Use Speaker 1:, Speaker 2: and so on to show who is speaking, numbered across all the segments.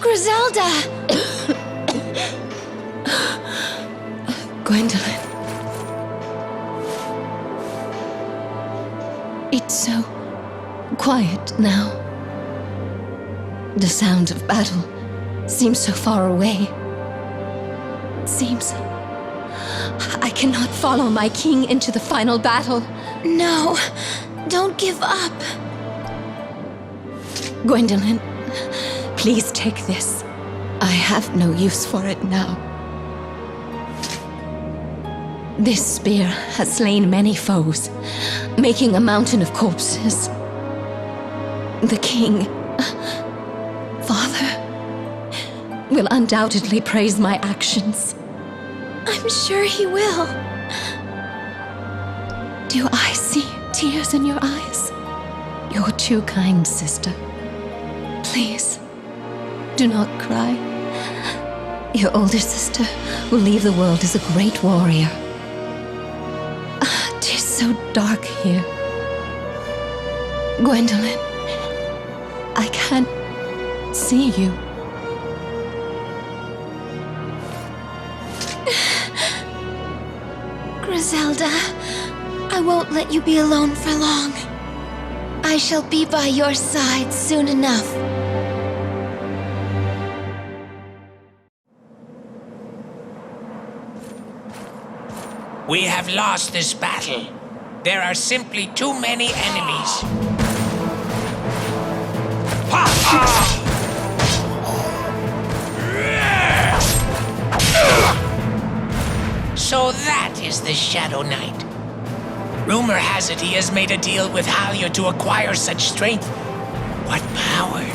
Speaker 1: Griselda!
Speaker 2: Gwendolyn. It's so quiet now. The sound of battle seems so far away. It seems I cannot follow my king into the final battle.
Speaker 1: No, don't give up.
Speaker 2: Gwendolyn, please take this. I have no use for it now. This spear has slain many foes, making a mountain of corpses. The king, Father, will undoubtedly praise my actions.
Speaker 1: I'm sure he will.
Speaker 2: Do I see tears in your eyes? You're too kind, sister. Please, do not cry. Your older sister will leave the world as a great warrior. It is so dark here. Gwendolyn, I can't see you.
Speaker 1: Griselda, I won't let you be alone for long. I shall be by your side soon enough.
Speaker 3: We have lost this battle. There are simply too many enemies. So that is the Shadow Knight. Rumor has it he has made a deal with Halia to acquire such strength. What power?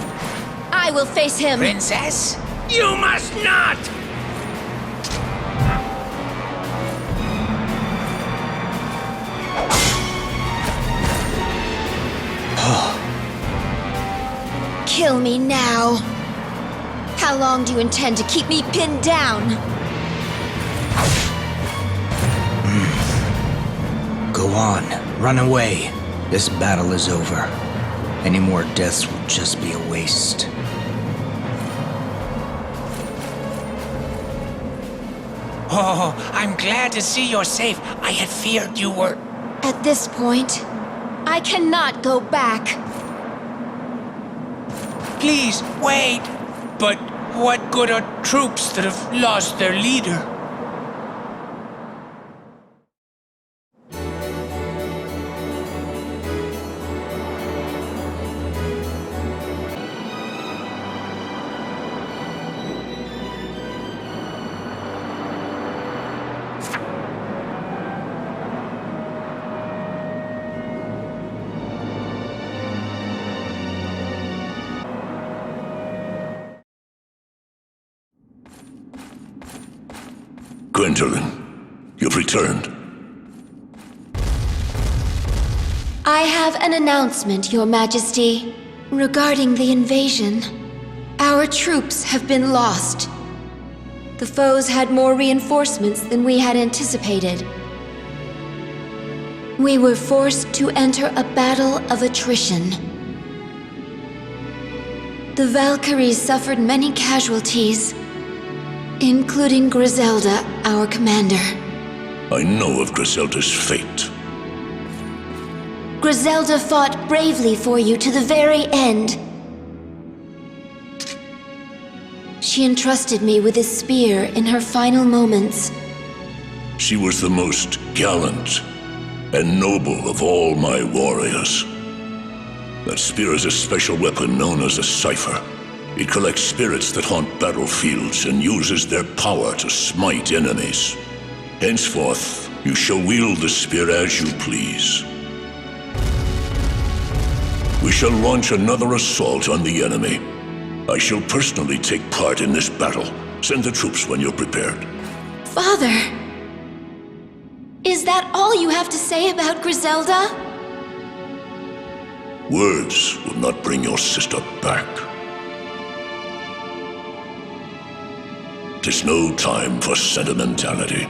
Speaker 1: I will face him.
Speaker 3: Princess? You must not!
Speaker 1: Kill me now. How long do you intend to keep me pinned down?
Speaker 4: Go on, run away. This battle is over. Any more deaths will just be a waste.
Speaker 3: Oh, I'm glad to see you're safe. I had feared you were...
Speaker 1: At this point, I cannot go back.
Speaker 3: Please, wait. But what good are troops that have lost their leader?
Speaker 5: Gwendolyn, you've returned.
Speaker 1: I have an announcement, Your Majesty, regarding the invasion. Our troops have been lost. The foes had more reinforcements than we had anticipated. We were forced to enter a battle of attrition. The Valkyries suffered many casualties, Including Griselda, our commander.
Speaker 5: I know of Griselda's fate.
Speaker 1: Griselda fought bravely for you to the very end. She entrusted me with this spear in her final moments.
Speaker 5: She was the most gallant and noble of all my warriors. That spear is a special weapon known as a cipher. It collects spirits that haunt battlefields and uses their power to smite enemies. Henceforth, you shall wield the spear as you please. We shall launch another assault on the enemy. I shall personally take part in this battle. Send the troops when you're prepared.
Speaker 1: Father! Is that all you have to say about Griselda?
Speaker 5: Words will not bring your sister back. 'Tis no time for sentimentality.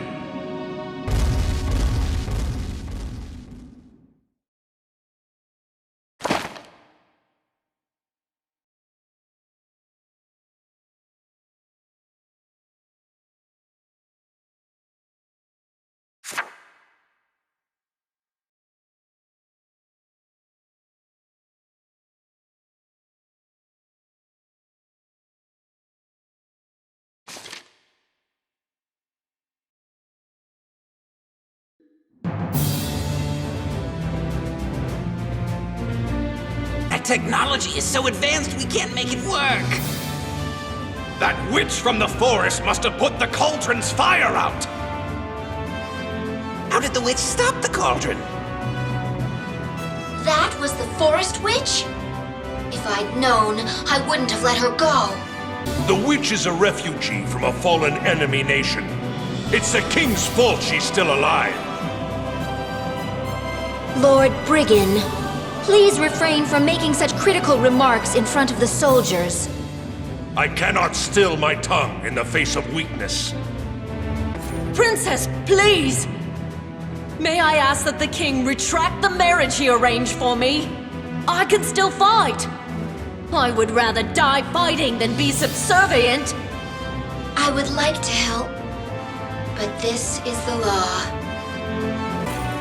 Speaker 6: Technology is so advanced we can't make it work.
Speaker 7: That witch from the forest must have put the cauldron's fire out!
Speaker 6: How did the witch stop the cauldron?
Speaker 1: That was the forest witch? If I'd known, I wouldn't have let her go.
Speaker 7: The witch is a refugee from a fallen enemy nation. It's the king's fault she's still alive.
Speaker 1: Lord Briggan, please refrain from making such critical remarks in front of the soldiers.
Speaker 7: I cannot still my tongue in the face of weakness.
Speaker 8: Princess, please! May I ask that the king retract the marriage he arranged for me? I can still fight. I would rather die fighting than be subservient.
Speaker 1: I would like to help, but this is the law.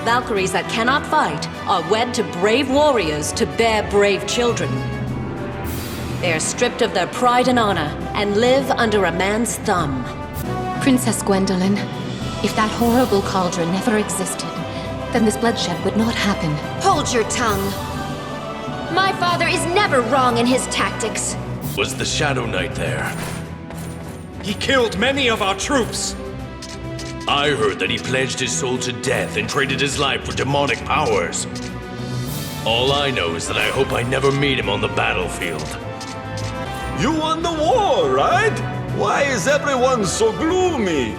Speaker 8: Valkyries that cannot fight are wed to brave warriors to bear brave children. They are stripped of their pride and honor and live under a man's thumb.
Speaker 2: Princess Gwendolyn, if that horrible cauldron never existed, then this bloodshed would not happen.
Speaker 1: Hold your tongue. My father is never wrong in his tactics.
Speaker 7: Was the Shadow Knight there? He killed many of our troops. I heard that he pledged his soul to death and traded his life for demonic powers. All I know is that I hope I never meet him on the battlefield.
Speaker 9: You won the war, right? Why is everyone so gloomy?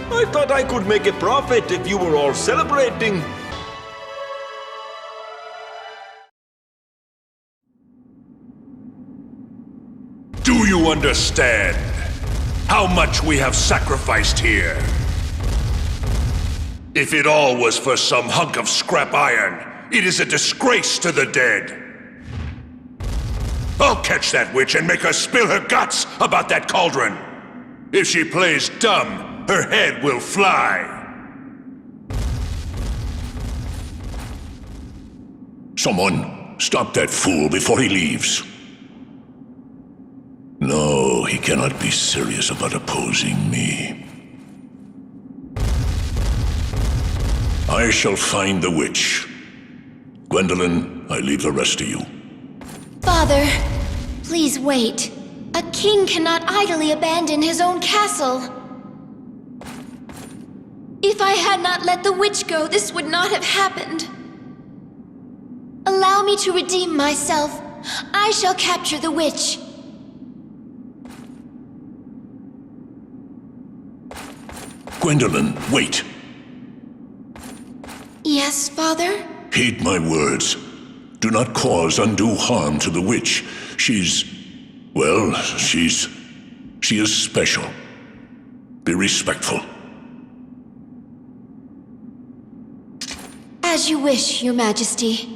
Speaker 9: I thought I could make a profit if you were all celebrating.
Speaker 7: Do you understand how much we have sacrificed here? If it all was for some hunk of scrap iron, it is a disgrace to the dead. I'll catch that witch and make her spill her guts about that cauldron. If she plays dumb, her head will fly.
Speaker 5: Someone, stop that fool before he leaves. No, he cannot be serious about opposing me. I shall find the witch. Gwendolyn, I leave the rest to you.
Speaker 1: Father, please wait. A king cannot idly abandon his own castle. If I had not let the witch go, this would not have happened. Allow me to redeem myself. I shall capture the witch.
Speaker 5: Gwendolyn, wait.
Speaker 1: Yes, Father?
Speaker 5: Heed my words. Do not cause undue harm to the witch. She is special. Be respectful.
Speaker 1: As you wish, Your Majesty.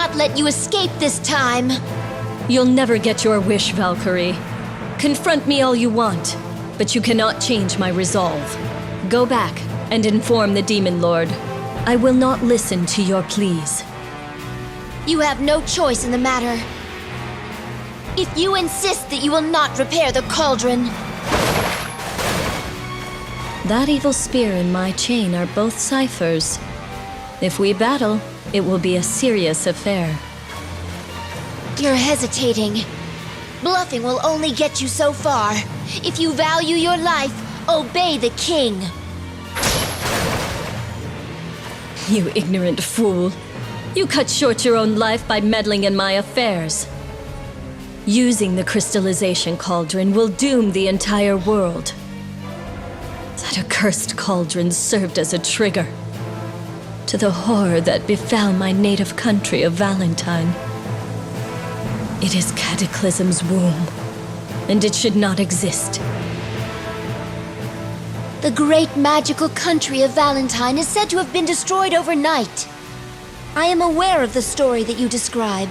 Speaker 1: not let you escape this time.
Speaker 8: You'll never get your wish, Valkyrie. Confront me all you want, but you cannot change my resolve. Go back and inform the Demon Lord. I will not listen to your pleas.
Speaker 1: You have no choice in the matter. If you insist that you will not repair the cauldron...
Speaker 8: That evil spear and my chain are both ciphers. If we battle, it will be a serious affair.
Speaker 1: You're hesitating. Bluffing will only get you so far. If you value your life, obey the king.
Speaker 8: You ignorant fool. You cut short your own life by meddling in my affairs. Using the crystallization cauldron will doom the entire world. That accursed cauldron served as a trigger to the horror that befell my native country of Valentine. It is Cataclysm's womb, and it should not exist.
Speaker 1: The great magical country of Valentine is said to have been destroyed overnight. I am aware of the story that you describe.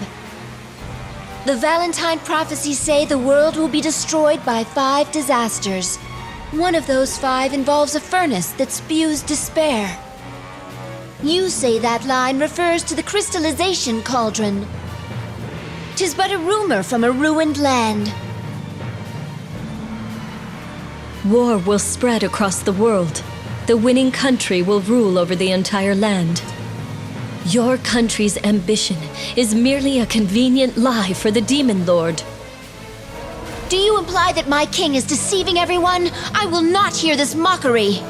Speaker 1: The Valentine prophecies say the world will be destroyed by 5 disasters. One of those 5 involves a furnace that spews despair. You say that line refers to the crystallization cauldron. 'Tis but a rumor from a ruined land.
Speaker 8: War will spread across the world. The winning country will rule over the entire land. Your country's ambition is merely a convenient lie for the Demon Lord.
Speaker 1: Do you imply that my king is deceiving everyone? I will not hear this mockery.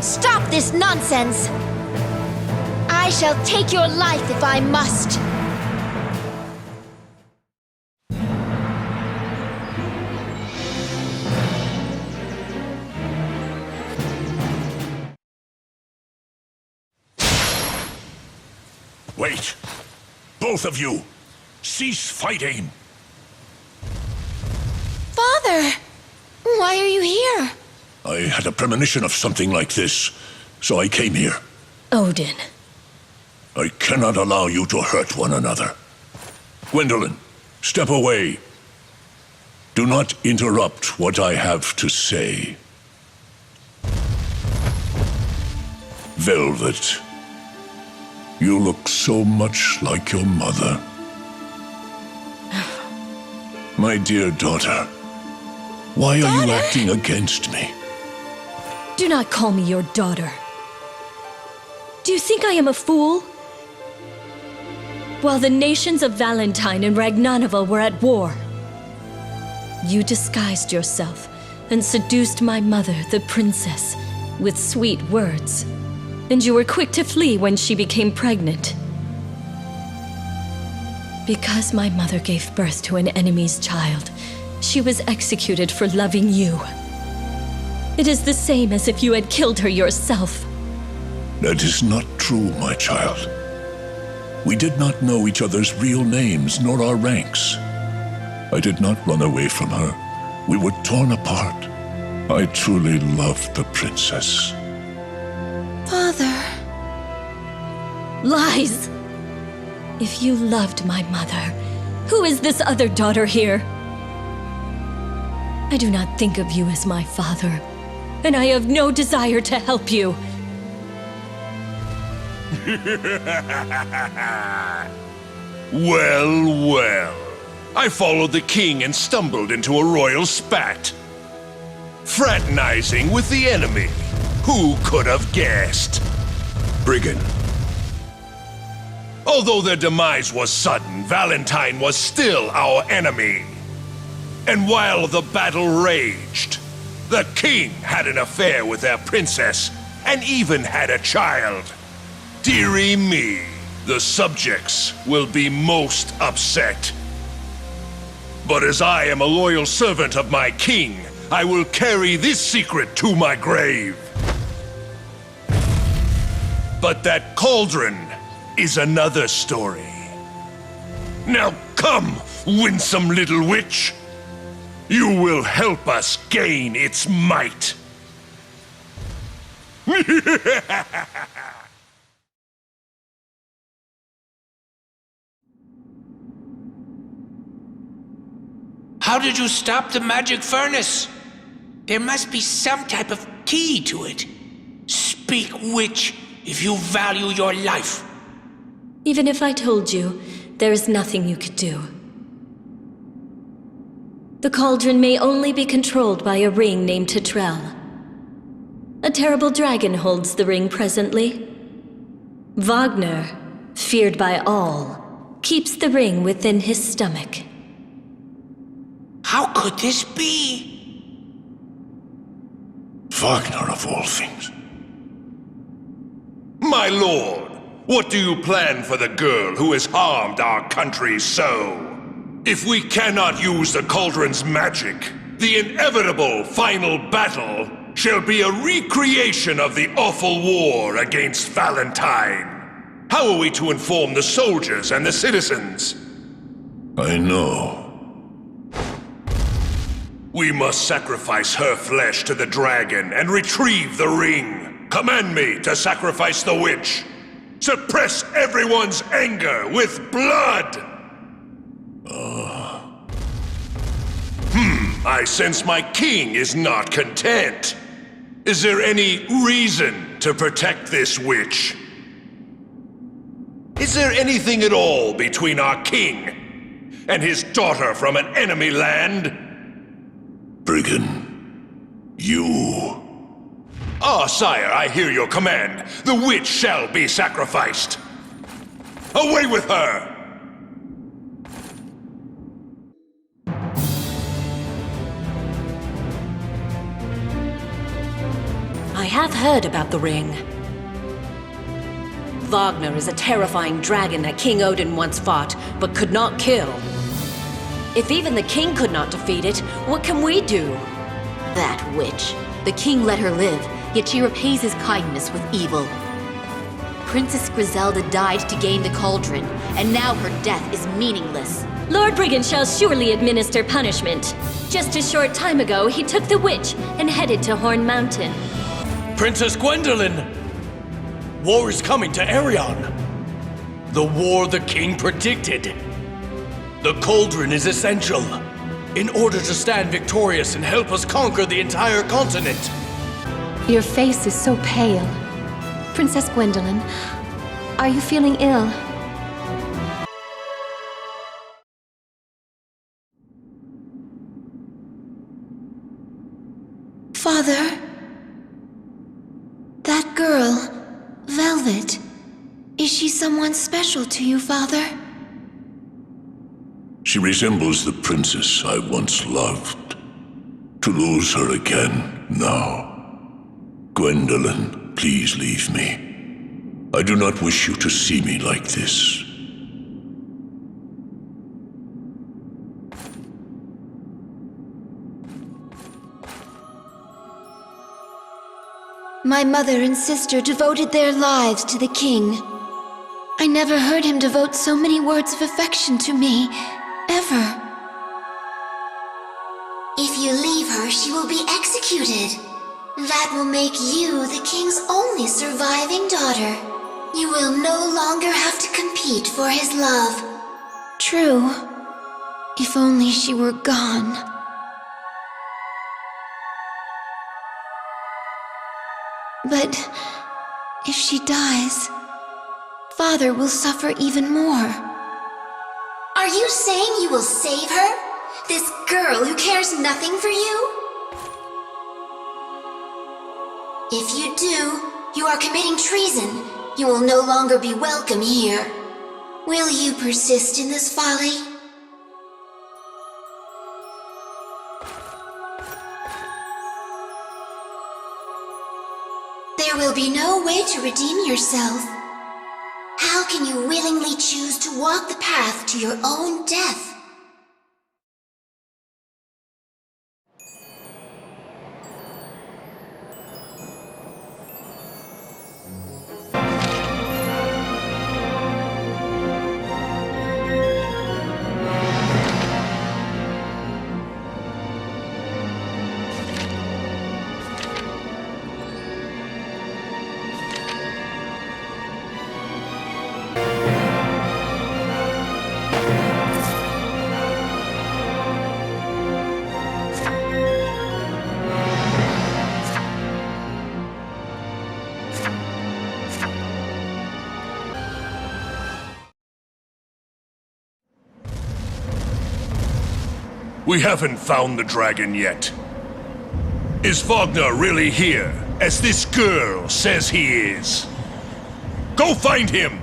Speaker 1: Stop this nonsense! I shall take your life if I must.
Speaker 5: Wait! Both of you! Cease fighting!
Speaker 1: Father! Why are you here?
Speaker 5: I had a premonition of something like this, so I came here.
Speaker 8: Odin.
Speaker 5: I cannot allow you to hurt one another. Gwendolyn, step away. Do not interrupt what I have to say. Velvet, you look so much like your mother. My dear daughter, why are you acting against me?
Speaker 8: Do not call me your daughter. Do you think I am a fool? While the nations of Valentine and Ragnanavel were at war, you disguised yourself and seduced my mother, the princess, with sweet words. And you were quick to flee when she became pregnant. Because my mother gave birth to an enemy's child, she was executed for loving you. It is the same as if you had killed her yourself.
Speaker 5: That is not true, my child. We did not know each other's real names nor our ranks. I did not run away from her. We were torn apart. I truly loved the princess.
Speaker 1: Father...
Speaker 8: Lies! If you loved my mother, who is this other daughter here? I do not think of you as my father, and I have no desire to help you.
Speaker 7: Well, well. I followed the king and stumbled into a royal spat. Fraternizing with the enemy. Who could have guessed?
Speaker 5: Brigand.
Speaker 7: Although their demise was sudden, Valentine was still our enemy. And while the battle raged, the king had an affair with their princess and even had a child. Dearie me, the subjects will be most upset. But as I am a loyal servant of my king, I will carry this secret to my grave. But that cauldron is another story. Now come, winsome little witch. You will help us gain its might.
Speaker 3: How did you stop the magic furnace? There must be some type of key to it. Speak, witch, if you value your life.
Speaker 8: Even if I told you, there is nothing you could do. The cauldron may only be controlled by a ring named Titrell. A terrible dragon holds the ring presently. Vagner, feared by all, keeps the ring within his stomach.
Speaker 3: How could this be?
Speaker 5: Wagner of all things.
Speaker 7: My lord, what do you plan for the girl who has harmed our country so? If we cannot use the cauldron's magic, the inevitable final battle shall be a recreation of the awful war against Valentine. How are we to inform the soldiers and the citizens?
Speaker 5: I know.
Speaker 7: We must sacrifice her flesh to the dragon and retrieve the ring. Command me to sacrifice the witch. Suppress everyone's anger with blood! I sense my king is not content. Is there any reason to protect this witch? Is there anything at all between our king and his daughter from an enemy land?
Speaker 5: Brigand, you...
Speaker 7: Ah, sire, I hear your command. The witch shall be sacrificed. Away with her!
Speaker 8: I have heard about the ring. Vagner is a terrifying dragon that King Odin once fought, but could not kill. If even the king could not defeat it, what can we do?
Speaker 10: That witch. The king let her live, yet she repays his kindness with evil. Princess Griselda died to gain the cauldron, and now her death is meaningless.
Speaker 8: Lord Brigand shall surely administer punishment. Just a short time ago, he took the witch and headed to Horn Mountain.
Speaker 7: Princess Gwendolyn! War is coming to Arion. The war the king predicted. The cauldron is essential in order to stand victorious and help us conquer the entire continent.
Speaker 2: Your face is so pale. Princess Gwendolyn, are you feeling ill?
Speaker 1: Father? That girl, Velvet, is she someone special to you, Father?
Speaker 5: She resembles the princess I once loved. To lose her again, now. Gwendolyn, please leave me. I do not wish you to see me like this.
Speaker 1: My mother and sister devoted their lives to the king. I never heard him devote so many words of affection to me, ever.
Speaker 11: If you leave her, she will be executed. That will make you the king's only surviving daughter. You will no longer have to compete for his love.
Speaker 1: True. If only she were gone. But if she dies, Father will suffer even more.
Speaker 11: Are you saying you will save her? This girl who cares nothing for you? If you do, you are committing treason. You will no longer be welcome here. Will you persist in this folly? There will be no way to redeem yourself. How can you willingly choose to walk the path to your own death?
Speaker 5: We haven't found the dragon yet. Is Vagner really here, as this girl says he is? Go find him!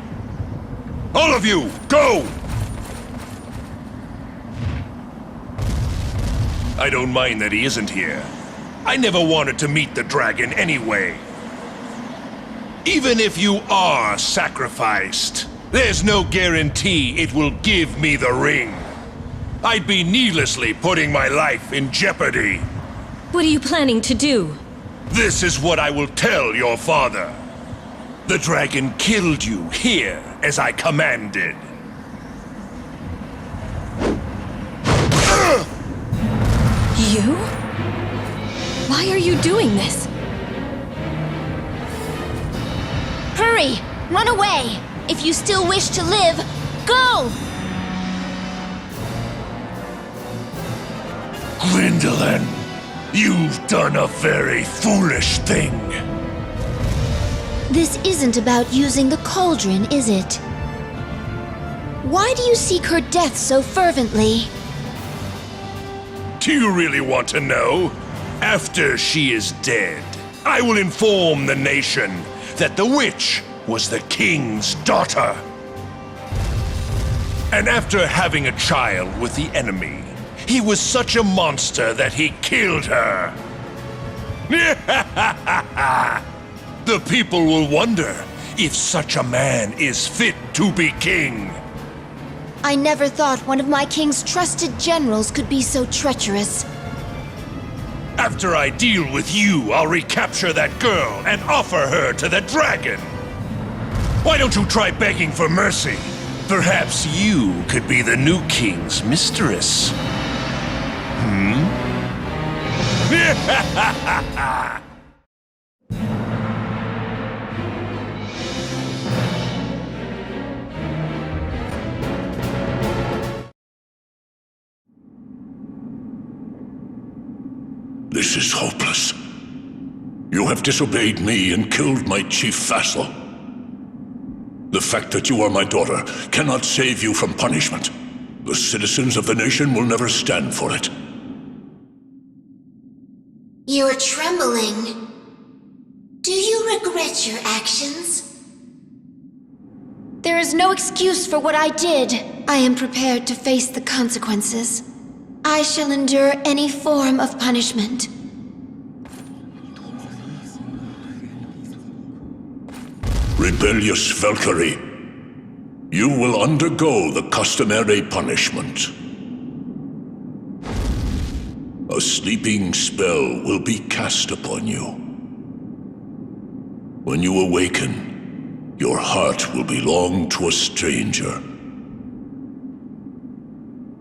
Speaker 5: All of you, go! I don't mind that he isn't here. I never wanted to meet the dragon anyway. Even if you are sacrificed, there's no guarantee it will give me the ring. I'd be needlessly putting my life in jeopardy.
Speaker 8: What are you planning to do?
Speaker 5: This is what I will tell your father. The dragon killed you here, as I commanded.
Speaker 8: You? Why are you doing this?
Speaker 1: Hurry! Run away! If you still wish to live, go!
Speaker 5: Gwendolyn, you've done a very foolish thing.
Speaker 1: This isn't about using the cauldron, is it? Why do you seek her death so fervently?
Speaker 5: Do you really want to know? After she is dead, I will inform the nation that the witch was the king's daughter. And after having a child with the enemy, he was such a monster that he killed her. The people will wonder if such a man is fit to be king.
Speaker 1: I never thought one of my king's trusted generals could be so treacherous.
Speaker 5: After I deal with you, I'll recapture that girl and offer her to the dragon. Why don't you try begging for mercy? Perhaps you could be the new king's mistress. This is hopeless. You have disobeyed me and killed my chief vassal. The fact that you are my daughter cannot save you from punishment. The citizens of the nation will never stand for it.
Speaker 11: You're trembling. Do you regret your actions?
Speaker 1: There is no excuse for what I did. I am prepared to face the consequences. I shall endure any form of punishment.
Speaker 5: Rebellious Valkyrie, you will undergo the customary punishment. A sleeping spell will be cast upon you. When you awaken, your heart will belong to a stranger.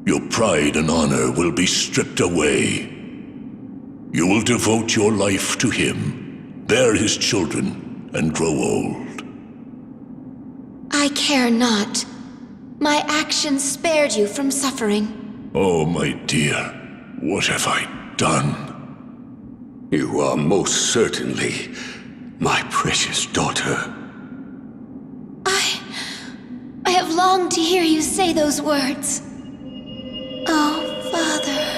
Speaker 5: Your pride and honor will be stripped away. You will devote your life to him, bear his children, and grow old.
Speaker 1: I care not. My actions spared you from suffering.
Speaker 5: Oh, my dear, what have I done?
Speaker 9: You are most certainly my precious daughter.
Speaker 1: I have longed to hear you say those words. Oh, Father.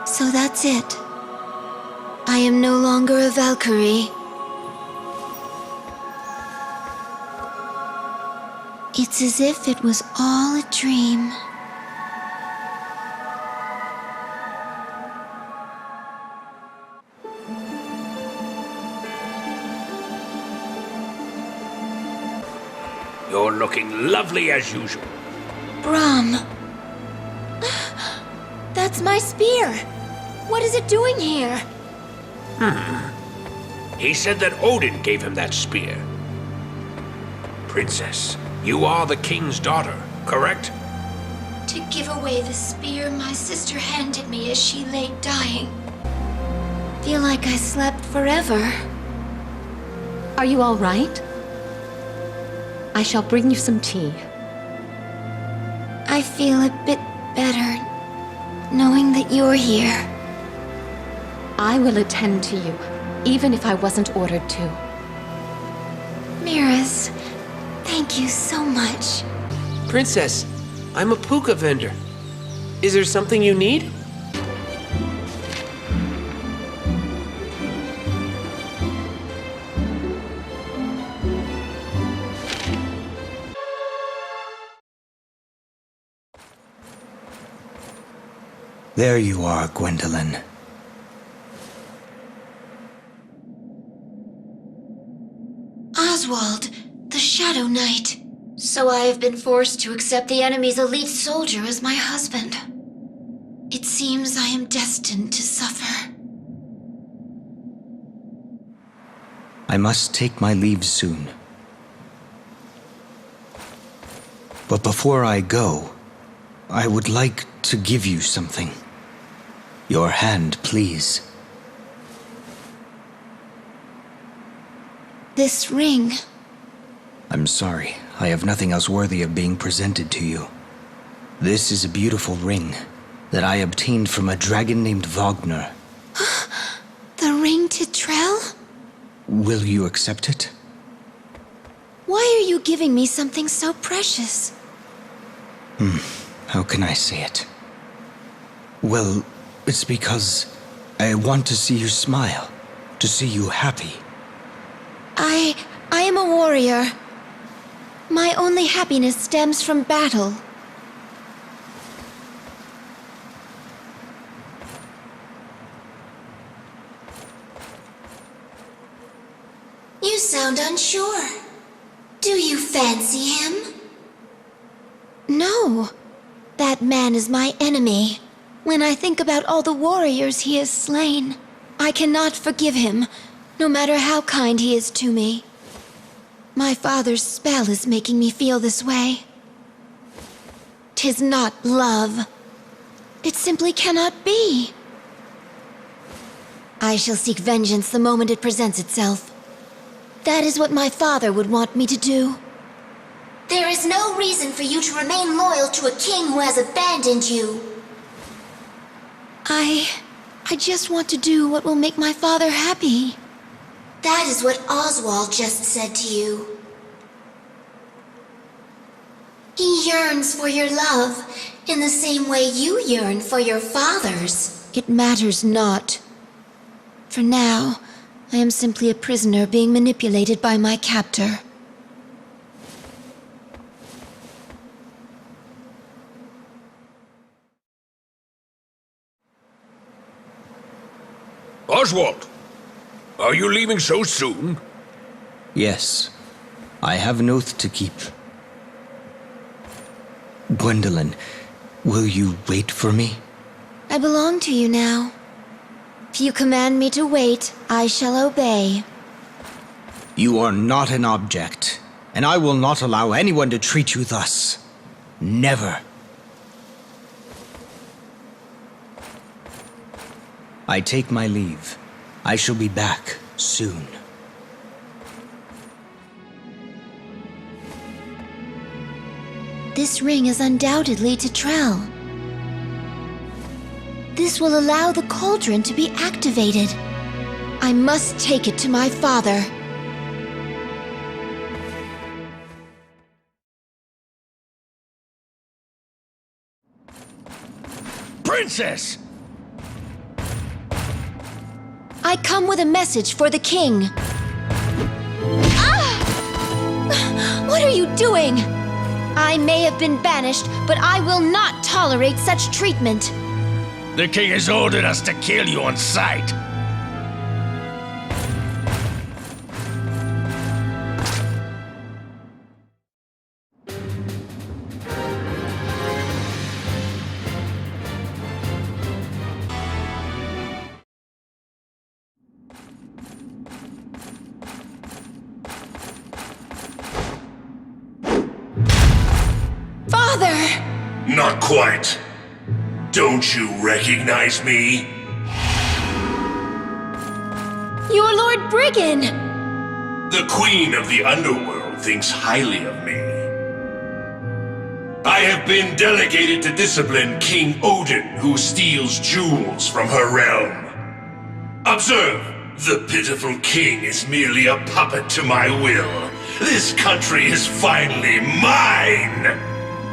Speaker 1: So that's it. I am no longer a Valkyrie. It's as if it was all a dream.
Speaker 7: You're looking lovely as usual.
Speaker 1: Brahm. That's my spear. What is it doing here?
Speaker 7: He said that Odin gave him that spear. Princess, you are the king's daughter, correct?
Speaker 11: to give away the spear my sister handed me as she lay dying.
Speaker 1: Feel like I slept forever.
Speaker 8: Are you all right? I shall bring you some tea.
Speaker 1: I feel a bit better knowing that you're here.
Speaker 8: I will attend to you, even if I wasn't ordered to.
Speaker 1: Miras, thank you so much.
Speaker 12: Princess, I'm a puka vendor. Is there something you need?
Speaker 4: There you are, Gwendolyn.
Speaker 11: Oswald, the Shadow Knight. So I have been forced to accept the enemy's elite soldier as my husband. It seems I am destined to suffer.
Speaker 4: I must take my leave soon. But before I go, I would like to give you something. Your hand, please.
Speaker 1: This ring.
Speaker 4: I'm sorry. I have nothing else worthy of being presented to you. This is a beautiful ring that I obtained from a dragon named Vagner.
Speaker 1: The ring to Trell?
Speaker 4: Will you accept it?
Speaker 1: Why are you giving me something so precious?
Speaker 4: How can I say it? Well, it's because I want to see you smile, to see you happy.
Speaker 1: I am a warrior. My only happiness stems from battle.
Speaker 11: You sound unsure. Do you fancy him?
Speaker 1: No. That man is my enemy. When I think about all the warriors he has slain, I cannot forgive him, no matter how kind he is to me. My father's spell is making me feel this way. 'Tis not love. It simply cannot be. I shall seek vengeance the moment it presents itself. That is what my father would want me to do.
Speaker 11: There is no reason for you to remain loyal to a king who has abandoned you.
Speaker 1: I just want to do what will make my father happy.
Speaker 11: That is what Oswald just said to you. He yearns for your love in the same way you yearn for your father's.
Speaker 1: It matters not. For now, I am simply a prisoner being manipulated by my captor.
Speaker 7: Oswald! Are you leaving so soon?
Speaker 4: Yes, I have an oath to keep. Gwendolyn, will you wait for me?
Speaker 1: I belong to you now. If you command me to wait, I shall obey.
Speaker 4: You are not an object, and I will not allow anyone to treat you thus. Never. I take my leave. I shall be back soon.
Speaker 1: This ring is undoubtedly to Trell. This will allow the cauldron to be activated. I must take it to my father.
Speaker 7: Princess!
Speaker 1: I come with a message for the king. Ah! What are you doing? I may have been banished, but I will not tolerate such treatment.
Speaker 7: The king has ordered us to kill you on sight.
Speaker 5: Not quite. Don't you recognize me?
Speaker 1: You're Lord Brigand!
Speaker 5: The Queen of the Underworld thinks highly of me. I have been delegated to discipline King Odin, who steals jewels from her realm. Observe, the pitiful king is merely a puppet to my will. This country is finally mine!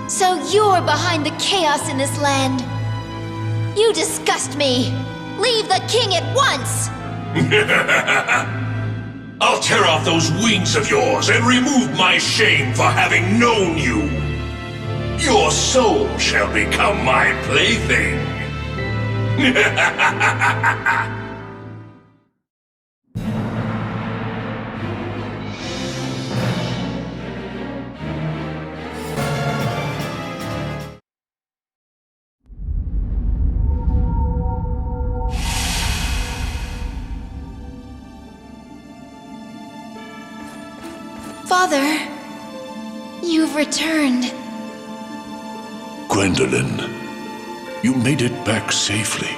Speaker 1: So you're behind the chaos in this land. You disgust me. Leave the king at once!
Speaker 5: I'll tear off those wings of yours and remove my shame for having known you. Your soul shall become my plaything.
Speaker 1: Father, you've returned.
Speaker 5: Gwendolyn, you made it back safely.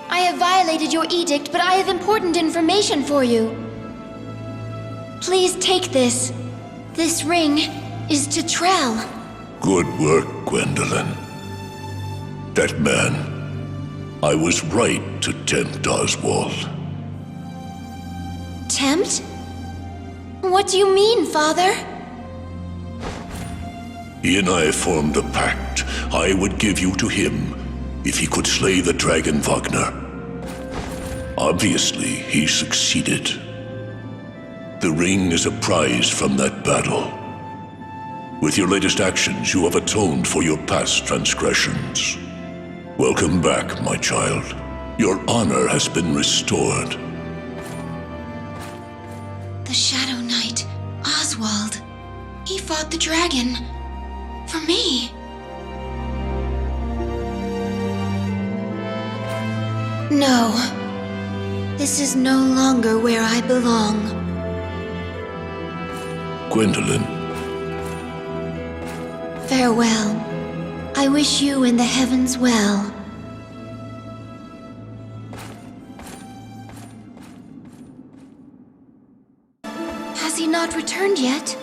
Speaker 1: I have violated your edict, but I have important information for you. Please take this. This ring is to Trell.
Speaker 5: Good work, Gwendolyn. That man, I was right to tempt Oswald.
Speaker 1: Tempt? What do you mean, Father?
Speaker 5: He and I formed a pact. I would give you to him if he could slay the dragon Vagner. Obviously, he succeeded. The ring is a prize from that battle. With your latest actions, you have atoned for your past transgressions. Welcome back, my child. Your honor has been restored.
Speaker 11: The Shadow Knight, Oswald. He fought the dragon. For me.
Speaker 1: No. This is no longer where I belong.
Speaker 5: Gwendolyn.
Speaker 1: Farewell. I wish you and the heavens well. Has he not returned yet?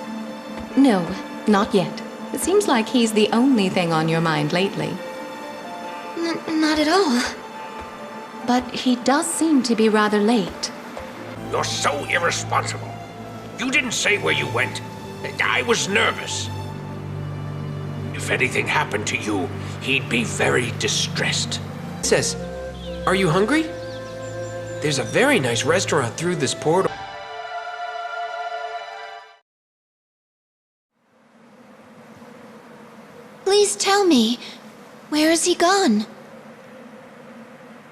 Speaker 2: No, not yet. It seems like he's the only thing on your mind lately.
Speaker 1: Not at all.
Speaker 2: But he does seem to be rather late.
Speaker 3: You're so irresponsible. You didn't say where you went. I was nervous. If anything happened to you, he'd be very distressed.
Speaker 12: Princess, are you hungry? There's a very nice restaurant through this portal.
Speaker 1: Please tell me, where has he gone?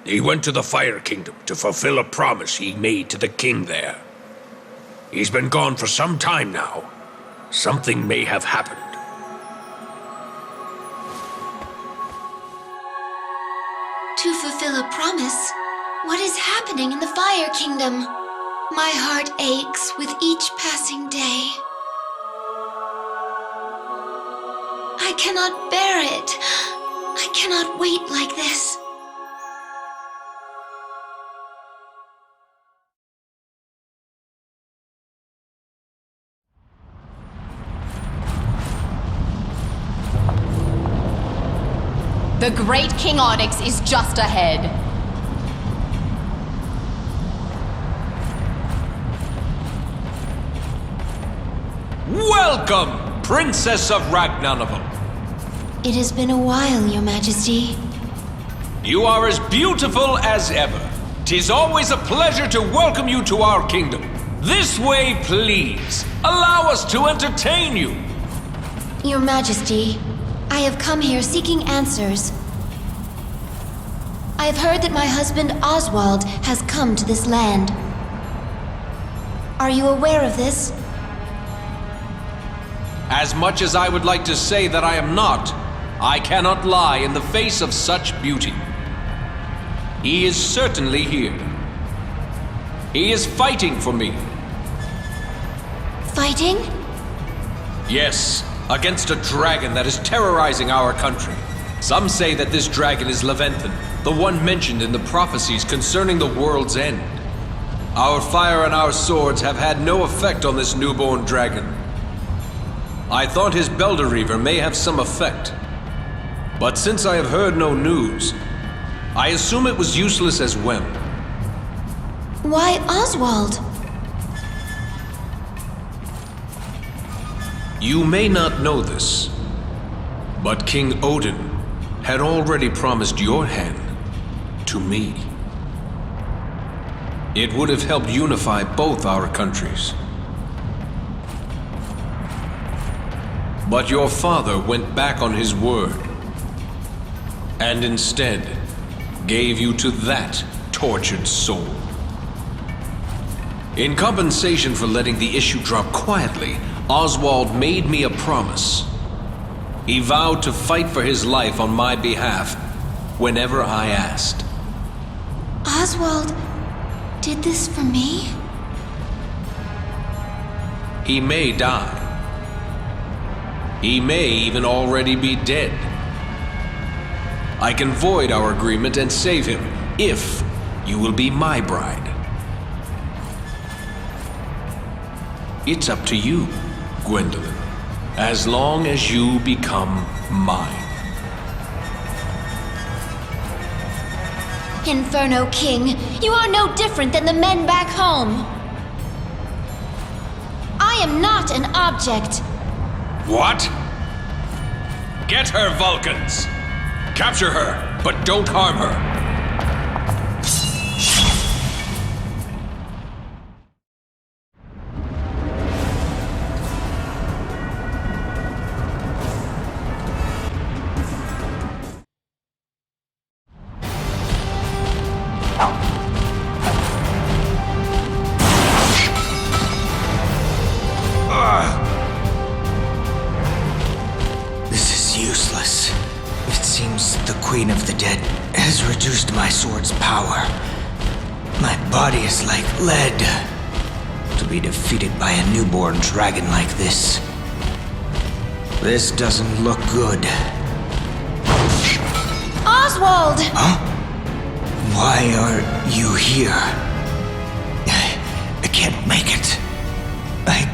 Speaker 3: He went to the Fire Kingdom to fulfill a promise he made to the king there. He's been gone for some time now. Something may have happened.
Speaker 11: To fulfill a promise? What is happening in the Fire Kingdom? My heart aches with each passing day. I cannot bear it. I cannot wait like this.
Speaker 13: The Great King Onyx is just ahead.
Speaker 7: Welcome, Princess of Ragnarok.
Speaker 1: It has been a while, Your Majesty.
Speaker 7: You are as beautiful as ever. 'Tis always a pleasure to welcome you to our kingdom. This way, please. Allow us to entertain you.
Speaker 1: Your Majesty, I have come here seeking answers. I have heard that my husband Oswald has come to this land. Are you aware of this?
Speaker 7: As much as I would like to say that I am not, I cannot lie in the face of such beauty. He is certainly here. He is fighting for me.
Speaker 1: Fighting?
Speaker 7: Yes, against a dragon that is terrorizing our country. Some say that this dragon is Levanthan, the one mentioned in the prophecies concerning the world's end. Our fire and our swords have had no effect on this newborn dragon. I thought his Beldor Reaver may have some effect. But since I have heard no news, I assume it was useless as well.
Speaker 1: Why Oswald?
Speaker 7: You may not know this, but King Odin had already promised your hand to me. It would have helped unify both our countries. But your father went back on his word, and instead gave you to that tortured soul. In compensation for letting the issue drop quietly, Oswald made me a promise. He vowed to fight for his life on my behalf whenever I asked.
Speaker 1: Oswald did this for me?
Speaker 7: He may die. He may even already be dead. I can void our agreement and save him, if you will be my bride. It's up to you, Gwendolyn, as long as you become mine.
Speaker 1: Inferno King, you are no different than the men back home. I am not an object.
Speaker 7: What? Get her, Vulcans! Capture her, but don't harm her.
Speaker 4: Queen of the Dead has reduced my sword's power. My body is like lead. To be defeated by a newborn dragon like this. This doesn't look good.
Speaker 1: Oswald!
Speaker 4: Huh? Why are you here? I can't make it. I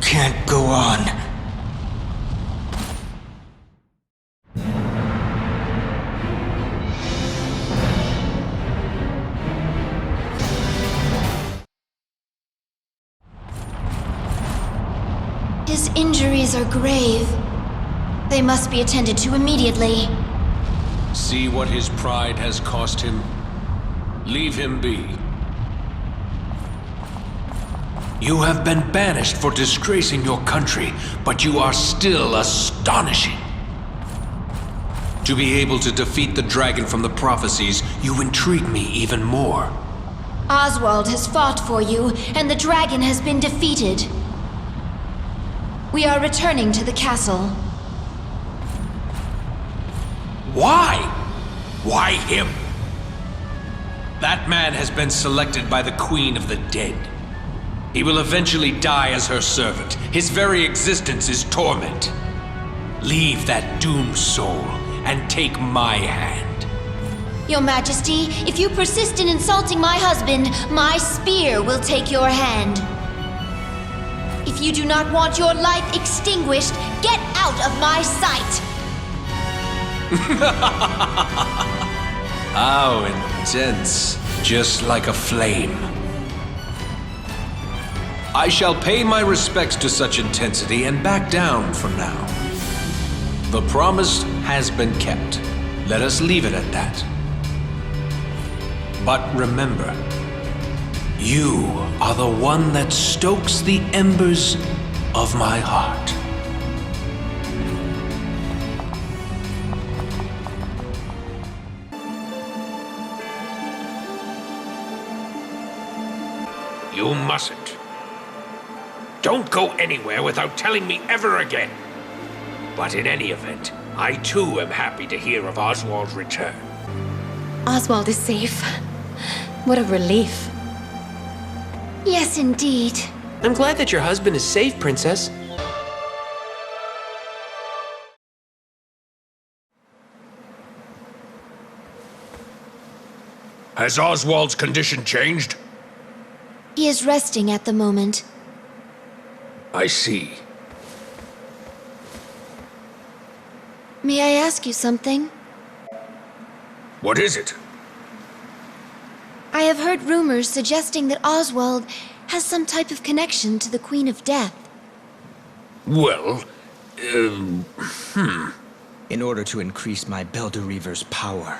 Speaker 4: can't go on.
Speaker 1: His injuries are grave. They must be attended to immediately.
Speaker 7: See what his pride has cost him? Leave him be. You have been banished for disgracing your country, but you are still astonishing. To be able to defeat the dragon from the prophecies, you intrigue me even more.
Speaker 1: Oswald has fought for you, and the dragon has been defeated. We are returning to the castle.
Speaker 7: Why? Why him? That man has been selected by the Queen of the Dead. He will eventually die as her servant. His very existence is torment. Leave that doomed soul and take my hand.
Speaker 1: Your Majesty, if you persist in insulting my husband, my spear will take your hand. If you do not want your life extinguished, get out of my sight!
Speaker 7: How intense. Just like a flame. I shall pay my respects to such intensity and back down for now. The promise has been kept. Let us leave it at that. But remember, you are the one that stokes the embers of my heart.
Speaker 3: You mustn't. Don't go anywhere without telling me ever again. But in any event, I too am happy to hear of Oswald's return.
Speaker 2: Oswald is safe. What a relief.
Speaker 1: Yes, indeed.
Speaker 12: I'm glad that your husband is safe, Princess.
Speaker 3: Has Oswald's condition changed?
Speaker 1: He is resting at the moment.
Speaker 3: I see.
Speaker 1: May I ask you something?
Speaker 3: What is it?
Speaker 1: I have heard rumors suggesting that Oswald has some type of connection to the Queen of Death.
Speaker 3: Well,
Speaker 4: In order to increase my Beldor power,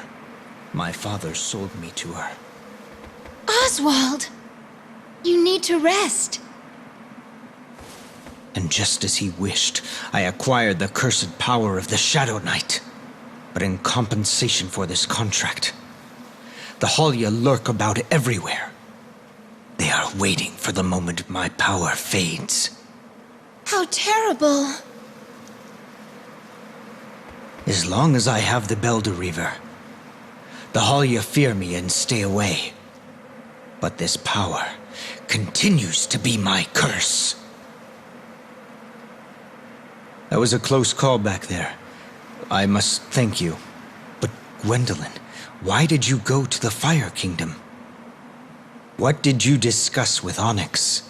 Speaker 4: my father sold me to her.
Speaker 1: Oswald! You need to rest.
Speaker 4: And just as he wished, I acquired the cursed power of the Shadow Knight. But in compensation for this contract, the Halia lurk about everywhere. They are waiting for the moment my power fades.
Speaker 1: How terrible.
Speaker 4: As long as I have the Beldor, the Halia fear me and stay away. But this power continues to be my curse. That was a close call back there. I must thank you. But Gwendolyn, why did you go to the Fire Kingdom? What did you discuss with Onyx?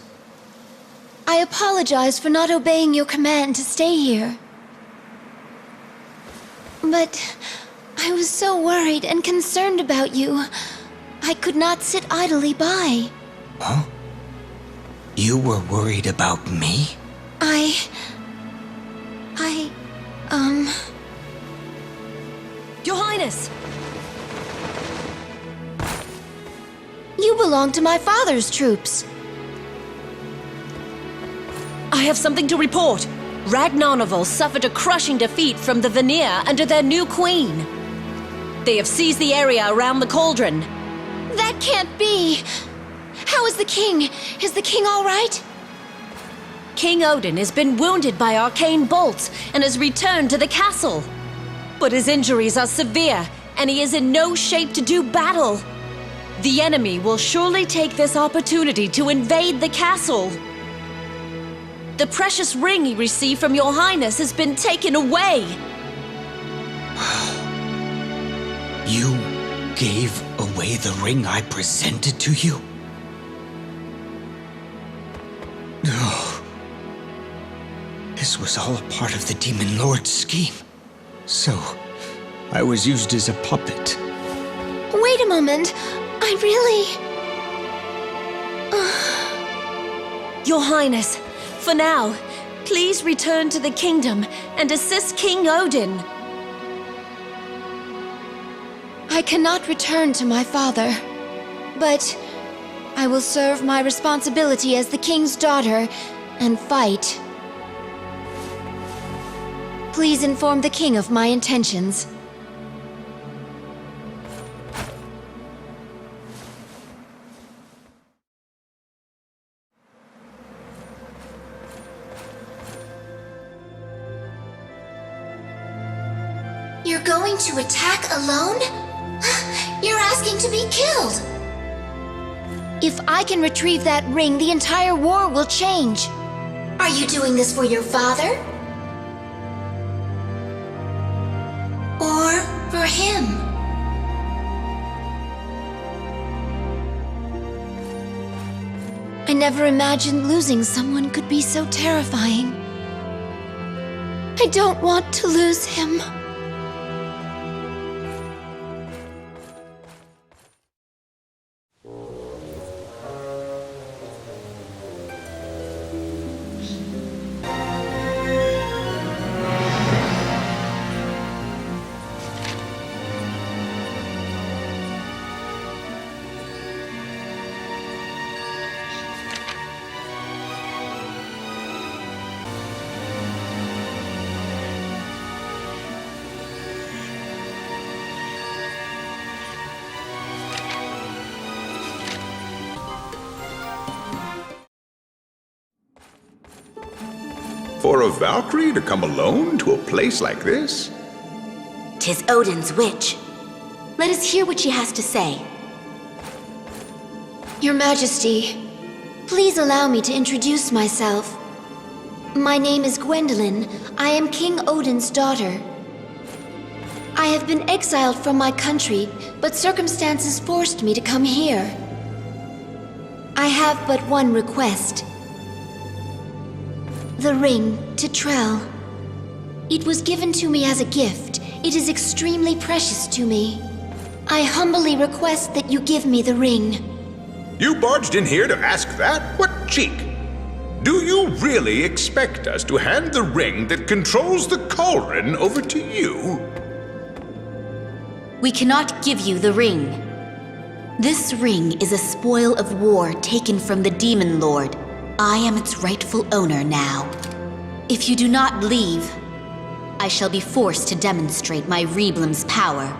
Speaker 1: I apologize for not obeying your command to stay here. But I was so worried and concerned about you. I could not sit idly by.
Speaker 4: Huh? You were worried about me?
Speaker 8: Your Highness!
Speaker 1: You belong to my father's troops.
Speaker 8: I have something to report. Ragnarnovel suffered a crushing defeat from the Vanir under their new queen. They have seized the area around the cauldron.
Speaker 1: That can't be. How is the king? Is the king all right?
Speaker 8: King Odin has been wounded by arcane bolts and has returned to the castle. But his injuries are severe, and he is in no shape to do battle. The enemy will surely take this opportunity to invade the castle. The precious ring he received from your Highness has been taken away.
Speaker 4: You gave away the ring I presented to you? No. This was all a part of the Demon Lord's scheme. So, I was used as a puppet.
Speaker 1: Wait a moment. I really...
Speaker 8: Your Highness, for now, please return to the kingdom and assist King Odin.
Speaker 1: I cannot return to my father, but I will serve my responsibility as the king's daughter and fight. Please inform the king of my intentions.
Speaker 11: You're going to attack alone? You're asking to be killed!
Speaker 1: If I can retrieve that ring, the entire war will change.
Speaker 11: Are you doing this for your father? Or for him?
Speaker 1: I never imagined losing someone could be so terrifying. I don't want to lose him.
Speaker 14: For a Valkyrie to come alone to a place like this?
Speaker 10: 'Tis Odin's witch. Let us hear what she has to say.
Speaker 1: Your Majesty, please allow me to introduce myself. My name is Gwendolyn. I am King Odin's daughter. I have been exiled from my country, but circumstances forced me to come here. I have but one request. The ring to Trell. It was given to me as a gift. It is extremely precious to me. I humbly request that you give me the ring.
Speaker 14: You barged in here to ask that? What cheek! Do you really expect us to hand the ring that controls the cauldron over to you?
Speaker 10: We cannot give you the ring. This ring is a spoil of war taken from the Demon Lord. I am its rightful owner now. If you do not leave, I shall be forced to demonstrate my Reblim's power.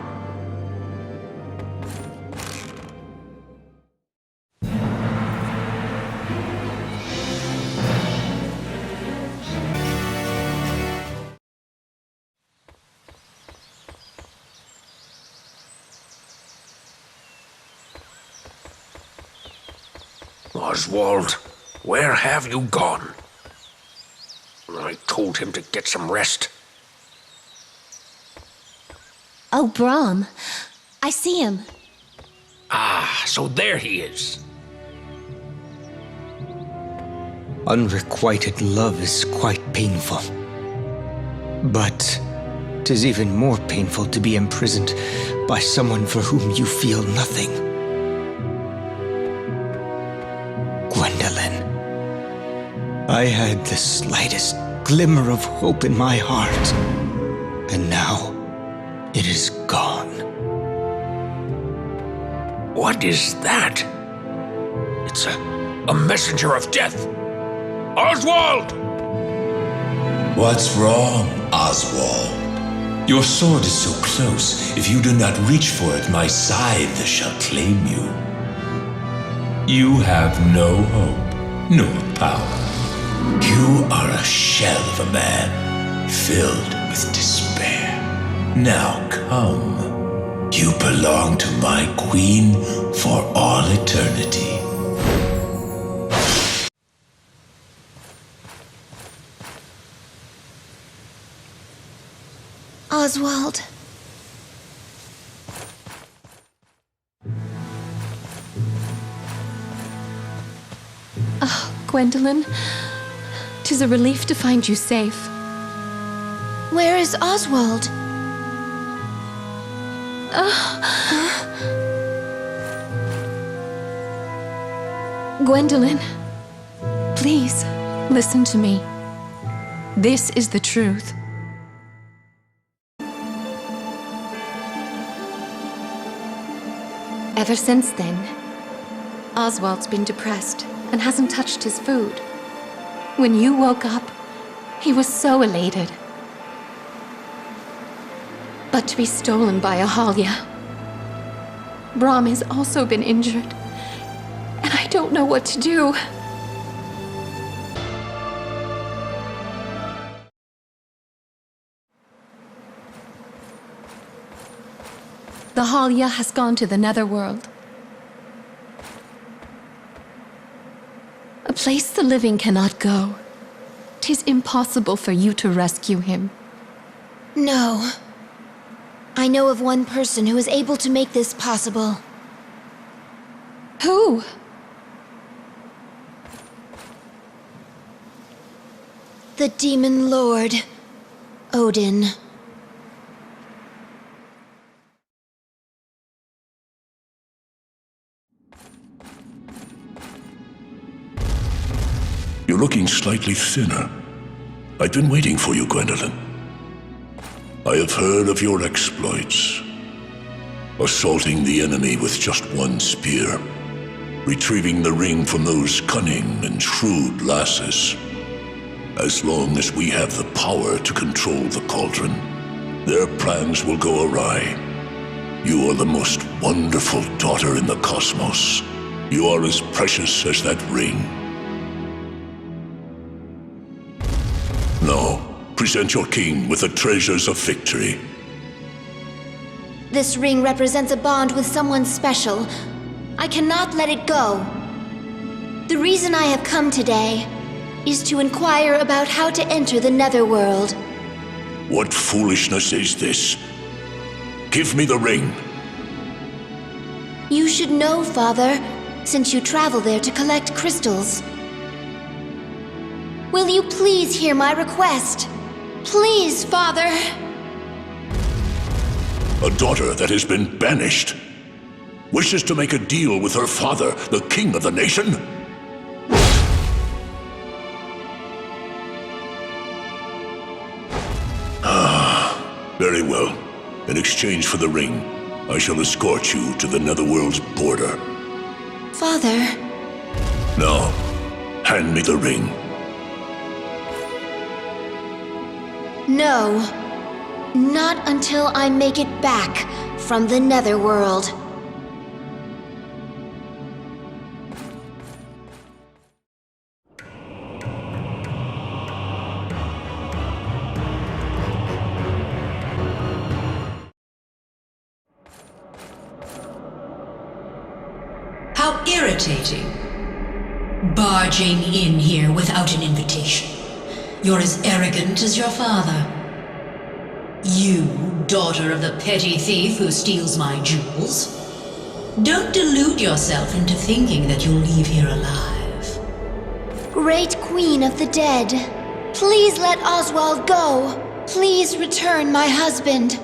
Speaker 3: Oswald, where have you gone? I told him to get some rest.
Speaker 2: Oh, Brahm. I see him.
Speaker 3: Ah, so there he is.
Speaker 4: Unrequited love is quite painful. But 'tis even more painful to be imprisoned by someone for whom you feel nothing. Gwendolyn. I had the slightest glimmer of hope in my heart, and now it is gone.
Speaker 3: What is that? It's a messenger of death. Oswald!
Speaker 15: What's wrong, Oswald? Your sword is so close. If you do not reach for it, my scythe shall claim you. You have no hope, nor power. You are a shell of a man, filled with despair. Now come. You belong to my queen for all eternity.
Speaker 1: Oswald.
Speaker 2: Oh, Gwendolyn. 'Tis a relief to find you safe.
Speaker 1: Where is Oswald?
Speaker 2: Gwendolyn, please, listen to me. This is the truth. Ever since then, Oswald's been depressed and hasn't touched his food. When you woke up, he was so elated. But to be stolen by Ahalia. Brahm has also been injured, and I don't know what to do. The Ahalia has gone to the Netherworld. A place the living cannot go. 'Tis impossible for you to rescue him.
Speaker 1: No. I know of one person who is able to make this possible.
Speaker 2: Who?
Speaker 1: The Demon Lord, Odin.
Speaker 5: You're looking slightly thinner. I've been waiting for you, Gwendolyn. I have heard of your exploits. Assaulting the enemy with just one spear. Retrieving the ring from those cunning and shrewd lasses. As long as we have the power to control the cauldron, their plans will go awry. You are the most wonderful daughter in the cosmos. You are as precious as that ring. Now, present your king with the treasures of victory.
Speaker 1: This ring represents a bond with someone special. I cannot let it go. The reason I have come today is to inquire about how to enter the Netherworld.
Speaker 5: What foolishness is this? Give me the ring.
Speaker 1: You should know, Father, since you travel there to collect crystals. Will you please hear my request? Please, Father.
Speaker 5: A daughter that has been banished wishes to make a deal with her father, the king of the nation? Very well. In exchange for the ring, I shall escort you to the Netherworld's border.
Speaker 1: Father.
Speaker 5: Now, hand me the ring.
Speaker 1: No. Not until I make it back from the Netherworld.
Speaker 16: How irritating. Barging in here without an invitation. You're as arrogant as your father. You, daughter of the petty thief who steals my jewels. Don't delude yourself into thinking that you'll leave here alive.
Speaker 1: Great Queen of the Dead, please let Oswald go. Please return my husband.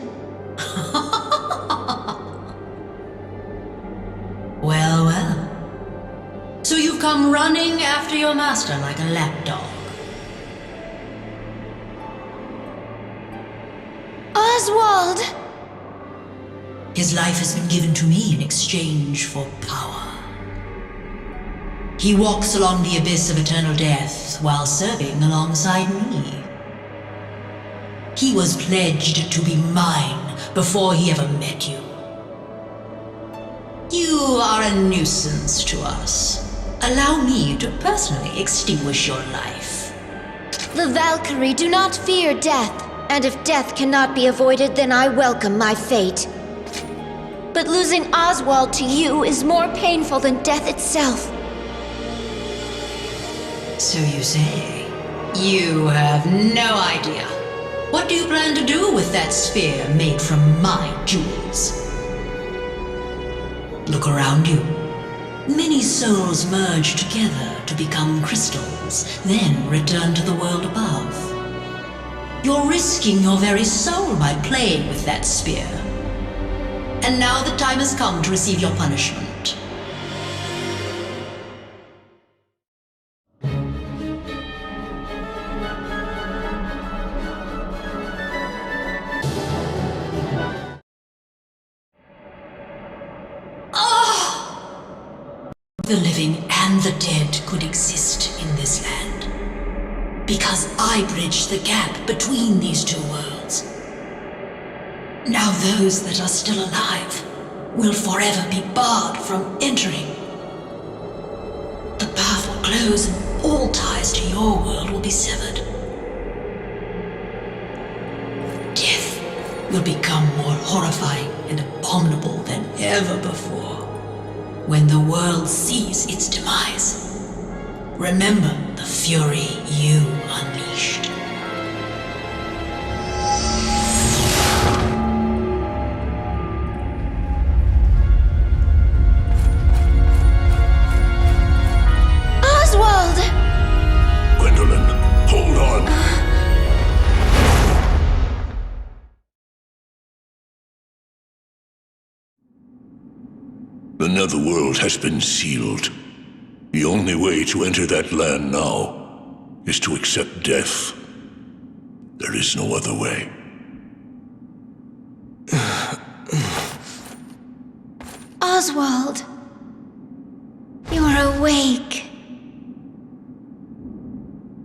Speaker 16: Well, well. So you've come running after your master like a lapdog.
Speaker 1: Oswald!
Speaker 16: His life has been given to me in exchange for power. He walks along the abyss of eternal death while serving alongside me. He was pledged to be mine before he ever met you. You are a nuisance to us. Allow me to personally extinguish your life.
Speaker 1: The Valkyrie do not fear death. And if death cannot be avoided, then I welcome my fate. But losing Oswald to you is more painful than death itself.
Speaker 16: So you say. You have no idea. What do you plan to do with that sphere made from my jewels? Look around you. Many souls merge together to become crystals, then return to the world above. You're risking your very soul by playing with that sphere. And now the time has come to receive your punishment. The living and the dead could exist in this land. Because I bridged the gap between these two worlds. Now those that are still alive will forever be barred from entering. The path will close and all ties to your world will be severed. Death will become more horrifying and abominable than ever before. When the world sees its demise, remember the fury you unleashed.
Speaker 1: Oswald!
Speaker 5: Gwendolyn, hold on. The Netherworld has been sealed. The only way to enter that land now is to accept death. There is no other way.
Speaker 1: Oswald, you're awake.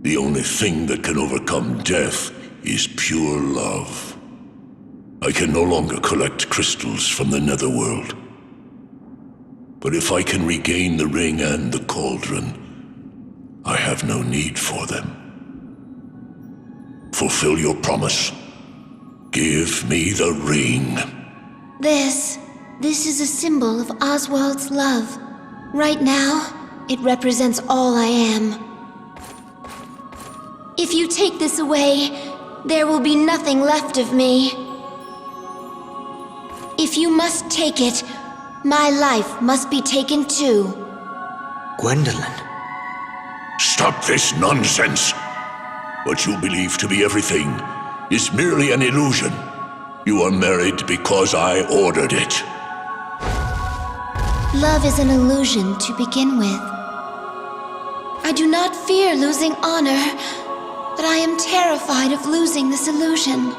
Speaker 5: The only thing that can overcome death is pure love. I can no longer collect crystals from the Netherworld. But if I can regain the ring and the cauldron, I have no need for them. Fulfill your promise. Give me the ring.
Speaker 1: This is a symbol of Oswald's love. Right now, it represents all I am. If you take this away, there will be nothing left of me. If you must take it, my life must be taken too.
Speaker 4: Gwendolyn.
Speaker 5: Stop this nonsense! What you believe to be everything is merely an illusion. You are married because I ordered it.
Speaker 1: Love is an illusion to begin with. I do not fear losing honor, but I am terrified of losing this illusion.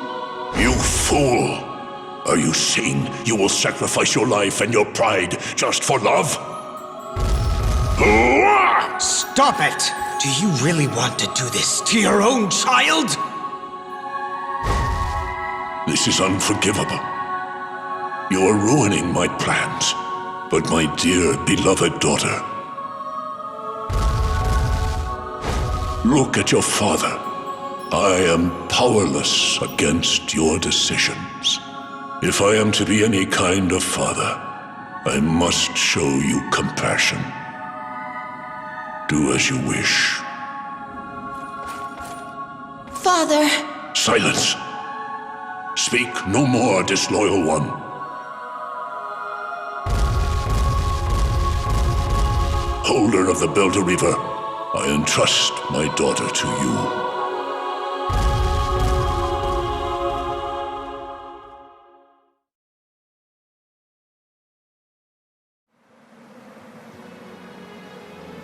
Speaker 5: You fool! Are you saying you will sacrifice your life and your pride just for love?
Speaker 4: Stop it! Do you really want to do this to your own child?
Speaker 5: This is unforgivable. You are ruining my plans, but my dear beloved daughter. Look at your father. I am powerless against your decisions. If I am to be any kind of father, I must show you compassion. Do as you wish.
Speaker 1: Father!
Speaker 5: Silence! Speak no more, disloyal one. Holder of the Beldor River, I entrust my daughter to you.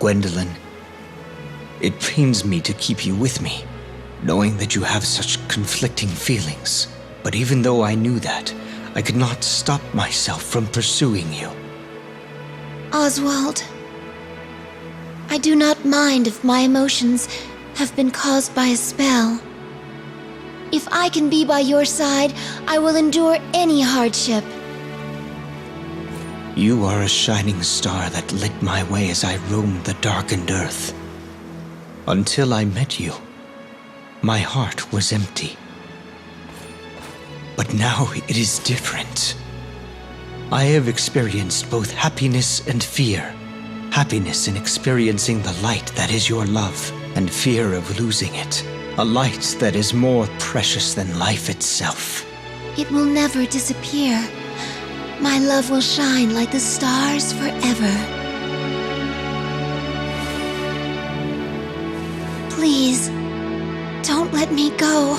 Speaker 4: Gwendolyn, it pains me to keep you with me, knowing that you have such conflicting feelings. But even though I knew that, I could not stop myself from pursuing you.
Speaker 1: Oswald, I do not mind if my emotions have been caused by a spell. If I can be by your side, I will endure any hardship.
Speaker 4: You are a shining star that lit my way as I roamed the darkened earth. Until I met you, my heart was empty. But now it is different. I have experienced both happiness and fear. Happiness in experiencing the light that is your love, and fear of losing it. A light that is more precious than life itself.
Speaker 1: It will never disappear. My love will shine like the stars forever. Please, don't let me go.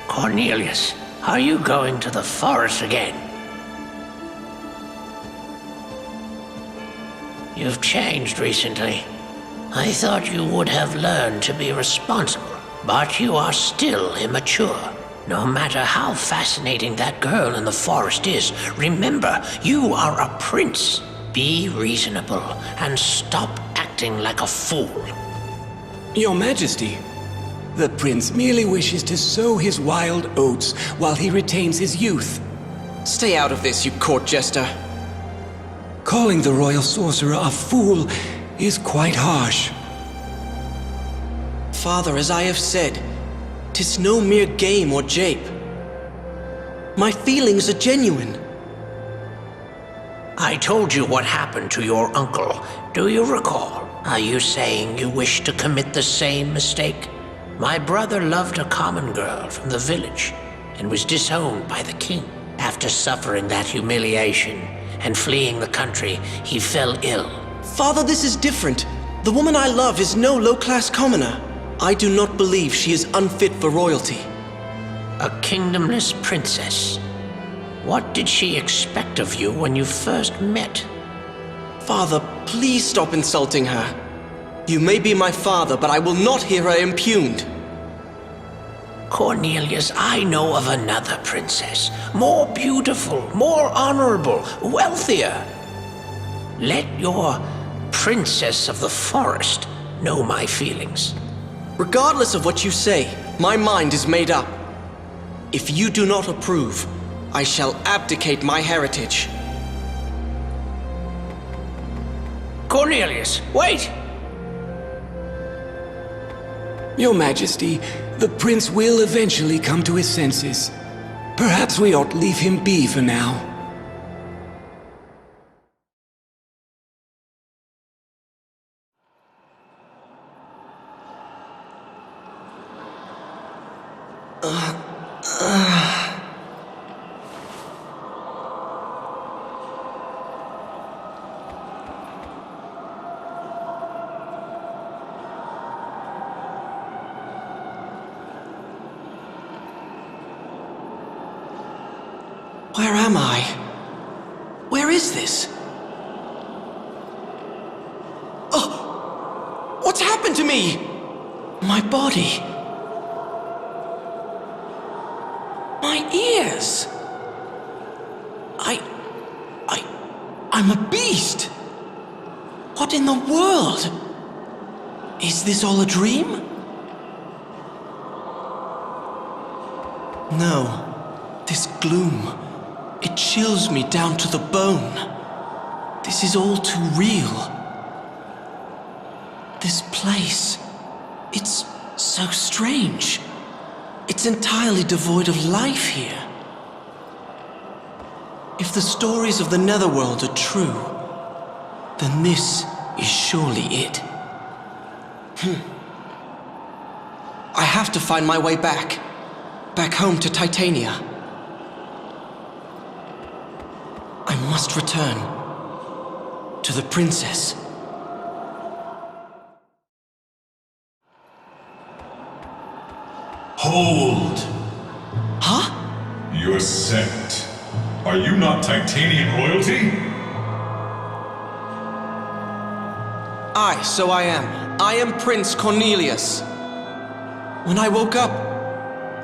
Speaker 3: Cornelius, are you going to the forest again? You've changed recently. I thought you would have learned to be responsible, but you are still immature. No matter how fascinating that girl in the forest is, remember, you are a prince. Be reasonable and stop acting like a fool.
Speaker 17: Your Majesty, the prince merely wishes to sow his wild oats while he retains his youth. Stay out of this, you court jester. Calling the royal sorcerer a fool is quite harsh. Father, as I have said, 'tis no mere game or jape. My feelings are genuine.
Speaker 3: I told you what happened to your uncle. Do you recall? Are you saying you wish to commit the same mistake? My brother loved a common girl from the village and was disowned by the king. After suffering that humiliation and fleeing the country, he fell ill.
Speaker 17: Father, this is different. The woman I love is no low-class commoner. I do not believe she is unfit for royalty.
Speaker 3: A kingdomless princess. What did she expect of you when you first met?
Speaker 17: Father, please stop insulting her. You may be my father, but I will not hear her impugned.
Speaker 3: Cornelius, I know of another princess. More beautiful, more honorable, wealthier. Let your princess of the forest know my feelings.
Speaker 12: Regardless of what you say, my mind is made up. If you do not approve, I shall abdicate my heritage.
Speaker 3: Cornelius, wait!
Speaker 17: Your Majesty, the prince will eventually come to his senses. Perhaps we ought to leave him be for now.
Speaker 12: Where am I? Where is this? Oh! What's happened to me? My body. My ears. I'm a beast. What in the world? Is this all a dream? No. This gloom. It chills me down to the bone. This is all too real. This place, it's so strange. It's entirely devoid of life here. If the stories of the Netherworld are true, then this is surely it. I have to find my way back. Back home to Titania. I must return to the princess.
Speaker 15: Hold!
Speaker 12: Huh?
Speaker 18: You're sent. Are you not Titanian royalty?
Speaker 12: Aye, so I am. I am Prince Cornelius. When I woke up,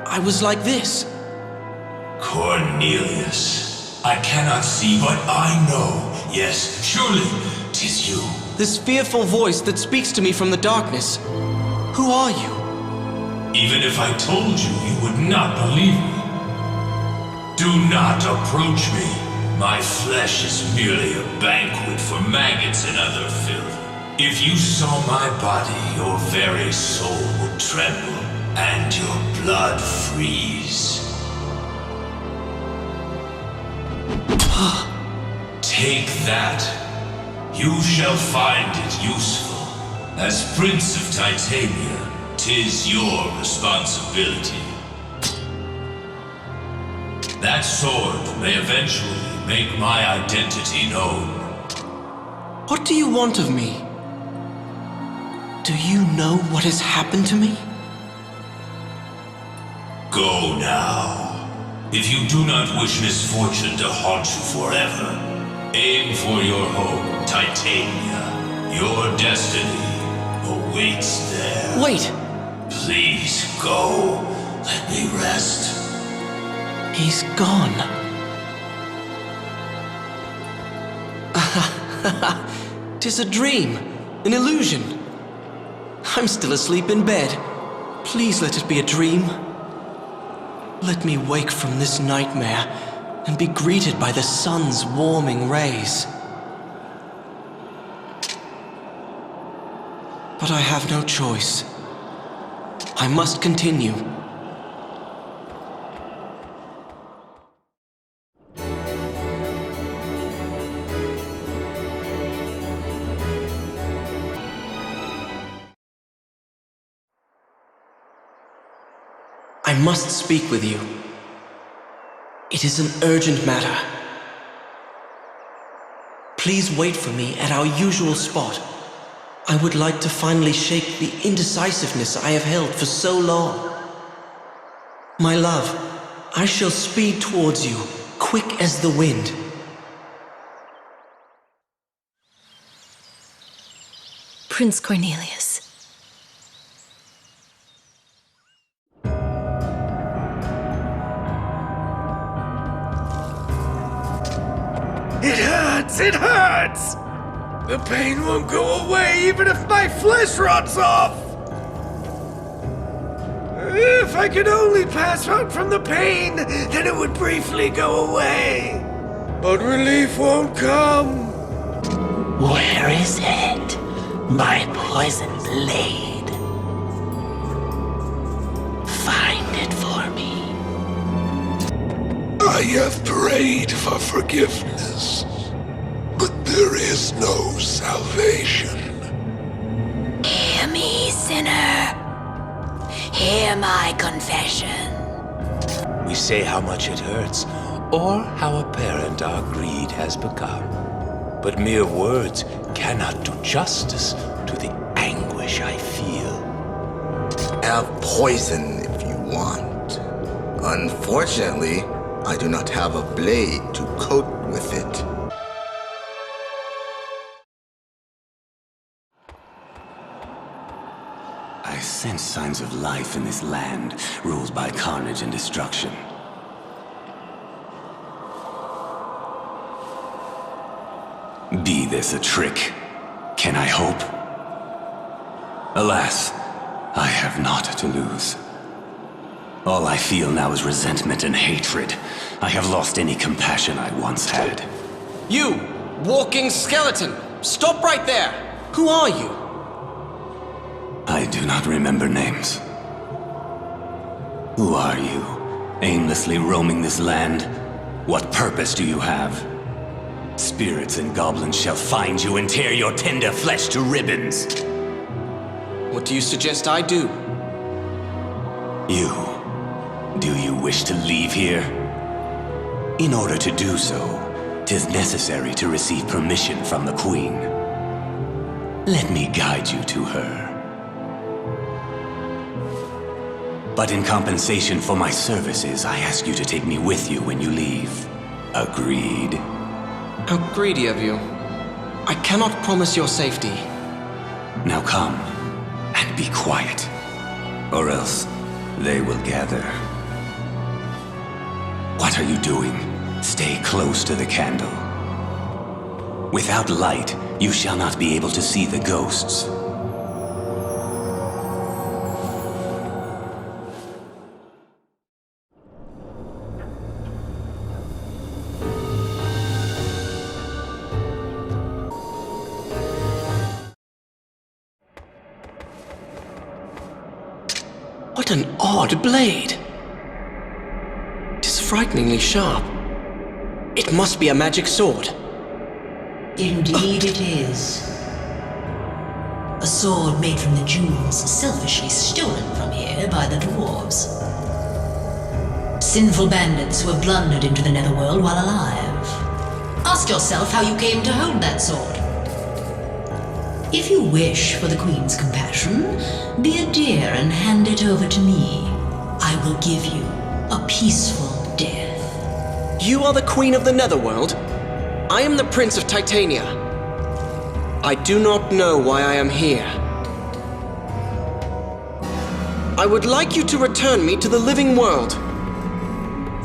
Speaker 12: I was like this.
Speaker 15: Cornelius, I cannot see, but I know. Yes, surely, 'tis you.
Speaker 12: This fearful voice that speaks to me from the darkness. Who are you?
Speaker 15: Even if I told you, you would not believe me. Do not approach me. My flesh is merely a banquet for maggots and other filth. If you saw my body, your very soul would tremble, and your blood freeze. Take that. You shall find it useful. As Prince of Titania, 'tis your responsibility. That sword may eventually make my identity known.
Speaker 12: What do you want of me? Do you know what has happened to me?
Speaker 15: Go now. If you do not wish misfortune to haunt you forever, aim for your home, Titania. Your destiny awaits there.
Speaker 12: Wait!
Speaker 15: Please go. Let me rest.
Speaker 12: He's gone. 'Tis a dream, an illusion. I'm still asleep in bed. Please let it be a dream. Let me wake from this nightmare and be greeted by the sun's warming rays. But I have no choice. I must continue. I must speak with you. It is an urgent matter. Please wait for me at our usual spot. I would like to finally shake the indecisiveness I have held for so long. My love, I shall speed towards you, quick as the wind.
Speaker 2: Prince Cornelius.
Speaker 19: The pain won't go away even if my flesh rots off! If I could only pass out from the pain, then it would briefly go away. But relief won't come.
Speaker 3: Where is it? My poison blade. Find it for me.
Speaker 5: I have prayed for forgiveness, but there is no salvation.
Speaker 11: Hear me, sinner. Hear my confession.
Speaker 15: We say how much it hurts, or how apparent our greed has become. But mere words cannot do justice to the anguish I feel.
Speaker 20: Have poison if you want. Unfortunately, I do not have a blade to coat with it.
Speaker 21: I sense signs of life in this land, ruled by carnage and destruction. Be this a trick? Can I hope? Alas, I have naught to lose. All I feel now is resentment and hatred. I have lost any compassion I once had.
Speaker 12: You, walking skeleton! Stop right there! Who are you?
Speaker 21: I do not remember names. Who are you? Aimlessly roaming this land? What purpose do you have? Spirits and goblins shall find you and tear your tender flesh to ribbons.
Speaker 12: What do you suggest I do?
Speaker 21: Do you wish to leave here? In order to do so, 'tis necessary to receive permission from the Queen. Let me guide you to her. But in compensation for my services, I ask you to take me with you when you leave. Agreed?
Speaker 12: How greedy of you. I cannot promise your safety.
Speaker 21: Now come, and be quiet, or else they will gather. What are you doing? Stay close to the candle. Without light, you shall not be able to see the ghosts.
Speaker 12: What an odd blade! It is frighteningly sharp. It must be a magic sword.
Speaker 16: Indeed it is. A sword made from the jewels selfishly stolen from here by the dwarves. Sinful bandits who have blundered into the Netherworld while alive. Ask yourself how you came to hold that sword. If you wish for the Queen's compassion, be a dear and hand it over to me. I will give you a peaceful death.
Speaker 12: You are the Queen of the Netherworld? I am the Prince of Titania. I do not know why I am here. I would like you to return me to the living world.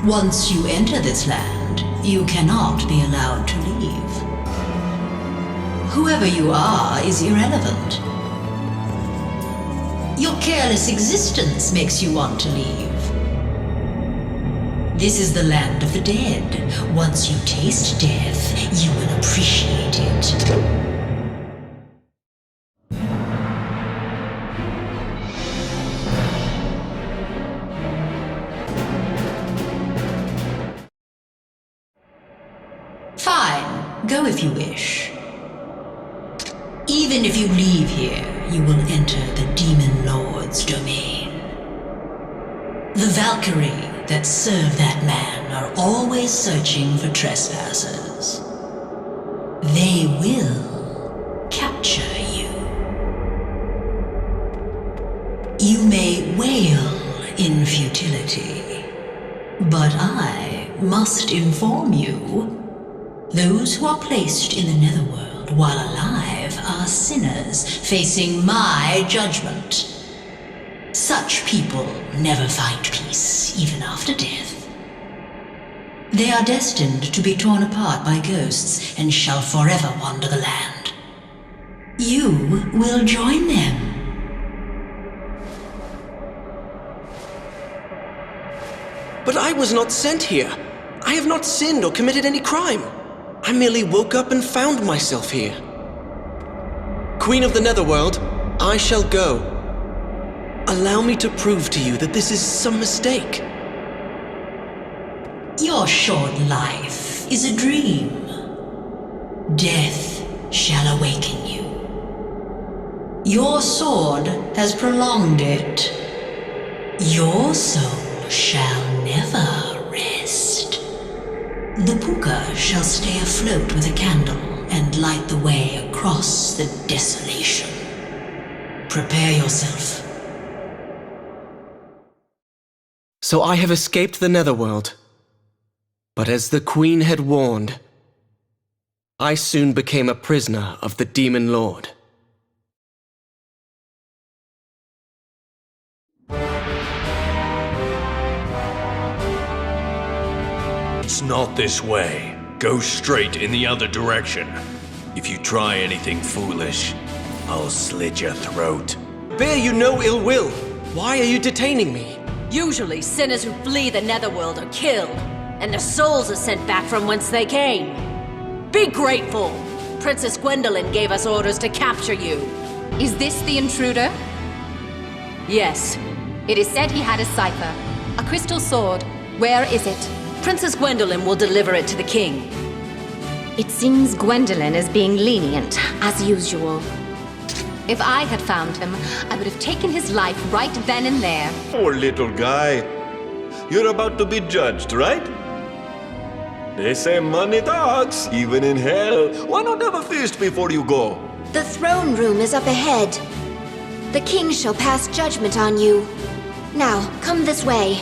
Speaker 16: Once you enter this land, you cannot be allowed to leave. Whoever you are is irrelevant. Your careless existence makes you want to leave. This is the land of the dead. Once you taste death, you will appreciate it. Fine, go if you wish. Even if you leave here, you will enter the Demon Lord's domain. The Valkyrie that serve that man are always searching for trespassers. They will capture you. You may wail in futility, but I must inform you, those who are placed in the Netherworld while alive are sinners facing my judgment. Such people never find peace, even after death. They are destined to be torn apart by ghosts and shall forever wander the land, you will join them.
Speaker 12: But I was not sent here. I have not sinned or committed any crime. I merely woke up and found myself here. Queen of the Netherworld, I shall go. Allow me to prove to you that this is some mistake.
Speaker 16: Your short life is a dream. Death shall awaken you. Your sword has prolonged it. Your soul shall never rest. The puka shall stay afloat with a candle and light the way across the desolation. Prepare yourself.
Speaker 12: So I have escaped the Netherworld. But as the Queen had warned, I soon became a prisoner of the Demon Lord.
Speaker 7: It's not this way. Go straight in the other direction. If you try anything foolish, I'll slit your throat.
Speaker 12: Bear you no ill will. Why are you detaining me?
Speaker 8: Usually, sinners who flee the Netherworld are killed, and their souls are sent back from whence they came. Be grateful! Princess Gwendolyn gave us orders to capture you.
Speaker 13: Is this the intruder?
Speaker 8: Yes.
Speaker 13: It is said he had a cipher, a crystal sword. Where is it?
Speaker 8: Princess Gwendolyn will deliver it to the king.
Speaker 13: It seems Gwendolyn is being lenient, as usual. If I had found him, I would have taken his life right then and there.
Speaker 9: Poor little guy. You're about to be judged, right? They say money talks, even in hell. Why not have a feast before you go?
Speaker 1: The throne room is up ahead. The king shall pass judgment on you. Now, come this way.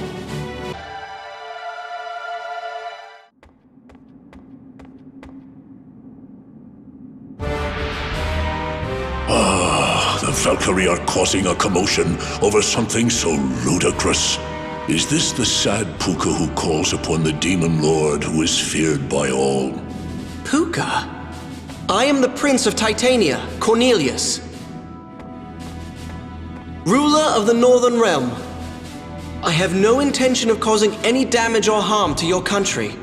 Speaker 5: The Valkyrie are causing a commotion over something so ludicrous. Is this the sad puka who calls upon the Demon Lord who is feared by all?
Speaker 12: Puka? I am the Prince of Titania, Cornelius. Ruler of the Northern Realm. I have no intention of causing any damage or harm to your country.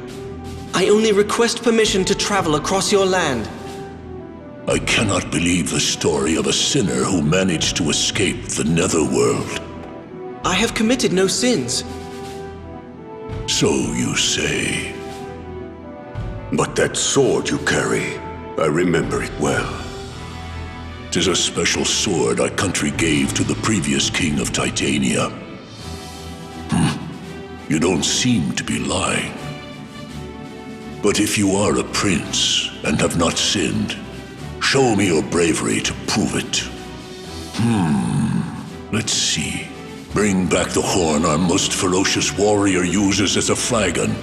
Speaker 12: I only request permission to travel across your land.
Speaker 5: I cannot believe the story of a sinner who managed to escape the Netherworld.
Speaker 12: I have committed no sins.
Speaker 5: So you say.
Speaker 14: But that sword you carry, I remember it well.
Speaker 5: 'Tis a special sword our country gave to the previous king of Titania. You don't seem to be lying. But if you are a prince and have not sinned, show me your bravery to prove it. Let's see. Bring back the horn our most ferocious warrior uses as a flagon.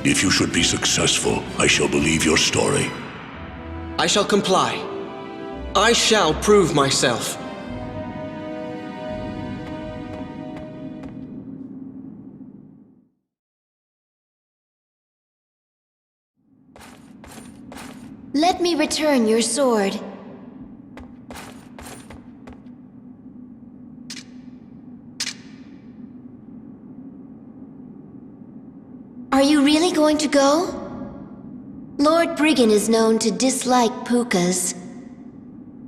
Speaker 5: If you should be successful, I shall believe your story.
Speaker 12: I shall comply. I shall prove myself.
Speaker 1: Let me return your sword. Are you really going to go? Lord Briggan is known to dislike pukas.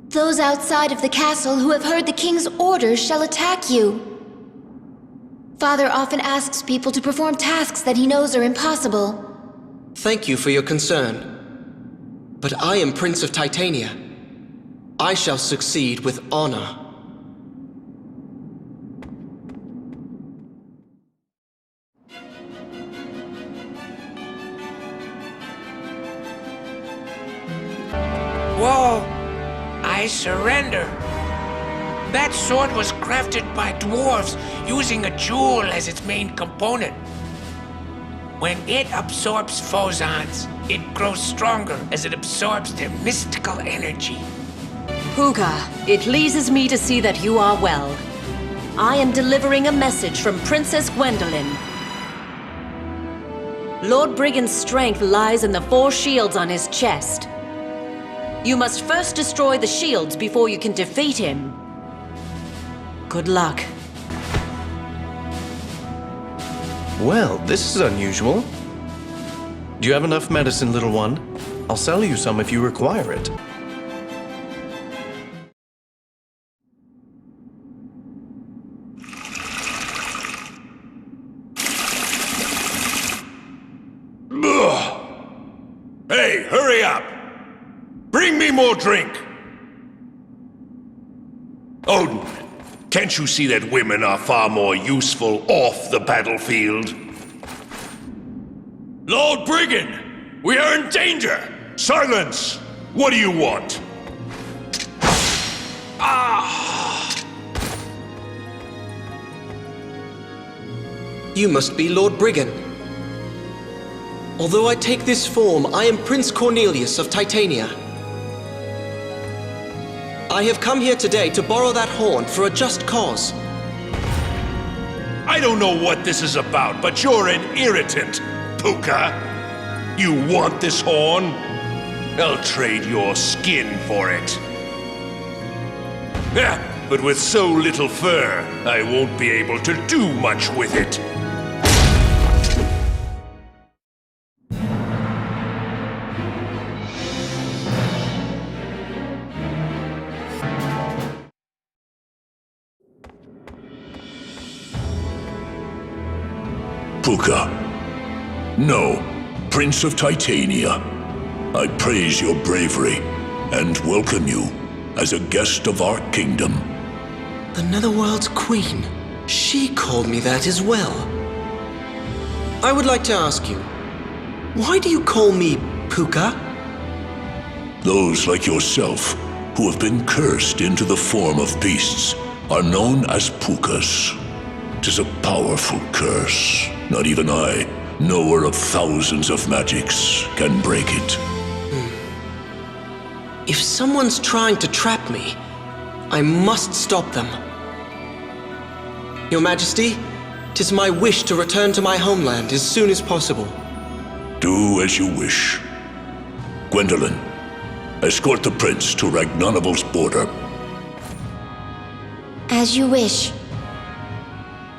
Speaker 1: Those outside of the castle who have heard the king's orders shall attack you. Father often asks people to perform tasks that he knows are impossible.
Speaker 12: Thank you for your concern. But I am Prince of Titania. I shall succeed with honor.
Speaker 6: Whoa! I surrender. That sword was crafted by dwarves using a jewel as its main component. When it absorbs phosons, it grows stronger as it absorbs their mystical energy.
Speaker 8: Puka, it pleases me to see that you are well. I am delivering a message from Princess Gwendolyn. Lord Briggan's strength lies in the 4 shields on his chest. You must first destroy the shields before you can defeat him. Good luck.
Speaker 10: Well, this is unusual. Do you have enough medicine, little one? I'll sell you some if you require it.
Speaker 14: Hey, hurry up! Bring me more drink! Odin, can't you see that women are far more useful off the battlefield? Lord Brigand, we are in danger! Silence! What do you want?
Speaker 12: You must be Lord Brigand. Although I take this form, I am Prince Cornelius of Titania. I have come here today to borrow that horn for a just cause.
Speaker 14: I don't know what this is about, but you're an irritant, Puka. You want this horn? I'll trade your skin for it. But with so little fur, I won't be able to do much with it. Puka. No, Prince of Titania. I praise your bravery and welcome you as a guest of our kingdom.
Speaker 12: The Netherworld's queen. She called me that as well. I would like to ask you, why do you call me Puka?
Speaker 5: Those like yourself, who have been cursed into the form of beasts, are known as pukas. 'Tis a powerful curse. Not even I, knower of thousands of magics, can break it.
Speaker 12: If someone's trying to trap me, I must stop them. Your Majesty, 'tis my wish to return to my homeland as soon as possible.
Speaker 5: Do as you wish. Gwendolyn, escort the prince to Ragnarvel's border.
Speaker 1: As you wish.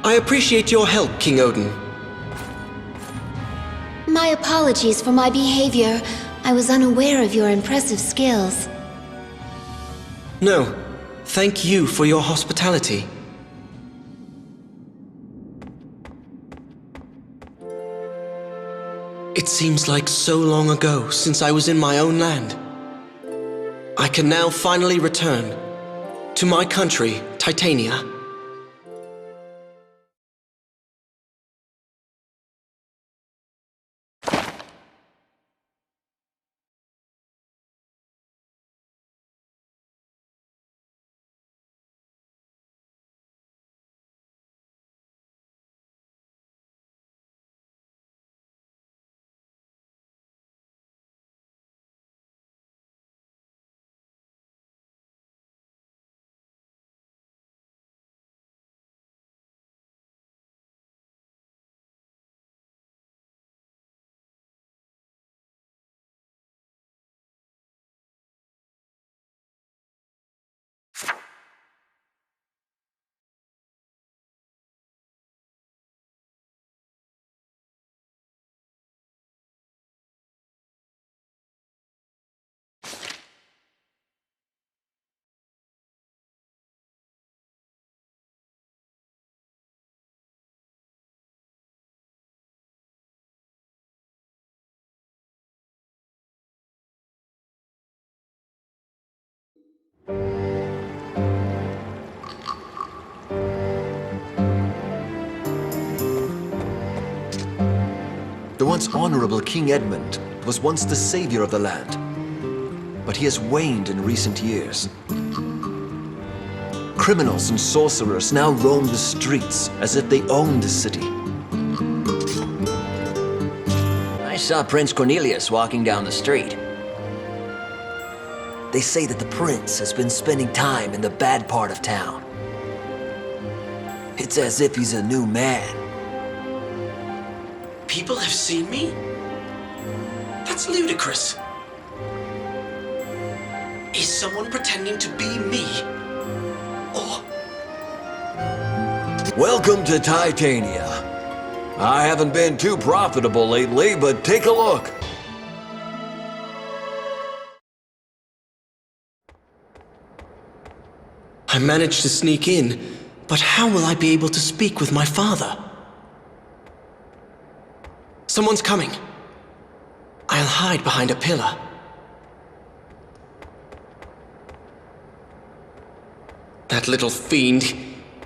Speaker 12: I appreciate your help, King Odin.
Speaker 1: My apologies for my behavior. I was unaware of your impressive skills.
Speaker 12: No, thank you for your hospitality. It seems like so long ago since I was in my own land. I can now finally return to my country, Titania.
Speaker 22: The once honorable King Edmund was once the savior of the land, but he has waned in recent years. Criminals and sorcerers now roam the streets as if they owned the city.
Speaker 23: I saw Prince Cornelius walking down the street.
Speaker 22: They say that the prince has been spending time in the bad part of town. It's as if he's a new man.
Speaker 12: People have seen me? That's ludicrous. someone pretending to be me. Or...
Speaker 22: Welcome to Titania. I haven't been too profitable lately, but take a look.
Speaker 12: I managed to sneak in, but how will I be able to speak with my father? Someone's coming. I'll hide behind a pillar. That little fiend.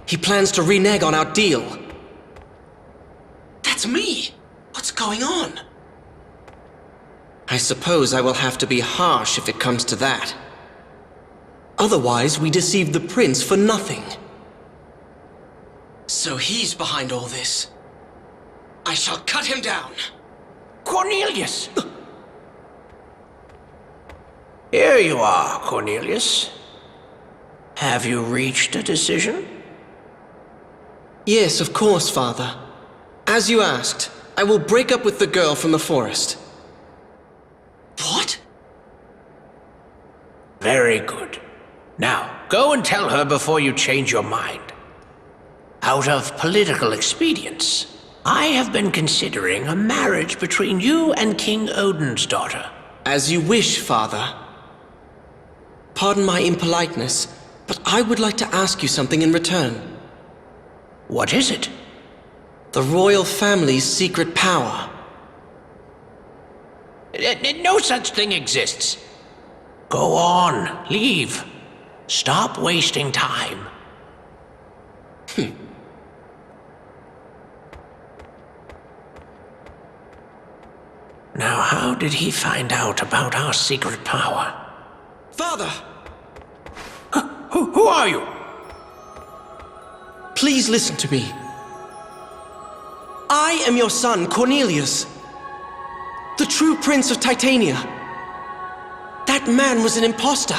Speaker 12: He plans to renege on our deal. That's me! What's going on? I suppose I will have to be harsh if it comes to that. Otherwise, we deceived the prince for nothing. So he's behind all this. I shall cut him down.
Speaker 3: Cornelius! Here you are, Cornelius. Have you reached a decision?
Speaker 12: Yes, of course, Father. As you asked, I will break up with the girl from the forest. What?
Speaker 3: Very good. Now, go and tell her before you change your mind. Out of political expedience, I have been considering a marriage between you and King Odin's daughter.
Speaker 12: As you wish, Father. Pardon my impoliteness, but I would like to ask you something in return.
Speaker 3: What is it?
Speaker 12: The royal family's secret power.
Speaker 3: No such thing exists. Go on, leave. Stop wasting time. Now, how did he find out about our secret power?
Speaker 12: Father!
Speaker 3: Who are you?
Speaker 12: Please listen to me. I am your son, Cornelius. The true prince of Titania. That man was an imposter.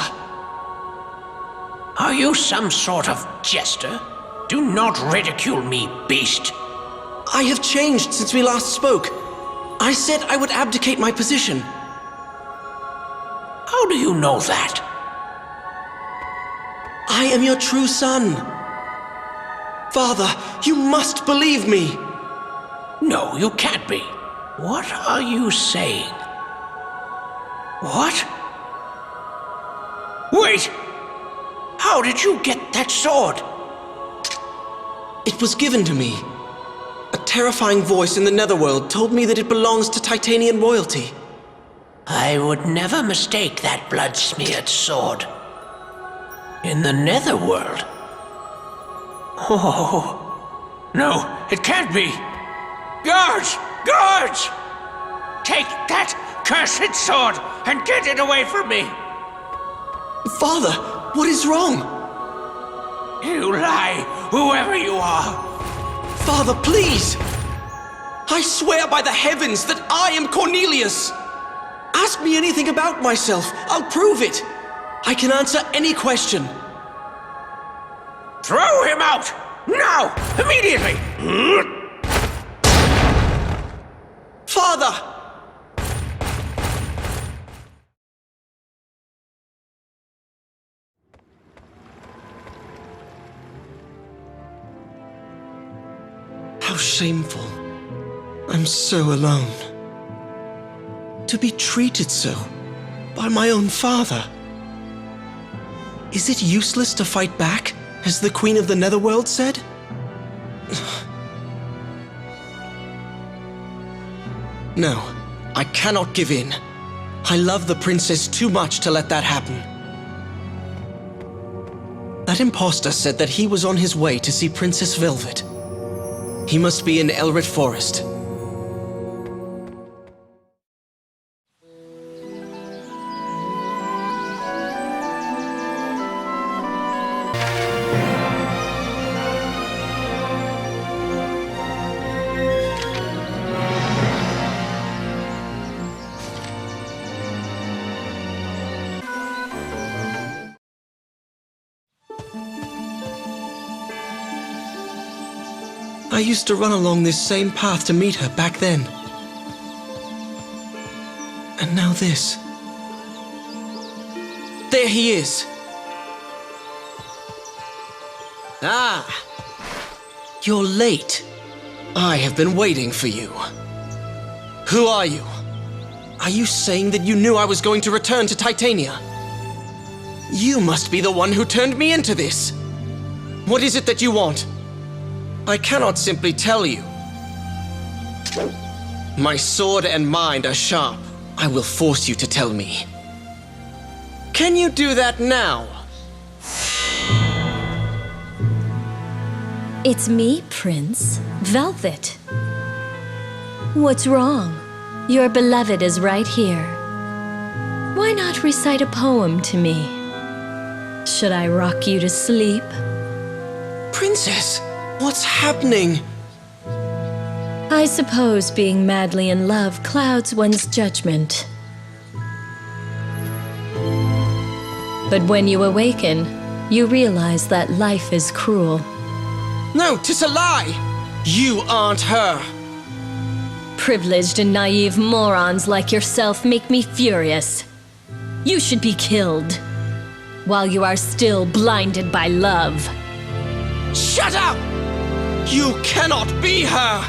Speaker 3: Are you some sort of jester? Do not ridicule me, beast.
Speaker 12: I have changed since we last spoke. I said I would abdicate my position.
Speaker 3: How do you know that?
Speaker 12: I am your true son. Father, you must believe me.
Speaker 3: No, you can't be. What are you saying? What? Wait! How did you get that sword?
Speaker 12: It was given to me. A terrifying voice in the Netherworld told me that it belongs to Titanian royalty.
Speaker 3: I would never mistake that blood-smeared sword. In the Netherworld? Oh, no, it can't be. Guards! Guards! Take that cursed sword and get it away from me!
Speaker 12: Father, what is wrong?
Speaker 3: You lie, whoever you are.
Speaker 12: Father, please! I swear by the heavens that I am Cornelius! Ask me anything about myself, I'll prove it! I can answer any question.
Speaker 3: Throw him out! Now! Immediately!
Speaker 12: Father! How shameful. I'm so alone. To be treated so by my own father. Is it useless to fight back, as the Queen of the Netherworld said? No, I cannot give in. I love the princess too much to let that happen. That imposter said that he was on his way to see Princess Velvet. He must be in Elrit Forest. I used to run along this same path to meet her back then. And now this. There! There he is. Ah! You're late. I have been waiting for you. Who are you? Are you saying that you knew I was going to return to Titania? You must be the one who turned me into this. What is it that you want? I cannot simply tell you. My sword and mind are sharp. I will force you to tell me. Can you do that now?
Speaker 4: It's me, Prince. Velvet. What's wrong? Your beloved is right here. Why not recite a poem to me? Should I rock you to sleep?
Speaker 12: Princess, what's happening?
Speaker 4: I suppose being madly in love clouds one's judgment. But when you awaken, you realize that life is cruel.
Speaker 12: No, 'tis a lie! You aren't her!
Speaker 4: Privileged and naive morons like yourself make me furious. You should be killed, while you are still blinded by love.
Speaker 12: Shut up! You cannot be her!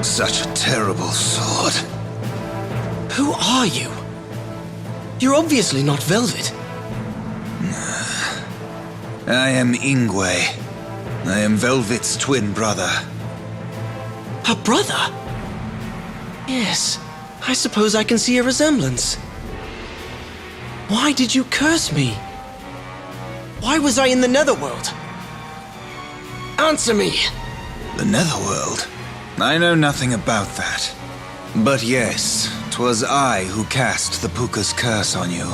Speaker 17: Such a terrible sword.
Speaker 12: Who are you? You're obviously not Velvet.
Speaker 17: I am Inway. I am Velvet's twin brother.
Speaker 12: Her brother? Yes, I suppose I can see a resemblance. Why did you curse me? Why was I in the Netherworld? Answer me!
Speaker 17: The Netherworld? I know nothing about that. But yes, 'twas I who cast the pukas curse on you.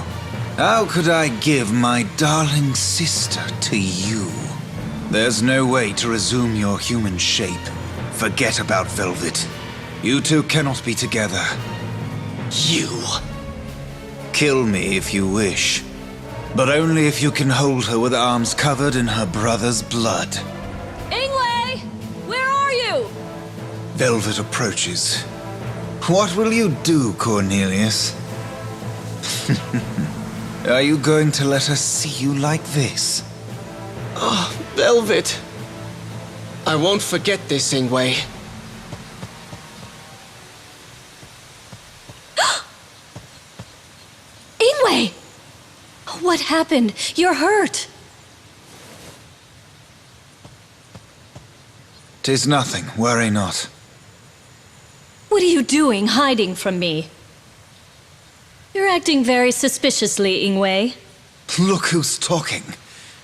Speaker 17: How could I give my darling sister to you? There's no way to resume your human shape. Forget about Velvet. You two cannot be together.
Speaker 12: You?
Speaker 17: Kill me if you wish. But only if you can hold her with arms covered in her brother's blood.
Speaker 4: Inway! Where are you?
Speaker 17: Velvet approaches. What will you do, Cornelius? Are you going to let us see you like this?
Speaker 12: Oh, Velvet. I won't forget this, Inway.
Speaker 4: Inway! What happened? You're hurt.
Speaker 17: 'Tis nothing, worry not.
Speaker 4: What are you doing, hiding from me? You're acting very suspiciously, Inway.
Speaker 17: Look who's talking.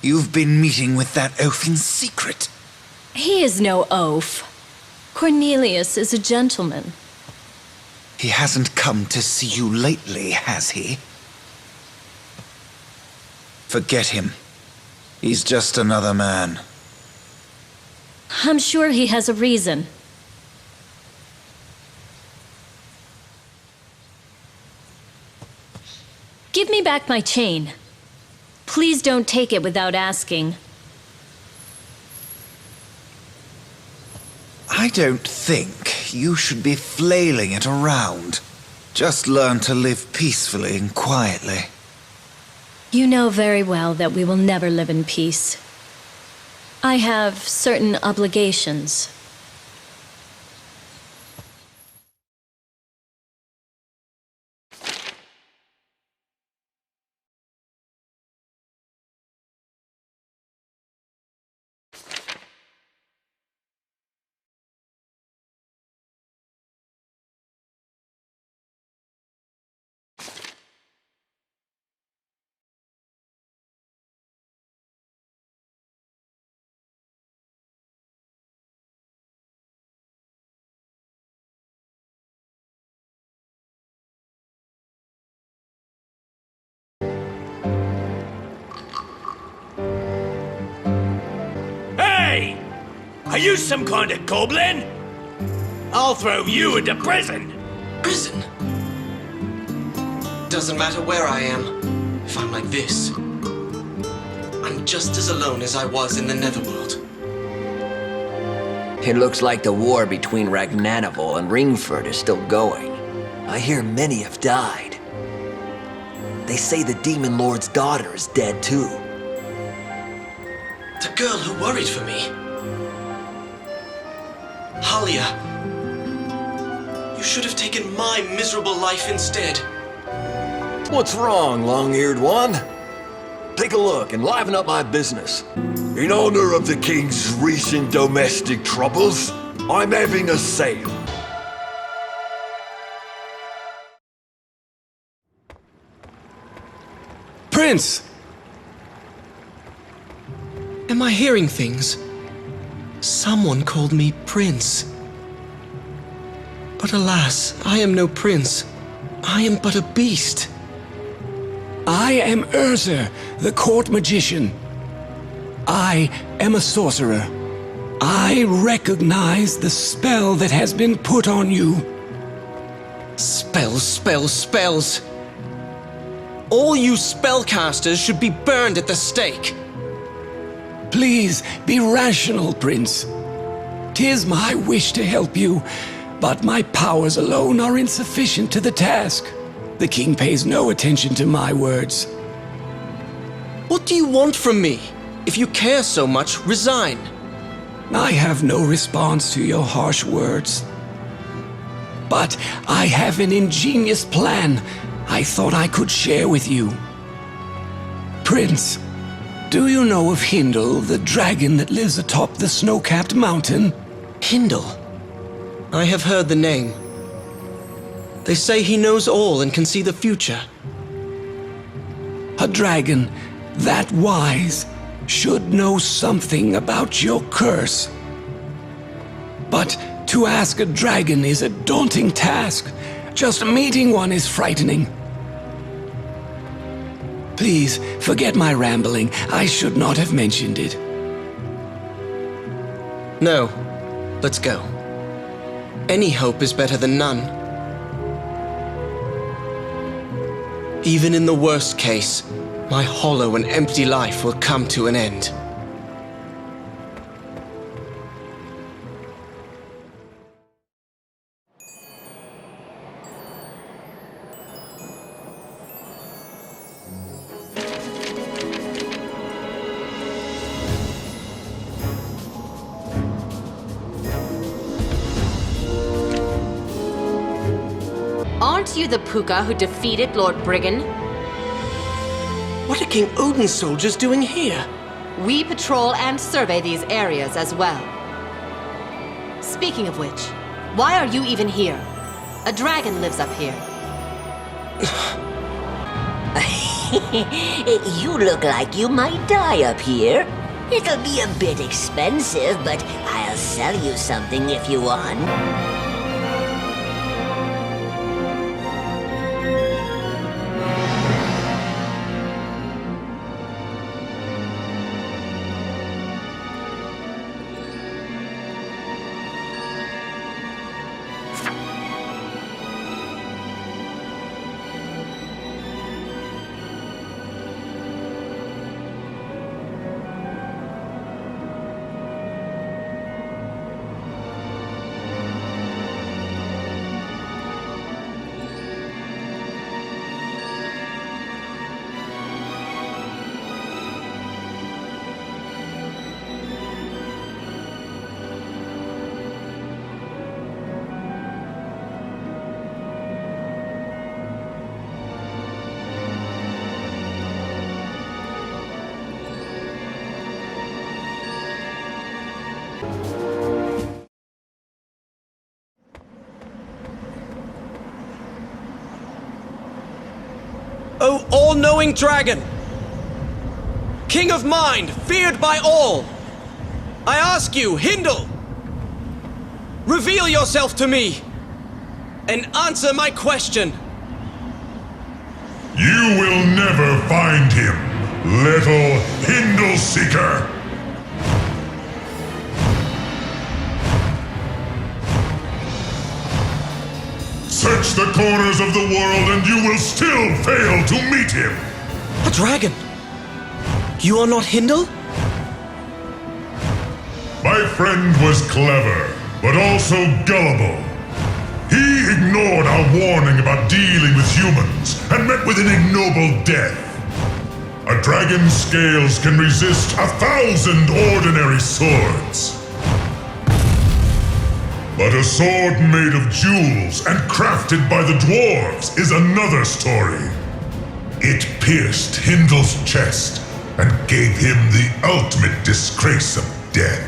Speaker 17: You've been meeting with that oaf in secret.
Speaker 4: He is no oaf. Cornelius is a gentleman.
Speaker 17: He hasn't come to see you lately, has he? Forget him. He's just another man.
Speaker 4: I'm sure he has a reason. Give me back my chain. Please don't take it without asking.
Speaker 17: I don't think you should be flailing it around. Just learn to live peacefully and quietly.
Speaker 4: You know very well that we will never live in peace. I have certain obligations.
Speaker 7: Are you some kind of goblin? I'll throw you into prison!
Speaker 12: Prison? Doesn't matter where I am. If I'm like this, I'm just as alone as I was in the Netherworld.
Speaker 23: It looks like the war between Ragnanival and Ringford is still going. I hear many have died. They say the Demon Lord's daughter is dead too.
Speaker 12: The girl who worried for me. Halia. You should have taken my miserable life instead.
Speaker 23: What's wrong, long-eared one? Take a look and liven up my business.
Speaker 5: In honor of the king's recent domestic troubles, I'm having a sale.
Speaker 12: Prince! Am I hearing things? Someone called me Prince. But alas, I am no prince. I am but a beast.
Speaker 2: I am Urza, the court magician. I am a sorcerer. I recognize the spell that has been put on you.
Speaker 12: Spells, spells, spells. All you spellcasters should be burned at the stake.
Speaker 2: Please, be rational, Prince. 'Tis my wish to help you, but my powers alone are insufficient to the task. The king pays no attention to my words.
Speaker 12: What do you want from me? If you care so much, resign.
Speaker 2: I have no response to your harsh words. But I have an ingenious plan I thought I could share with you. Prince, do you know of Hindle, the dragon that lives atop the snow-capped mountain?
Speaker 12: Hindle? I have heard the name. They say he knows all and can see the future.
Speaker 2: A dragon that wise should know something about your curse. But to ask a dragon is a daunting task. Just meeting one is frightening. Please, forget my rambling. I should not have mentioned it.
Speaker 12: No. Let's go. Any hope is better than none. Even in the worst case, my hollow and empty life will come to an end.
Speaker 13: Aren't you the puka who defeated Lord Briggan?
Speaker 12: What are King Odin's soldiers doing here?
Speaker 13: We patrol and survey these areas as well. Speaking of which, why are you even here? A dragon lives up here.
Speaker 18: You look like you might die up here. It'll be a bit expensive, but I'll sell you something if you want.
Speaker 12: O all-knowing dragon! King of mind, feared by all! I ask you, Hindle! Reveal yourself to me! And answer my question!
Speaker 19: You will never find him, little Hindle Seeker! Search the corners of the world and you will still fail to meet him!
Speaker 12: dragon! You are not Hindle?
Speaker 19: My friend was clever, but also gullible. He ignored our warning about dealing with humans and met with an ignoble death. A dragon's scales can resist 1,000 ordinary swords. But a sword made of jewels and crafted by the dwarves is another story. It pierced Hindle's chest and gave him the ultimate disgrace of death.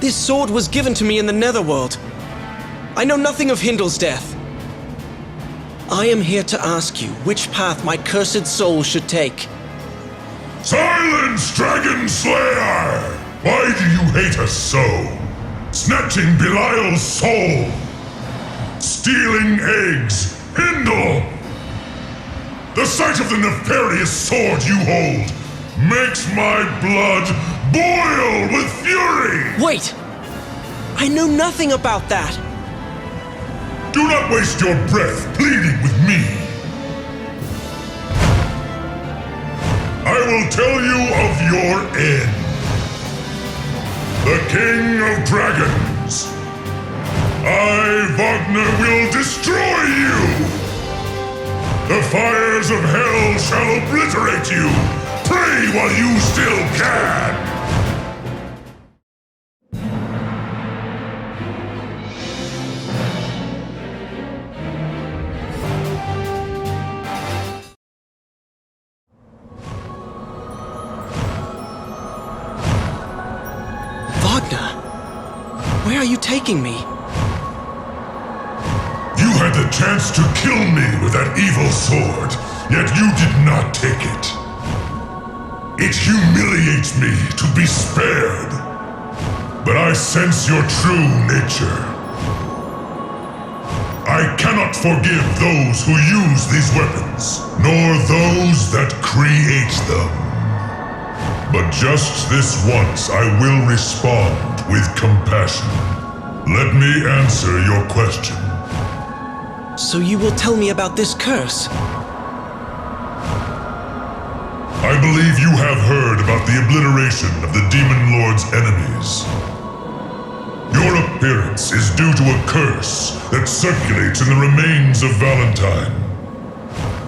Speaker 12: This sword was given to me in the Netherworld. I know nothing of Hindle's death. I am here to ask you which path my cursed soul should take.
Speaker 19: Silence, Dragon Slayer! Why do you hate us so? Snatching Belial's soul! Stealing eggs! Hindle! The sight of the nefarious sword you hold makes my blood boil with fury!
Speaker 12: Wait! I know nothing about that!
Speaker 19: Do not waste your breath pleading with me! I will tell you of your end. The King of Dragons! I, Wagner, will destroy you! The fires of hell shall obliterate you! Pray while you still can!
Speaker 12: Where are you taking me?
Speaker 19: You had the chance to kill me with that evil sword, yet you did not take it. It humiliates me to be spared, but I sense your true nature. I cannot forgive those who use these weapons, nor those that create them. But just this once I will respond with compassion. Let me answer your question.
Speaker 12: So you will tell me about this curse?
Speaker 19: I believe you have heard about the obliteration of the Demon Lord's enemies. Your appearance is due to a curse that circulates in the remains of Valentine.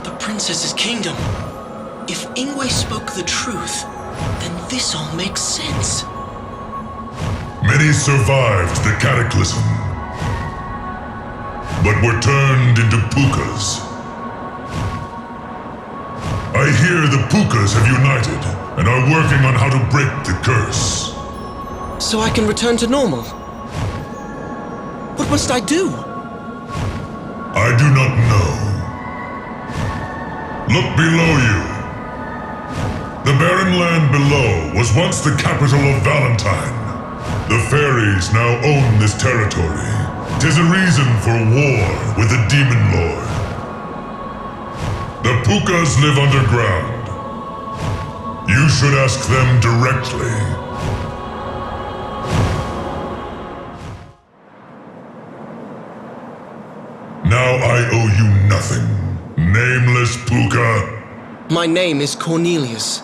Speaker 12: The princess's kingdom. If Inway spoke the truth, then this all makes sense.
Speaker 19: Many survived the cataclysm, but were turned into pukas. I hear the pukas have united and are working on how to break the curse.
Speaker 12: So I can return to normal? What must I do?
Speaker 19: I do not know. Look below you. The barren land below was once the capital of Valentine. The fairies now own this territory. 'Tis a reason for war with the Demon Lord. The pukas live underground. You should ask them directly. Now I owe you nothing, nameless puka.
Speaker 12: My name is Cornelius.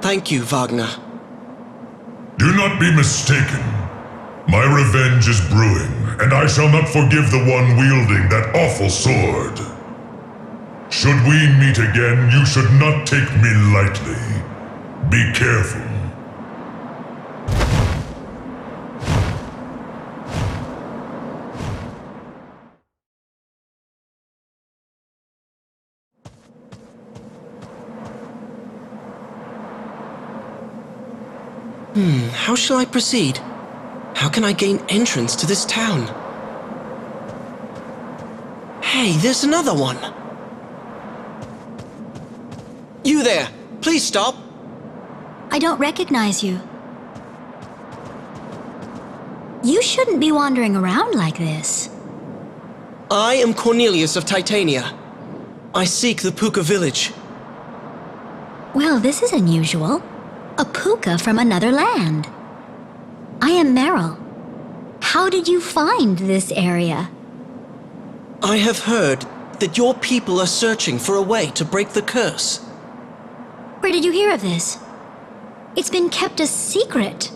Speaker 12: Thank you, Wagner.
Speaker 19: Do not be mistaken. My revenge is brewing, and I shall not forgive the one wielding that awful sword. Should we meet again, you should not take me lightly. Be careful.
Speaker 12: How shall I proceed? How can I gain entrance to this town? Hey, there's another one! You there! Please stop!
Speaker 11: I don't recognize you. You shouldn't be wandering around like this.
Speaker 12: I am Cornelius of Titania. I seek the Puka village.
Speaker 11: Well, this is unusual. A puka from another land. I am Meryl. How did you find this area?
Speaker 12: I have heard that your people are searching for a way to break the curse.
Speaker 11: did you hear of this? It's been kept a secret.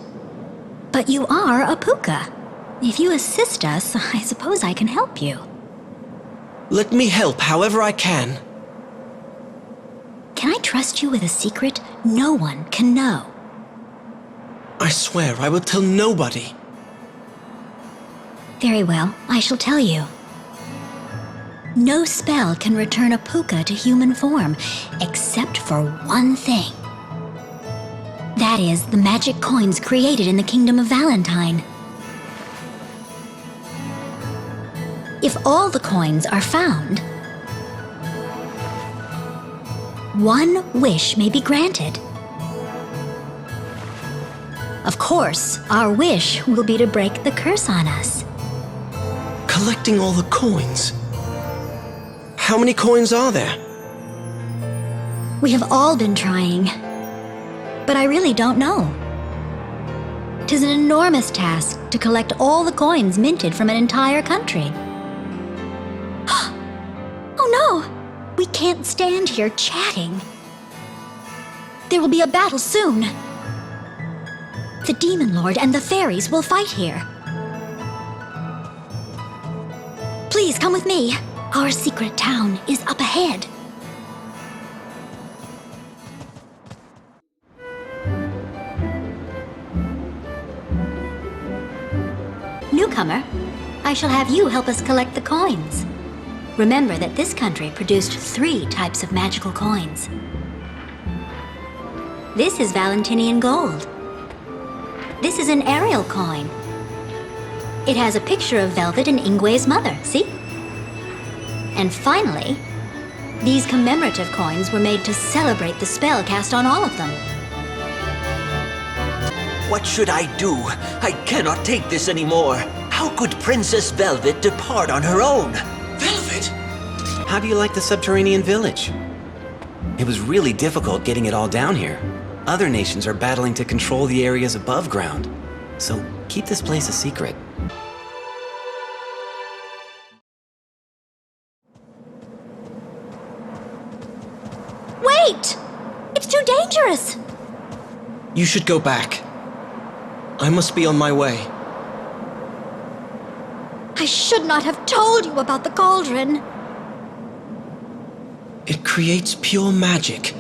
Speaker 11: But you are a puka. If you assist us, I suppose I can help you.
Speaker 12: Let me help however I can.
Speaker 11: Can I trust you with a secret no one can know?
Speaker 12: I swear I will tell nobody.
Speaker 11: Very well, I shall tell you. No spell can return a puka to human form, except for one thing. That is, the magic coins created in the Kingdom of Valentine. If all the coins are found, one wish may be granted. Of course, our wish will be to break the curse on us.
Speaker 12: Collecting all the coins. How many coins are there?
Speaker 11: We have all been trying, but I really don't know. 'Tis an enormous task to collect all the coins minted from an entire country. Oh no! We can't stand here chatting. There will be a battle soon. The Demon Lord and the fairies will fight here. Please come with me. Our secret town is up ahead. Newcomer, I shall have you help us collect the coins. Remember that this country produced 3 types of magical coins. This is Valentinian gold. This is an aerial coin. It has a picture of Velvet and Inway's mother, see? And finally, these commemorative coins were made to celebrate the spell cast on all of them.
Speaker 23: What should I do? I cannot take this anymore. How could Princess Velvet depart on her own?
Speaker 12: Velvet?
Speaker 15: How do you like the subterranean village? It was really difficult getting it all down here. Other nations are battling to control the areas above ground. So keep this place a secret.
Speaker 11: Wait! It's too dangerous!
Speaker 12: You should go back. I must be on my way.
Speaker 11: I should not have told you about the cauldron.
Speaker 12: It creates pure magic.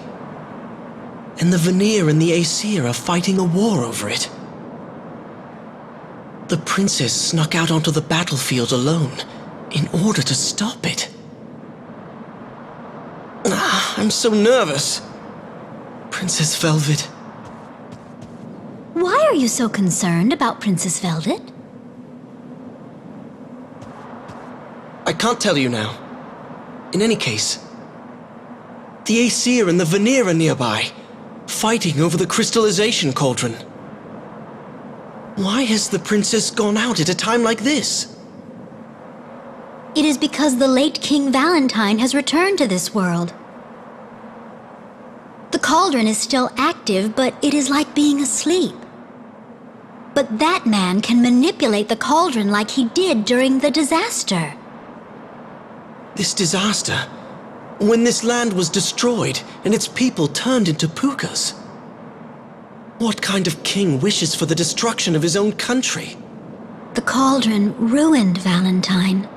Speaker 12: And the Vanir and the Aesir are fighting a war over it. The princess snuck out onto the battlefield alone in order to stop it. I'm so nervous. Princess Velvet.
Speaker 11: Why are you so concerned about Princess Velvet?
Speaker 12: I can't tell you now. In any case, the Aesir and the Vanir are nearby, fighting over the crystallization cauldron. Why has the princess gone out at a time like this?
Speaker 11: It is because the late King Valentine has returned to this world. The cauldron is still active, but it is like being asleep. But that man can manipulate the cauldron like he did during the disaster.
Speaker 12: This disaster? When this land was destroyed and its people turned into pukas? What kind of king wishes for the destruction of his own country?
Speaker 11: The cauldron ruined Valentine.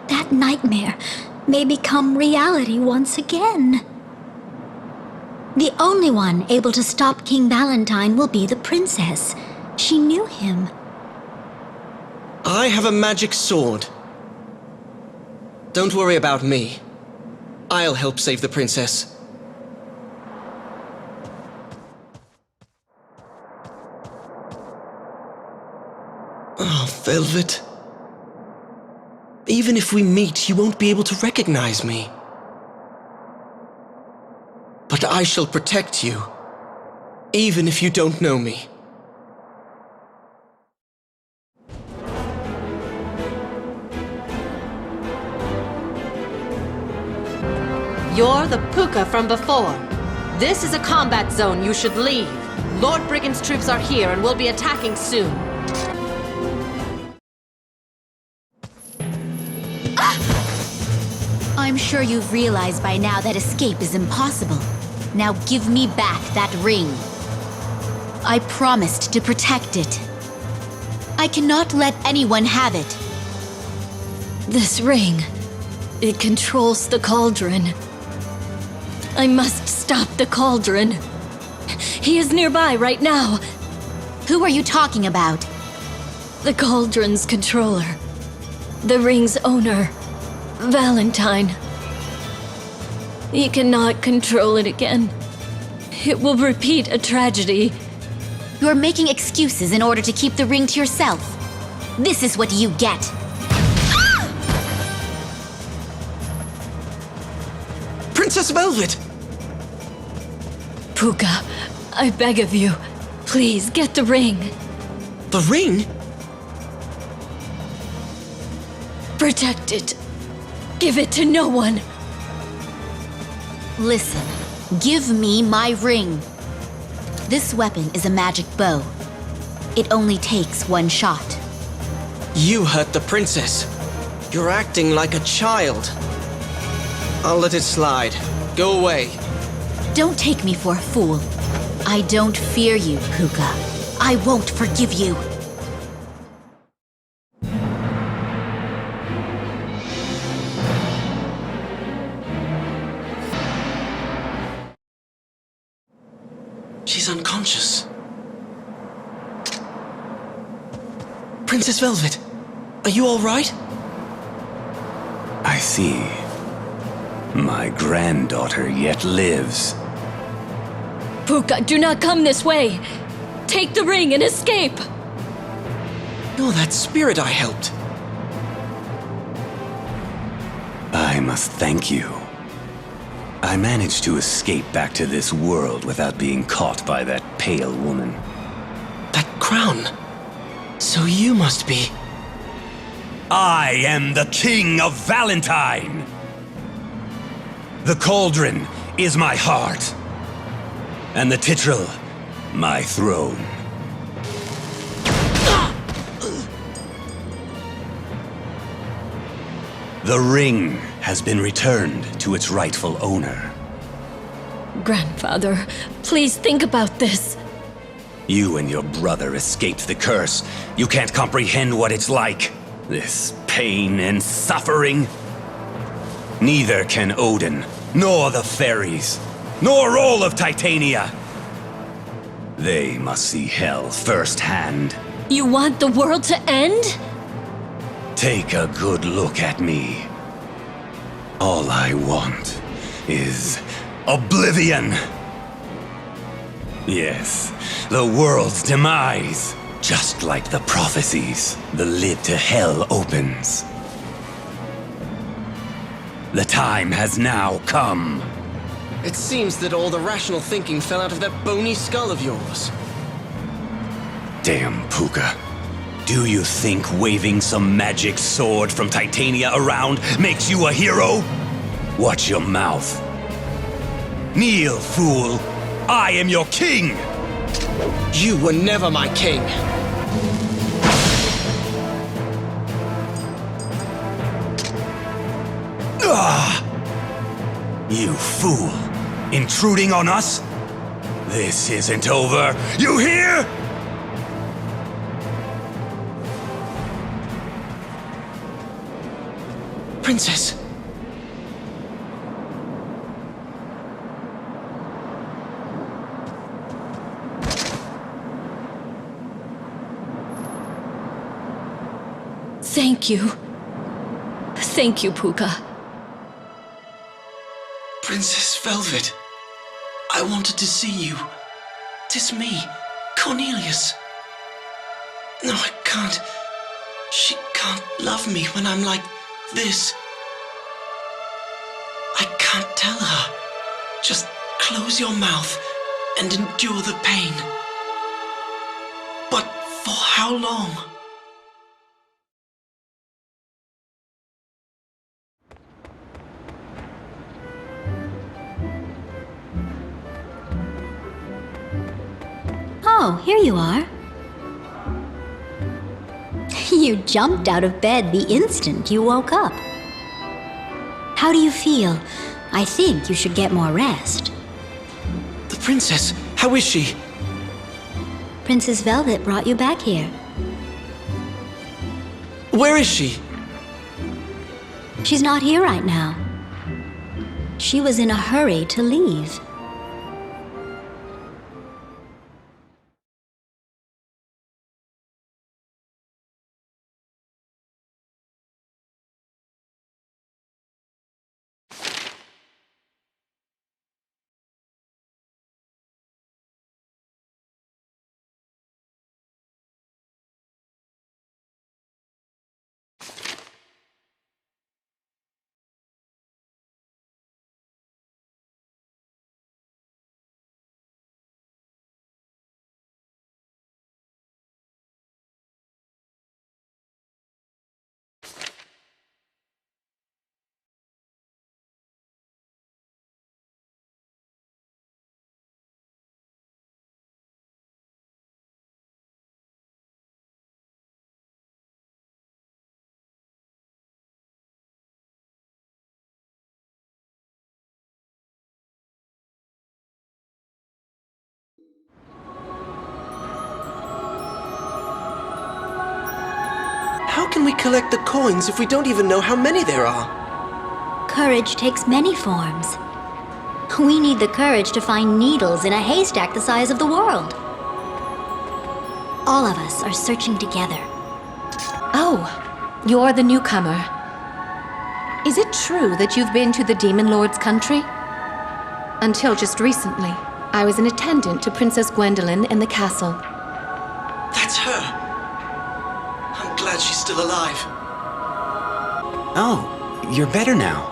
Speaker 11: That nightmare may become reality once again. The only one able to stop King Valentine will be the princess. She knew him.
Speaker 12: I have a magic sword. Don't worry about me. I'll help save the princess. Oh, Velvet. Even if we meet, you won't be able to recognize me. But I shall protect you, even if you don't know me.
Speaker 8: You're the puka from before. This is a combat zone. You should leave. Lord Brigand's troops are here and will be attacking soon.
Speaker 20: I'm sure you've realized by now that escape is impossible.
Speaker 16: Now give me back that ring. I promised to protect it. I cannot let anyone have it.
Speaker 4: This ring, it controls the cauldron. I must stop the cauldron. He is nearby right now.
Speaker 16: Who are you talking about?
Speaker 4: The cauldron's controller. The ring's owner, Valentine. He cannot control it again. It will repeat a tragedy.
Speaker 16: You're making excuses in order to keep the ring to yourself. This is what you get.
Speaker 12: Princess Velvet!
Speaker 4: Puka, I beg of you, please get the ring.
Speaker 12: The ring?
Speaker 4: Protect it. Give it to no one.
Speaker 16: Listen, give me my ring. This weapon is a magic bow. It only takes one shot.
Speaker 12: You hurt the princess. You're acting like a child. I'll let it slide. Go away.
Speaker 16: Don't take me for a fool. I don't fear you, Puka. I won't forgive you.
Speaker 12: She's unconscious. Princess Velvet, are you all right?
Speaker 2: I see. My granddaughter yet lives.
Speaker 4: Puka, do not come this way. Take the ring and escape.
Speaker 12: You're that spirit I helped.
Speaker 2: I must thank you. I managed to escape back to this world without being caught by that pale woman.
Speaker 12: That crown. So you must be...
Speaker 2: I am the King of Valentine! The cauldron is my heart, and the titral, my throne. The ring has been returned to its rightful owner.
Speaker 4: Grandfather, please think about this.
Speaker 2: You and your brother escaped the curse. You can't comprehend what it's like. This pain and suffering. Neither can Odin, nor the fairies, nor all of Titania. They must see hell firsthand.
Speaker 4: You want the world to end?
Speaker 2: Take a good look at me. All I want is oblivion. Yes, the world's demise. Just like the prophecies, the lid to hell opens. The time has now come.
Speaker 12: It seems that all the rational thinking fell out of that bony skull of yours.
Speaker 2: Damn, Puka. Do you think waving some magic sword from Titania around makes you a hero? Watch your mouth. Kneel, fool. I am your king!
Speaker 12: You were never my king.
Speaker 2: You fool! Intruding on us? This isn't over, you hear?
Speaker 12: Princess!
Speaker 4: Thank you. Thank you, Puka.
Speaker 12: Princess Velvet, I wanted to see you. 'Tis me, Cornelius. No, I can't. She can't love me when I'm like this. I can't tell her. Just close your mouth and endure the pain. But for how long?
Speaker 11: Oh, here you are. You jumped out of bed the instant you woke up. How do you feel? I think you should get more rest.
Speaker 12: Princess, how is she?
Speaker 11: Princess Velvet brought you back here.
Speaker 12: Where is she?
Speaker 11: She's not here right now. She was in a hurry to leave.
Speaker 12: How can we collect the coins if we don't even know how many there are?
Speaker 11: Courage takes many forms. We need the courage to find needles in a haystack the size of the world. All of us are searching together.
Speaker 13: Oh, you're the newcomer. Is it true that you've been to the Demon Lord's country? Until just recently, I was an attendant to Princess Gwendolyn in the castle.
Speaker 12: That's her. I'm glad she's still alive.
Speaker 15: Oh, you're better now.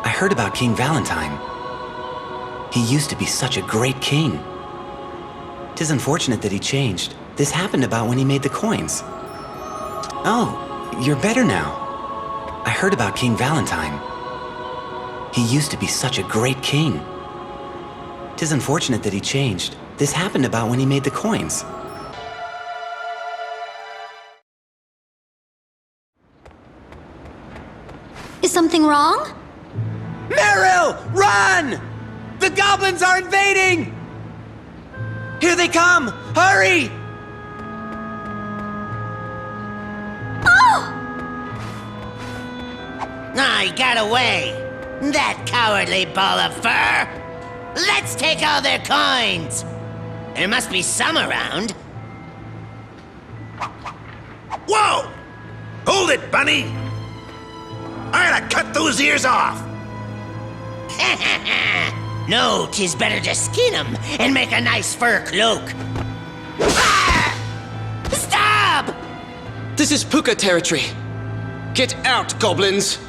Speaker 15: I heard about King Valentine. He used to be such a great king. 'Tis unfortunate that he changed. This happened about when he made the coins. Oh, you're better now. I heard about King Valentine. He used to be such a great king. 'Tis unfortunate that he changed. This happened about when he made the coins.
Speaker 11: Is something wrong?
Speaker 15: Meryl, run! The goblins are invading! Here they come! Hurry!
Speaker 3: I got away! That cowardly ball of fur! Let's take all their coins! There must be some around.
Speaker 14: Whoa! Hold it, Bunny! I gotta cut those ears off!
Speaker 3: No, 'tis better to skin 'em and make a nice fur cloak. Ah! Stop!
Speaker 12: This is puka territory. Get out, goblins!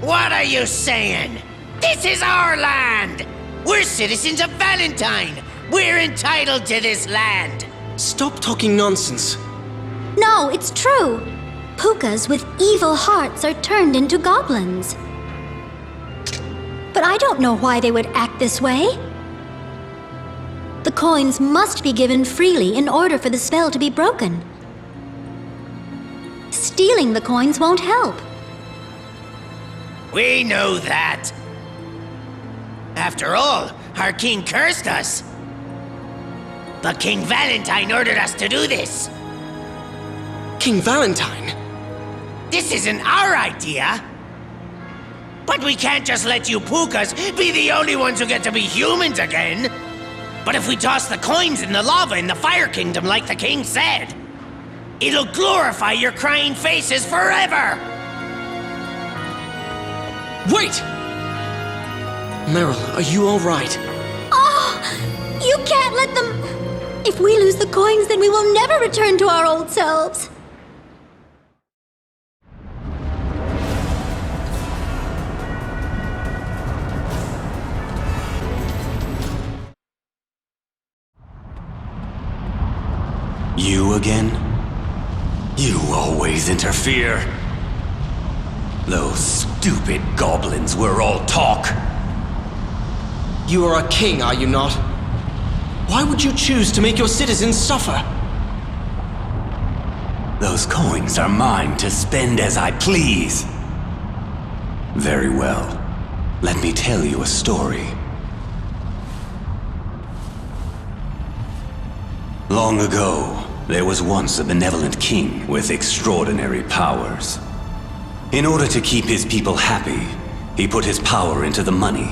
Speaker 3: What are you saying? This is our land! We're citizens of Valentine! We're entitled to this land!
Speaker 12: Stop talking nonsense.
Speaker 11: No, it's true. Pukas with evil hearts are turned into goblins. But I don't know why they would act this way. The coins must be given freely in order for the spell to be broken. Stealing the coins won't help.
Speaker 3: We know that. After all, our king cursed us. But King Valentine ordered us to do this.
Speaker 12: King Valentine?
Speaker 3: This isn't our idea. But we can't just let you pukas be the only ones who get to be humans again. But if we toss the coins in the lava in the Fire Kingdom like the king said, it'll glorify your crying faces forever!
Speaker 12: Wait! Meryl, are you all right?
Speaker 11: Oh, you can't let them... If we lose the coins, then we will never return to our old selves.
Speaker 15: You again? You always interfere. Those stupid goblins were all talk.
Speaker 12: You are a king, are you not? Why would you choose to make your citizens suffer?
Speaker 15: Those coins are mine to spend as I please. Very well. Let me tell you a story. Long ago, there was once a benevolent king with extraordinary powers. In order to keep his people happy, he put his power into the money,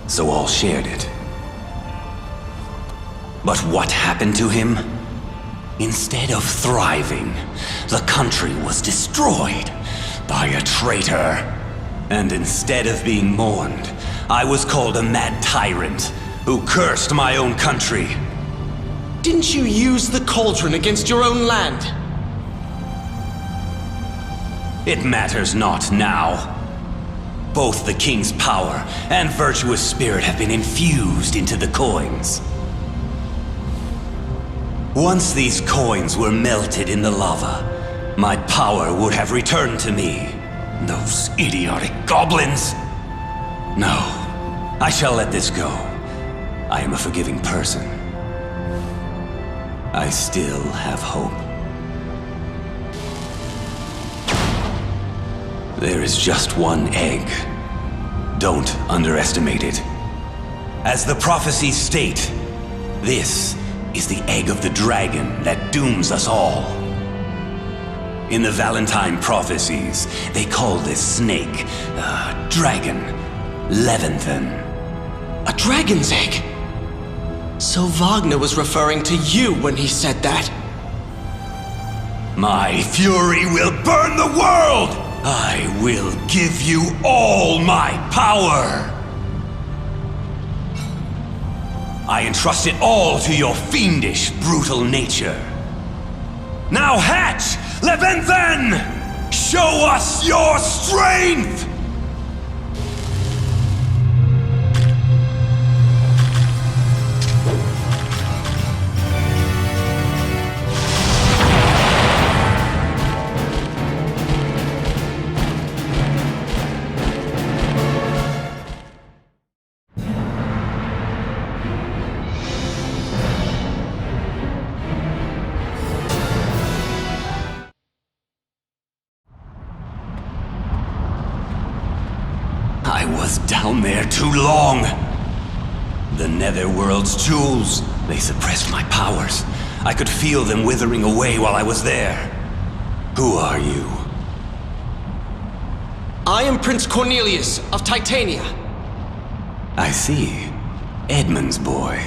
Speaker 15: so all shared it. But what happened to him? Instead of thriving, the country was destroyed by a traitor. And instead of being mourned, I was called a mad tyrant who cursed my own country.
Speaker 12: Didn't you use the cauldron against your own land?
Speaker 15: It matters not now. Both the king's power and virtuous spirit have been infused into the coins. Once these coins were melted in the lava, my power would have returned to me. Those idiotic goblins! No, I shall let this go. I am a forgiving person. I still have hope. There is just one egg. Don't underestimate it. As the prophecies state, this is the egg of the dragon that dooms us all. In the Valentine prophecies, they call this snake, dragon, Leviathan.
Speaker 12: A dragon's egg? So Wagner was referring to you when he said that.
Speaker 15: My fury will burn the world! I will give you all my power! I entrust it all to your fiendish, brutal nature. Now hatch, Leviathan! Show us your strength! I was down there too long. The Netherworld's jewels, they suppressed my powers. I could feel them withering away while I was there. Who are you?
Speaker 12: I am Prince Cornelius of Titania.
Speaker 15: I see. Edmund's boy.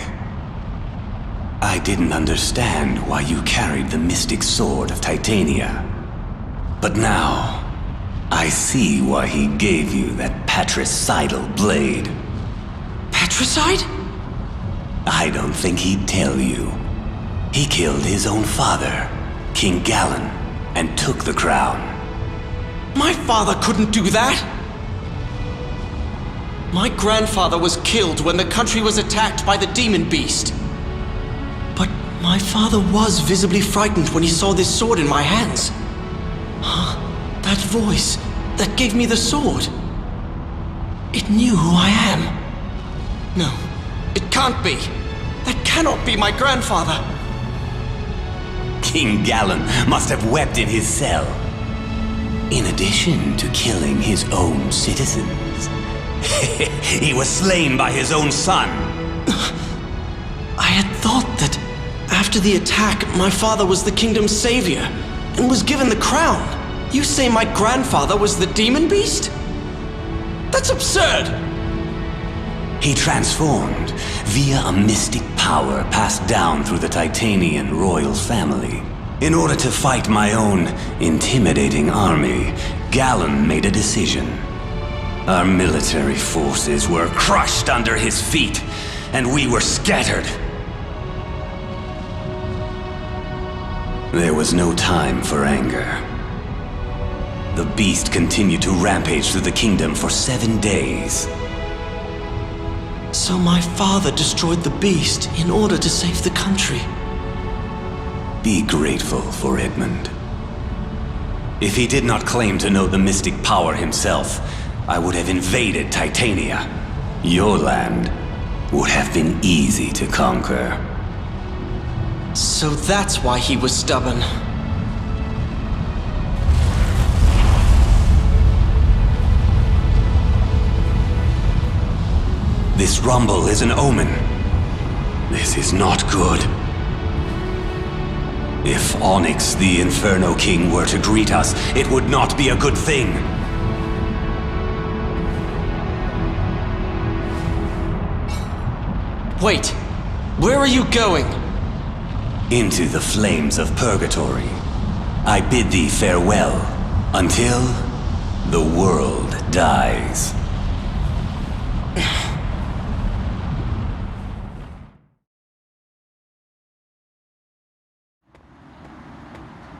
Speaker 15: I didn't understand why you carried the mystic sword of Titania. But now, I see why he gave you that patricidal blade.
Speaker 12: Patricide?
Speaker 15: I don't think he'd tell you. He killed his own father, King Gallen, and took the crown.
Speaker 12: My father couldn't do that! My grandfather was killed when the country was attacked by the demon beast. But my father was visibly frightened when he saw this sword in my hands. That voice that gave me the sword. It knew who I am. No, it can't be. That cannot be my grandfather.
Speaker 15: King Gallen must have wept in his cell. In addition to killing his own citizens. He was slain by his own son.
Speaker 12: I had thought that after the attack, my father was the kingdom's savior and was given the crown. You say my grandfather was the demon beast? That's absurd!
Speaker 15: He transformed via a mystic power passed down through the Titanian royal family. In order to fight my own intimidating army, Gallen made a decision. Our military forces were crushed under his feet, and we were scattered. There was no time for anger. The beast continued to rampage through the kingdom for 7 days.
Speaker 12: So my father destroyed the beast in order to save the country.
Speaker 15: Be grateful for Edmund. If he did not claim to know the mystic power himself, I would have invaded Titania. Your land would have been easy to conquer.
Speaker 12: So that's why he was stubborn.
Speaker 15: This rumble is an omen. This is not good. If Onyx, the Inferno King, were to greet us, it would not be a good thing.
Speaker 12: Wait! Where are you going?
Speaker 15: Into the flames of purgatory. I bid thee farewell, until the world dies.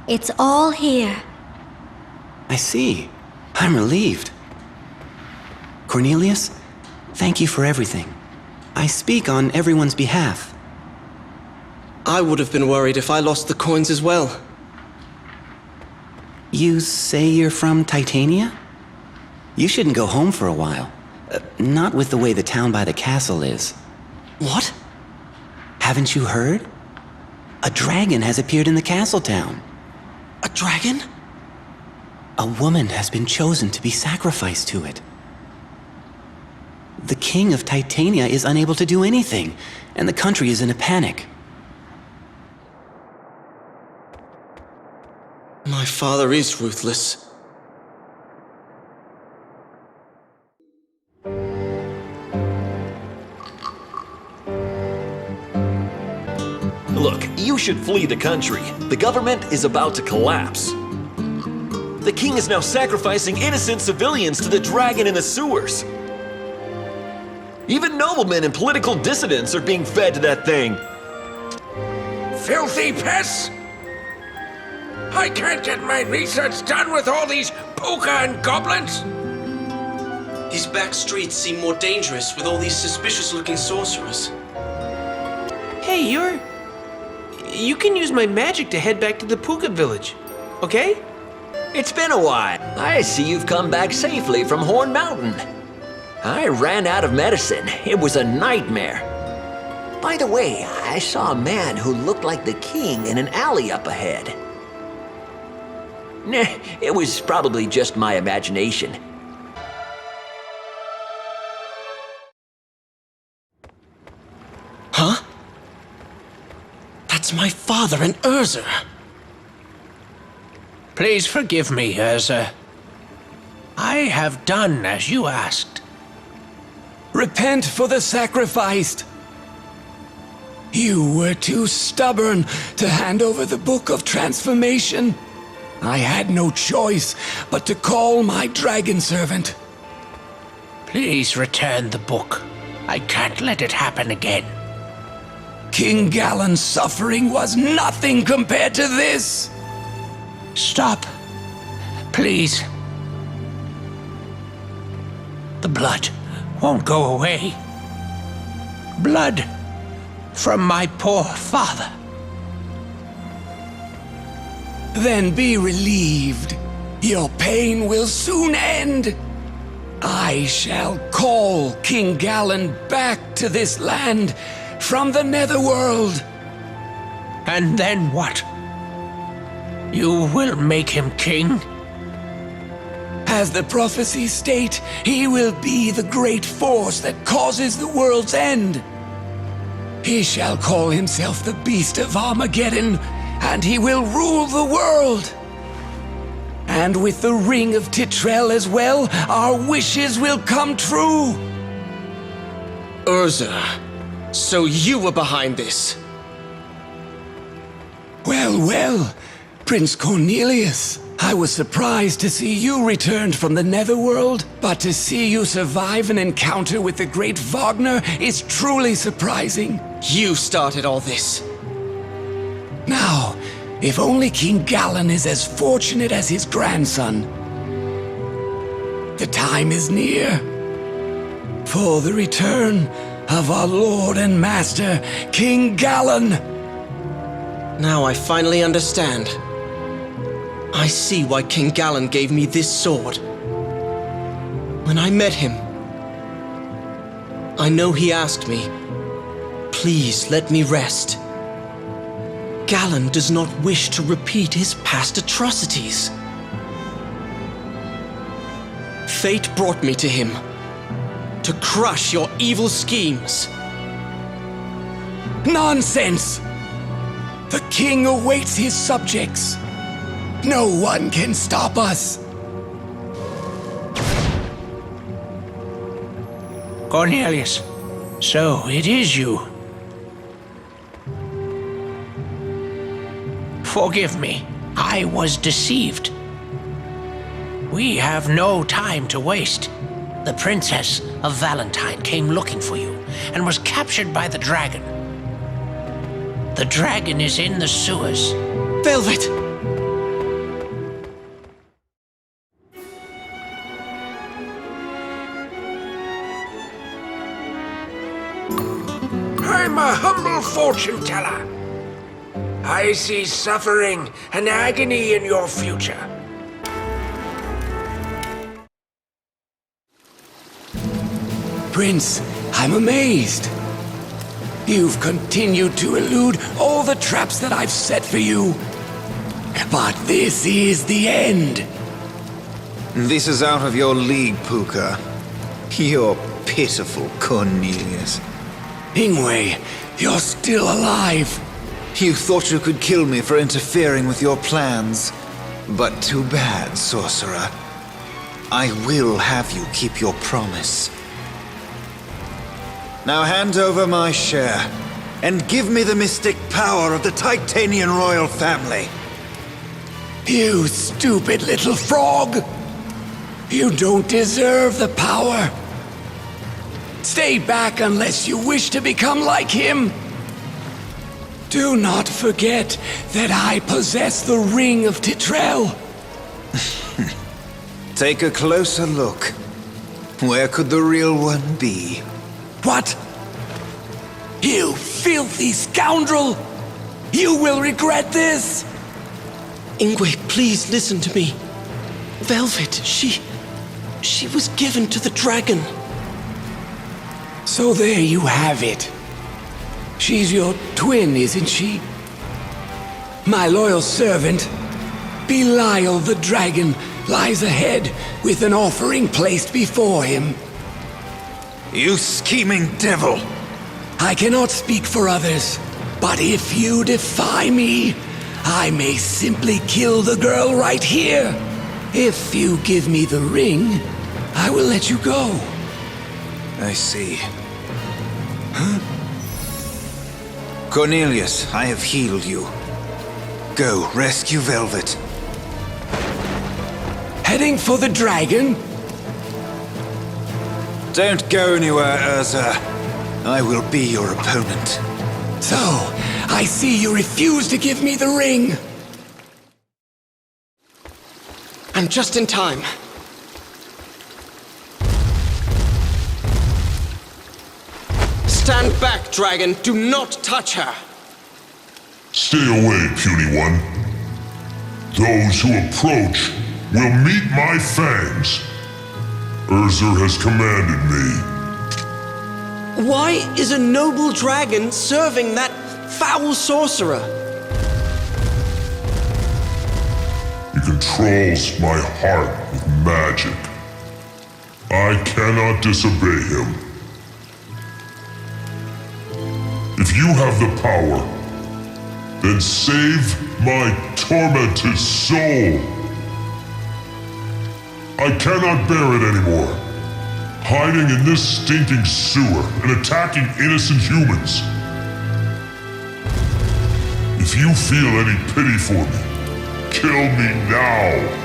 Speaker 11: It's all here.
Speaker 15: I see. I'm relieved. Cornelius, thank you for everything. I speak on everyone's behalf.
Speaker 12: I would have been worried if I lost the coins as well.
Speaker 15: You say you're from Titania? You shouldn't go home for a while. Not with the way the town by the castle is.
Speaker 12: What?
Speaker 15: Haven't you heard? A dragon has appeared in the castle town.
Speaker 12: A dragon?
Speaker 15: A woman has been chosen to be sacrificed to it. The king of Titania is unable to do anything, and the country is in a panic.
Speaker 12: My father is ruthless.
Speaker 22: Look, you should flee the country. The government is about to collapse. The king is now sacrificing innocent civilians to the dragon in the sewers. Even noblemen and political dissidents are being fed to that thing.
Speaker 6: Filthy pests! I can't get my research done with all these puka and goblins!
Speaker 12: These back streets seem more dangerous with all these suspicious-looking sorcerers. Hey, you can use my magic to head back to the puka village, okay?
Speaker 23: It's been a while. I see you've come back safely from Horn Mountain. I ran out of medicine. It was a nightmare. By the way, I saw a man who looked like the king in an alley up ahead. Nah, it was probably just my imagination.
Speaker 12: Huh? That's my father and Urza.
Speaker 6: Please forgive me, Urza. I have done as you asked.
Speaker 2: Repent for the sacrifice. You were too stubborn to hand over the Book of Transformation. I had no choice but to call my dragon servant.
Speaker 6: Please return the book. I can't let it happen again.
Speaker 2: King Galen's suffering was nothing compared to this.
Speaker 6: Stop. Please. The blood won't go away. Blood from my poor father.
Speaker 2: Then be relieved. Your pain will soon end. I shall call King Galen back to this land from the Netherworld.
Speaker 6: And then what? You will make him king?
Speaker 2: As the prophecies state, he will be the great force that causes the world's end. He shall call himself the Beast of Armageddon, and he will rule the world. And with the Ring of Titrel as well, our wishes will come true.
Speaker 12: Urza, so you were behind this?
Speaker 2: Well, Prince Cornelius. I was surprised to see you returned from the Netherworld, but to see you survive an encounter with the great Vagner is truly surprising.
Speaker 12: You started all this.
Speaker 2: Now, if only King Galen is as fortunate as his grandson. The time is near for the return of our Lord and Master, King Galen.
Speaker 12: Now I finally understand. I see why King Galen gave me this sword. When I met him, I know he asked me, please let me rest. Galen does not wish to repeat his past atrocities. Fate brought me to him to crush your evil schemes.
Speaker 2: Nonsense! The king awaits his subjects. No one can stop us.
Speaker 6: Cornelius, so it is you. Forgive me, I was deceived. We have no time to waste. The Princess of Valentine came looking for you and was captured by the dragon. The dragon is in the sewers.
Speaker 12: Velvet!
Speaker 6: I'm a humble fortune teller. I see suffering and agony in your future.
Speaker 2: Prince, I'm amazed. You've continued to elude all the traps that I've set for you. But this is the end.
Speaker 17: This is out of your league, Puka. You're pitiful, Cornelius.
Speaker 2: Inway, you're still alive.
Speaker 17: You thought you could kill me for interfering with your plans. But too bad, sorcerer. I will have you keep your promise. Now hand over my share, and give me the mystic power of the Titanian royal family.
Speaker 2: You stupid little frog! You don't deserve the power. Stay back unless you wish to become like him. Do not forget that I possess the Ring of Titrel.
Speaker 17: Take a closer look. Where could the real one be?
Speaker 2: What? You filthy scoundrel! You will regret this!
Speaker 12: Inway, please listen to me. Velvet, she was given to the dragon.
Speaker 2: So there you have it. She's your twin, isn't she? My loyal servant, Belial the dragon, lies ahead with an offering placed before him.
Speaker 17: You scheming devil!
Speaker 2: I cannot speak for others, but if you defy me, I may simply kill the girl right here. If you give me the ring, I will let you go.
Speaker 17: I see. Huh? Cornelius, I have healed you. Go, rescue Velvet.
Speaker 2: Heading for the dragon?
Speaker 17: Don't go anywhere, Urza. I will be your opponent.
Speaker 2: So, I see you refuse to give me the ring.
Speaker 12: I'm just in time. Stand back, dragon. Do not touch her.
Speaker 19: Stay away, puny one. Those who approach will meet my fangs. Urza has commanded me.
Speaker 12: Why is a noble dragon serving that foul sorcerer?
Speaker 19: He controls my heart with magic. I cannot disobey him. If you have the power, then save my tormented soul. I cannot bear it anymore. Hiding in this stinking sewer and attacking innocent humans. If you feel any pity for me, kill me now.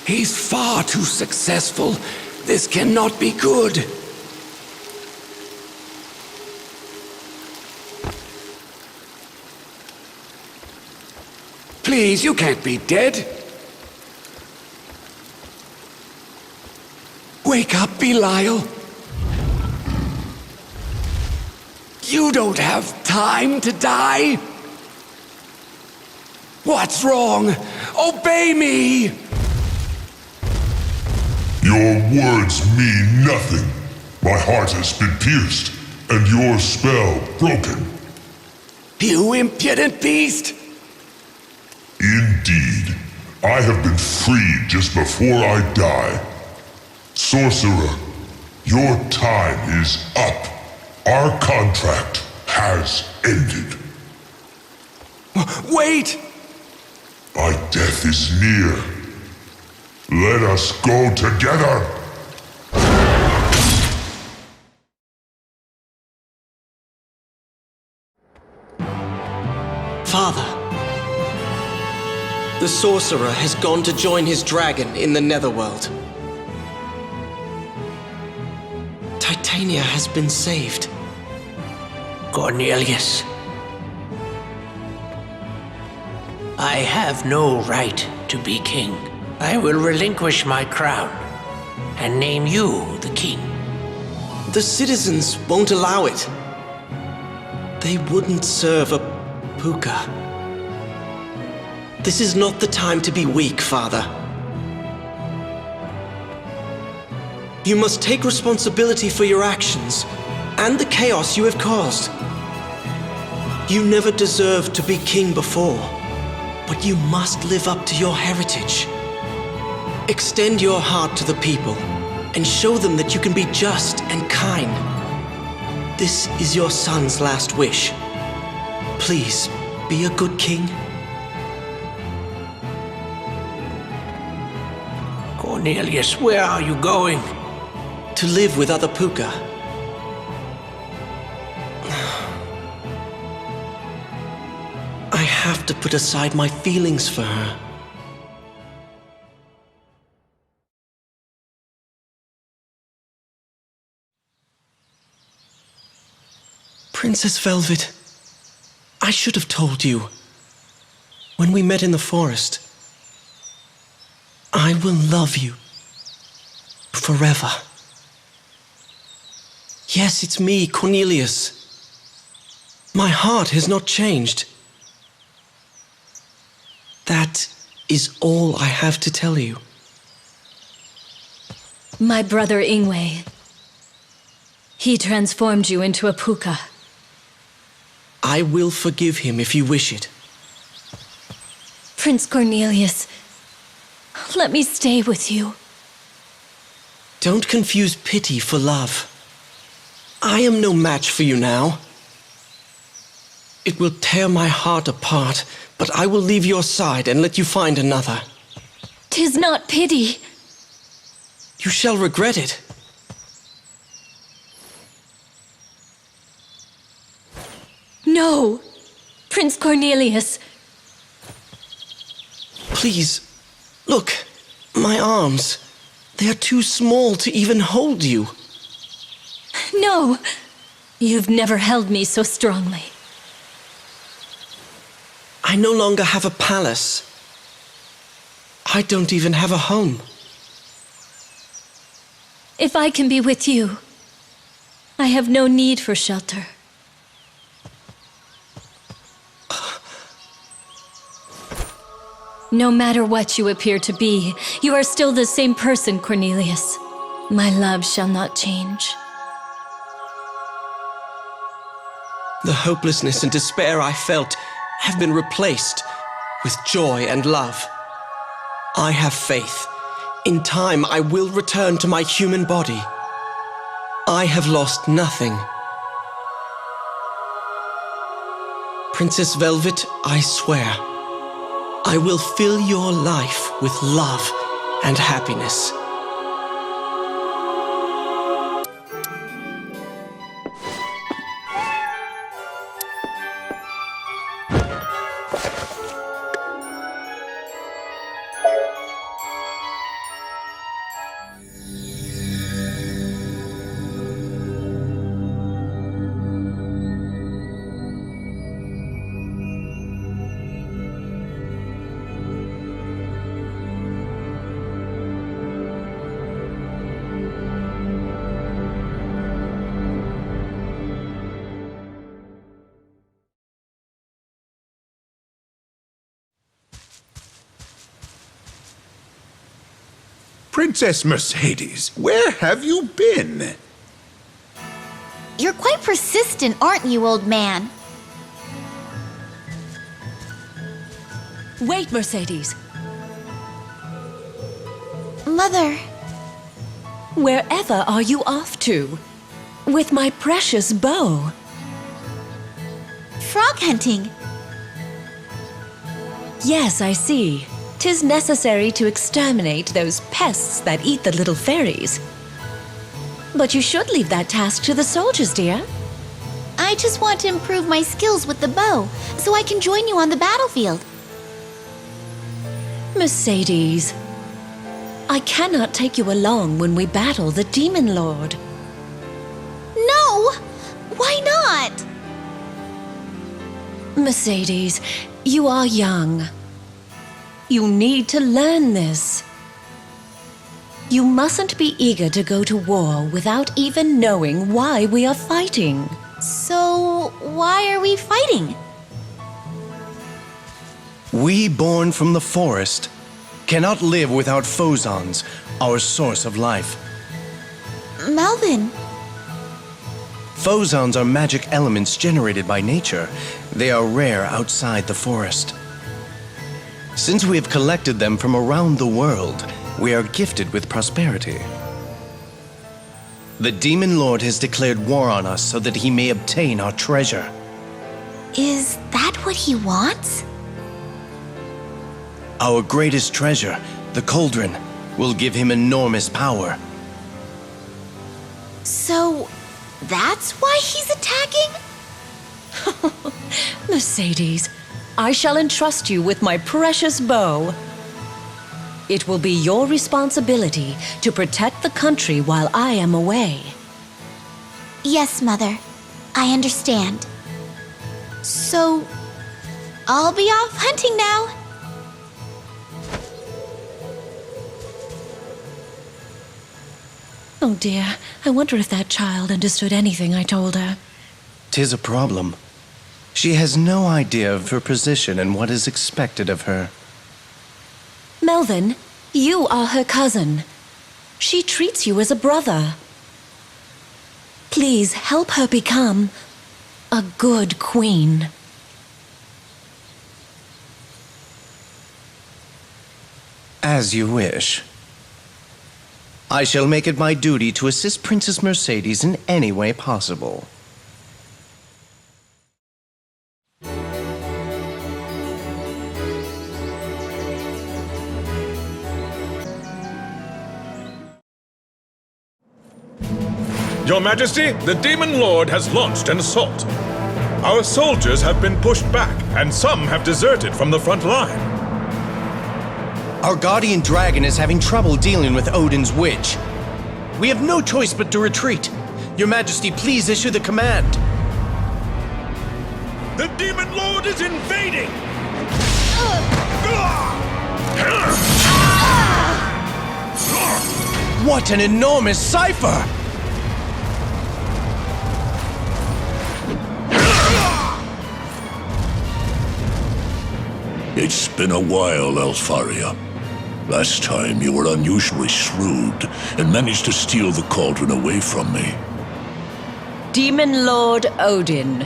Speaker 2: He's far too successful. This cannot be good. Please, you can't be dead. Wake up, Belial. You don't have time to die. What's wrong? Obey me!
Speaker 19: Your words mean nothing. My heart has been pierced, and your spell broken.
Speaker 2: You impudent beast!
Speaker 19: In Indeed. I have been freed just before I die. Sorcerer, your time is up. Our contract has ended.
Speaker 2: Wait!
Speaker 19: My death is near. Let us go together.
Speaker 12: Father, the sorcerer has gone to join his dragon in the Netherworld. Titania has been saved.
Speaker 3: Cornelius, I have no right to be king. I will relinquish my crown and name you the king.
Speaker 12: The citizens won't allow it. They wouldn't serve a puka. This is not the time to be weak, Father. You must take responsibility for your actions and the chaos you have caused. You never deserved to be king before, but you must live up to your heritage. Extend your heart to the people and show them that you can be just and kind. This is your son's last wish. Please, be a good king.
Speaker 3: Cornelius, where are you going?
Speaker 12: To live with other puka. I have to put aside my feelings for her. Princess Velvet, I should have told you. When we met in the forest, I will love you forever. Yes, it's me, Cornelius. My heart has not changed. That is all I have to tell you.
Speaker 4: My brother Inway. He transformed you into a puka.
Speaker 12: I will forgive him if you wish it.
Speaker 4: Prince Cornelius, let me stay with you.
Speaker 12: Don't confuse pity for love. I am no match for you now. It will tear my heart apart, but I will leave your side and let you find another.
Speaker 4: 'Tis not pity.
Speaker 12: You shall regret it.
Speaker 4: No, Prince Cornelius.
Speaker 12: Please, look, my arms. They are too small to even hold you.
Speaker 4: No, you've never held me so strongly.
Speaker 12: I no longer have a palace. I don't even have a home.
Speaker 4: If I can be with you, I have no need for shelter. No matter what you appear to be, you are still the same person, Cornelius. My love shall not change.
Speaker 12: The hopelessness and despair I felt have been replaced with joy and love. I have faith. In time, I will return to my human body. I have lost nothing. Princess Velvet, I swear, I will fill your life with love and happiness.
Speaker 14: Princess Mercedes, where have you been?
Speaker 16: You're quite persistent, aren't you, old man?
Speaker 4: Wait, Mercedes.
Speaker 16: Mother.
Speaker 4: Wherever are you off to? With my precious bow.
Speaker 16: Frog hunting.
Speaker 4: Yes, I see. 'Tis necessary to exterminate those pests that eat the little fairies. But you should leave that task to the soldiers, dear.
Speaker 16: I just want to improve my skills with the bow, so I can join you on the battlefield.
Speaker 4: Mercedes, I cannot take you along when we battle the Demon Lord.
Speaker 16: No! Why not?
Speaker 4: Mercedes, you are young. You need to learn this. You mustn't be eager to go to war without even knowing why we are fighting.
Speaker 16: So, why are we fighting?
Speaker 10: We born from the forest cannot live without phosons, our source of life.
Speaker 16: Melvin.
Speaker 10: Phosons are magic elements generated by nature. They are rare outside the forest. Since we have collected them from around the world, we are gifted with prosperity. The Demon Lord has declared war on us so that he may obtain our treasure.
Speaker 16: Is that what he wants?
Speaker 10: Our greatest treasure, the cauldron, will give him enormous power.
Speaker 16: So, that's why he's attacking?
Speaker 4: Mercedes, I shall entrust you with my precious bow. It will be your responsibility to protect the country while I am away.
Speaker 16: Yes, Mother. I understand. So, I'll be off hunting now.
Speaker 4: Oh dear, I wonder if that child understood anything I told her.
Speaker 10: 'Tis a problem. She has no idea of her position and what is expected of her.
Speaker 4: Melvin, you are her cousin. She treats you as a brother. Please help her become a good queen.
Speaker 10: As you wish. I shall make it my duty to assist Princess Mercedes in any way possible.
Speaker 14: Your Majesty, the Demon Lord has launched an assault. Our soldiers have been pushed back, and some have deserted from the front line.
Speaker 10: Our guardian dragon is having trouble dealing with Odin's witch. We have no choice but to retreat. Your Majesty, please issue the command.
Speaker 14: The Demon Lord is invading!
Speaker 10: What an enormous cipher!
Speaker 5: It's been a while, Leifthrasir. Last time you were unusually shrewd and managed to steal the cauldron away from me.
Speaker 4: Demon Lord Odin.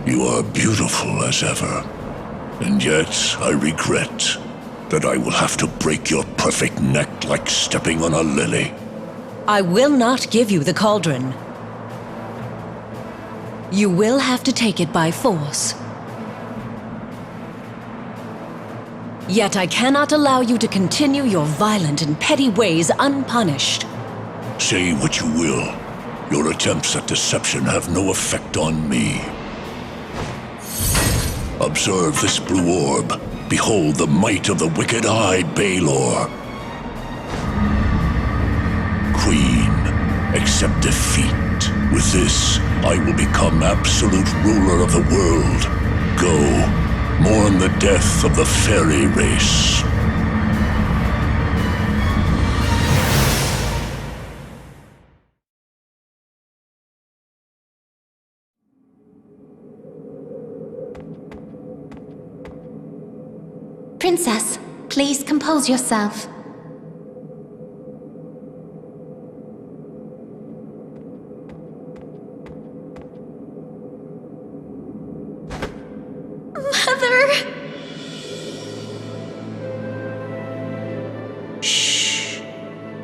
Speaker 5: You are beautiful as ever, and yet I regret that I will have to break your perfect neck like stepping on a lily.
Speaker 4: I will not give you the cauldron. You will have to take it by force. Yet I cannot allow you to continue your violent and petty ways unpunished.
Speaker 5: Say what you will. Your attempts at deception have no effect on me. Observe this blue orb. Behold the might of the wicked-eyed Beldor. Queen, accept defeat. With this, I will become absolute ruler of the world. Go. Mourn the death of the fairy race.
Speaker 11: Princess, please compose yourself.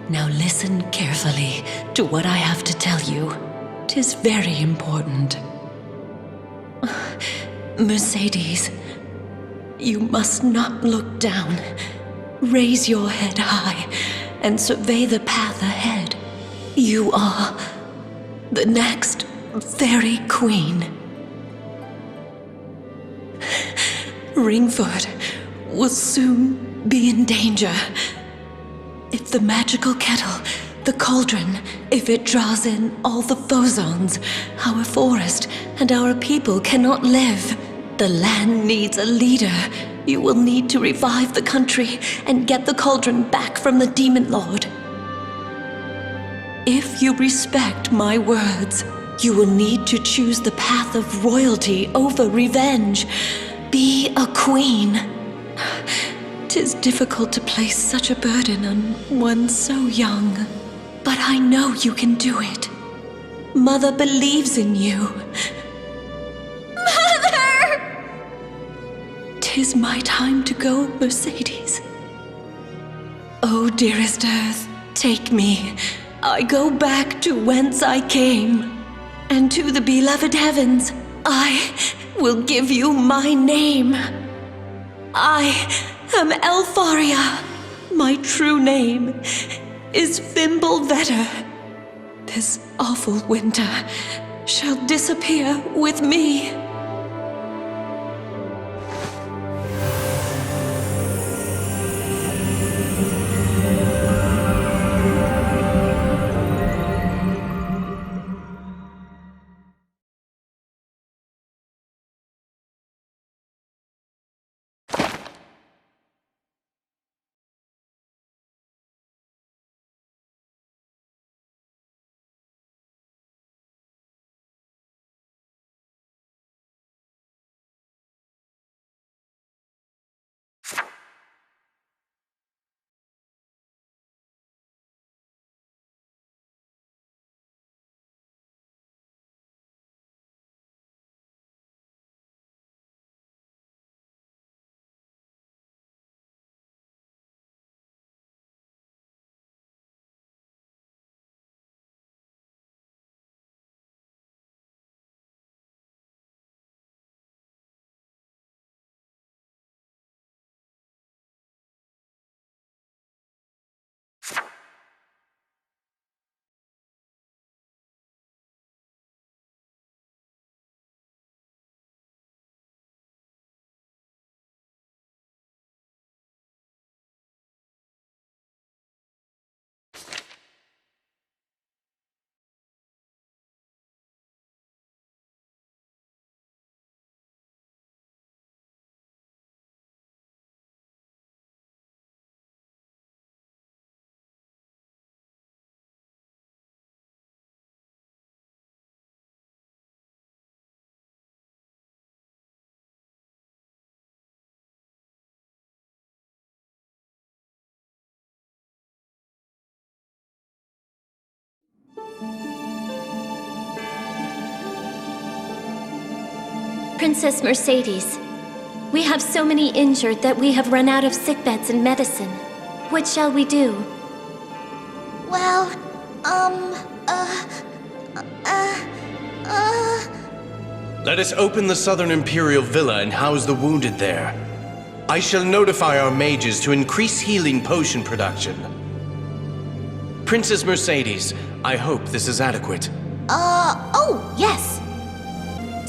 Speaker 8: Now listen carefully to what I have to tell you. 'Tis very important. Mercedes, you must not look down. Raise your head high and survey the path ahead. You are the next Fairy Queen. Ringford will soon be in danger. If the magical kettle, the cauldron, if it draws in all the phozons, our forest and our people cannot live. The land needs a leader. You will need to revive the country and get the cauldron back from the Demon Lord. If you respect my words, you will need to choose the path of royalty over revenge. Be a queen. 'Tis difficult to place such a burden on one so young, but I know you can do it. Mother believes in you. Mother! 'Tis my time to go, Mercedes. Oh, dearest Earth, take me. I go back to whence I came, and to the beloved heavens, I will give you my name. I am Elfaria. My true name is Fimbulvetter. This awful winter shall disappear with me.
Speaker 1: Princess Mercedes, we have so many injured that we have run out of sickbeds and medicine. What shall we do?
Speaker 11: Well,
Speaker 10: Let us open the Southern Imperial Villa and house the wounded there. I shall notify our mages to increase healing potion production. Princess Mercedes, I hope this is adequate.
Speaker 11: Oh, yes.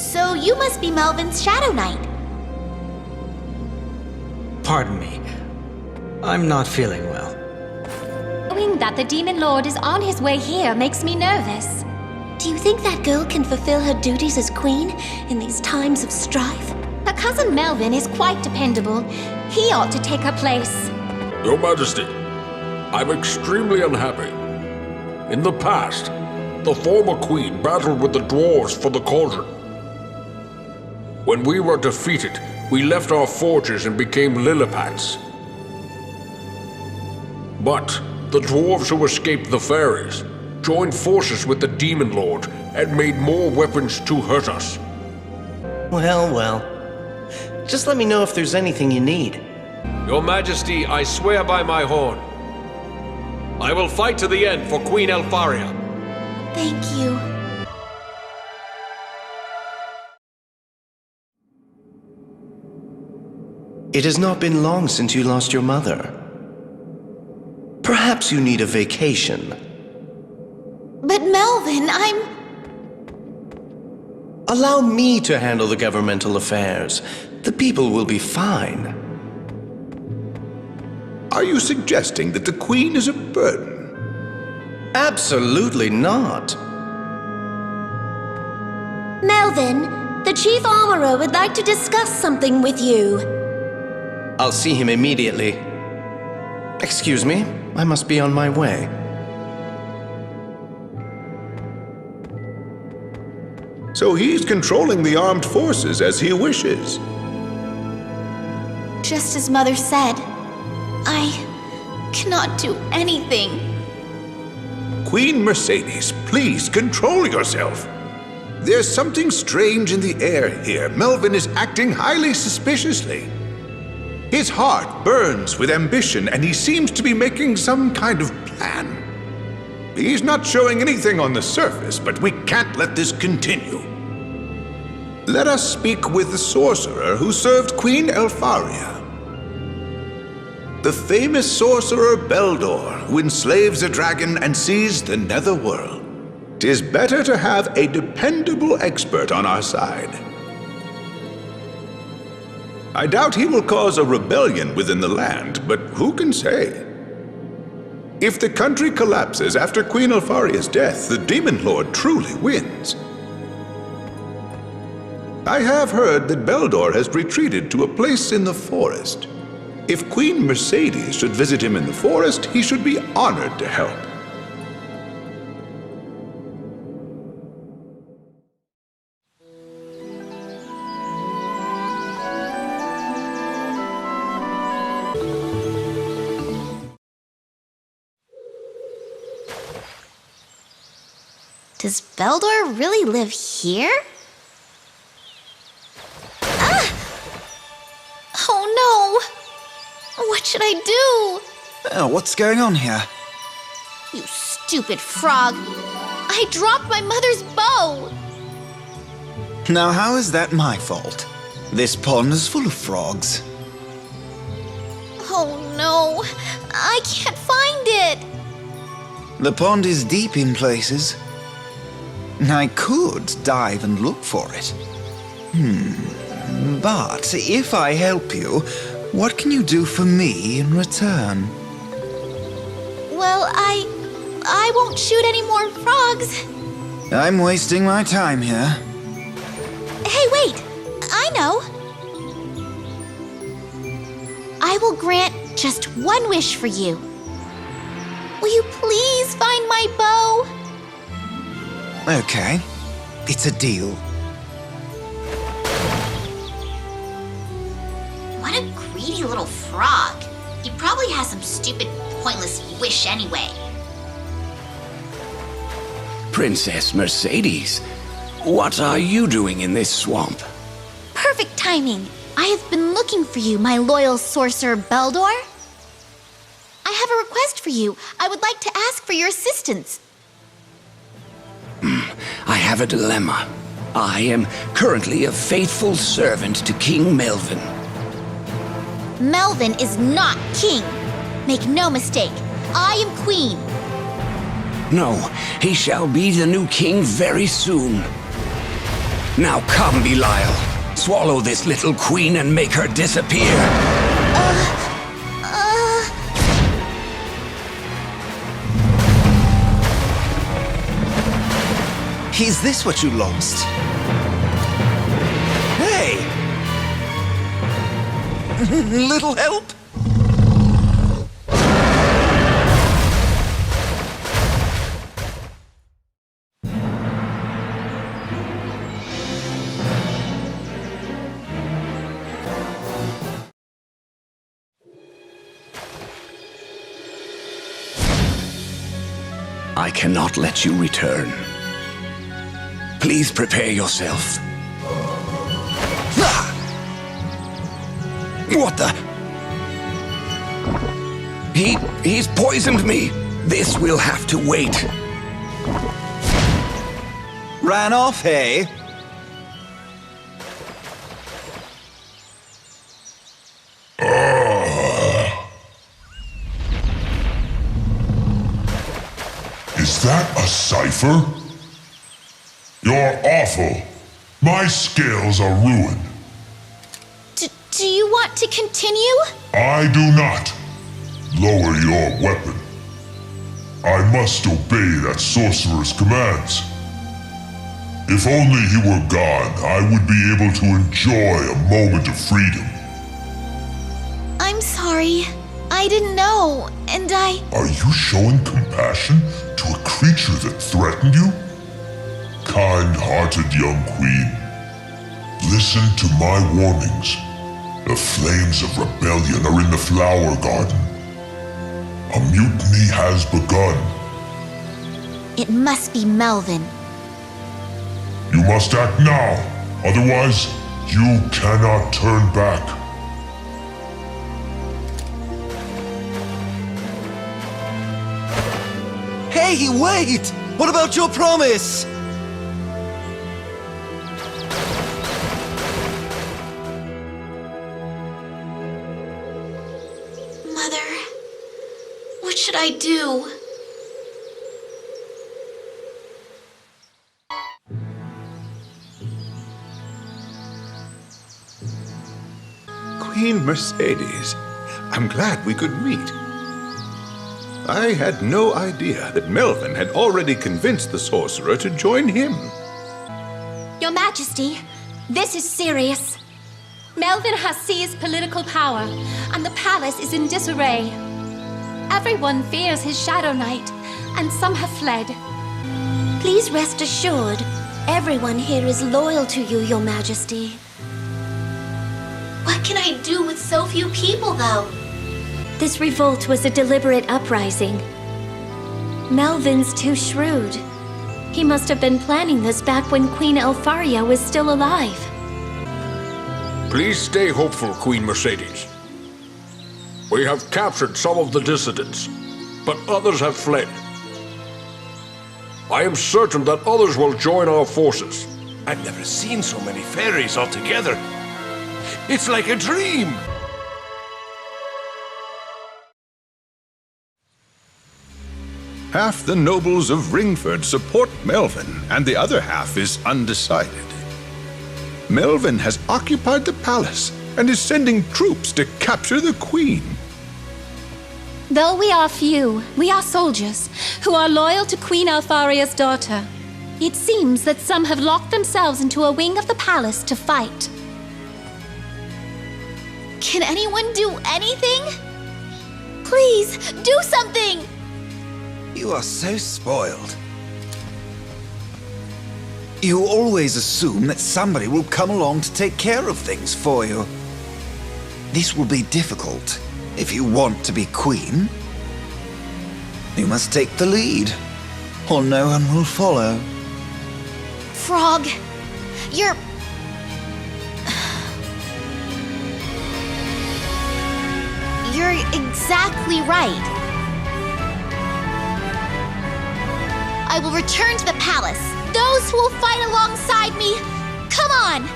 Speaker 11: So you must be Melvin's Shadow Knight.
Speaker 9: Pardon me. I'm not feeling well.
Speaker 1: Knowing that the Demon Lord is on his way here makes me nervous.
Speaker 11: Do you think that girl can fulfill her duties as queen in these times of strife?
Speaker 1: Her cousin Melvin is quite dependable. He ought to take her place.
Speaker 20: Your Majesty, I'm extremely unhappy. In the past, the former queen battled with the dwarves for the cauldron. When we were defeated, we left our forges and became Lillipats. But the dwarves who escaped the fairies joined forces with the Demon Lord and made more weapons to hurt us.
Speaker 10: Well. Just let me know if there's anything you need.
Speaker 22: Your Majesty, I swear by my horn.
Speaker 20: I will fight to the end for Queen Elfaria.
Speaker 1: Thank you.
Speaker 10: It has not been long since you lost your mother. Perhaps you need a vacation.
Speaker 1: But Melvin,
Speaker 10: Allow me to handle the governmental affairs. The people will be fine.
Speaker 14: Are you suggesting that the Queen is a burden?
Speaker 10: Absolutely not.
Speaker 1: Melvin, the Chief Armorer would like to discuss something with you.
Speaker 10: I'll see him immediately. Excuse me, I must be on my way.
Speaker 14: So he's controlling the armed forces as he wishes.
Speaker 1: Just as Mother said, I cannot do anything.
Speaker 14: Queen Mercedes, please control yourself. There's something strange in the air here. Melvin is acting highly suspiciously. His heart burns with ambition, and he seems to be making some kind of plan. He's not showing anything on the surface, but we can't let this continue. Let us speak with the sorcerer who served Queen Elfaria. The famous sorcerer Beldor, who enslaves a dragon and sees the Netherworld. 'Tis better to have a dependable expert on our side. I doubt he will cause a rebellion within the land, but who can say? If the country collapses after Queen Elfaria's death, the Demon Lord truly wins. I have heard that Beldor has retreated to a place in the forest. If Queen Mercedes should visit him in the forest, he should be honored to help.
Speaker 1: Does Beldor really live here? Oh no! What should I do?
Speaker 17: What's going on here?
Speaker 1: You stupid frog! I dropped my mother's bow!
Speaker 17: Now, how is that my fault? This pond is full of frogs.
Speaker 1: Oh no! I can't find it!
Speaker 17: The pond is deep in places. I could dive and look for it. But if I help you, what can you do for me in return?
Speaker 1: Well, I won't shoot any more frogs.
Speaker 17: I'm wasting my time here.
Speaker 1: Hey, wait! I know! I will grant just one wish for you. Will you please find my bow?
Speaker 17: Okay, it's a deal.
Speaker 11: What a greedy little frog. He probably has some stupid, pointless wish anyway.
Speaker 2: Princess Mercedes, what are you doing in this swamp?
Speaker 1: Perfect timing. I have been looking for you, my loyal sorcerer Beldor. I have a request for you. I would like to ask for your assistance.
Speaker 2: I have a dilemma. I am currently a faithful servant to King Melvin.
Speaker 1: Melvin is not king. Make no mistake, I am queen.
Speaker 2: No, he shall be the new king very soon. Now come, Belial. Swallow this little queen and make her disappear.
Speaker 17: Is this what you lost? Hey! Little help?
Speaker 2: I cannot let you return. Please prepare yourself. Ah! What the? He's poisoned me. This will have to wait.
Speaker 17: Ran off, hey?
Speaker 19: Is that a cipher? You're awful. My scales are ruined.
Speaker 16: Do you want to continue?
Speaker 19: I do not. Lower your weapon. I must obey that sorcerer's commands. If only he were gone, I would be able to enjoy a moment of freedom.
Speaker 16: I'm sorry. I didn't know, and I...
Speaker 19: Are you showing compassion to a creature that threatened you? Kind-hearted young queen, listen to my warnings. The flames of rebellion are in the flower garden. A mutiny has begun.
Speaker 16: It must be Melvin.
Speaker 19: You must act now, otherwise you cannot turn back.
Speaker 17: Hey, wait! What about your promise?
Speaker 1: Mother, what should I do?
Speaker 14: Queen Mercedes, I'm glad we could meet. I had no idea that Melvin had already convinced the sorcerer to join him.
Speaker 16: Your Majesty, this is serious.
Speaker 13: Melvin has seized political power, and the palace is in disarray. Everyone fears his Shadow Knight, and some have fled.
Speaker 1: Please rest assured, everyone here is loyal to you, Your Majesty. What can I do with so few people, though?
Speaker 4: This revolt was a deliberate uprising. Melvin's too shrewd. He must have been planning this back when Queen Elfaria was still alive.
Speaker 20: Please stay hopeful, Queen Mercedes. We have captured some of the dissidents, but others have fled. I am certain that others will join our forces.
Speaker 7: I've never seen so many fairies all together. It's like a dream!
Speaker 14: Half the nobles of Ringford support Melvin, and the other half is undecided. Melvin has occupied the palace and is sending troops to capture the queen.
Speaker 13: Though we are few, we are soldiers who are loyal to Queen Elfaria's daughter. It seems that some have locked themselves into a wing of the palace to fight.
Speaker 16: Can anyone do anything? Please, do something!
Speaker 17: You are so spoiled. You always assume that somebody will come along to take care of things for you. This will be difficult if you want to be queen. You must take the lead, or no one will follow.
Speaker 16: Frog, you're exactly right. I will return to the palace. Those who will fight alongside me, come on!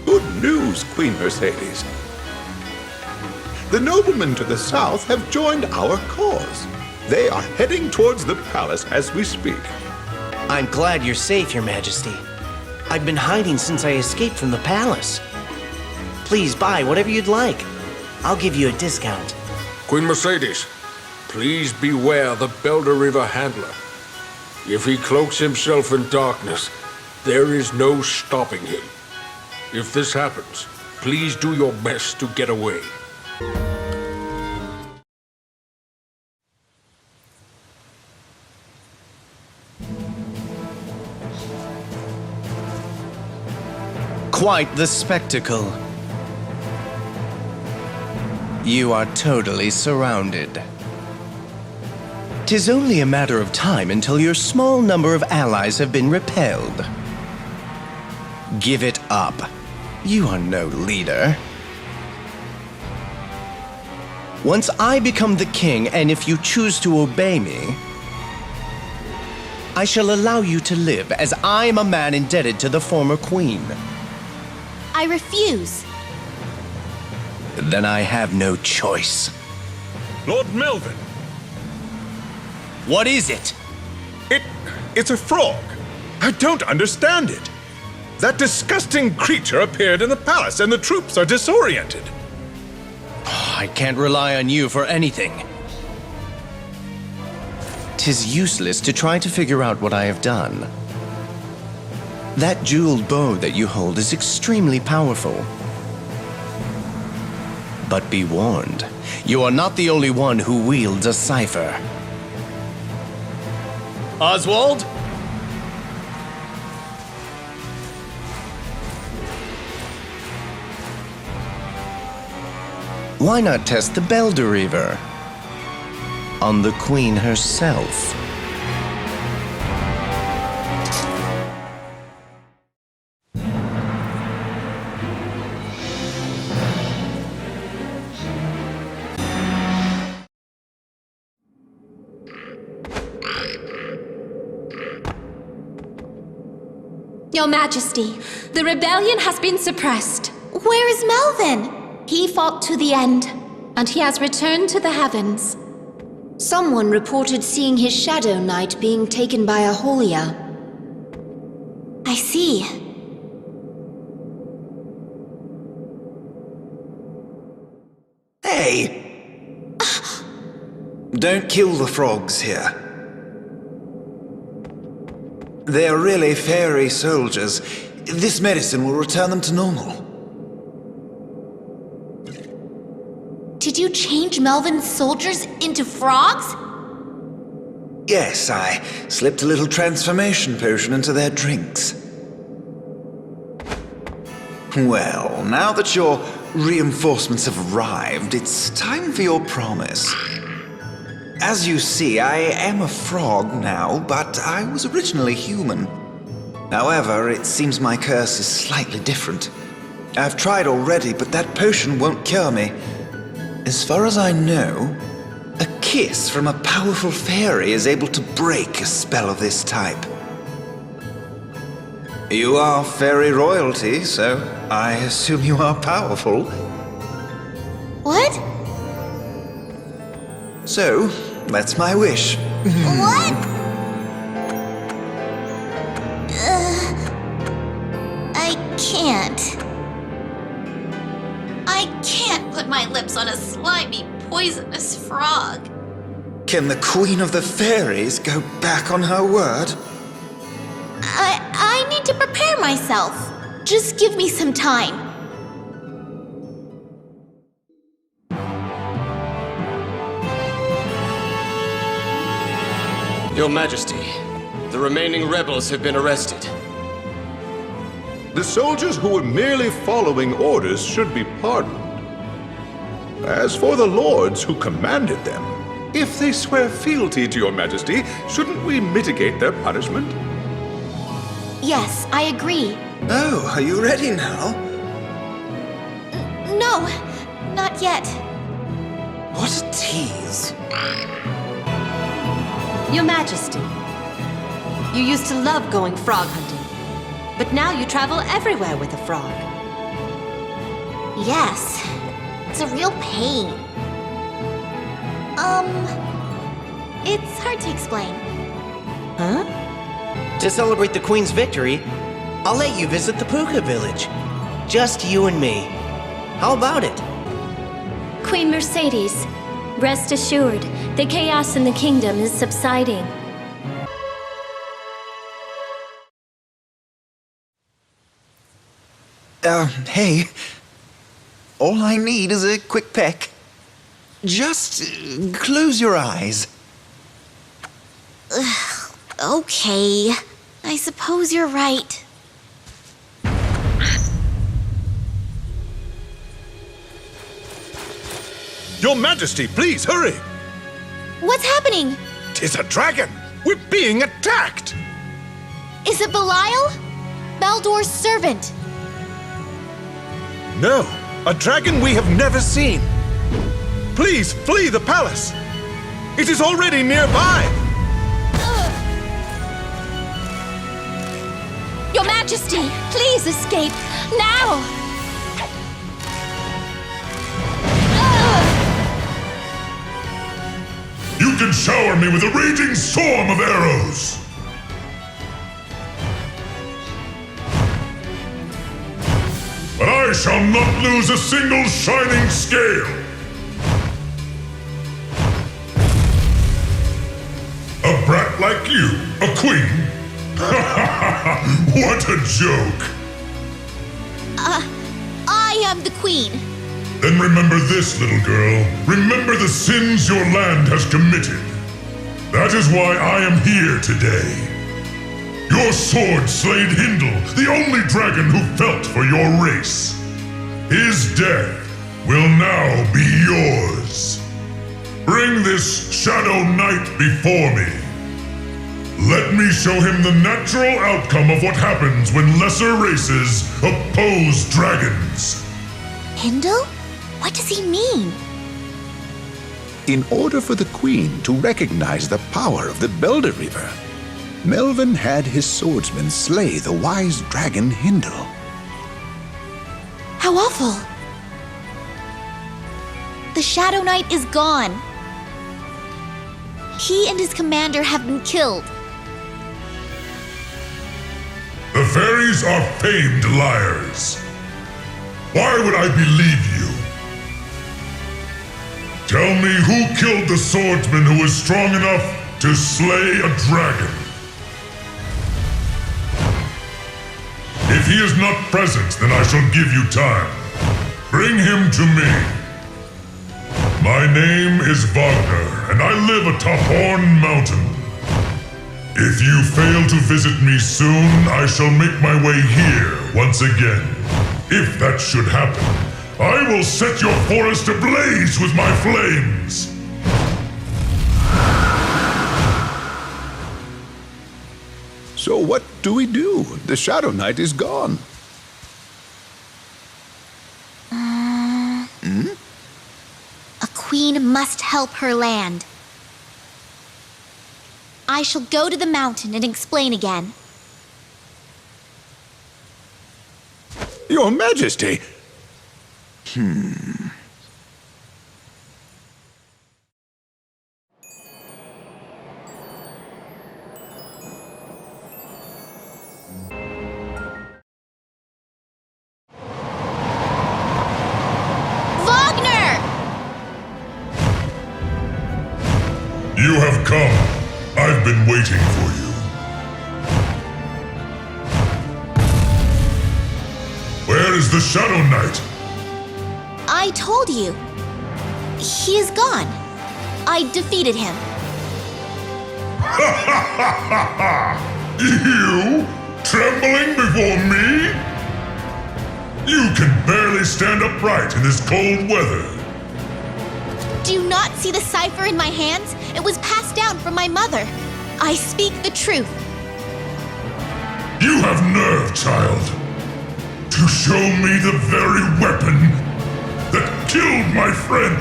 Speaker 14: Good news, Queen Mercedes. The noblemen to the south have joined our cause. They are heading towards the palace as we speak.
Speaker 18: I'm glad you're safe, Your Majesty. I've been hiding since I escaped from the palace. Please buy whatever you'd like. I'll give you a discount.
Speaker 20: Queen Mercedes, please beware the Beldor River handler. If he cloaks himself in darkness, there is no stopping him. If this happens, please do your best to get away.
Speaker 10: Quite the spectacle. You are totally surrounded. 'Tis only a matter of time until your small number of allies have been repelled. Give it up. You are no leader. Once I become the king, and if you choose to obey me, I shall allow you to live, as I am a man indebted to the former queen.
Speaker 16: I refuse.
Speaker 10: Then I have no choice.
Speaker 7: Lord Melvin.
Speaker 10: What is it?
Speaker 14: It's a frog. I don't understand it. That disgusting creature appeared in the palace, and the troops are disoriented.
Speaker 10: I can't rely on you for anything. 'Tis useless to try to figure out what I have done. That jeweled bow that you hold is extremely powerful. But be warned, you are not the only one who wields a cipher. Oswald? Why not test the Beldor on the queen herself?
Speaker 8: Your Majesty, the rebellion has been suppressed.
Speaker 1: Where is Melvin?
Speaker 8: He fought to the end, and he has returned to the heavens.
Speaker 1: Someone reported seeing his Shadow Knight being taken by a Holia.
Speaker 16: I see.
Speaker 17: Hey! Don't kill the frogs here. They're really fairy soldiers. This medicine will return them to normal.
Speaker 16: Did you change Melvin's soldiers into frogs?
Speaker 17: Yes, I slipped a little transformation potion into their drinks. Well, now that your reinforcements have arrived, it's time for your promise. As you see, I am a frog now, but I was originally human. However, it seems my curse is slightly different. I've tried already, but that potion won't cure me. As far as I know, a kiss from a powerful fairy is able to break a spell of this type. You are fairy royalty, so I assume you are powerful.
Speaker 16: What?
Speaker 17: So, that's my wish.
Speaker 16: What? I can't. I can't put my lips on a slimy, poisonous frog.
Speaker 17: Can the Queen of the Fairies go back on her word?
Speaker 16: I need to prepare myself. Just give me some time.
Speaker 15: Your Majesty, the remaining rebels have been arrested.
Speaker 14: The soldiers who were merely following orders should be pardoned. As for the lords who commanded them, if they swear fealty to your Majesty, shouldn't we mitigate their punishment?
Speaker 16: Yes, I agree.
Speaker 17: Oh, are you ready now?
Speaker 16: No, not yet.
Speaker 17: What a tease.
Speaker 13: Your Majesty, you used to love going frog hunting, but now you travel everywhere with a frog.
Speaker 16: Yes, it's a real pain. It's hard to explain.
Speaker 18: Huh? To celebrate the Queen's victory, I'll let you visit the Puka village. Just you and me. How about it?
Speaker 4: Queen Mercedes, rest assured, the chaos in the kingdom is subsiding.
Speaker 17: Hey. All I need is a quick peck. Just close your eyes.
Speaker 16: Okay, I suppose you're right.
Speaker 14: Your Majesty, please hurry!
Speaker 16: What's happening?
Speaker 14: 'Tis a dragon! We're being attacked!
Speaker 16: Is it Belial? Beldor's servant.
Speaker 14: No, a dragon we have never seen. Please flee the palace. It is already nearby.
Speaker 16: Your Majesty, please escape now.
Speaker 19: You can shower me with a raging storm of arrows! But I shall not lose a single shining scale! A brat like you, a queen? What a joke!
Speaker 16: I am the queen.
Speaker 19: Then remember this, little girl. Remember the sins your land has committed. That is why I am here today. Your sword slayed Hindle, the only dragon who felt for your race. His death will now be yours. Bring this Shadow Knight before me. Let me show him the natural outcome of what happens when lesser races oppose dragons.
Speaker 16: Hindle? What does he mean?
Speaker 14: In order for the Queen to recognize the power of the Beldor River, Melvin had his swordsmen slay the wise dragon Hindle.
Speaker 16: How awful! The Shadow Knight is gone. He and his commander have been killed.
Speaker 19: The fairies are famed liars. Why would I believe you? Tell me who killed the swordsman who was strong enough to slay a dragon? If he is not present, then I shall give you time. Bring him to me. My name is Vagner, and I live atop Horn Mountain. If you fail to visit me soon, I shall make my way here once again. If that should happen, I will set your forest ablaze with my flames!
Speaker 14: So what do we do? The Shadow Knight is gone.
Speaker 16: A queen must help her land. I shall go to the mountain and explain again.
Speaker 14: Your Majesty!
Speaker 16: Vagner!
Speaker 19: You have come. I've been waiting for you. Where is the Shadow Knight?
Speaker 16: I told you. He is gone. I defeated him.
Speaker 19: You? Trembling before me? You can barely stand upright in this cold weather.
Speaker 16: Do you not see the cipher in my hands? It was passed down from my mother. I speak the truth.
Speaker 19: You have nerve, child, to show me the very weapon that killed my friend.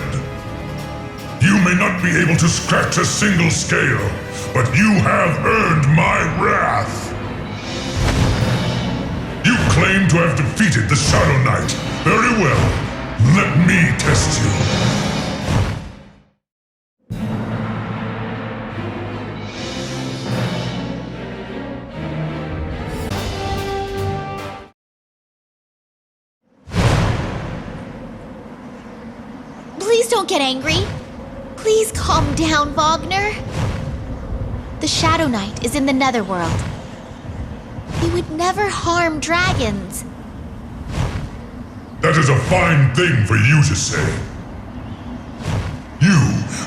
Speaker 19: You may not be able to scratch a single scale, but you have earned my wrath. You claim to have defeated the Shadow Knight. Very well. Let me test you.
Speaker 16: Please don't get angry. Please calm down, Vagner. The Shadow Knight is in the Netherworld. He would never harm dragons.
Speaker 19: That is a fine thing for you to say. You,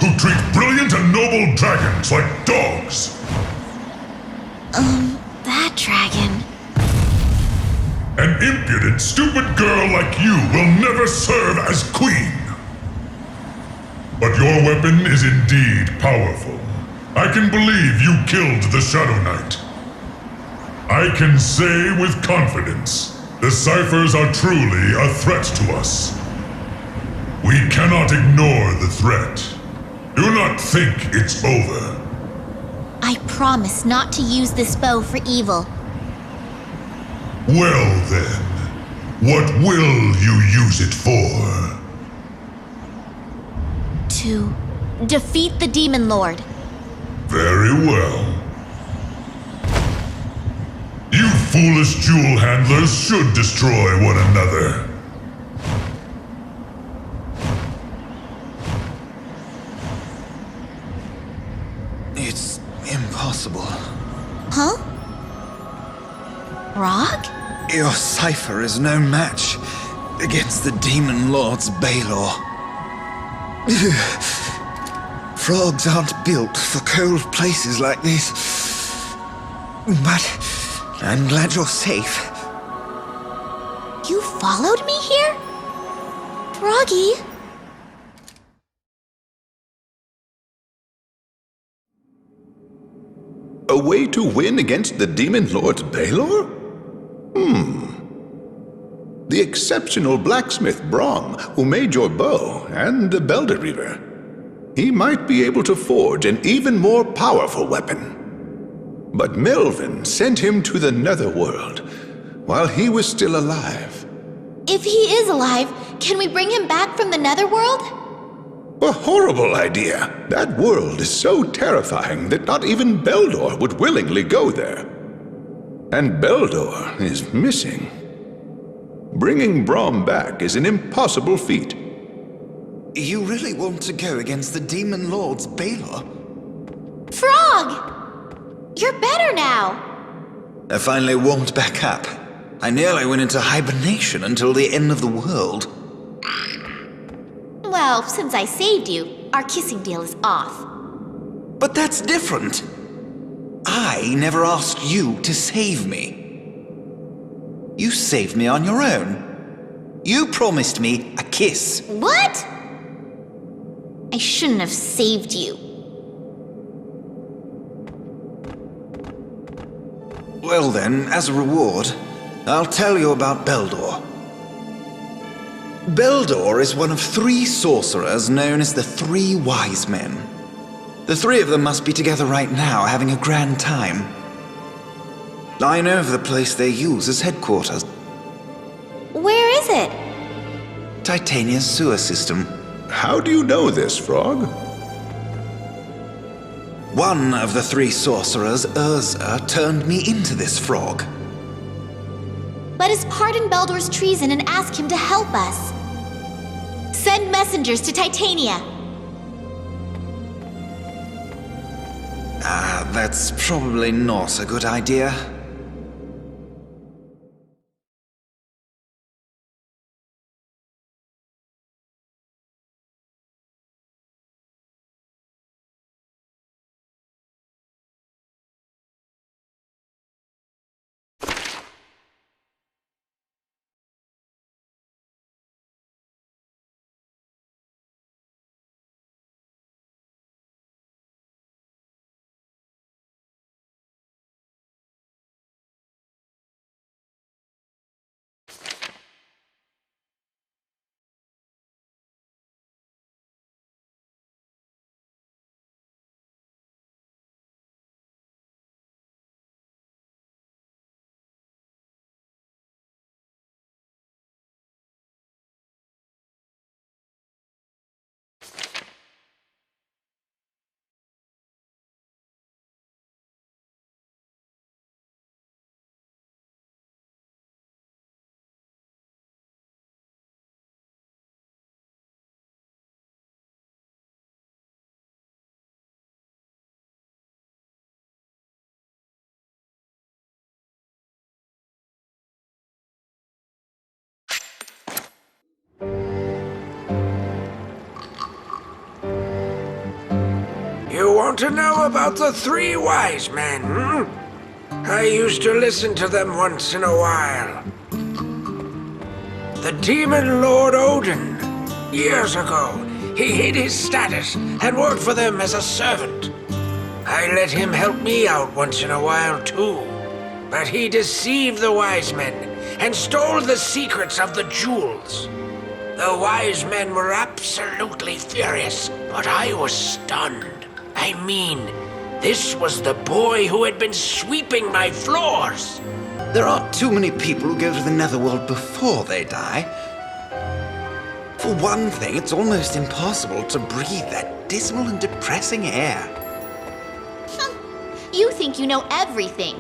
Speaker 19: who treat brilliant and noble dragons like dogs.
Speaker 16: That dragon.
Speaker 19: An impudent, stupid girl like you will never serve as queen. But your weapon is indeed powerful. I can believe you killed the Shadow Knight. I can say with confidence, The ciphers are truly a threat to us. We cannot ignore the threat. Do not think it's over.
Speaker 16: I promise not to use this bow for evil.
Speaker 19: Well then, what will you use it for?
Speaker 16: To defeat the Demon Lord.
Speaker 19: Very well. You foolish jewel handlers should destroy one another.
Speaker 17: It's impossible.
Speaker 16: Huh? Frog?
Speaker 17: Your cipher is no match against the Demon Lord's Beldor. Frogs aren't built for cold places like this. But I'm glad you're safe.
Speaker 16: You followed me here? Froggy?
Speaker 14: A way to win against the Demon Lord's Beldor? The exceptional blacksmith Brom, who made your bow, and the Beldor Reaver. He might be able to forge an even more powerful weapon. But Melvin sent him to the Netherworld while he was still alive.
Speaker 16: If he is alive, can we bring him back from the Netherworld?
Speaker 14: A horrible idea. That world is so terrifying that not even Beldor would willingly go there. And Beldor is missing. Bringing Brom back is an impossible feat.
Speaker 17: You really want to go against the Demon Lord's Beldor?
Speaker 16: Frog! You're better now!
Speaker 17: I finally warmed back up. I nearly went into hibernation until the end of the world.
Speaker 16: Well, since I saved you, our kissing deal is off.
Speaker 17: But that's different. I never asked you to save me. You saved me on your own. You promised me a kiss.
Speaker 16: What? I shouldn't have saved you.
Speaker 17: Well then, as a reward, I'll tell you about Beldor. Beldor is one of 3 sorcerers known as the 3 Wise Men. The 3 of them must be together right now, having a grand time. I know of the place they use as headquarters.
Speaker 16: Where is it?
Speaker 17: Titania's sewer system.
Speaker 14: How do you know this, Frog?
Speaker 17: One of the 3 sorcerers, Urza, turned me into this frog.
Speaker 16: Let us pardon Beldor's treason and ask him to help us. Send messengers to Titania.
Speaker 17: That's probably not a good idea.
Speaker 6: You want to know about the 3 wise men, I used to listen to them once in a while. The Demon Lord Odin, years ago, he hid his status and worked for them as a servant. I let him help me out once in a while too, but he deceived the wise men and stole the secrets of the jewels. The wise men were absolutely furious, but I was stunned. I mean, this was the boy who had been sweeping my floors.
Speaker 17: There aren't too many people who go to the Netherworld before they die. For one thing, it's almost impossible to breathe that dismal and depressing air.
Speaker 16: You think you know everything.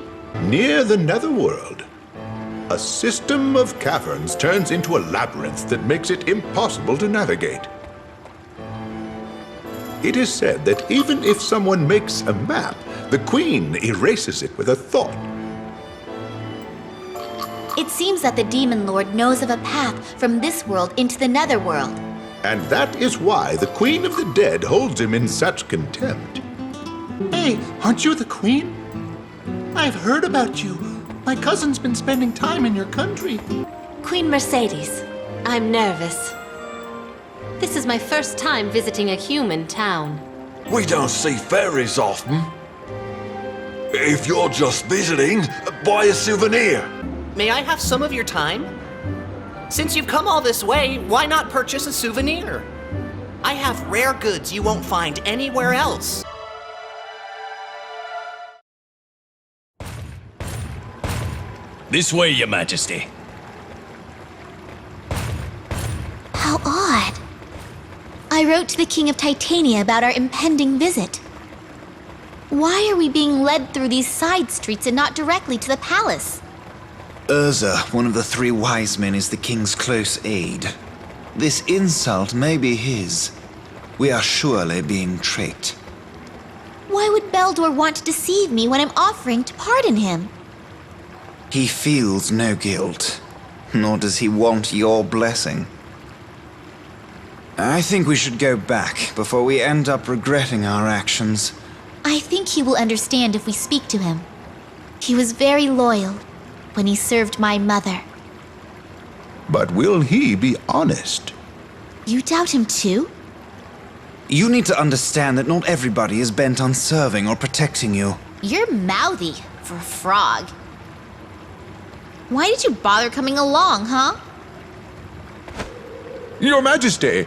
Speaker 14: Near the Netherworld, a system of caverns turns into a labyrinth that makes it impossible to navigate. It is said that even if someone makes a map, the Queen erases it with a thought.
Speaker 16: It seems that the Demon Lord knows of a path from this world into the Netherworld.
Speaker 14: And that is why the Queen of the Dead holds him in such contempt.
Speaker 3: Hey, aren't you the Queen? I've heard about you. My cousin's been spending time in your country.
Speaker 13: Queen Mercedes, I'm nervous. This is my first time visiting a human town.
Speaker 7: We don't see fairies often. If you're just visiting, buy a souvenir.
Speaker 21: May I have some of your time? Since you've come all this way, why not purchase a souvenir? I have rare goods you won't find anywhere else.
Speaker 23: This way, Your Majesty.
Speaker 16: How odd. I wrote to the King of Titania about our impending visit. Why are we being led through these side streets and not directly to the palace?
Speaker 17: Urza, one of the three wise men, is the king's close aide. This insult may be his. We are surely being tricked.
Speaker 16: Why would Beldor want to deceive me when I'm offering to pardon him?
Speaker 17: He feels no guilt, nor does he want your blessing. I think we should go back before we end up regretting our actions.
Speaker 16: I think he will understand if we speak to him. He was very loyal when he served my mother.
Speaker 14: But will he be honest?
Speaker 16: You doubt him too?
Speaker 17: You need to understand that not everybody is bent on serving or protecting you.
Speaker 16: You're mouthy for a frog. Why did you bother coming along, huh?
Speaker 14: Your Majesty!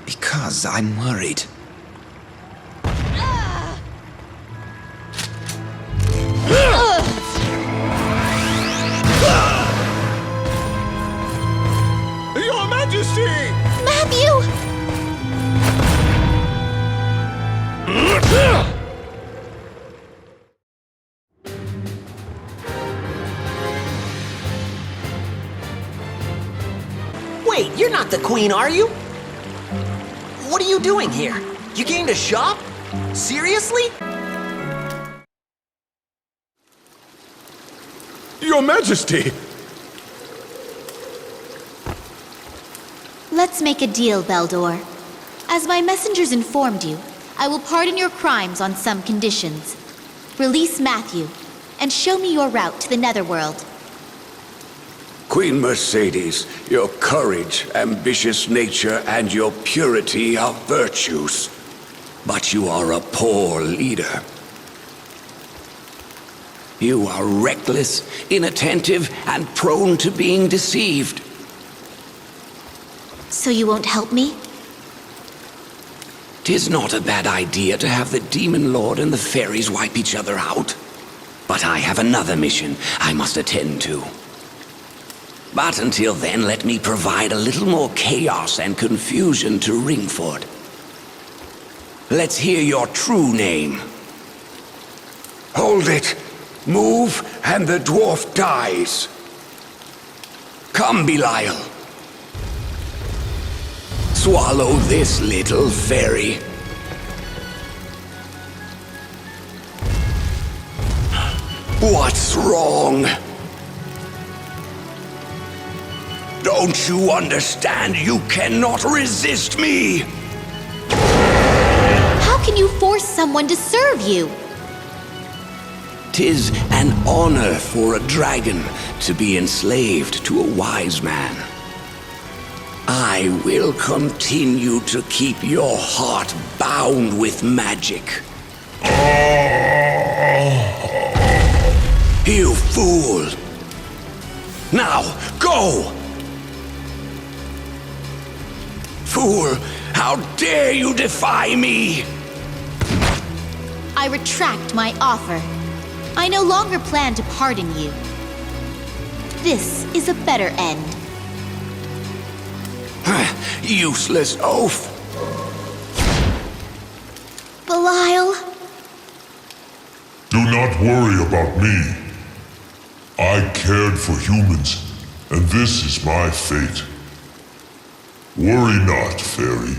Speaker 17: Because I'm worried.
Speaker 14: Your Majesty!
Speaker 16: Matthew!
Speaker 18: Wait, you're not the Queen, are you? What are you doing here? You came to shop? Seriously?
Speaker 14: Your Majesty!
Speaker 16: Let's make a deal, Beldor. As my messengers informed you, I will pardon your crimes on some conditions. Release Matthew, and show me your route to the Netherworld.
Speaker 2: Queen Mercedes, your courage, ambitious nature, and your purity are virtues. But you are a poor leader. You are reckless, inattentive, and prone to being deceived.
Speaker 16: So you won't help me?
Speaker 2: 'Tis not a bad idea to have the Demon Lord and the fairies wipe each other out. But I have another mission I must attend to. But until then, let me provide a little more chaos and confusion to Ringford. Let's hear your true name. Hold it. Move, and the dwarf dies. Come, Belial. Swallow this, little fairy. What's wrong? Don't you understand? You cannot resist me!
Speaker 16: How can you force someone to serve you?
Speaker 2: 'Tis an honor for a dragon to be enslaved to a wise man. I will continue to keep your heart bound with magic. fool! Now, go! Fool, how dare you defy me!
Speaker 16: I retract my offer. I no longer plan to pardon you. This is a better end.
Speaker 2: Useless oaf!
Speaker 16: Belial.
Speaker 19: Do not worry about me. I cared for humans, and this is my fate. Worry not, fairy.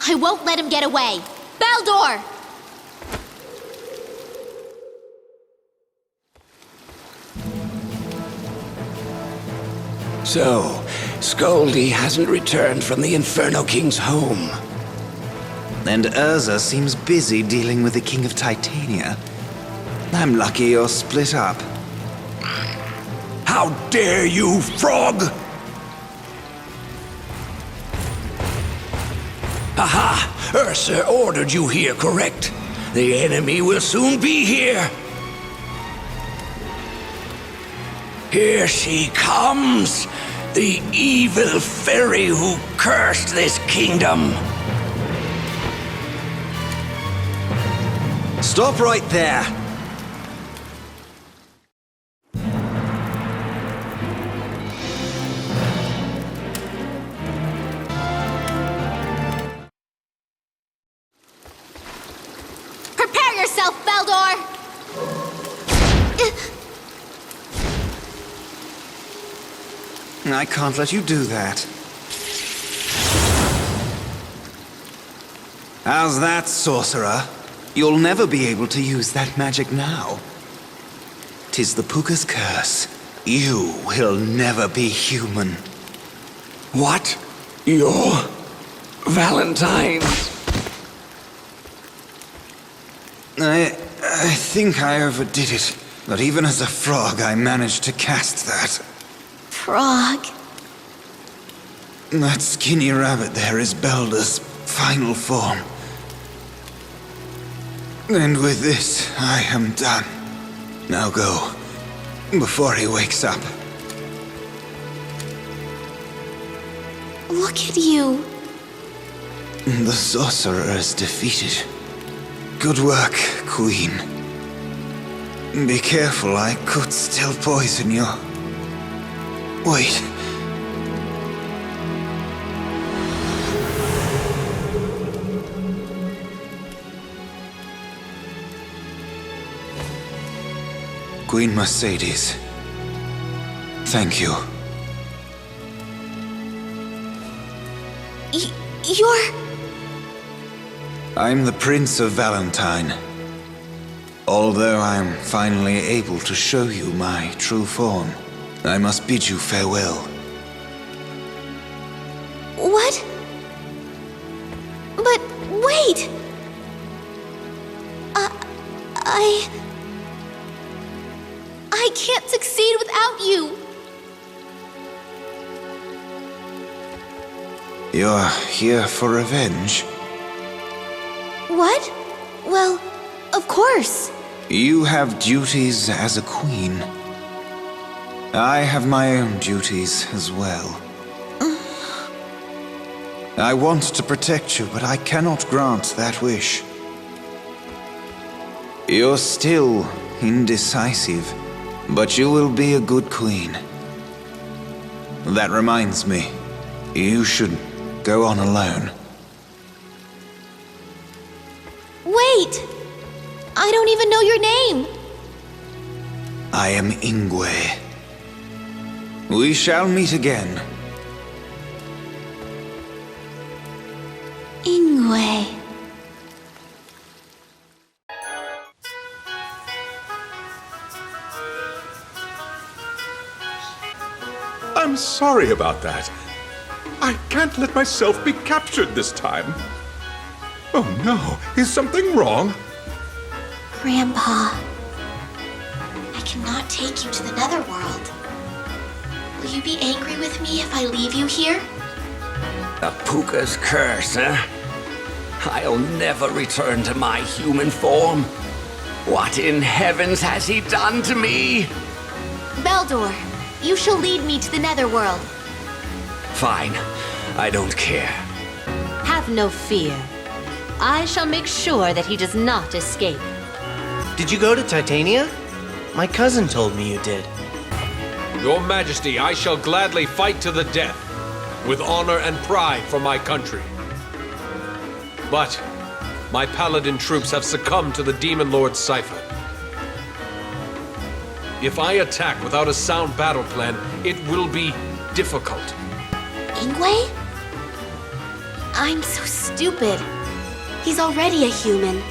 Speaker 16: I won't let him get away. Beldor!
Speaker 2: So, Scoldy hasn't returned from the Inferno King's home.
Speaker 17: And Urza seems busy dealing with the King of Titania. I'm lucky you're split up.
Speaker 2: How dare you, frog! Aha! Ursa ordered you here, correct? The enemy will soon be here! Here she comes! The evil fairy who cursed this kingdom!
Speaker 17: Stop right there!
Speaker 16: Prepare yourself, Beldor!
Speaker 17: I can't let you do that. How's that, sorcerer? You'll never be able to use that magic now. 'Tis the pukas curse. You will never be human.
Speaker 2: What? You're Valentine?
Speaker 17: I think I overdid it. But even as a frog, I managed to cast that.
Speaker 16: Frog.
Speaker 17: That skinny rabbit there is Beldor's final form. And with this, I am done. Now go, before he wakes up.
Speaker 16: Look at you.
Speaker 17: The sorcerer is defeated. Good work, Queen. Be careful, I could still poison you. Wait. Queen Mercedes, thank you.
Speaker 16: You're...
Speaker 17: I'm the Prince of Valentine. Although I'm finally able to show you my true form, I must bid you farewell.
Speaker 16: What? But wait! I can't succeed without you!
Speaker 17: You're here for revenge?
Speaker 16: What? Well, of course.
Speaker 17: You have duties as a queen. I have my own duties as well. I want to protect you, but I cannot grant that wish. You're still indecisive, but you will be a good queen. That reminds me, you should go on alone.
Speaker 16: Wait! I don't even know your name!
Speaker 17: I am Inway. We shall meet again.
Speaker 16: Inway.
Speaker 14: I'm sorry about that. I can't let myself be captured this time. Oh no, is something wrong?
Speaker 16: Grandpa, I cannot take you to the Netherworld. Will you be angry with me if I leave you here?
Speaker 2: A puka's curse, huh? I'll never return to my human form. What in heavens has he done to me?
Speaker 16: Beldor, you shall lead me to the Netherworld.
Speaker 2: Fine. I don't care.
Speaker 8: Have no fear. I shall make sure that he does not escape.
Speaker 18: Did you go to Titania? My cousin told me you did.
Speaker 15: Your Majesty, I shall gladly fight to the death, with honor and pride for my country. But my paladin troops have succumbed to the Demon Lord's cipher. If I attack without a sound battle plan, it will be difficult.
Speaker 16: Inway? I'm so stupid. He's already a human.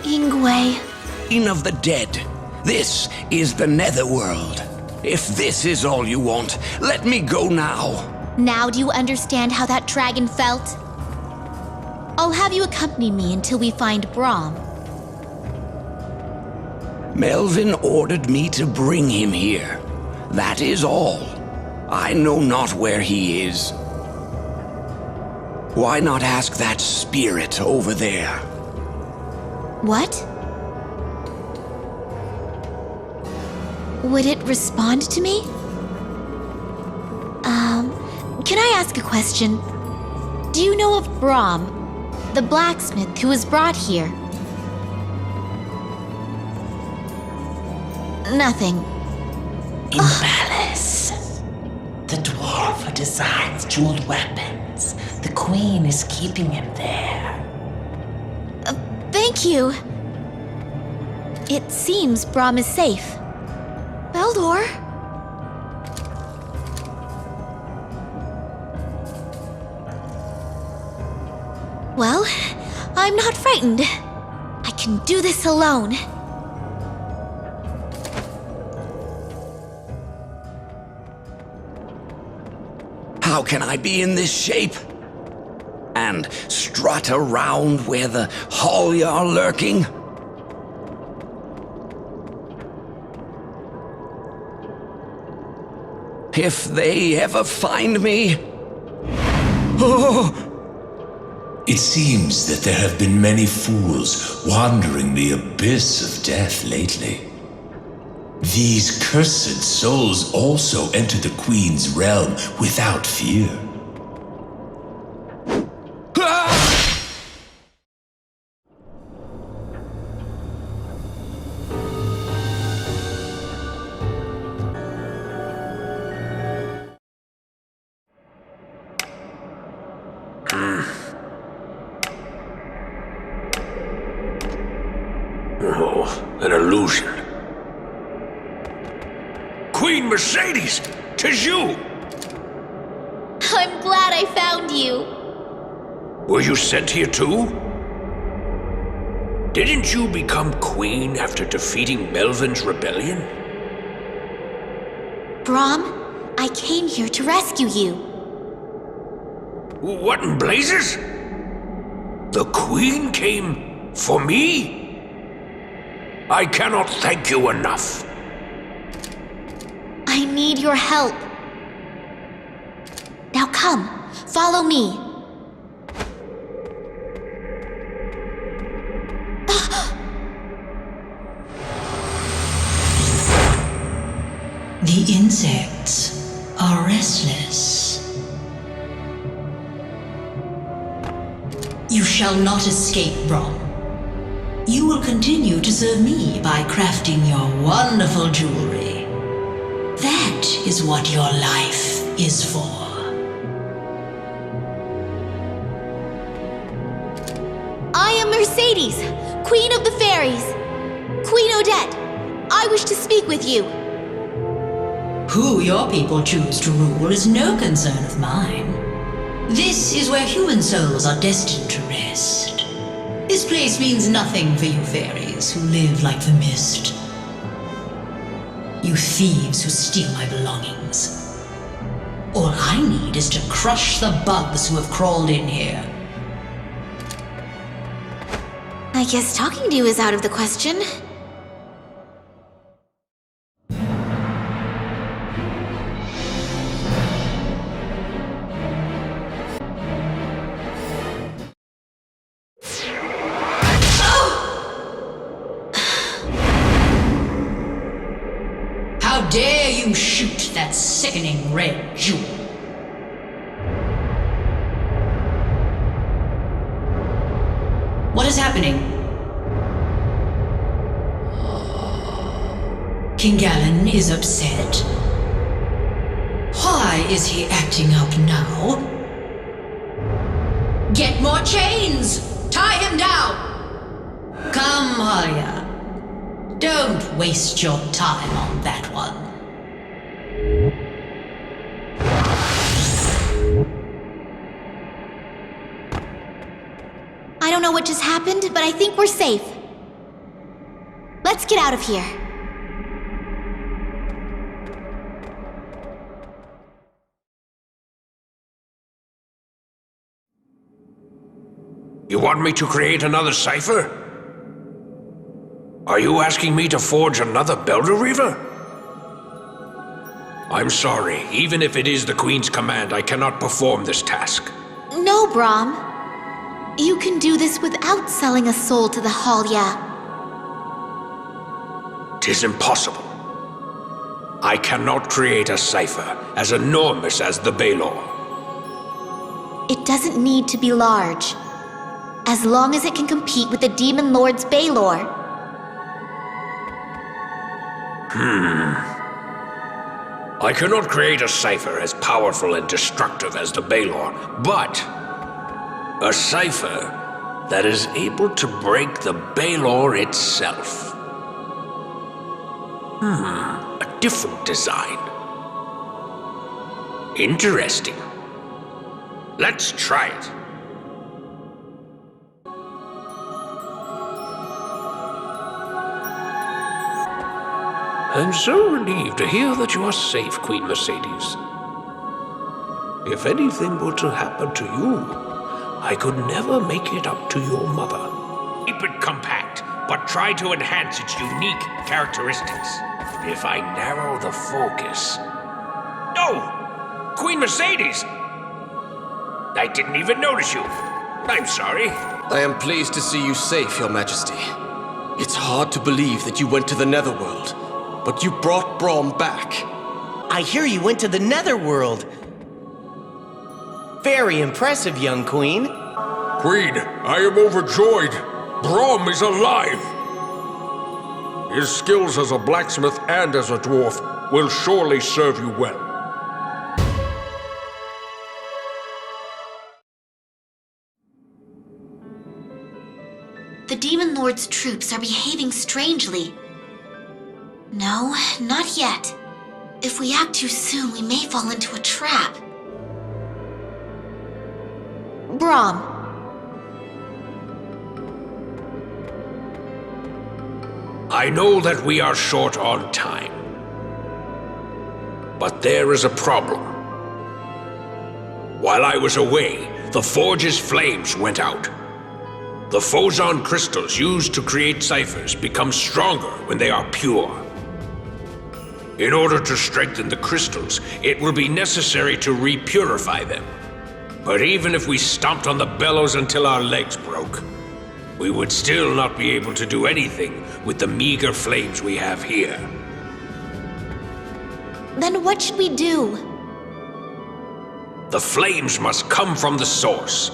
Speaker 16: Inway.
Speaker 2: Queen of the dead. This is the Netherworld. If this is all you want, let me go now.
Speaker 16: Now do you understand how that dragon felt? I'll have you accompany me until we find Brahm.
Speaker 2: Melvin ordered me to bring him here. That is all. I know not where he is. Why not ask that spirit over there?
Speaker 16: What? Would it respond to me? Can I ask a question? Do you know of Brahm, the blacksmith who was brought here? Nothing.
Speaker 5: In the palace. The dwarf who designs jeweled weapons. The queen is keeping him there.
Speaker 16: Thank you. It seems Brahm is safe. Beldor? Well, I'm not frightened. I can do this alone.
Speaker 2: How can I be in this shape? And strut around where the Holly are lurking? If they ever find me... Oh!
Speaker 9: It seems that there have been many fools wandering the abyss of death lately. These cursed souls also enter the Queen's realm without fear.
Speaker 6: Oh, an illusion. Queen Mercedes! 'Tis you!
Speaker 16: I'm glad I found you.
Speaker 6: Were you sent here too? Didn't you become queen after defeating Melvin's rebellion?
Speaker 16: Brahm, I came here to rescue you.
Speaker 6: What in blazes? The queen came for me? I cannot thank you enough.
Speaker 16: I need your help. Now come, follow me.
Speaker 5: The insects are restless. You shall not escape, Brahm. You will continue to serve me by crafting your wonderful jewelry. That is what your life is for.
Speaker 16: I am Mercedes, Queen of the Fairies. Queen Odette, I wish to speak with you.
Speaker 5: Who your people choose to rule is no concern of mine. This is where human souls are destined to rest. This place means nothing for you fairies who live like the mist. You thieves who steal my belongings. All I need is to crush the bugs who have crawled in here.
Speaker 16: I guess talking to you is out of the question.
Speaker 5: dare you shoot that sickening red jewel? What is happening? King Galen is upset. Why is he acting up now? Get more chains! Tie him down! Come, Arya. Don't waste your time on that one.
Speaker 16: I don't know what just happened, but I think we're safe. Let's get out of here.
Speaker 6: You want me to create another cipher? Are you asking me to forge another Beldor Reaver? I'm sorry. Even if it is the Queen's command, I cannot perform this task.
Speaker 16: No, Brahm. You can do this without selling a soul to the Halya.
Speaker 6: 'Tis impossible. I cannot create a cipher as enormous as the Beldor.
Speaker 16: It doesn't need to be large, as long as it can compete with the Demon Lord's Beldor.
Speaker 6: I cannot create a cipher as powerful and destructive as the Beldor, but a cipher that is able to break the Beldor itself. A different design. Interesting. Let's try it. I'm so relieved to hear that you are safe, Queen Mercedes. If anything were to happen to you, I could never make it up to your mother. Keep it compact, but try to enhance its unique characteristics. If I narrow the focus... Oh! Queen Mercedes! I didn't even notice you. I'm sorry.
Speaker 10: I am pleased to see you safe, Your Majesty. It's hard to believe that you went to the Netherworld, but you brought Brahm back.
Speaker 18: I hear you went to the Netherworld. Very impressive, young queen.
Speaker 20: Queen, I am overjoyed. Brahm is alive. His skills as a blacksmith and as a dwarf will surely serve you well.
Speaker 16: The Demon Lord's troops are behaving strangely. No, not yet. If we act too soon, we may fall into a trap. Brahm.
Speaker 6: I know that we are short on time. But there is a problem. While I was away, the forge's flames went out. The Phozon crystals used to create ciphers become stronger when they are pure. In order to strengthen the crystals, it will be necessary to repurify them. But even if we stomped on the bellows until our legs broke, we would still not be able to do anything with the meager flames we have here.
Speaker 16: Then what should we do?
Speaker 6: The flames must come from the source.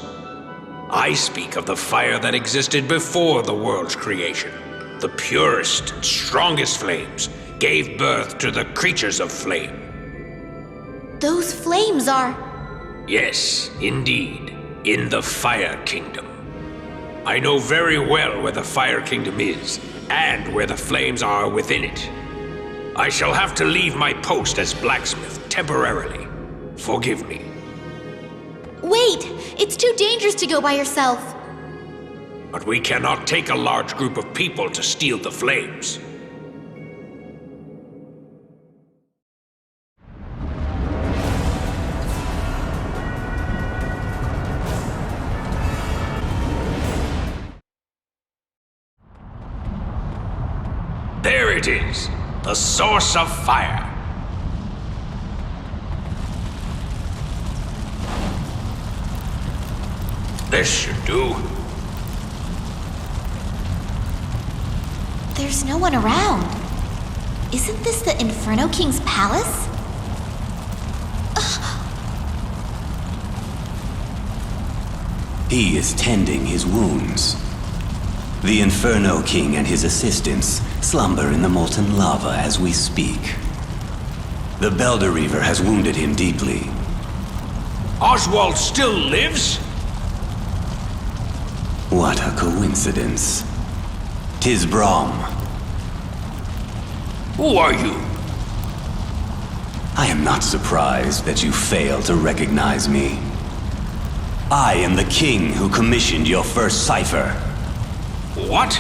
Speaker 6: I speak of the fire that existed before the world's creation. The purest and strongest flames gave birth to the creatures of flame.
Speaker 16: Those flames are...
Speaker 6: Yes, indeed, in the Fire Kingdom. I know very well where the Fire Kingdom is, and where the flames are within it. I shall have to leave my post as blacksmith temporarily. Forgive me.
Speaker 16: Wait! It's too dangerous to go by yourself.
Speaker 6: But we cannot take a large group of people to steal the flames. There it is, the source of fire. This should do.
Speaker 16: There's no one around. Isn't this the Inferno King's palace?
Speaker 11: He is tending his wounds. The Inferno King and his assistants slumber in the molten lava as we speak. The Beldor has wounded him deeply.
Speaker 6: Oswald still lives?
Speaker 11: What a coincidence. 'Tis Brom.
Speaker 6: Who are you?
Speaker 11: I am not surprised that you fail to recognize me. I am the king who commissioned your first cipher.
Speaker 6: What?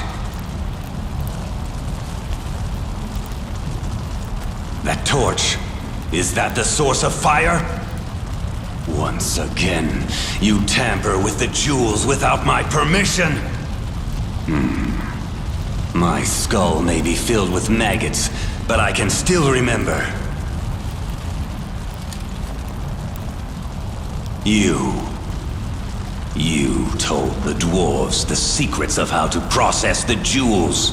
Speaker 11: That torch, is that the source of fire? Once again, you tamper with the jewels without my permission. My skull may be filled with maggots, but I can still remember. You told the dwarves the secrets of how to process the jewels.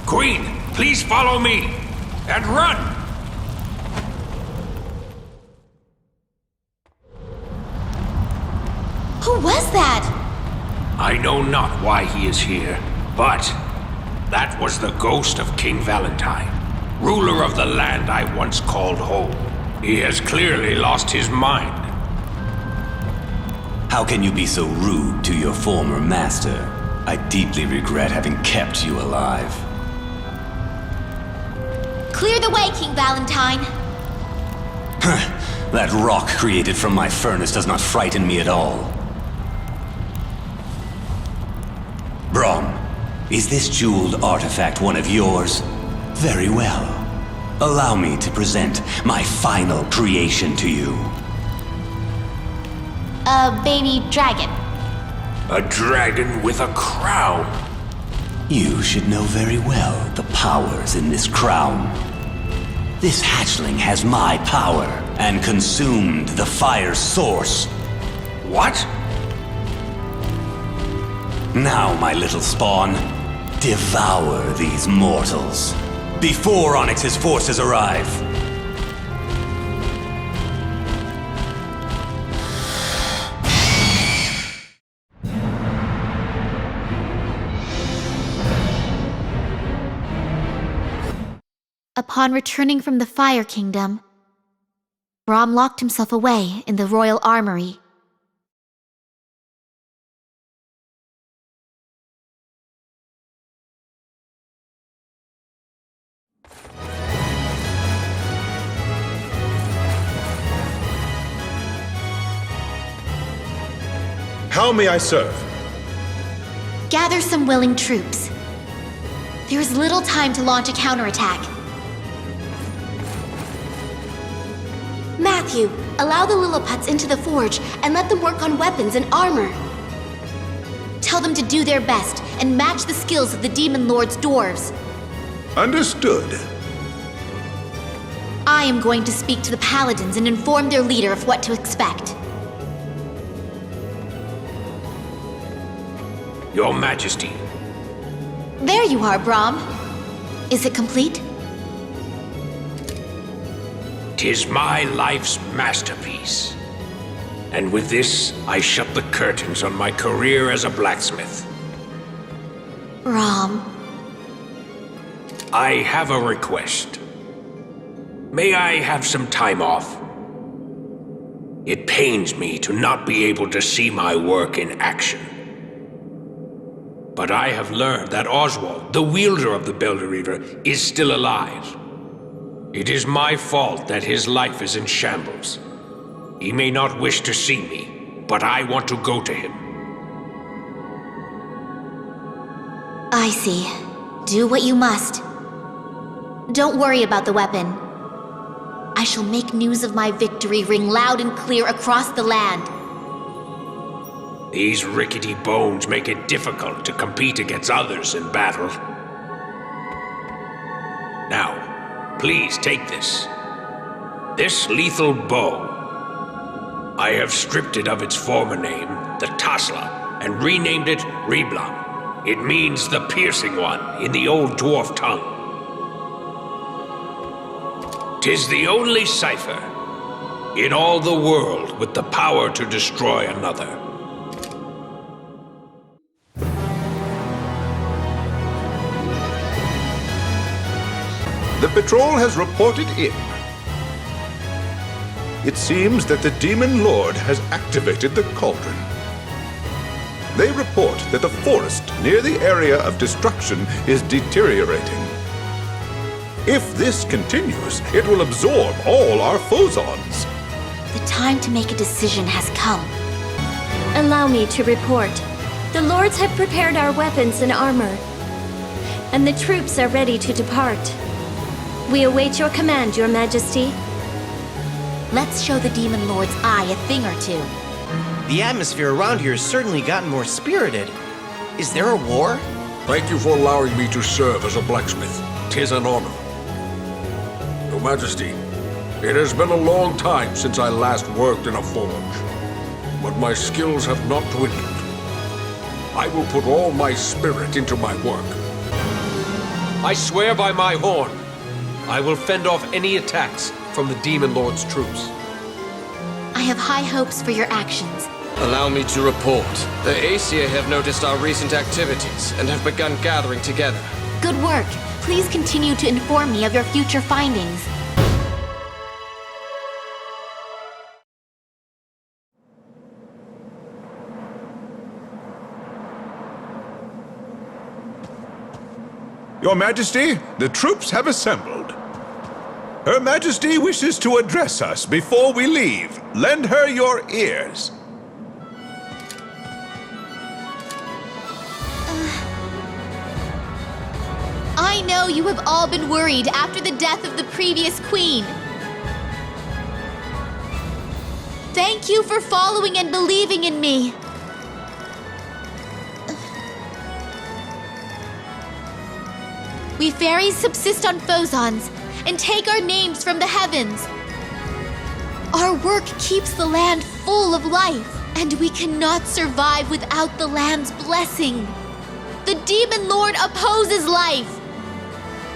Speaker 6: Queen, please follow me, and run!
Speaker 16: Who was that?
Speaker 6: I know not why he is here, but that was the ghost of King Valentine, ruler of the land I once called home. He has clearly lost his mind.
Speaker 11: How can you be so rude to your former master? I deeply regret having kept you alive.
Speaker 16: Clear the way, King Valentine.
Speaker 11: That rock created from my furnace does not frighten me at all. Brom, is this jeweled artifact one of yours? Very well. Allow me to present my final creation to you.
Speaker 16: A baby dragon.
Speaker 6: A dragon with a crown.
Speaker 11: You should know very well the powers in this crown. This hatchling has my power and consumed the fire source.
Speaker 6: What?
Speaker 11: Now, my little spawn, devour these mortals before Onyx's forces arrive.
Speaker 16: Upon returning from the Fire Kingdom, Brom locked himself away in the royal armory.
Speaker 12: How may I serve?
Speaker 16: Gather some willing troops. There is little time to launch a counterattack. Matthew, allow the Lilliputs into the forge and let them work on weapons and armor. Tell them to do their best and match the skills of the Demon Lord's dwarves.
Speaker 14: Understood.
Speaker 16: I am going to speak to the Paladins and inform their leader of what to expect.
Speaker 6: Your Majesty.
Speaker 16: There you are, Brom. Is it complete?
Speaker 6: 'Tis my life's masterpiece. And with this, I shut the curtains on my career as a blacksmith.
Speaker 16: Brom.
Speaker 6: I have a request. May I have some time off? It pains me to not be able to see my work in action. But I have learned that Oswald, the wielder of the Beldor, is still alive. It is my fault that his life is in shambles. He may not wish to see me, but I want to go to him.
Speaker 16: I see. Do what you must. Don't worry about the weapon. I shall make news of my victory ring loud and clear across the land.
Speaker 6: These rickety bones make it difficult to compete against others in battle. Now, please take this. This lethal bow. I have stripped it of its former name, the Tasla, and renamed it Reblam. It means the piercing one in the old dwarf tongue. 'Tis the only cipher in all the world with the power to destroy another.
Speaker 14: The patrol has reported in. It seems that the Demon Lord has activated the cauldron. They report that the forest near the area of destruction is deteriorating. If this continues, it will absorb all our phosons.
Speaker 16: The time to make a decision has come.
Speaker 1: Allow me to report. The lords have prepared our weapons and armor, and the troops are ready to depart. We await your command, Your Majesty.
Speaker 16: Let's show the Demon Lord's eye a thing or two.
Speaker 18: The atmosphere around here has certainly gotten more spirited. Is there a war?
Speaker 20: Thank you for allowing me to serve as a blacksmith. 'Tis an honor. Your Majesty, it has been a long time since I last worked in a forge, but my skills have not dwindled. I will put all my spirit into my work.
Speaker 15: I swear by my horn, I will fend off any attacks from the Demon Lord's troops.
Speaker 16: I have high hopes for your actions.
Speaker 4: Allow me to report. The Aesir have noticed our recent activities and have begun gathering together.
Speaker 16: Good work. Please continue to inform me of your future findings.
Speaker 14: Your Majesty, the troops have assembled. Her Majesty wishes to address us before we leave. Lend her your ears.
Speaker 16: I know you have all been worried after the death of the previous queen. Thank you for following and believing in me. We fairies subsist on phosons and take our names from the heavens. Our work keeps the land full of life, and we cannot survive without the land's blessing. The Demon Lord opposes life.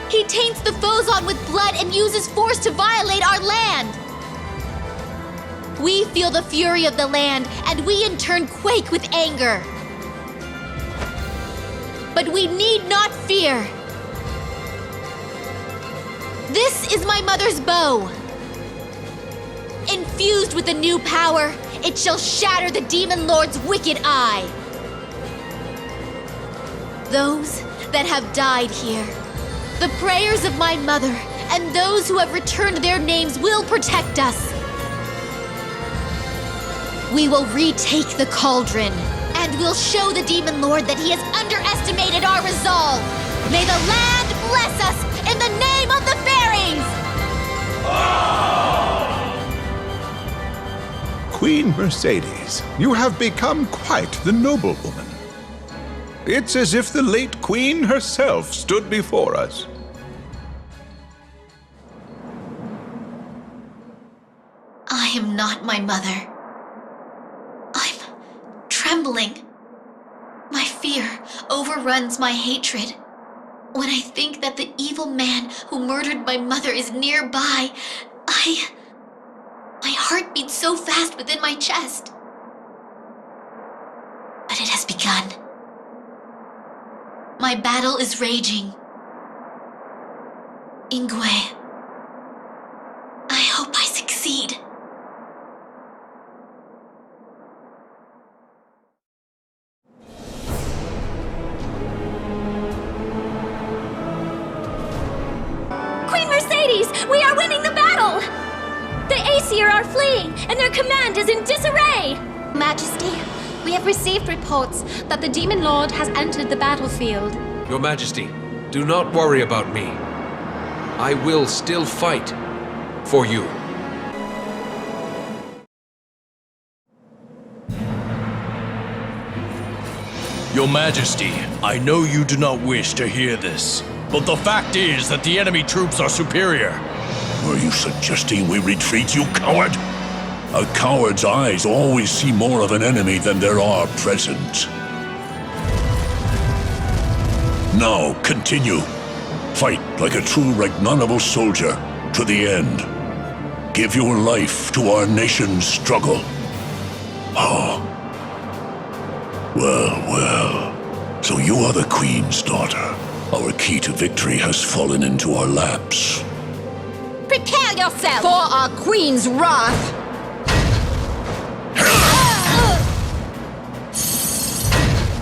Speaker 16: He taints the phoson with blood and uses force to violate our land. We feel the fury of the land, and we in turn quake with anger. But we need not fear. This is my mother's bow. Infused with a new power, it shall shatter the Demon Lord's wicked eye. Those that have died here, the prayers of my mother, and those who have returned their names will protect us. We will retake the cauldron, and we'll show the Demon Lord that he has underestimated our resolve. May the land bless us in the name of the fairies!
Speaker 14: Queen Mercedes, you have become quite the noblewoman. It's as if the late queen herself stood before us.
Speaker 16: I am not my mother. I'm trembling. My fear overruns my hatred. When I think that the evil man who murdered my mother is nearby, my heart beats so fast within my chest. But it has begun. My battle is raging. Inway, I hope I succeed.
Speaker 1: Queen Mercedes, we are winning the battle! The Aesir are fleeing, and their command is in disarray!
Speaker 13: Majesty, we have received reports that the Demon Lord has entered the battlefield.
Speaker 15: Your Majesty, do not worry about me. I will still fight for you.
Speaker 23: Your Majesty, I know you do not wish to hear this, but the fact is that the enemy troops are superior.
Speaker 19: Are you suggesting we retreat, you coward? A coward's eyes always see more of an enemy than there are present. Now, continue. Fight like a true Ragnanable soldier. To the end. Give your life to our nation's struggle. Oh. Well. So you are the Queen's daughter. Our key to victory has fallen into our laps.
Speaker 8: Prepare yourself for our Queen's wrath!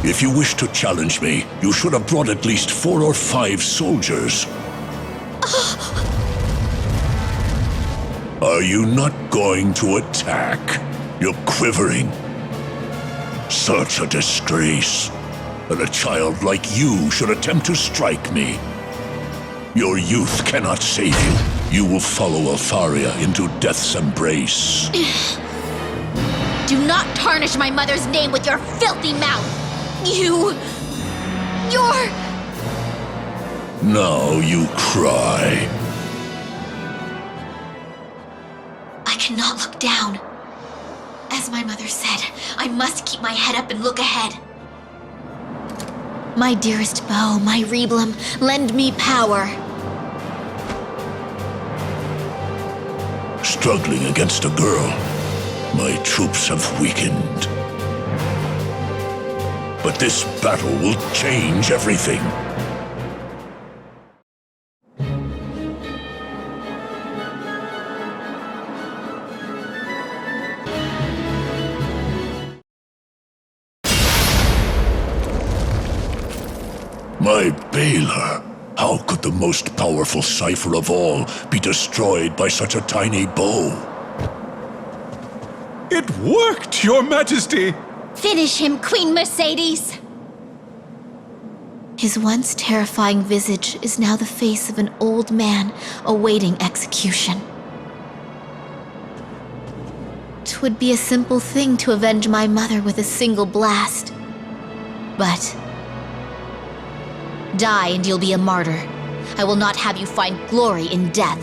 Speaker 19: If you wish to challenge me, you should have brought at least 4 or 5 soldiers. Are you not going to attack? You're quivering. Such a disgrace. That a child like you should attempt to strike me. Your youth cannot save you. You will follow Elftharia into death's embrace.
Speaker 16: Do not tarnish my mother's name with your filthy mouth! You're...
Speaker 19: Now you cry.
Speaker 16: I cannot look down. As my mother said, I must keep my head up and look ahead. My dearest bow, my reblem, lend me power.
Speaker 19: Struggling against a girl, my troops have weakened. But this battle will change everything. My Baylor, how could the most powerful cipher of all be destroyed by such a tiny bow?
Speaker 14: It worked, Your Majesty!
Speaker 16: Finish him, Queen Mercedes! His once terrifying visage is now the face of an old man awaiting execution. 'Twould be a simple thing to avenge my mother with a single blast. But... die and you'll be a martyr. I will not have you find glory in death.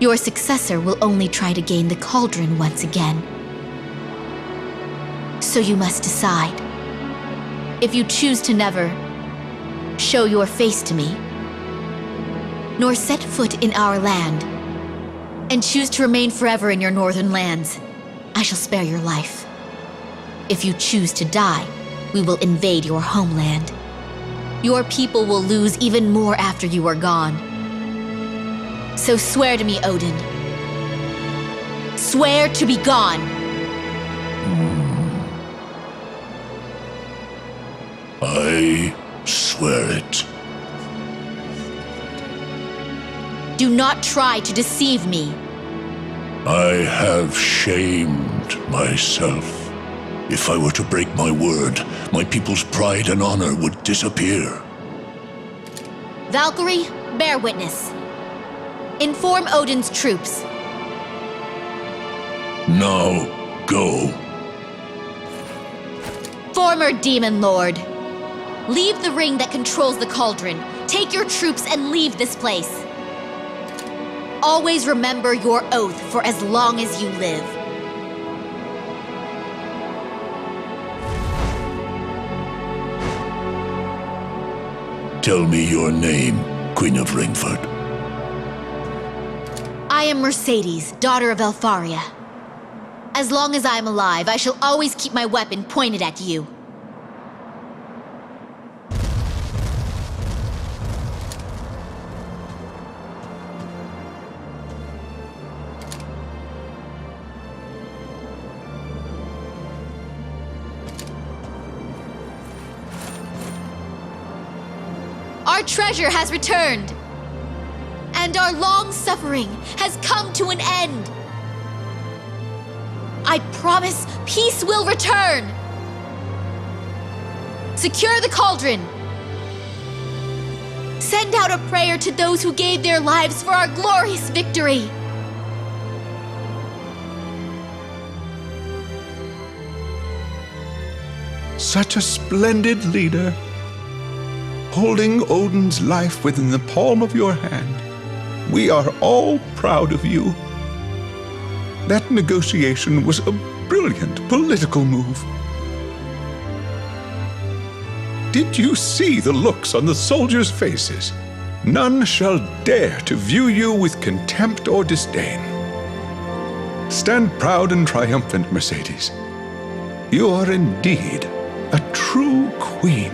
Speaker 16: Your successor will only try to gain the cauldron once again. So you must decide. If you choose to never show your face to me, nor set foot in our land, and choose to remain forever in your northern lands, I shall spare your life. If you choose to die, we will invade your homeland. Your people will lose even more after you are gone. So swear to me, Odin. Swear to be gone.
Speaker 19: I swear it.
Speaker 16: Do not try to deceive me.
Speaker 19: I have shamed myself. If I were to break my word, my people's pride and honor would disappear.
Speaker 16: Valkyrie, bear witness. Inform Odin's troops.
Speaker 19: Now, go.
Speaker 16: Former Demon Lord. Leave the ring that controls the cauldron. Take your troops and leave this place. Always remember your oath for as long as you live.
Speaker 19: Tell me your name, Queen of Ringford.
Speaker 16: I am Mercedes, daughter of Elftharia. As long as I am alive, I shall always keep my weapon pointed at you. Our treasure has returned, and our long suffering has come to an end. I promise peace will return. Secure the cauldron. Send out a prayer to those who gave their lives for our glorious victory.
Speaker 14: Such a splendid leader. Holding Odin's life within the palm of your hand. We are all proud of you. That negotiation was a brilliant political move. Did you see the looks on the soldiers' faces? None shall dare to view you with contempt or disdain. Stand proud and triumphant, Mercedes. You are indeed a true queen.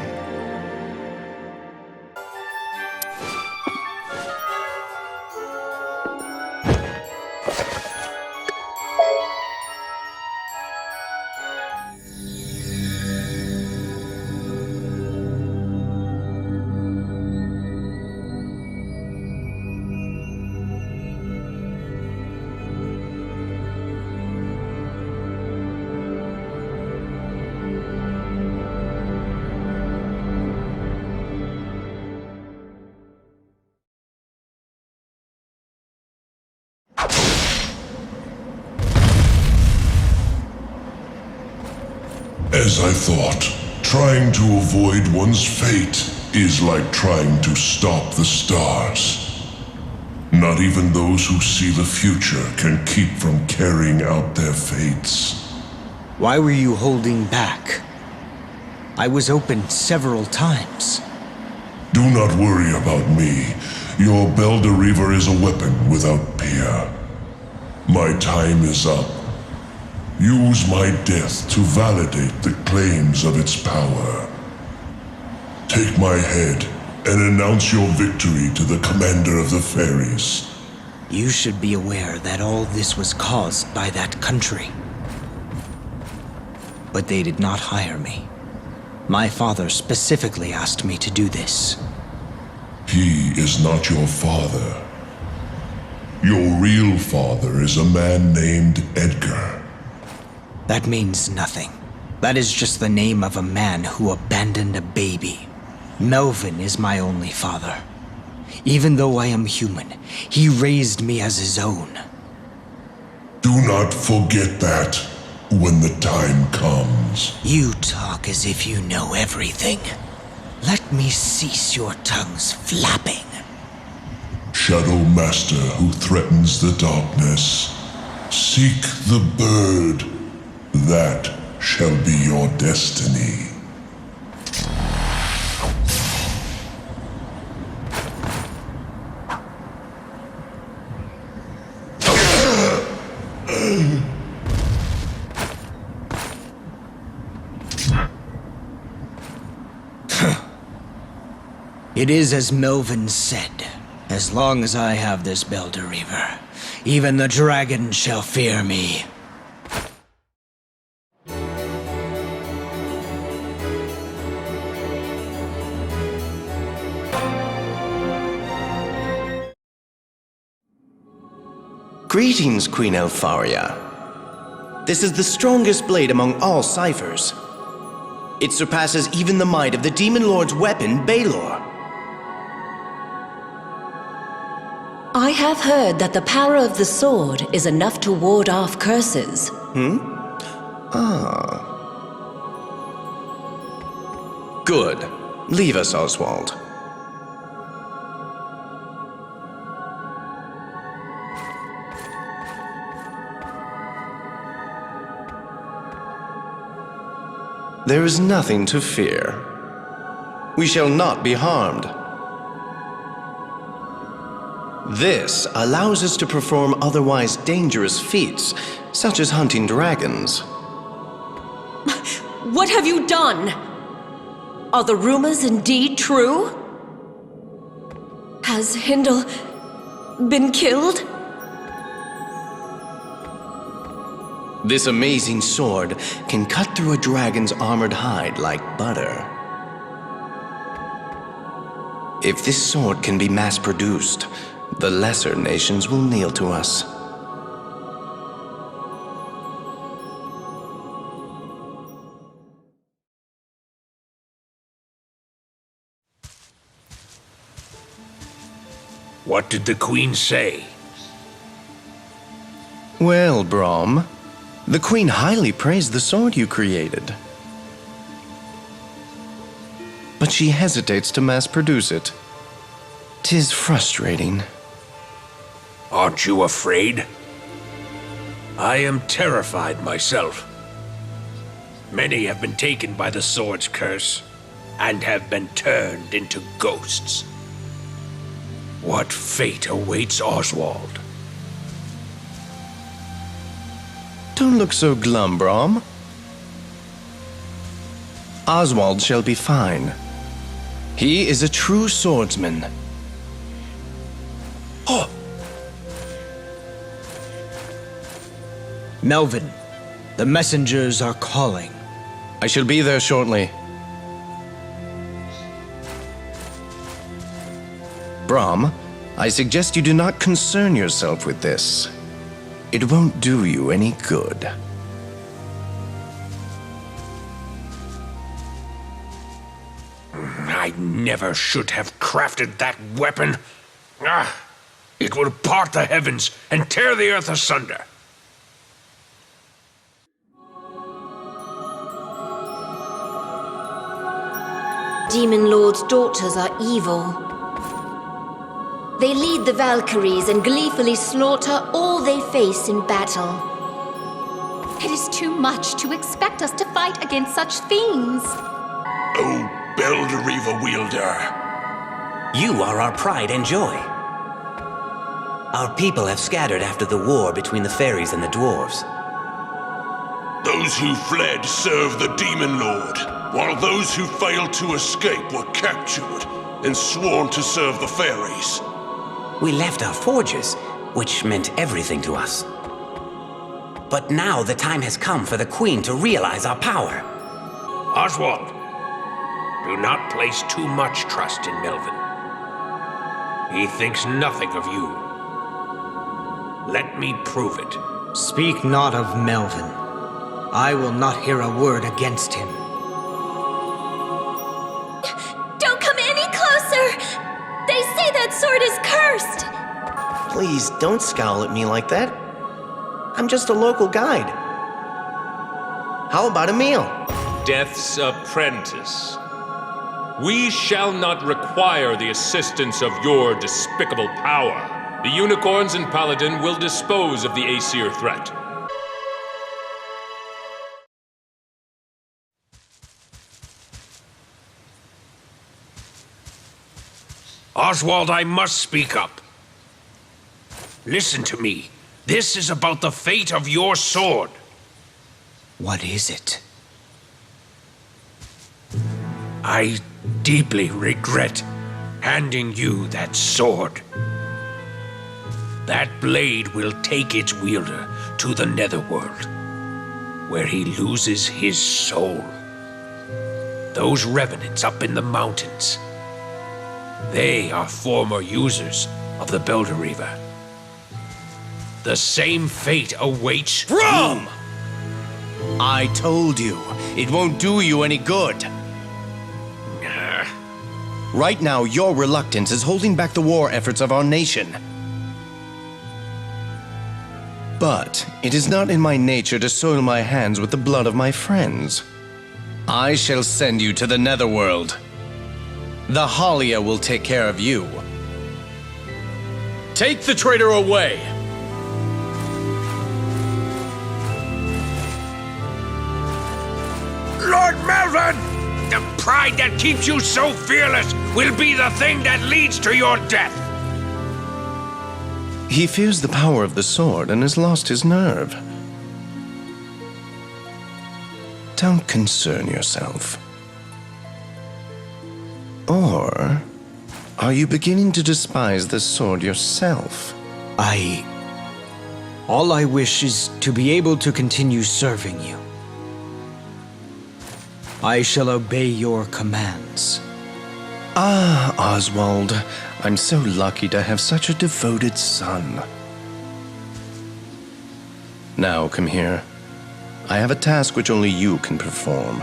Speaker 19: As I thought, trying to avoid one's fate is like trying to stop the stars. Not even those who see the future can keep from carrying out their fates.
Speaker 3: Why were you holding back? I was open several times.
Speaker 19: Do not worry about me. Your Beldor is a weapon without peer. My time is up. Use my death to validate the claims of its power. Take my head and announce your victory to the commander of the fairies.
Speaker 3: You should be aware that all this was caused by that country. But they did not hire me. My father specifically asked me to do this.
Speaker 19: He is not your father. Your real father is a man named Edgar.
Speaker 3: That means nothing. That is just the name of a man who abandoned a baby. Melvin is my only father. Even though I am human, he raised me as his own.
Speaker 19: Do not forget that when the time comes.
Speaker 3: You talk as if you know everything. Let me cease your tongue's flapping.
Speaker 19: Shadow Master who threatens the darkness, seek the bird. That shall be your destiny.
Speaker 3: It is as Melvin said. As long as I have this Beldor, even the dragon shall fear me.
Speaker 18: Greetings, Queen Elfaria. This is the strongest blade among all ciphers. It surpasses even the might of the Demon Lord's weapon, Beldor.
Speaker 8: I have heard that the power of the sword is enough to ward off curses.
Speaker 18: Good. Leave us, Oswald. There is nothing to fear. We shall not be harmed. This allows us to perform otherwise dangerous feats, such as hunting dragons.
Speaker 8: What have you done? Are the rumors indeed true? Has Hindle been killed?
Speaker 18: This amazing sword can cut through a dragon's armored hide like butter. If this sword can be mass-produced, the lesser nations will kneel to us.
Speaker 6: What did the Queen say?
Speaker 18: Well, Brom, the Queen highly praised the sword you created. But she hesitates to mass-produce it. 'Tis frustrating.
Speaker 6: Aren't you afraid? I am terrified myself. Many have been taken by the sword's curse, and have been turned into ghosts. What fate awaits Oswald?
Speaker 10: Don't look so glum, Brom. Oswald shall be fine. He is a true swordsman.
Speaker 6: Oh!
Speaker 3: Melvin, the messengers are calling.
Speaker 10: I shall be there shortly. Brom, I suggest you do not concern yourself with this. It won't do you any good.
Speaker 6: I never should have crafted that weapon. Ah, it will part the heavens and tear the earth asunder.
Speaker 1: Demon Lord's daughters are evil. They lead the Valkyries and gleefully slaughter all they face in battle.
Speaker 13: It is too much to expect us to fight against such fiends.
Speaker 20: Oh, Beldor wielder.
Speaker 11: You are our pride and joy. Our people have scattered after the war between the fairies and the dwarves.
Speaker 20: Those who fled served the Demon Lord, while those who failed to escape were captured and sworn to serve the fairies.
Speaker 11: We left our forges, which meant everything to us. But now the time has come for the Queen to realize our power.
Speaker 6: Oswald, do not place too much trust in Melvin. He thinks nothing of you. Let me prove it.
Speaker 3: Speak not of Melvin. I will not hear a word against him.
Speaker 1: Don't come any closer! They say that sword is cursed!
Speaker 18: Please, don't scowl at me like that. I'm just a local guide. How about a meal?
Speaker 15: Death's apprentice. We shall not require the assistance of your despicable power. The unicorns and paladin will dispose of the Aesir threat.
Speaker 6: Oswald, I must speak up. Listen to me. This is about the fate of your sword.
Speaker 3: What is it?
Speaker 6: I deeply regret handing you that sword. That blade will take its wielder to the Netherworld, where he loses his soul. Those revenants up in the mountains, they are former users of the Beldor. The same fate awaits
Speaker 10: Brom! I told you, it won't do you any good. Right now, your reluctance is holding back the war efforts of our nation. But it is not in my nature to soil my hands with the blood of my friends. I shall send you to the Netherworld. The Halia will take care of you.
Speaker 23: Take the traitor away!
Speaker 6: Lord Melvin! The pride that keeps you so fearless will be the thing that leads to your death!
Speaker 10: He fears the power of the sword and has lost his nerve. Don't concern yourself. Or are you beginning to despise the sword yourself?
Speaker 3: All I wish is to be able to continue serving you. I shall obey your commands.
Speaker 10: Ah, Oswald, I'm so lucky to have such a devoted son. Now, come here. I have a task which only you can perform.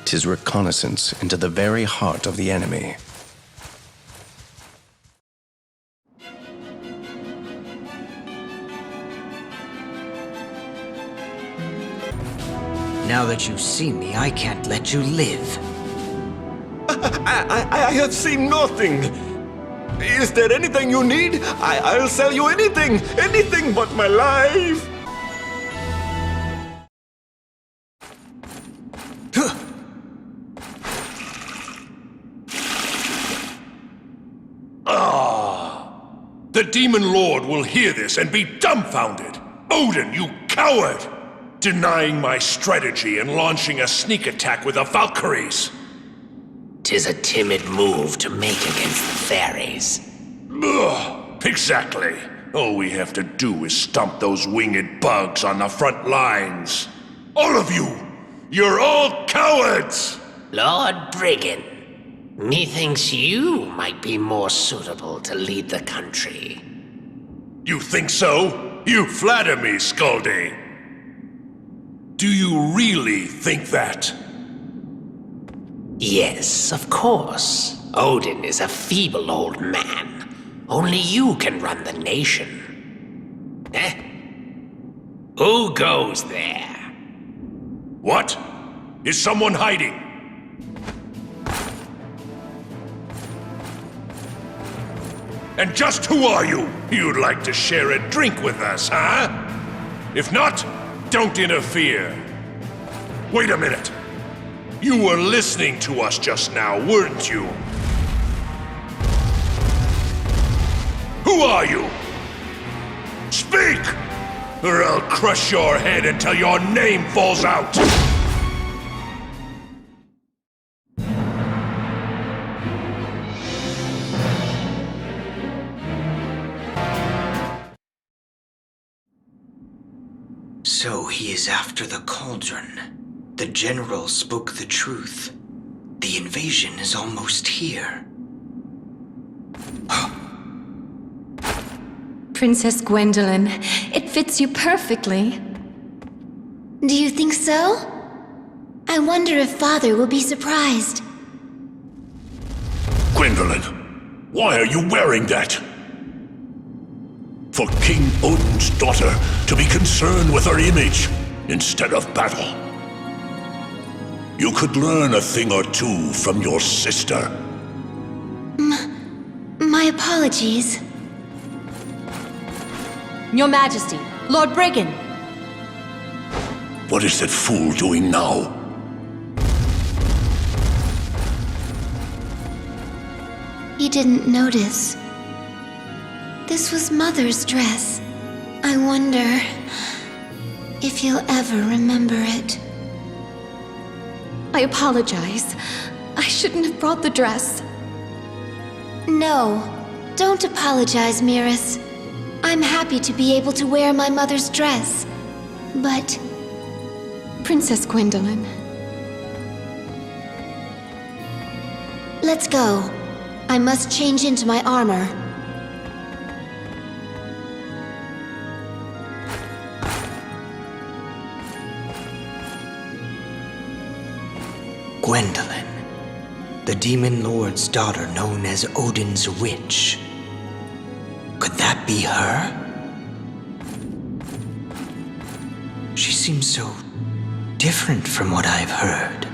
Speaker 10: 'Tis reconnaissance into the very heart of the enemy.
Speaker 3: Now that you've seen me, I can't let you live.
Speaker 7: I have seen nothing. Is there anything you need? I'll sell you anything. Anything but my life.
Speaker 14: The Demon Lord will hear this and be dumbfounded. Odin, you coward! Denying my strategy and launching a sneak attack with the Valkyries.
Speaker 6: 'Tis a timid move to make against the fairies.
Speaker 14: Ugh, exactly. All we have to do is stomp those winged bugs on the front lines. All of you! You're all cowards!
Speaker 6: Lord Brigand, methinks you might be more suitable to lead the country.
Speaker 14: You think so? You flatter me, Skaldi. Do you really think that?
Speaker 6: Yes, of course. Odin is a feeble old man. Only you can run the nation. Eh? Who goes there?
Speaker 14: What? Is someone hiding? And just who are you? You'd like to share a drink with us, huh? If not, don't interfere. Wait a minute. You were listening to us just now, weren't you? Who are you? Speak! Or I'll crush your head until your name falls out!
Speaker 3: So he is after the cauldron. The general spoke the truth. The invasion is almost here.
Speaker 13: Princess Gwendolyn, it fits you perfectly.
Speaker 16: Do you think so? I wonder if Father will be surprised.
Speaker 14: Gwendolyn, why are you wearing that? For King Odin's daughter to be concerned with her image instead of battle. You could learn a thing or two from your sister.
Speaker 16: My apologies.
Speaker 8: Your Majesty, Lord Brigand.
Speaker 14: What is that fool doing now?
Speaker 16: He didn't notice. This was Mother's dress. I wonder if he'll ever remember it.
Speaker 13: I apologize. I shouldn't have brought the dress.
Speaker 16: No, don't apologize, Miris. I'm happy to be able to wear my mother's dress. But...
Speaker 13: Princess Gwendolyn.
Speaker 16: Let's go. I must change into my armor.
Speaker 3: Gwendolyn, the Demon Lord's daughter known as Odin's Witch. Could that be her? She seems so different from what I've heard.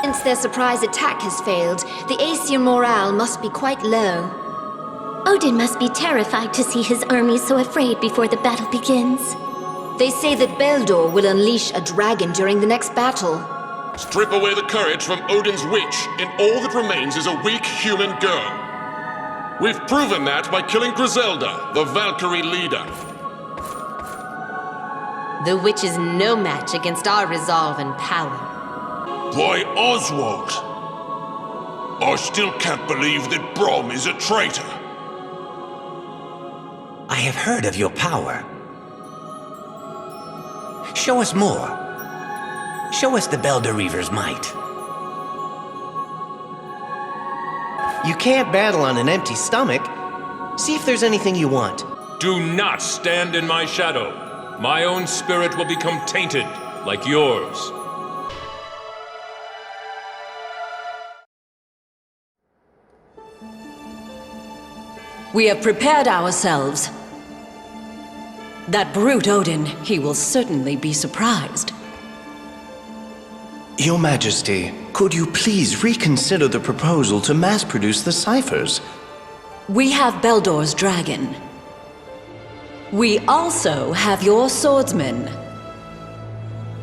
Speaker 1: Since their surprise attack has failed, the Aesir morale must be quite low. Odin must be terrified to see his army so afraid before the battle begins. They say that Beldor will unleash a dragon during the next battle.
Speaker 20: Strip away the courage from Odin's witch, and all that remains is a weak human girl. We've proven that by killing Griselda, the Valkyrie leader.
Speaker 8: The witch is no match against our resolve and power.
Speaker 14: Why, Oswald! I still can't believe that Brom is a traitor.
Speaker 6: I have heard of your power. Show us more. Show us the Beldor Reaver's might.
Speaker 18: You can't battle on an empty stomach. See if there's anything you want.
Speaker 15: Do not stand in my shadow. My own spirit will become tainted, like yours.
Speaker 8: We have prepared ourselves. That brute Odin, he will certainly be surprised.
Speaker 18: Your Majesty, could you please reconsider the proposal to mass-produce the ciphers?
Speaker 8: We have Beldor's dragon. We also have your swordsman.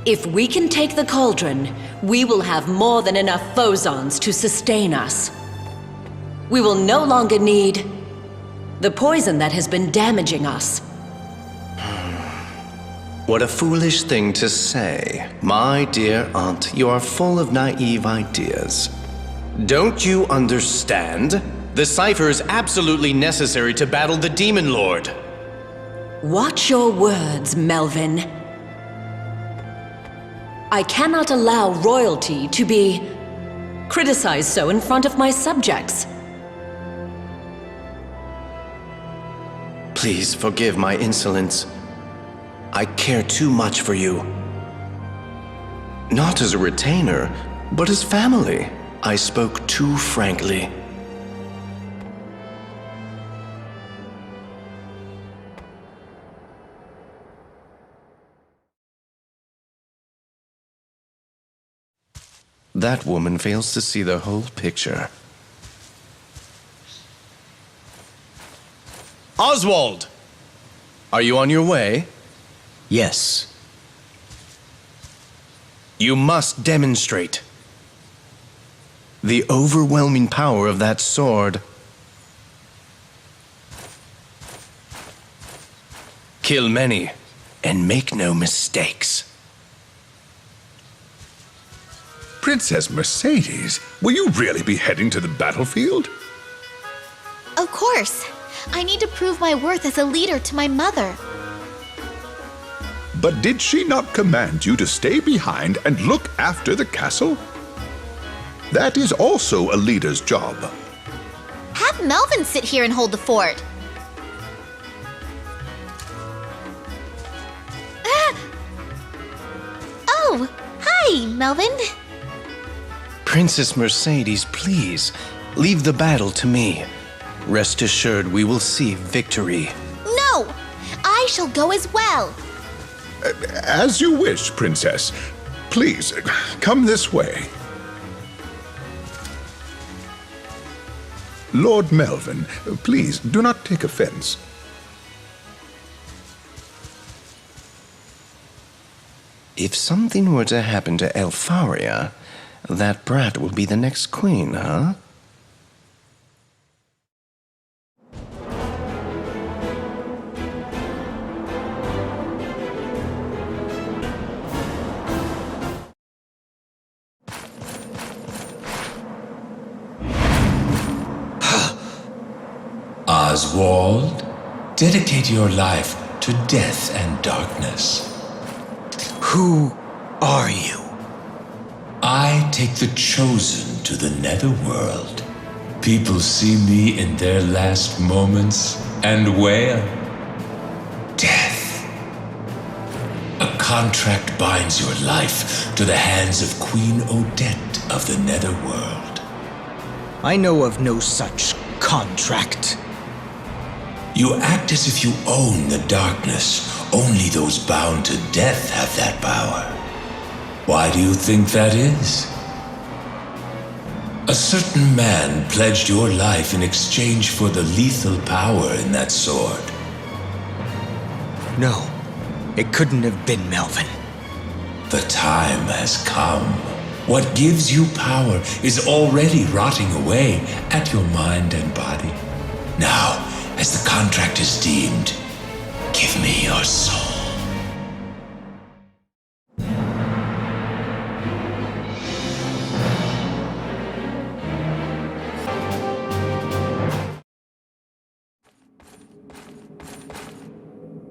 Speaker 8: If we can take the cauldron, we will have more than enough phosons to sustain us. We will no longer need the poison that has been damaging us.
Speaker 18: What a foolish thing to say. My dear aunt, you are full of naive ideas. Don't you understand? The cipher is absolutely necessary to battle the Demon Lord.
Speaker 8: Watch your words, Melvin. I cannot allow royalty to be criticized so in front of my subjects.
Speaker 18: Please forgive my insolence. I care too much for you. Not as a retainer, but as family. I spoke too frankly. That woman fails to see the whole picture. Oswald! Are you on your way?
Speaker 3: Yes.
Speaker 18: You must demonstrate the overwhelming power of that sword. Kill many, and make no mistakes.
Speaker 14: Princess Mercedes, will you really be heading to the battlefield?
Speaker 16: Of course. I need to prove my worth as a leader to my mother.
Speaker 14: But did she not command you to stay behind and look after the castle? That is also a leader's job.
Speaker 16: Have Melvin sit here and hold the fort. Oh, hi, Melvin.
Speaker 18: Princess Mercedes, please, leave the battle to me. Rest assured we will see victory.
Speaker 16: No! I shall go as well.
Speaker 14: As you wish, Princess. Please, come this way. Lord Melvin, please do not take offense.
Speaker 18: If something were to happen to Elfaria, that brat will be the next queen, huh?
Speaker 9: Oswald, dedicate your life to death and darkness.
Speaker 3: Who are you?
Speaker 9: I take the chosen to the Netherworld. People see me in their last moments and wail. Death. A contract binds your life to the hands of Queen Odette of the Netherworld.
Speaker 3: I know of no such contract.
Speaker 9: You act as if you own the darkness. Only those bound to death have that power. Why do you think that is? A certain man pledged your life in exchange for the lethal power in that sword.
Speaker 3: No, it couldn't have been Melvin.
Speaker 9: The time has come. What gives you power is already rotting away at your mind and body. Now, as the contract is deemed, give me your soul.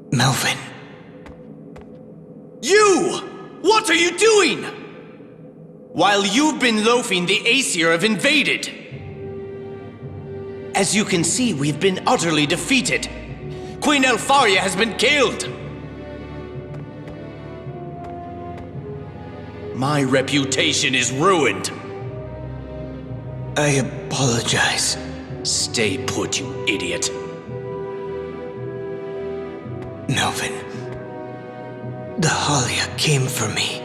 Speaker 3: Melvin.
Speaker 18: You! What are you doing? While you've been loafing, the Aesir have invaded. As you can see, we've been utterly defeated. Queen Elfaria has been killed. My reputation is ruined.
Speaker 3: I apologize.
Speaker 18: Stay put, you idiot.
Speaker 3: Melvin. The Halia came for me.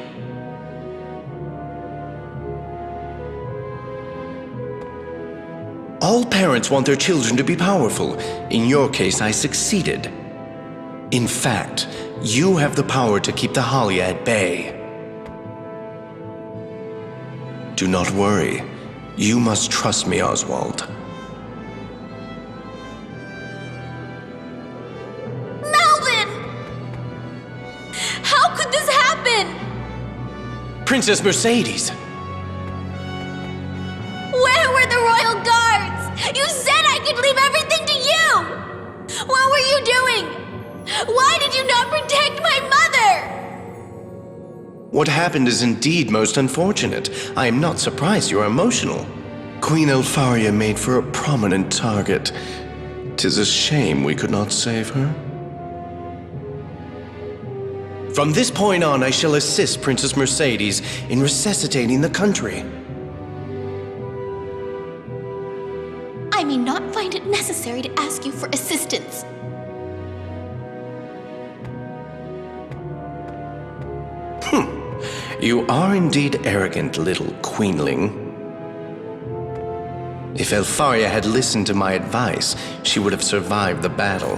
Speaker 18: All parents want their children to be powerful. In your case, I succeeded. In fact, you have the power to keep the Halia at bay. Do not worry. You must trust me, Oswald.
Speaker 16: Melvin! How could this happen?
Speaker 18: Princess Mercedes!
Speaker 16: Where were the royal guards? You said I could leave everything to you! What were you doing? Why did you not protect my mother?
Speaker 18: What happened is indeed most unfortunate. I am not surprised you are emotional. Queen Elftharia made for a prominent target. 'Tis a shame we could not save her. From this point on, I shall assist Princess Mercedes in resuscitating the country.
Speaker 16: I may not find it necessary to ask you for assistance.
Speaker 18: You are indeed arrogant, little queenling. If Elftharia had listened to my advice, she would have survived the battle.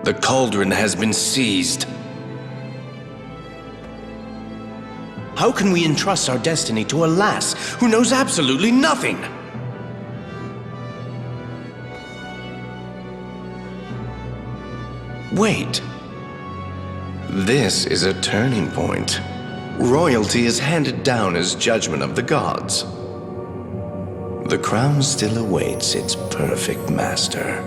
Speaker 18: The cauldron has been seized. How can we entrust our destiny to a lass who knows absolutely nothing? Wait. This is a turning point. Royalty is handed down as judgment of the gods. The crown still awaits its perfect master.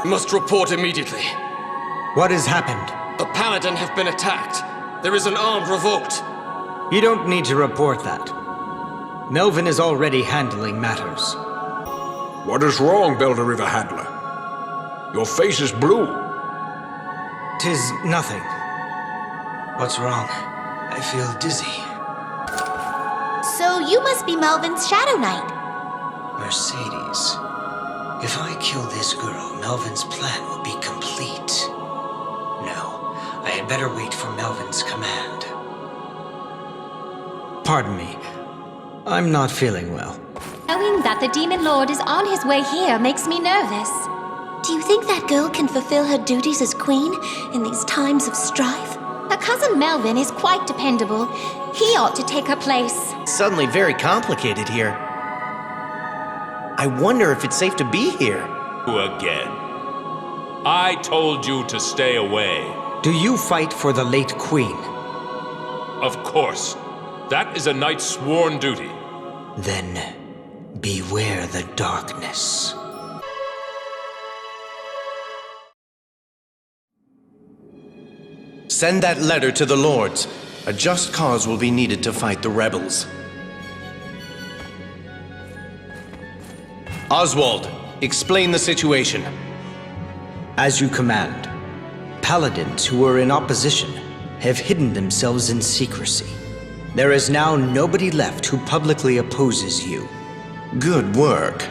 Speaker 4: Must report immediately.
Speaker 3: What has happened?
Speaker 4: The Paladin have been attacked. There is an armed revolt.
Speaker 3: You don't need to report that. Melvin is already handling matters.
Speaker 20: What is wrong, Beldor River Handler? Your face is blue.
Speaker 3: 'Tis nothing. What's wrong? I feel dizzy.
Speaker 16: So you must be Melvin's Shadow Knight.
Speaker 3: Mercedes. If I kill this girl, Melvin's plan will be complete. No, I had better wait for Melvin's command. Pardon me. I'm not feeling well.
Speaker 1: Knowing that the Demon Lord is on his way here makes me nervous. Do you think that girl can fulfill her duties as queen in these times of strife? Her cousin Melvin is quite dependable. He ought to take her place.
Speaker 18: Suddenly very complicated here. I wonder if it's safe to be here.
Speaker 9: Again. I told you to stay away.
Speaker 3: Do you fight for the late queen?
Speaker 9: Of course. That is a knight's sworn duty.
Speaker 3: Then beware the darkness.
Speaker 18: Send that letter to the lords. A just cause will be needed to fight the rebels. Oswald, explain the situation.
Speaker 3: As you command. Paladins who were in opposition have hidden themselves in secrecy. There is now nobody left who publicly opposes you.
Speaker 18: Good work.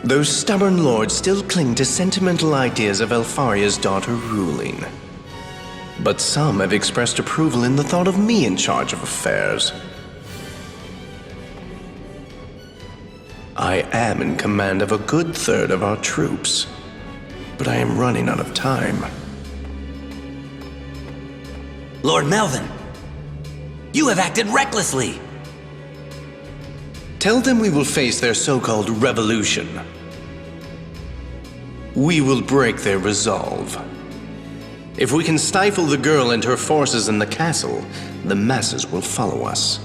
Speaker 18: Those stubborn lords still cling to sentimental ideas of Elftharia's daughter ruling. But some have expressed approval in the thought of me in charge of affairs. I am in command of a good third of our troops, but I am running out of time.
Speaker 17: Lord Melvin, you have acted recklessly.
Speaker 18: Tell them we will face their so-called revolution. We will break their resolve. If we can stifle the girl and her forces in the castle, the masses will follow us.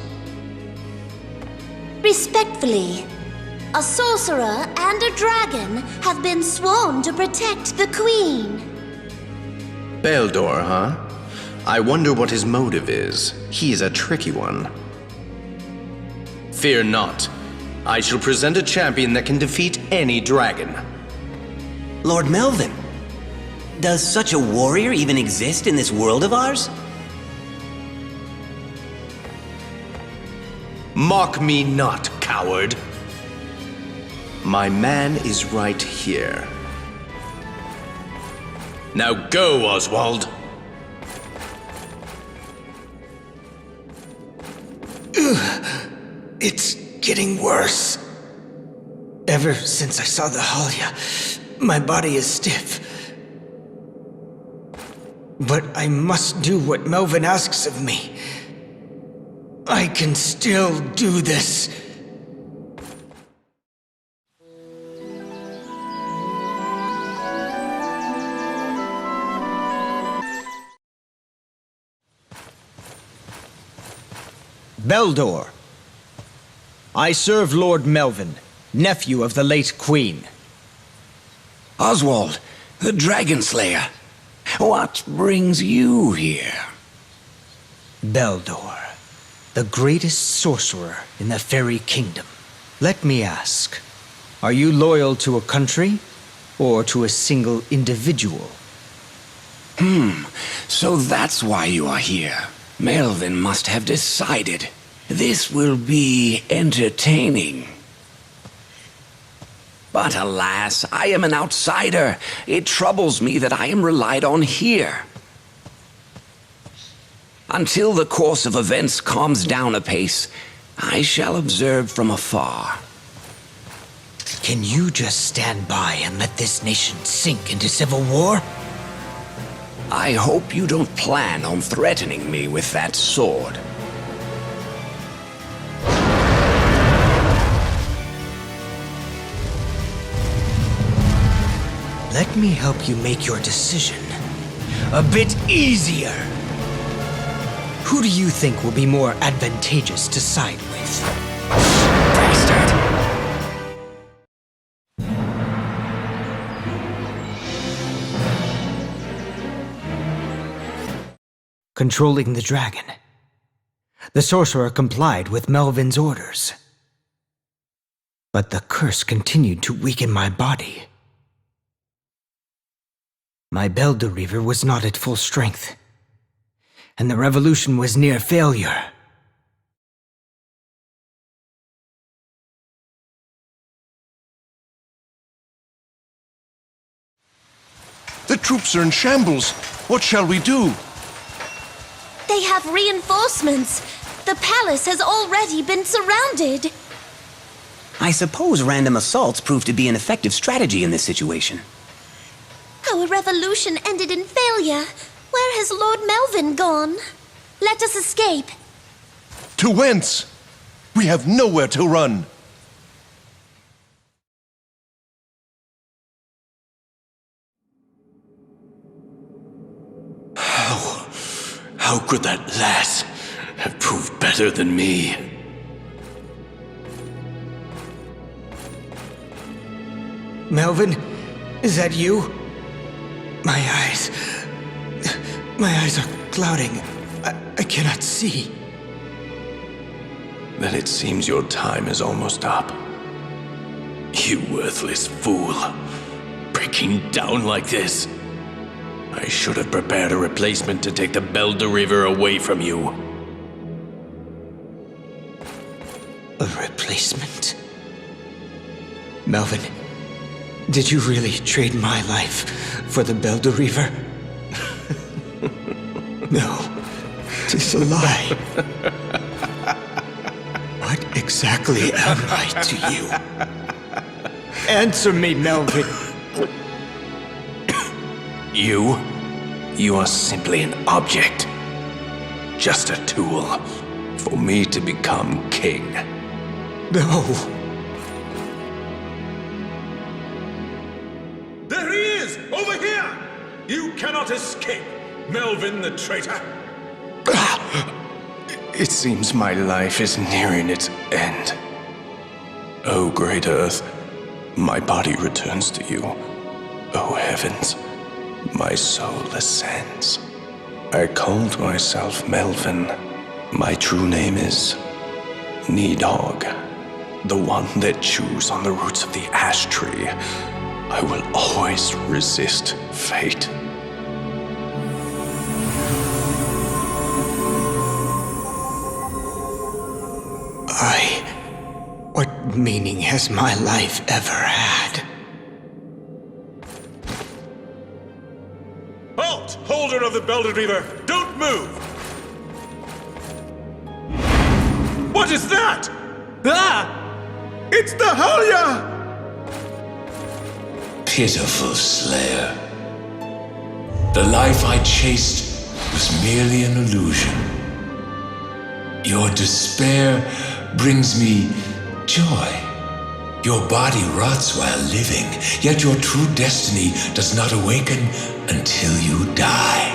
Speaker 1: Respectfully, a sorcerer and a dragon have been sworn to protect the queen.
Speaker 18: Beldor, huh? I wonder what his motive is. He is a tricky one. Fear not. I shall present a champion that can defeat any dragon.
Speaker 17: Lord Melvin, does such a warrior even exist in this world of ours?
Speaker 18: Mock me not, coward. My man is right here. Now go, Oswald.
Speaker 3: It's getting worse. Ever since I saw the Halia, my body is stiff. But I must do what Melvin asks of me. I can still do this. Beldor. I serve Lord Melvin, nephew of the late Queen.
Speaker 6: Oswald, the Dragon Slayer. What brings you here?
Speaker 3: Beldor, the greatest sorcerer in the Fairy Kingdom. Let me ask, are you loyal to a country or to a single individual?
Speaker 6: So that's why you are here. Melvin must have decided. This will be entertaining. But alas, I am an outsider. It troubles me that I am relied on here. Until the course of events calms down a pace, I shall observe from afar.
Speaker 3: Can you just stand by and let this nation sink into civil war?
Speaker 6: I hope you don't plan on threatening me with that sword.
Speaker 3: Let me help you make your decision a bit easier. Who do you think will be more advantageous to side with? Bastard! Controlling the dragon. The sorcerer complied with Melvin's orders. But the curse continued to weaken my body. My Beldor was not at full strength, and the revolution was near failure.
Speaker 10: The troops are in shambles. What shall we do?
Speaker 8: They have reinforcements. The palace has already been surrounded.
Speaker 17: I suppose random assaults prove to be an effective strategy in this situation.
Speaker 8: Our revolution ended in failure. Where has Lord Melvin gone? Let us escape.
Speaker 10: To whence? We have nowhere to run.
Speaker 23: How could that lass have proved better than me?
Speaker 3: Melvin, is that you? My eyes are clouding. I cannot see.
Speaker 23: Then it seems your time is almost up. You worthless fool. Breaking down like this. I should have prepared a replacement to take the Beldor away from you.
Speaker 3: A replacement? Melvin, did you really trade my life for the Beldor? No, 'tis a lie. What exactly am I to you? Answer me, Melvin.
Speaker 23: You are simply an object. Just a tool for me to become king.
Speaker 3: No.
Speaker 12: There he is! Over here! You cannot escape, Melvin the traitor!
Speaker 23: It seems my life is nearing its end. O great earth, my body returns to you. O heavens, my soul ascends. I called myself Melvin. My true name is Needhog, the one that chews on the roots of the ash tree. I will always resist fate.
Speaker 3: What meaning has my life ever had?
Speaker 12: Halt! Holder of the Beldor, don't move! What is that? Ah! It's the Halia!
Speaker 9: pitiful slayer. The life I chased was merely an illusion. Your despair brings me joy. Your body rots while living, yet your true destiny does not awaken until you die.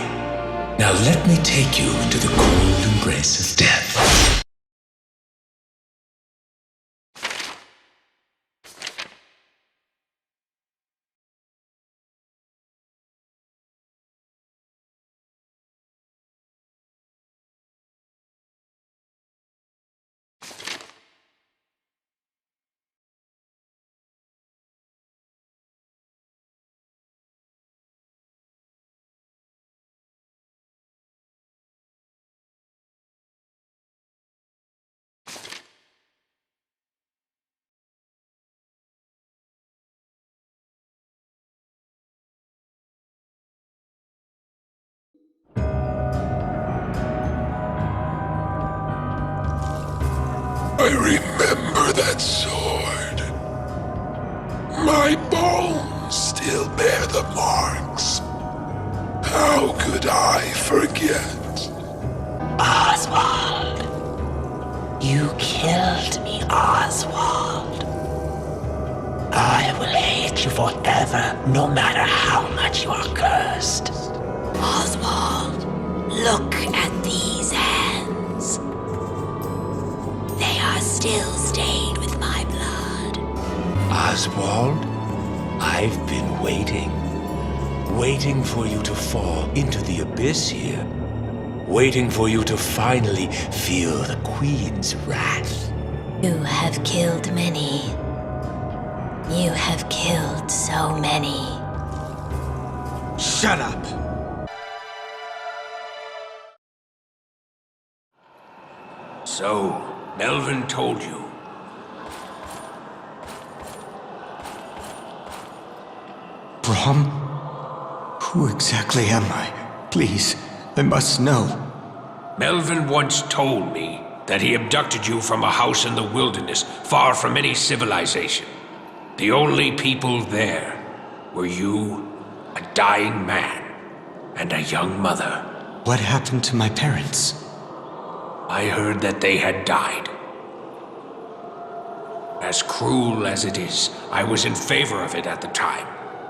Speaker 9: Now let me take you into the cold embrace of death.
Speaker 19: I remember that sword. My bones still bear the marks. How could I forget?
Speaker 6: Oswald. You killed me, Oswald. I will hate you forever, no matter how much you are cursed. Oswald, look at these hands. They are still stained with my blood.
Speaker 9: Oswald, I've been waiting. Waiting for you to fall into the abyss here. Waiting for you to finally feel the Queen's wrath.
Speaker 1: You have killed many. You have killed so many.
Speaker 3: Shut up!
Speaker 6: So, Melvin told you.
Speaker 3: Brahm? Who exactly am I? Please, I must know.
Speaker 6: Melvin once told me that he abducted you from a house in the wilderness, far from any civilization. The only people there were you, a dying man, and a young mother.
Speaker 3: What happened to my parents?
Speaker 6: I heard that they had died. As cruel as it is, I was in favor of it at the time.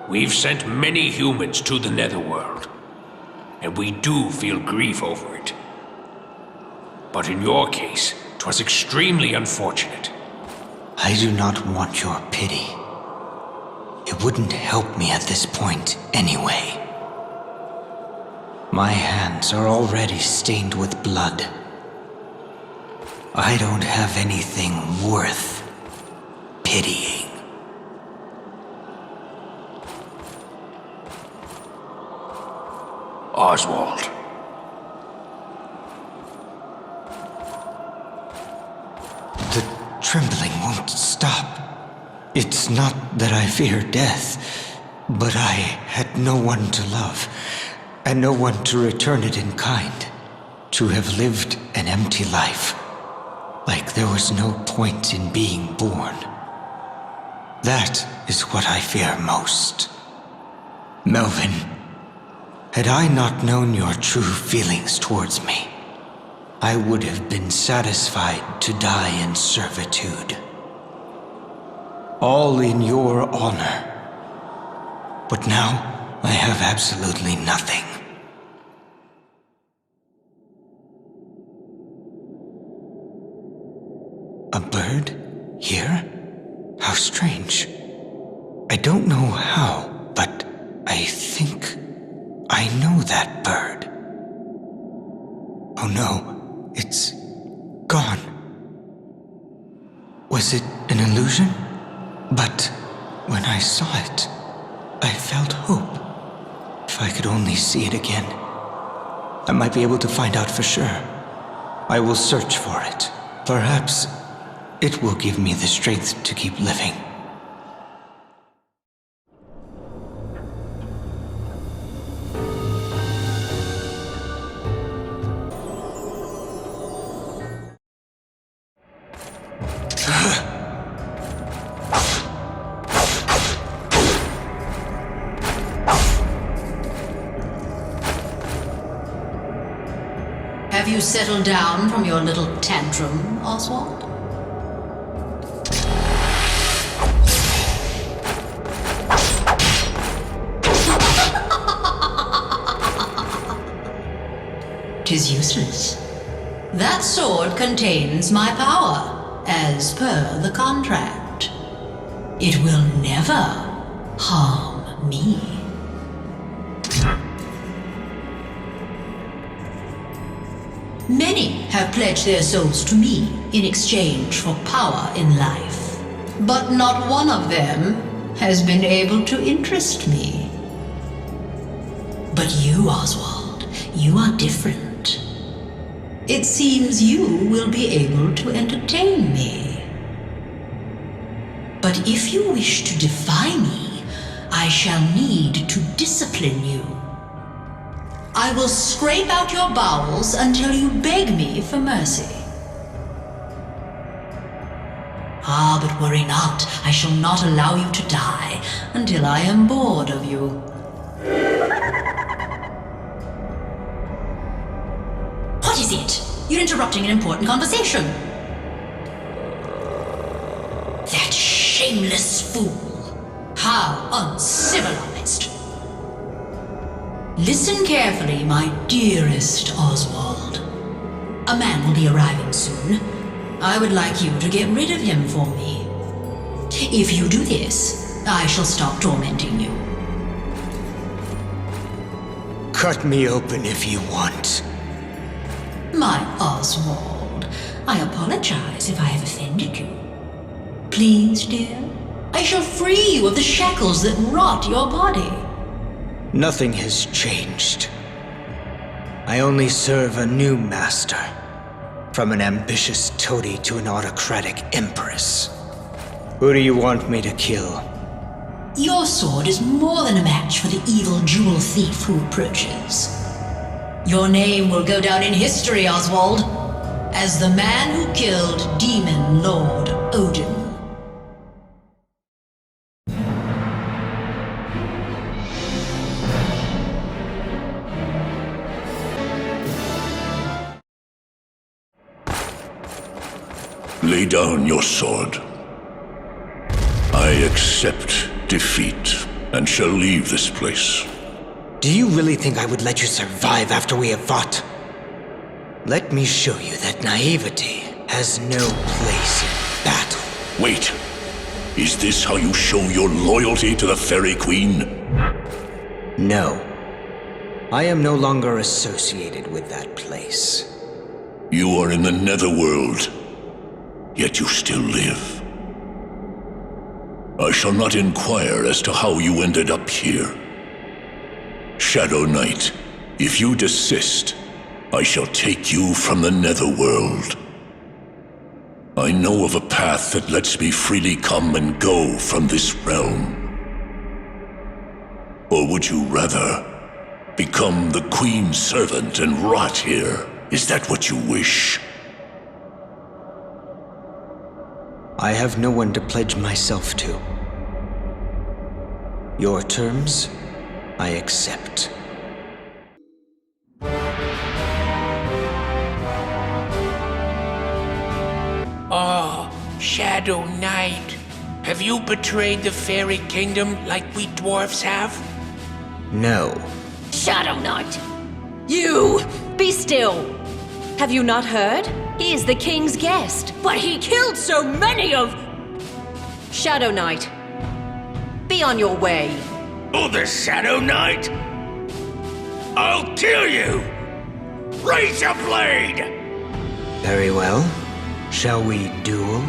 Speaker 6: We've sent many humans to the Netherworld, and we do feel grief over it. But in your case, 'twas extremely unfortunate.
Speaker 3: I do not want your pity. It wouldn't help me at this point anyway. My hands are already stained with blood. I don't have anything worth pitying.
Speaker 6: Oswald.
Speaker 3: The trembling won't stop. It's not that I fear death, but I had no one to love, and no one to return it in kind. To have lived an empty life, like there was no point in being born. That is what I fear most. Melvin, had I not known your true feelings towards me, I would have been satisfied to die in servitude. All in your honor. But now, I have absolutely nothing. A bird? Here? How strange. I don't know how, but I think I know that bird. Oh no, it's gone. Was it an illusion? But when I saw it, I felt hope. If I could only see it again, I might be able to find out for sure. I will search for it. Perhaps it will give me the strength to keep living.
Speaker 5: have you settled down from your little tantrum, Oswald? Tis useless. That sword contains my power, as per the contract. It will never harm me. Many have pledged their souls to me in exchange for power in life, but not one of them has been able to interest me. But you, Oswald, you are different. It seems you will be able to entertain me. But if you wish to defy me, I shall need to discipline you. I will scrape out your bowels until you beg me for mercy. Ah, but worry not. I shall not allow you to die until I am bored of you. What is it? You're interrupting an important conversation. That shameless fool. How uncivilized. Listen carefully, my dearest Oswald. A man will be arriving soon. I would like you to get rid of him for me. If you do this, I shall stop tormenting you.
Speaker 3: Cut me open if you want.
Speaker 5: My Oswald, I apologize if I have offended you. Please, dear, I shall free you of the shackles that rot your body.
Speaker 3: Nothing has changed. I only serve a new master. From an ambitious toady to an autocratic empress. Who do you want me to kill?
Speaker 5: Your sword is more than a match for the evil jewel thief who approaches. Your name will go down in history, Oswald, as the man who killed Demon Lord Odin.
Speaker 19: Lay down your sword. I accept defeat and shall leave this place.
Speaker 3: Do you really think I would let you survive after we have fought? Let me show you that naivety has no place in battle.
Speaker 19: Wait. Is this how you show your loyalty to the Fairy Queen?
Speaker 3: No. I am no longer associated with that place.
Speaker 19: You are in the Netherworld, yet you still live. I shall not inquire as to how you ended up here. Shadow Knight, if you desist, I shall take you from the Netherworld. I know of a path that lets me freely come and go from this realm. Or would you rather become the Queen's servant and rot here? Is that what you wish?
Speaker 3: I have no one to pledge myself to. Your terms, I accept.
Speaker 6: Oh, Shadow Knight. Have you betrayed the Fairy Kingdom like we dwarfs have?
Speaker 3: No.
Speaker 8: Shadow Knight! You! Be still! Have you not heard? He is the king's guest, but he killed so many of... Shadow Knight, be on your way.
Speaker 6: Oh, the Shadow Knight? I'll kill you! Raise your blade!
Speaker 3: Very well. Shall we duel?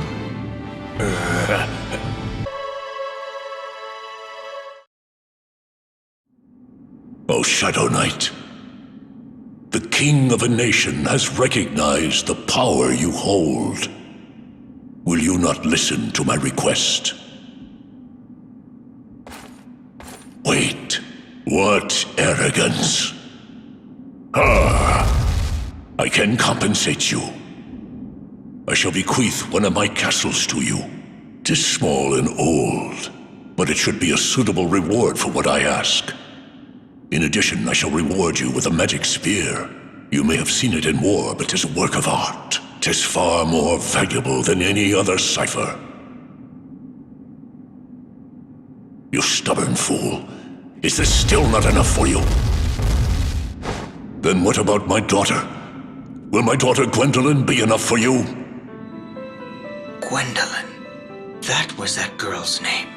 Speaker 19: Oh, Shadow Knight. The king of a nation has recognized the power you hold. Will you not listen to my request? Wait, what arrogance? I can compensate you. I shall bequeath one of my castles to you. 'Tis small and old, but it should be a suitable reward for what I ask. In addition, I shall reward you with a magic spear. You may have seen it in war, but 'tis a work of art. 'Tis far more valuable than any other cipher. You stubborn fool. Is this still not enough for you? Then what about my daughter? Will my daughter Gwendolyn be enough for you?
Speaker 3: Gwendolyn. That was that girl's name.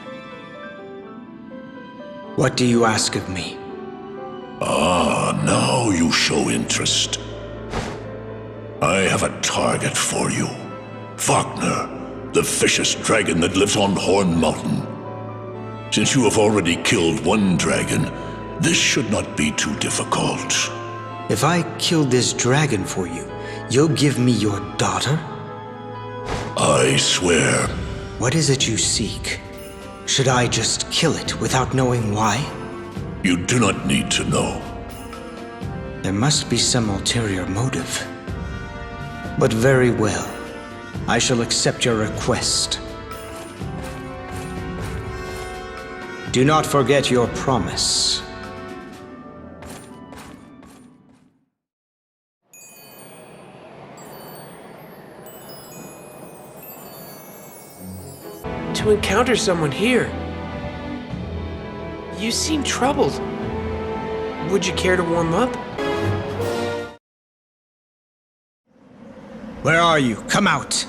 Speaker 3: What do you ask of me?
Speaker 19: Ah, now you show interest. I have a target for you. Vagner, the vicious dragon that lives on Horn Mountain. Since you have already killed one dragon, this should not be too difficult.
Speaker 3: If I kill this dragon for you, you'll give me your daughter?
Speaker 19: I swear.
Speaker 3: What is it you seek? Should I just kill it without knowing why?
Speaker 19: You do not need to know.
Speaker 3: There must be some ulterior motive. But very well. I shall accept your request. Do not forget your promise.
Speaker 6: To encounter someone here. You seem troubled. Would you care to warm up?
Speaker 3: Where are you? Come out!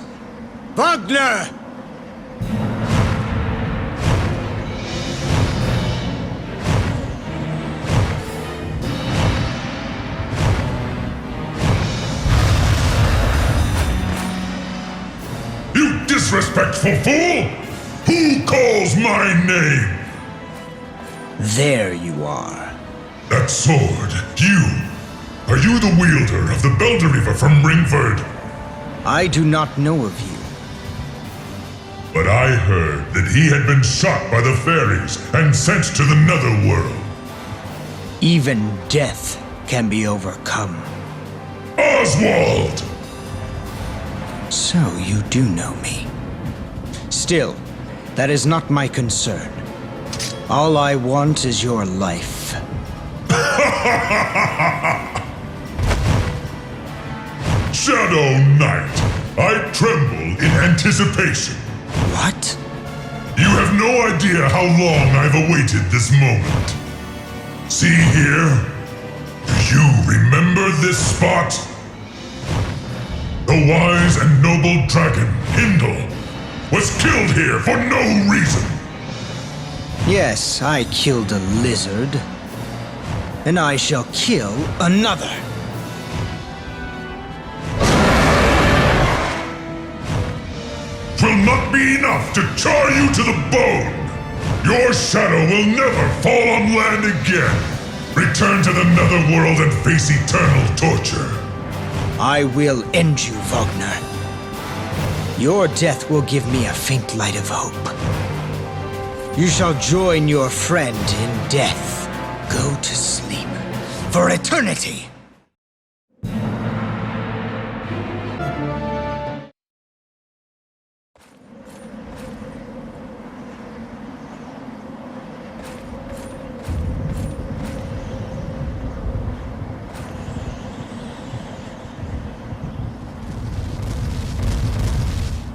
Speaker 3: Vagner!
Speaker 19: You disrespectful fool! Who calls my name?
Speaker 3: There you are.
Speaker 19: That sword, you! Are you the wielder of the Beldor from Ringford?
Speaker 3: I do not know of you.
Speaker 19: But I heard that he had been shot by the fairies and sent to the Netherworld.
Speaker 3: Even death can be overcome.
Speaker 19: Oswald!
Speaker 3: So you do know me. Still, that is not my concern. All I want is your life.
Speaker 19: Shadow Knight, I tremble in anticipation.
Speaker 3: What?
Speaker 19: You have no idea how long I've awaited this moment. See here? Do you remember this spot? The wise and noble dragon, Hindle, was killed here for no reason.
Speaker 3: Yes, I killed a lizard. And I shall kill another.
Speaker 19: Will not be enough to char you to the bone. Your shadow will never fall on land again. Return to the Netherworld and face eternal torture.
Speaker 3: I will end you, Vagner. Your death will give me a faint light of hope. You shall join your friend in death. Go to sleep for eternity.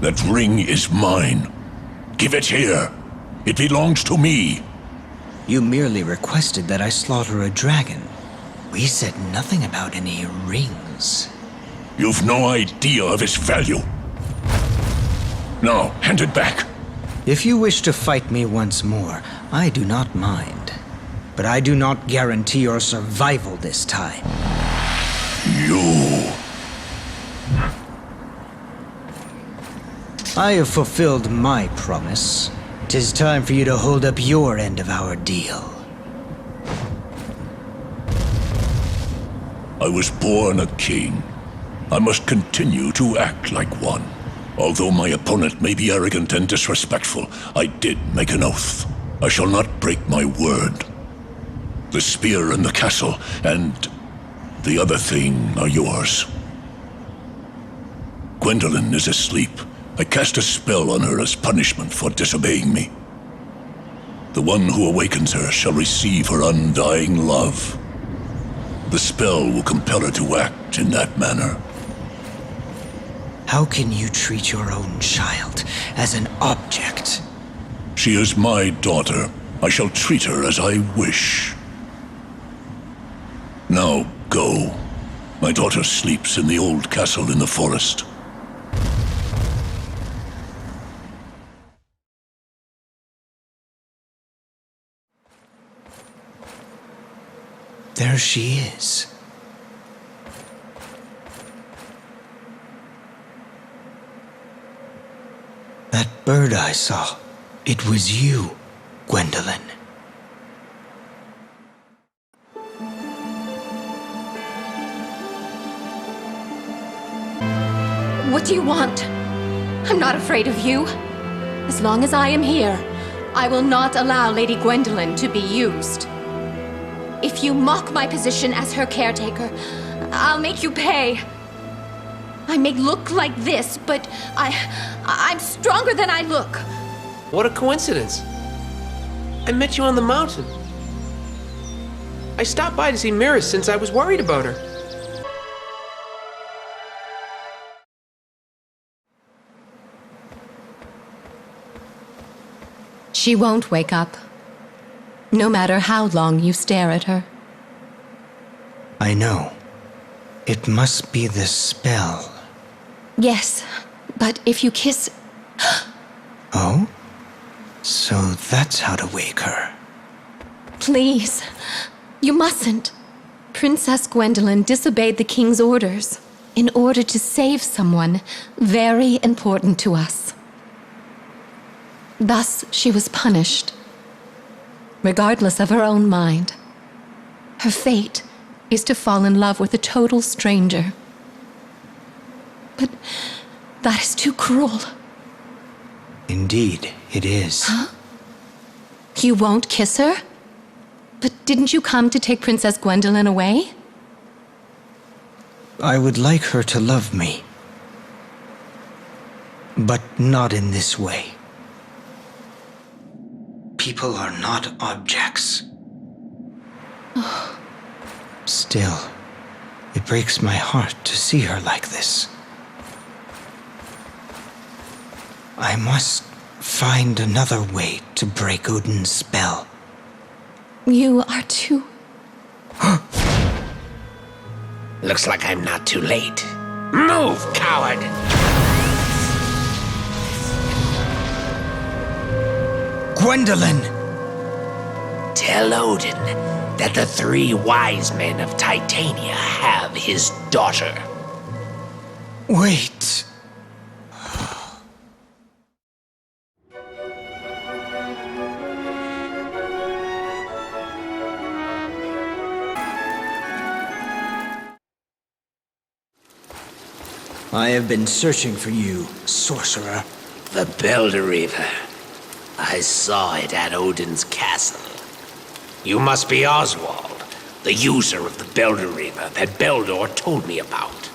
Speaker 19: That ring is mine. Give it here. It belongs to me.
Speaker 3: You merely requested that I slaughter a dragon. We said nothing about any rings.
Speaker 19: You've no idea of its value. Now, hand it back.
Speaker 3: If you wish to fight me once more, I do not mind. But I do not guarantee your survival this time.
Speaker 19: You...
Speaker 3: I have fulfilled my promise. 'Tis time for you to hold up your end of our deal.
Speaker 19: I was born a king. I must continue to act like one. Although my opponent may be arrogant and disrespectful, I did make an oath. I shall not break my word. The spear and the castle, and the other thing are yours. Gwendolyn is asleep. I cast a spell on her as punishment for disobeying me. The one who awakens her shall receive her undying love. The spell will compel her to act in that manner.
Speaker 3: How can you treat your own child as an object?
Speaker 19: She is my daughter. I shall treat her as I wish. Now, go. My daughter sleeps in the old castle in the forest.
Speaker 3: There she is. That bird I saw, it was you, Gwendolyn.
Speaker 13: What do you want? I'm not afraid of you. As long as I am here, I will not allow Lady Gwendolyn to be used. If you mock my position as her caretaker, I'll make you pay. I may look like this, but I'm stronger than I look.
Speaker 2: What a coincidence. I met you on the mountain. I stopped by to see Miris since I was worried about her.
Speaker 13: She won't wake up, no matter how long you stare at her.
Speaker 3: I know. It must be the spell.
Speaker 13: Yes, but if you kiss...
Speaker 3: Oh? So that's how to wake her.
Speaker 13: Please, you mustn't. Princess Gwendolyn disobeyed the king's orders in order to save someone very important to us. Thus, she was punished. Regardless of her own mind, her fate is to fall in love with a total stranger. But that is too cruel.
Speaker 3: Indeed, it is.
Speaker 13: Huh? You won't kiss her? But didn't you come to take Princess Gwendolyn away?
Speaker 3: I would like her to love me. But not in this way. People are not objects. Still, it breaks my heart to see her like this. I must find another way to break Odin's spell.
Speaker 13: You are too...
Speaker 6: Looks like I'm not too late. Move, coward!
Speaker 3: Gwendolyn!
Speaker 6: Tell Odin that the 3 wise men of Titania have his daughter.
Speaker 3: Wait. I have been searching for you, sorcerer.
Speaker 6: The Beldor. I saw it at Odin's castle. You must be Oswald, the user of the Beldor that Beldor told me about.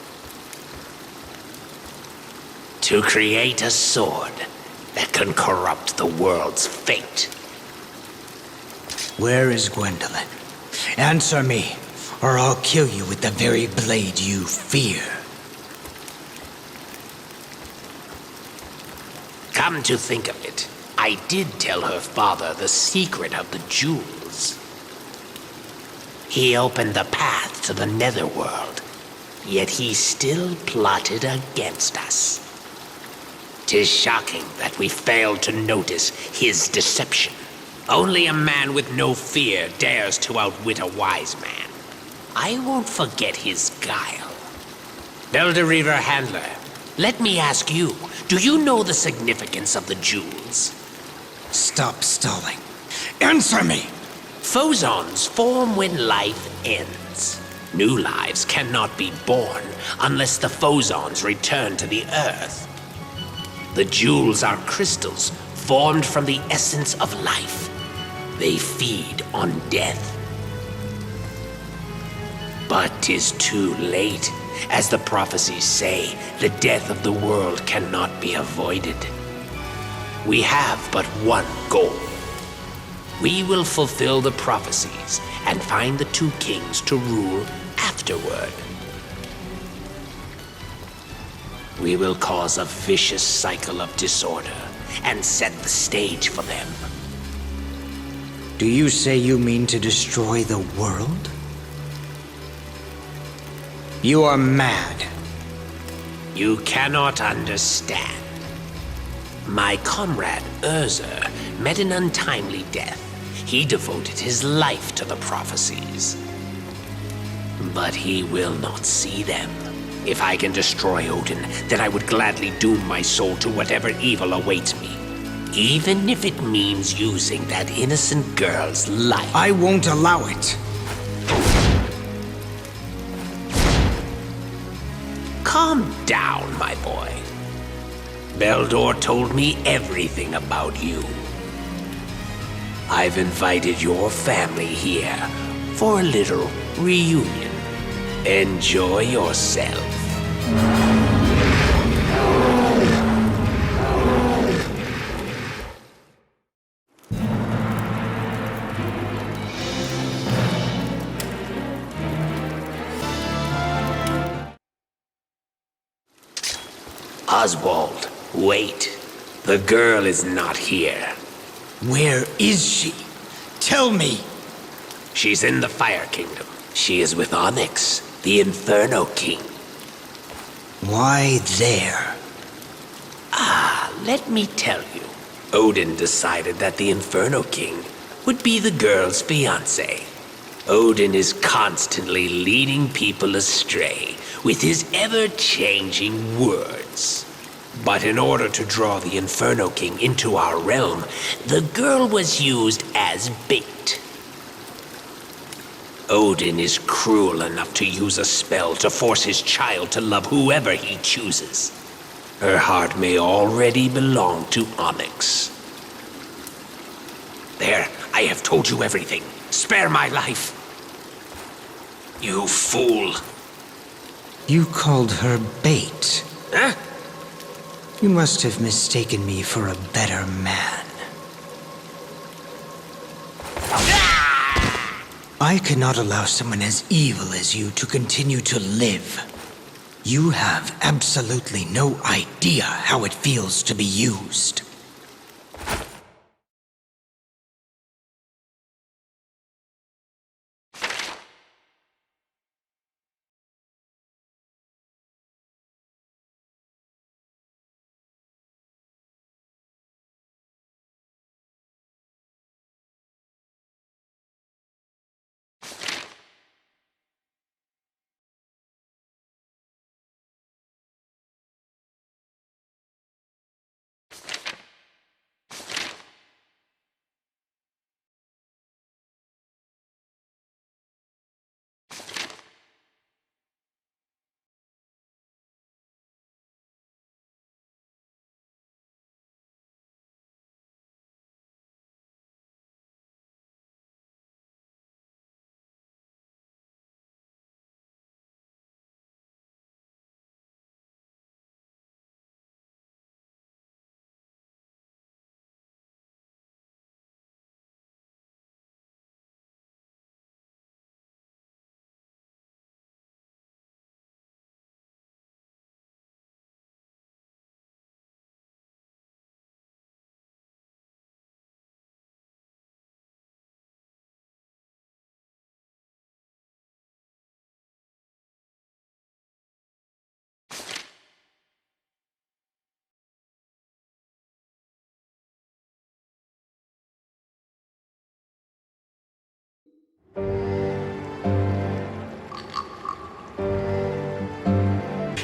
Speaker 6: To create a sword that can corrupt the world's fate.
Speaker 3: Where is Gwendolyn? Answer me, or I'll kill you with the very blade you fear.
Speaker 6: Come to think of it, I did tell her father the secret of the jewels. He opened the path to the Netherworld, yet he still plotted against us. 'Tis shocking that we failed to notice his deception. Only a man with no fear dares to outwit a wise man. I won't forget his guile. Beldor Handler, let me ask you, do you know the significance of the jewels?
Speaker 3: Stop stalling. Answer me!
Speaker 6: Phozons form when life ends. New lives cannot be born unless the phozons return to the earth. The jewels are crystals formed from the essence of life. They feed on death. But 'tis too late. As the prophecies say, the death of the world cannot be avoided. We have but one goal. We will fulfill the prophecies and find the 2 kings to rule afterward. We will cause a vicious cycle of disorder and set the stage for them.
Speaker 3: Do you say you mean to destroy the world? You are mad.
Speaker 6: You cannot understand. My comrade Urza met an untimely death. He devoted his life to the prophecies. But he will not see them. If I can destroy Odin, then I would gladly doom my soul to whatever evil awaits me. Even if it means using that innocent girl's life.
Speaker 3: I won't allow it.
Speaker 6: Calm down, my boy. Beldor told me everything about you. I've invited your family here for a little reunion. Enjoy yourself. Oswald, wait. The girl is not here.
Speaker 3: Where is she? Tell me.
Speaker 6: She's in the Fire Kingdom. She is with Onyx, the Inferno King.
Speaker 3: Why there?
Speaker 6: Let me tell you. Odin decided that the Inferno King would be the girl's fiancé. Odin is constantly leading people astray with his ever-changing words. But in order to draw the Inferno King into our realm, the girl was used as bait. Odin is cruel enough to use a spell to force his child to love whoever he chooses. Her heart may already belong to Onyx. There, I have told you everything. Spare my life. You fool.
Speaker 3: You called her bait.
Speaker 6: Huh?
Speaker 3: You must have mistaken me for a better man. I cannot allow someone as evil as you to continue to live. You have absolutely no idea how it feels to be used.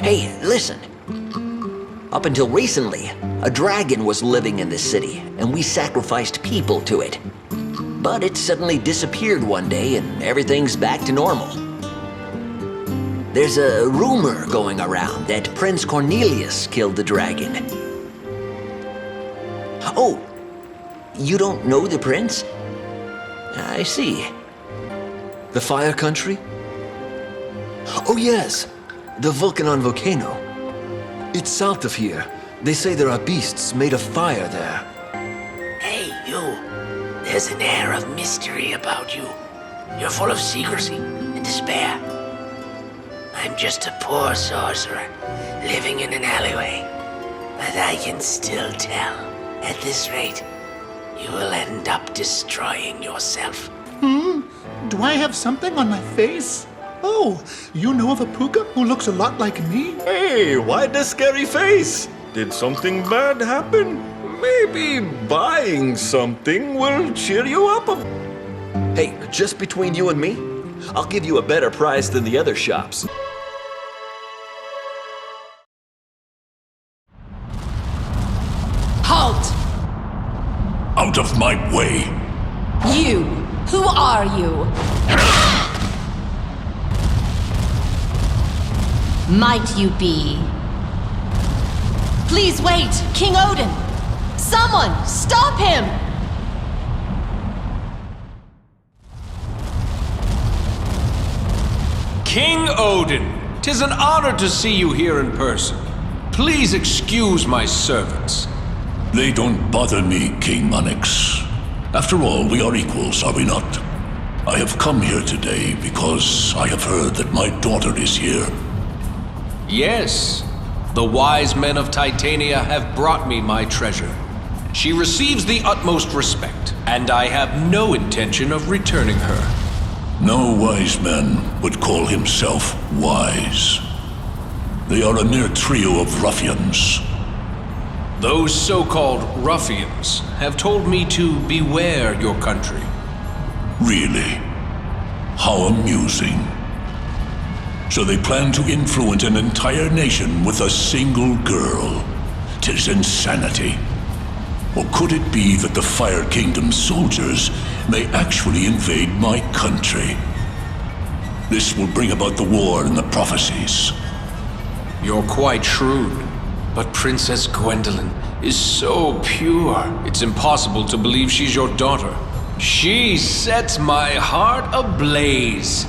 Speaker 11: Hey, listen. Up until recently, a dragon was living in this city, and we sacrificed people to it. But it suddenly disappeared one day, and everything's back to normal. There's a rumor going around that Prince Cornelius killed the dragon. Oh, you don't know the prince? I see.
Speaker 21: The Fire Country? Oh yes, the Vulcanon volcano. It's south of here. They say there are beasts made of fire there.
Speaker 6: Hey, you. There's an air of mystery about you. You're full of secrecy and despair. I'm just a poor sorcerer living in an alleyway. But I can still tell. At this rate, you will end up destroying yourself.
Speaker 7: Do I have something on my face? Oh, you know of a puka who looks a lot like me?
Speaker 15: Hey, why the scary face? Did something bad happen? Maybe buying something will cheer you up a...
Speaker 11: Hey, just between you and me, I'll give you a better price than the other shops.
Speaker 8: Halt!
Speaker 9: Out of my way!
Speaker 8: You! Who are you? Might you be? Please wait! King Odin! Someone! Stop him!
Speaker 2: King Odin, 'tis an honor to see you here in person. Please excuse my servants.
Speaker 9: They don't bother me, King Onyx. After all, we are equals, are we not? I have come here today because I have heard that my daughter is here.
Speaker 2: Yes, the wise men of Titania have brought me my treasure. She receives the utmost respect, and I have no intention of returning her.
Speaker 9: No wise man would call himself wise. They are a mere trio of ruffians.
Speaker 2: Those so-called ruffians have told me to beware your country.
Speaker 9: Really? How amusing. So they plan to influence an entire nation with a single girl. 'Tis insanity. Or could it be that the Fire Kingdom's soldiers may actually invade my country? This will bring about the war and the prophecies.
Speaker 2: You're quite shrewd, but Princess Gwendolyn is so pure, it's impossible to believe she's your daughter. She sets my heart ablaze.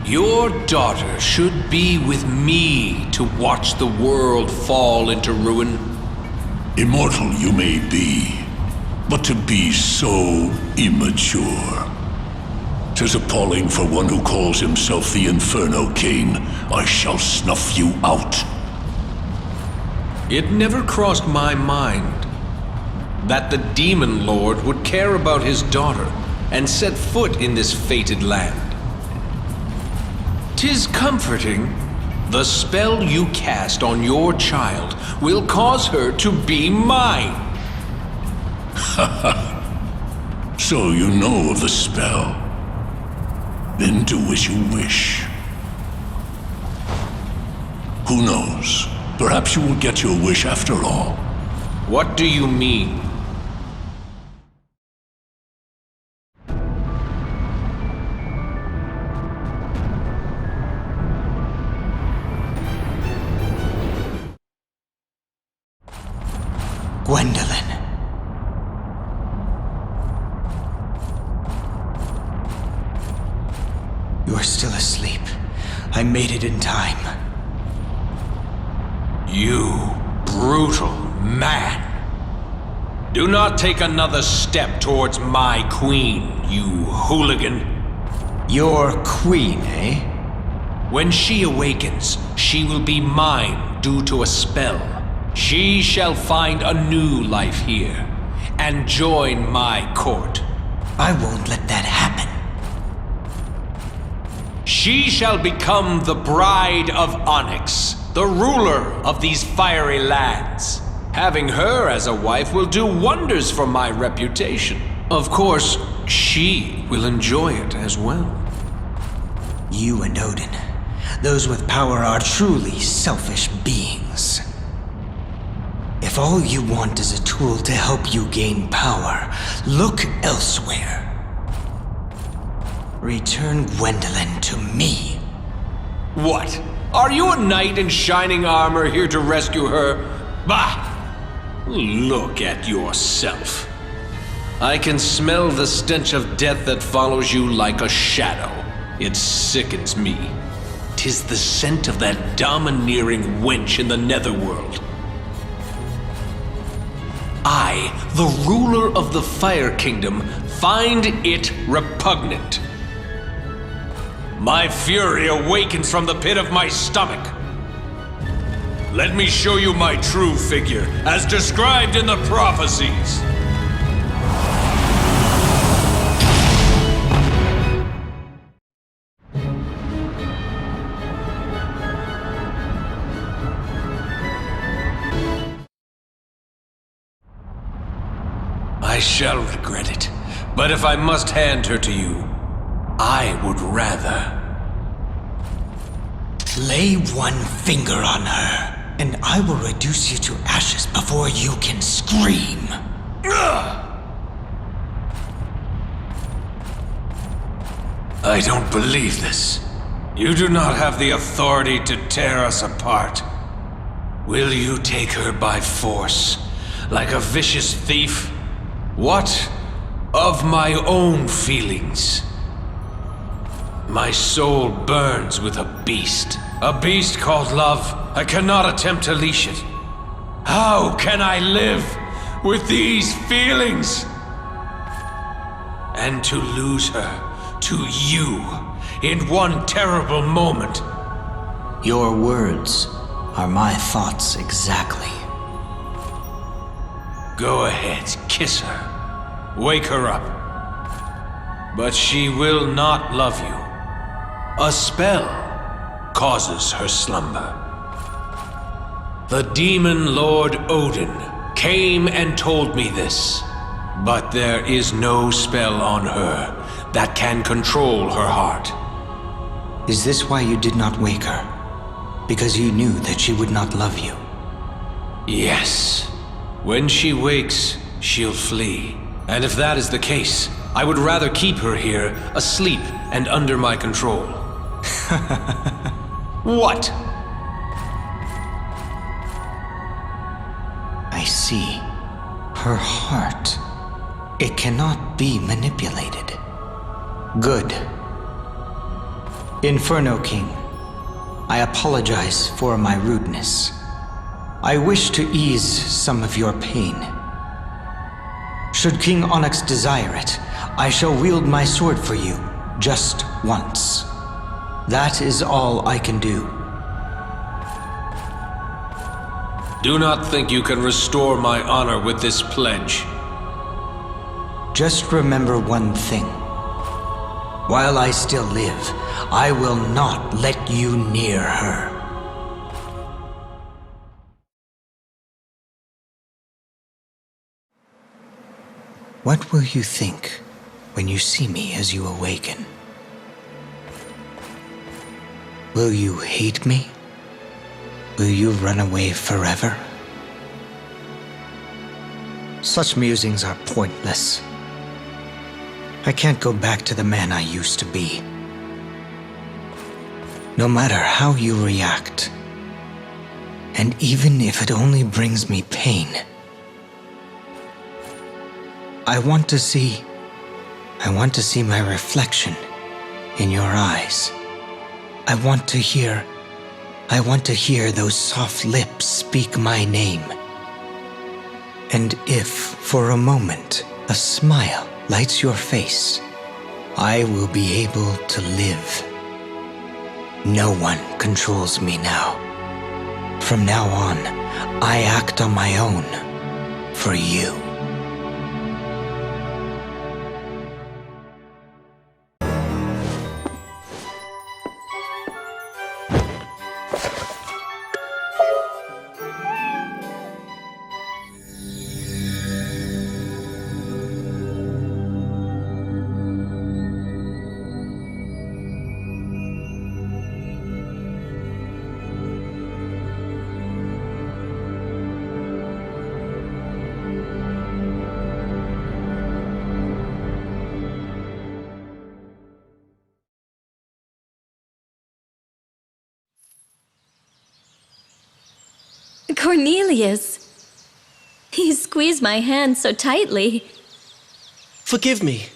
Speaker 2: Your daughter should be with me to watch the world fall into ruin.
Speaker 9: Immortal you may be, but to be so immature. 'Tis appalling for one who calls himself the Inferno King. I shall snuff you out.
Speaker 2: It never crossed my mind that the Demon Lord would care about his daughter and set foot in this fated land. 'Tis comforting. The spell you cast on your child will cause her to be mine.
Speaker 9: So you know of the spell. Then do as you wish. Who knows? Perhaps you will get your wish after all.
Speaker 2: What do you mean?
Speaker 3: Gwendolyn. You are still asleep. I made it in time.
Speaker 2: You brutal man. Do not take another step towards my queen, you hooligan.
Speaker 3: Your queen, eh?
Speaker 2: When she awakens, she will be mine due to a spell. She shall find a new life here and join my court.
Speaker 3: I won't let that happen.
Speaker 2: She shall become the bride of Onyx, the ruler of these fiery lands. Having her as a wife will do wonders for my reputation. Of course, she will enjoy it as well.
Speaker 3: You and Odin, those with power are truly selfish beings. If all you want is a tool to help you gain power, look elsewhere. Return Gwendolyn to me.
Speaker 2: What? Are you a knight in shining armor here to rescue her? Bah! Look at yourself. I can smell the stench of death that follows you like a shadow. It sickens me. 'Tis the scent of that domineering wench in the Netherworld. I, the ruler of the Fire Kingdom, find it repugnant. My fury awakens from the pit of my stomach. Let me show you my true figure, as described in the prophecies. I shall regret it, but if I must hand her to you, I would rather.
Speaker 3: Lay one finger on her, and I will reduce you to ashes before you can scream.
Speaker 2: I don't believe this. You do not have the authority to tear us apart. Will you take her by force, like a vicious thief? What of my own feelings? My soul burns with a beast called love. I cannot attempt to leash it. How can I live with these feelings? And to lose her to you in one terrible moment.
Speaker 3: Your words are my thoughts exactly.
Speaker 2: Go ahead, kiss her. Wake her up. But she will not love you. A spell causes her slumber. The demon Lord Odin came and told me this, but there is no spell on her that can control her heart.
Speaker 3: Is this why you did not wake her? Because you knew that she would not love you?
Speaker 2: Yes. When she wakes, she'll flee. And if that is the case, I would rather keep her here, asleep and under my control. What?
Speaker 3: I see. Her heart. It cannot be manipulated. Good. Inferno King, I apologize for my rudeness. I wish to ease some of your pain. Should King Onyx desire it, I shall wield my sword for you, just once. That is all I can do.
Speaker 2: Do not think you can restore my honor with this pledge.
Speaker 3: Just remember one thing. While I still live, I will not let you near her. What will you think when you see me as you awaken? Will you hate me? Will you run away forever? Such musings are pointless. I can't go back to the man I used to be. No matter how you react, and even if it only brings me pain, I want to see my reflection in your eyes. I want to hear those soft lips speak my name. And if, for a moment, a smile lights your face, I will be able to live. No one controls me now. From now on, I act on my own, for you.
Speaker 1: Cornelius! He squeezed my hand so tightly.
Speaker 4: Forgive me.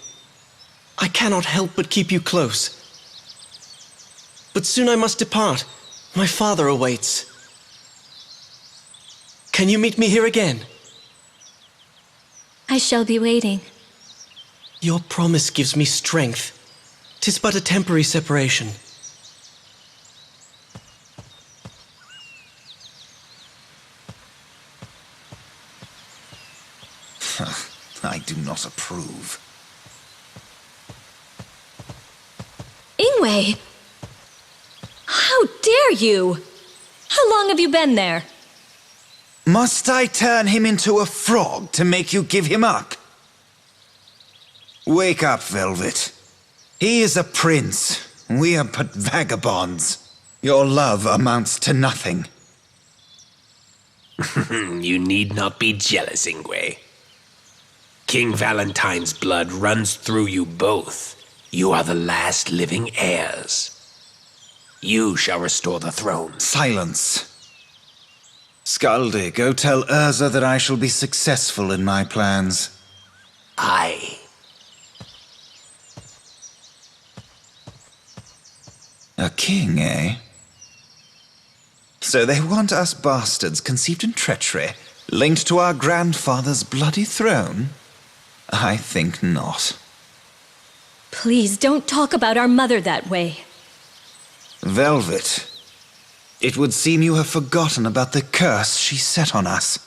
Speaker 4: I cannot help but keep you close. But soon I must depart. My father awaits. Can you meet me here again?
Speaker 1: I shall be waiting.
Speaker 4: Your promise gives me strength. 'Tis but a temporary separation.
Speaker 14: I do not approve.
Speaker 8: Inway! How dare you! How long have you been there?
Speaker 14: Must I turn him into a frog to make you give him up? Wake up, Velvet. He is a prince. We are but vagabonds. Your love amounts to nothing.
Speaker 6: You need not be jealous, Inway. King Valentine's blood runs through you both. You are the last living heirs. You shall restore the throne.
Speaker 14: Silence. Scaldi, go tell Urza that I shall be successful in my plans.
Speaker 6: Aye.
Speaker 14: A king, eh? So they want us bastards conceived in treachery, linked to our grandfather's bloody throne? I think not.
Speaker 8: Please don't talk about our mother that way.
Speaker 14: Velvet, it would seem you have forgotten about the curse she set on us.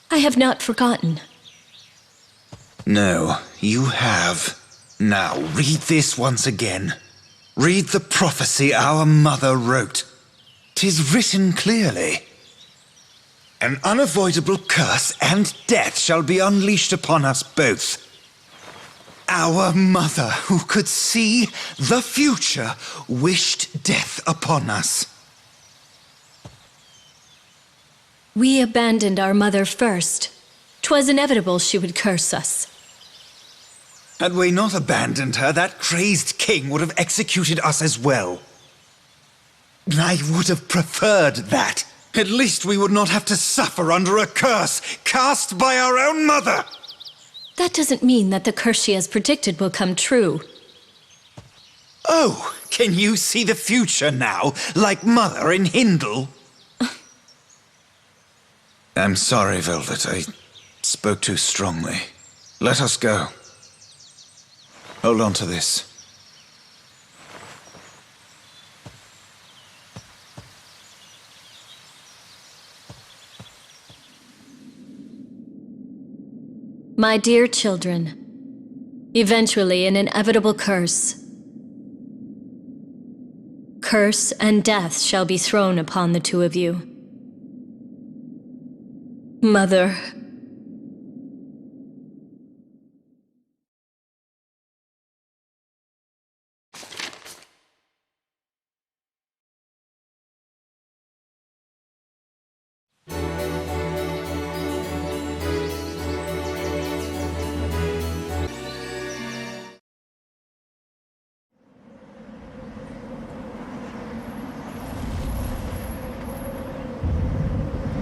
Speaker 8: I have not forgotten.
Speaker 14: No, you have. Now, read this once again. Read the prophecy our mother wrote. 'Tis written clearly. An unavoidable curse and death shall be unleashed upon us both. Our mother, who could see the future, wished death upon us.
Speaker 8: We abandoned our mother first. 'Twas inevitable she would curse us.
Speaker 14: Had we not abandoned her, that crazed king would have executed us as well. I would have preferred that. At least we would not have to suffer under a curse cast by our own mother.
Speaker 8: That doesn't mean that the curse she has predicted will come true.
Speaker 14: Oh, can you see the future now, like Mother in Hindle? I'm sorry, Velvet. I spoke too strongly. Let us go. Hold on to this.
Speaker 8: My dear children, eventually an inevitable curse. Curse and death shall be thrown upon the two of you. Mother.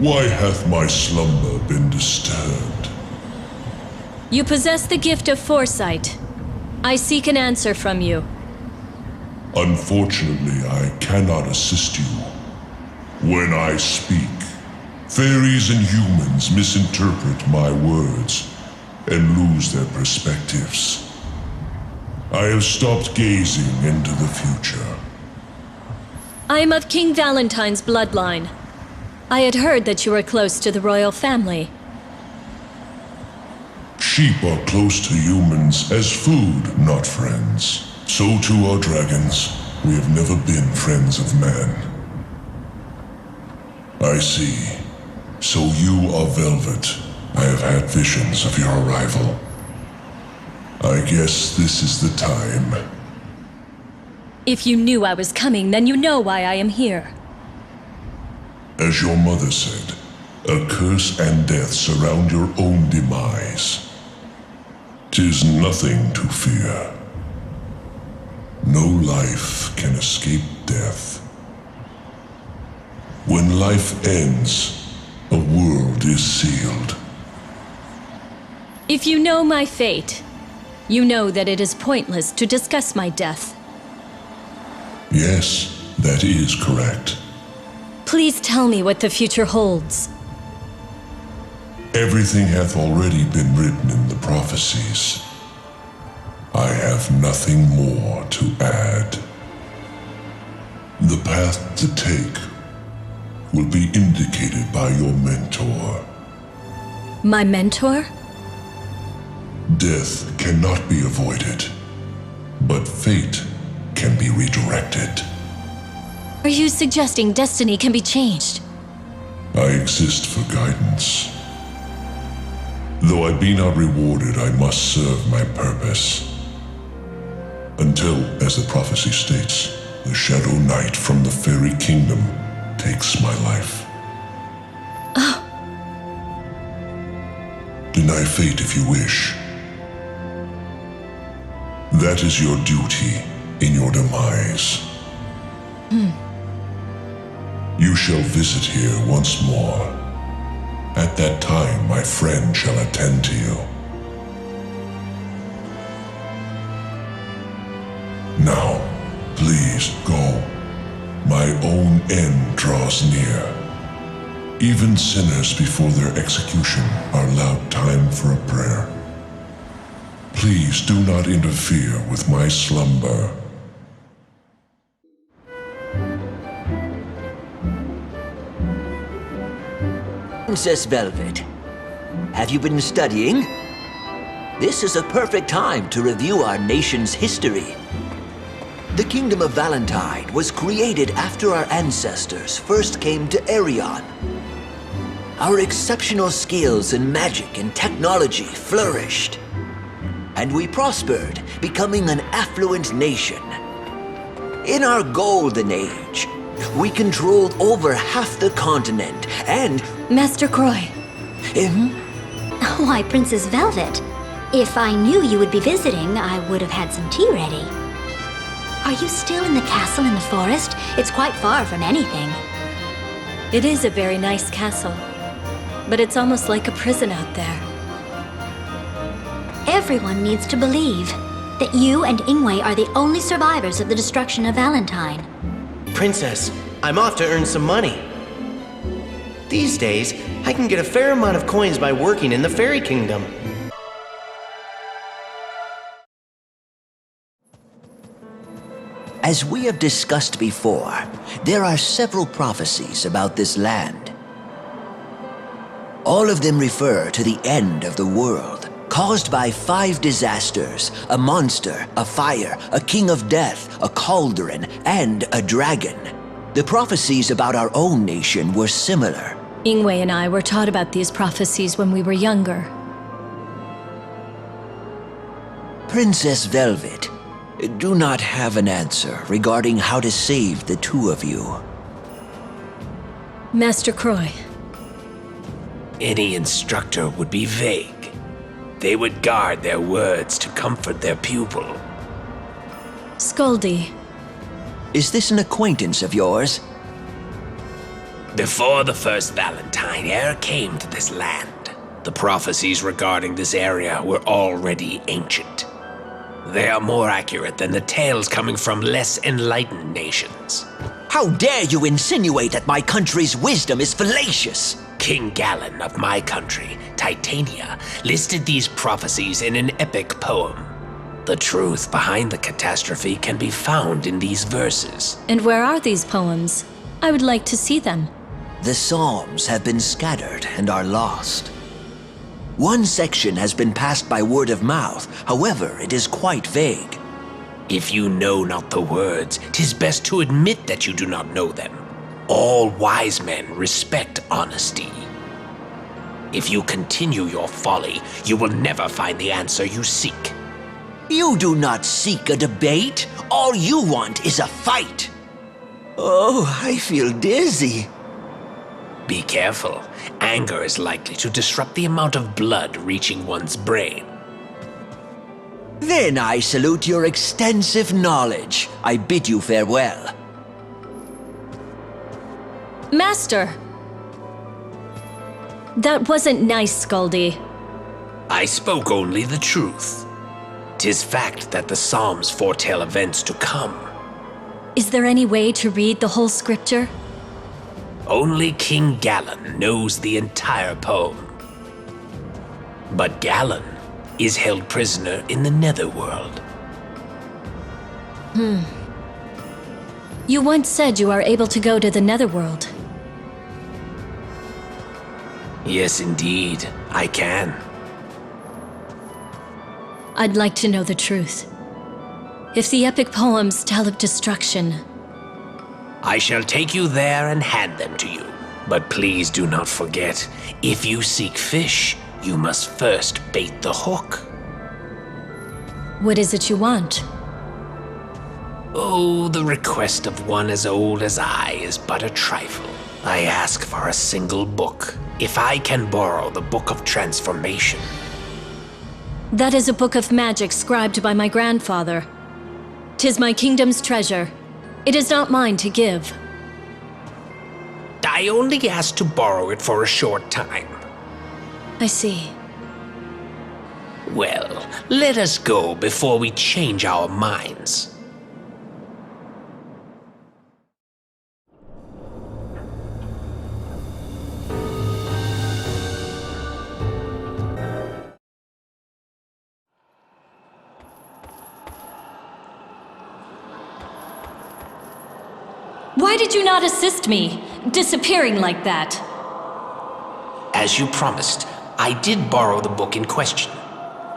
Speaker 19: Why hath my slumber been disturbed?
Speaker 8: You possess the gift of foresight. I seek an answer from you.
Speaker 19: Unfortunately, I cannot assist you. When I speak, fairies and humans misinterpret my words and lose their perspectives. I have stopped gazing into the future.
Speaker 8: I am of King Valentine's bloodline. I had heard that you were close to the royal family.
Speaker 19: Sheep are close to humans as food, not friends. So too are dragons. We have never been friends of man. I see. So you are Velvet. I have had visions of your arrival. I guess this is the time.
Speaker 8: If you knew I was coming, then you know why I am here.
Speaker 19: As your mother said, a curse and death surround your own demise. 'Tis nothing to fear. No life can escape death. When life ends, a world is sealed.
Speaker 8: If you know my fate, you know that it is pointless to discuss my death.
Speaker 19: Yes, that is correct.
Speaker 8: Please tell me what the future holds.
Speaker 19: Everything hath already been written in the prophecies. I have nothing more to add. The path to take will be indicated by your mentor.
Speaker 8: My mentor?
Speaker 19: Death cannot be avoided, but fate can be redirected.
Speaker 8: Are you suggesting destiny can be changed?
Speaker 19: I exist for guidance. Though I be not rewarded, I must serve my purpose. Until, as the prophecy states, the Shadow Knight from the Fairy Kingdom takes my life. Deny fate if you wish. That is your duty in your demise. You shall visit here once more. At that time, my friend shall attend to you. Now, please go. My own end draws near. Even sinners before their execution are allowed time for a prayer. Please do not interfere with my slumber.
Speaker 11: Princess Velvet, have you been studying? This is a perfect time to review our nation's history. The Kingdom of Valentine was created after our ancestors first came to Arion. Our exceptional skills in magic and technology flourished, and we prospered, becoming an affluent nation. In our golden age, we controlled over half the continent and...
Speaker 1: Master Croy. Why, Princess Velvet? If I knew you would be visiting, I would have had some tea ready. Are you still in the castle in the forest? It's quite far from anything.
Speaker 8: It is a very nice castle, but it's almost like a prison out there.
Speaker 1: Everyone needs to believe that you and Inway are the only survivors of the destruction of Valentine.
Speaker 17: Princess, I'm off to earn some money. These days, I can get a fair amount of coins by working in the Fairy Kingdom.
Speaker 11: As we have discussed before, there are several prophecies about this land. All of them refer to the end of the world, caused by 5 disasters: a monster, a fire, a king of death, a cauldron, and a dragon. The prophecies about our own nation were similar.
Speaker 8: Inway and I were taught about these prophecies when we were younger.
Speaker 11: Princess Velvet, do not have an answer regarding how to save the two of you.
Speaker 8: Master Croy.
Speaker 6: Any instructor would be vague. They would guard their words to comfort their pupil.
Speaker 8: Scoldy.
Speaker 11: Is this an acquaintance of yours?
Speaker 6: Before the first Valentine ever came to this land, the prophecies regarding this area were already ancient. They are more accurate than the tales coming from less enlightened nations.
Speaker 11: How dare you insinuate that my country's wisdom is fallacious?
Speaker 6: King Galen of my country, Titania, listed these prophecies in an epic poem. The truth behind the catastrophe can be found in these verses.
Speaker 8: And where are these poems? I would like to see them.
Speaker 11: The Psalms have been scattered and are lost. One section has been passed by word of mouth, however, it is quite vague.
Speaker 6: If you know not the words, 'tis best to admit that you do not know them. All wise men respect honesty. If you continue your folly, you will never find the answer you seek.
Speaker 11: You do not seek a debate. All you want is a fight. Oh, I feel dizzy.
Speaker 6: Be careful. Anger is likely to disrupt the amount of blood reaching one's brain.
Speaker 11: Then I salute your extensive knowledge. I bid you farewell.
Speaker 8: Master! That wasn't nice, Scoldy.
Speaker 6: I spoke only the truth. 'Tis fact that the Psalms foretell events to come.
Speaker 8: Is there any way to read the whole scripture?
Speaker 6: Only King Galen knows the entire poem. But Galen is held prisoner in the Netherworld.
Speaker 8: You once said you are able to go to the Netherworld.
Speaker 6: Yes, indeed, I can.
Speaker 8: I'd like to know the truth. If the epic poems tell of destruction,
Speaker 6: I shall take you there and hand them to you. But please do not forget, if you seek fish, you must first bait the hook.
Speaker 8: what is it you want?
Speaker 6: Oh, the request of one as old as I is but a trifle. I ask for a single book. If I can borrow the Book of Transformation.
Speaker 8: That is a book of magic scribed by my grandfather. 'Tis my kingdom's treasure. It is not mine to give.
Speaker 6: I only ask to borrow it for a short time.
Speaker 8: I see.
Speaker 6: Well, let us go before we change our minds.
Speaker 8: Why did you not assist me, disappearing like that?
Speaker 6: As you promised, I did borrow the book in question,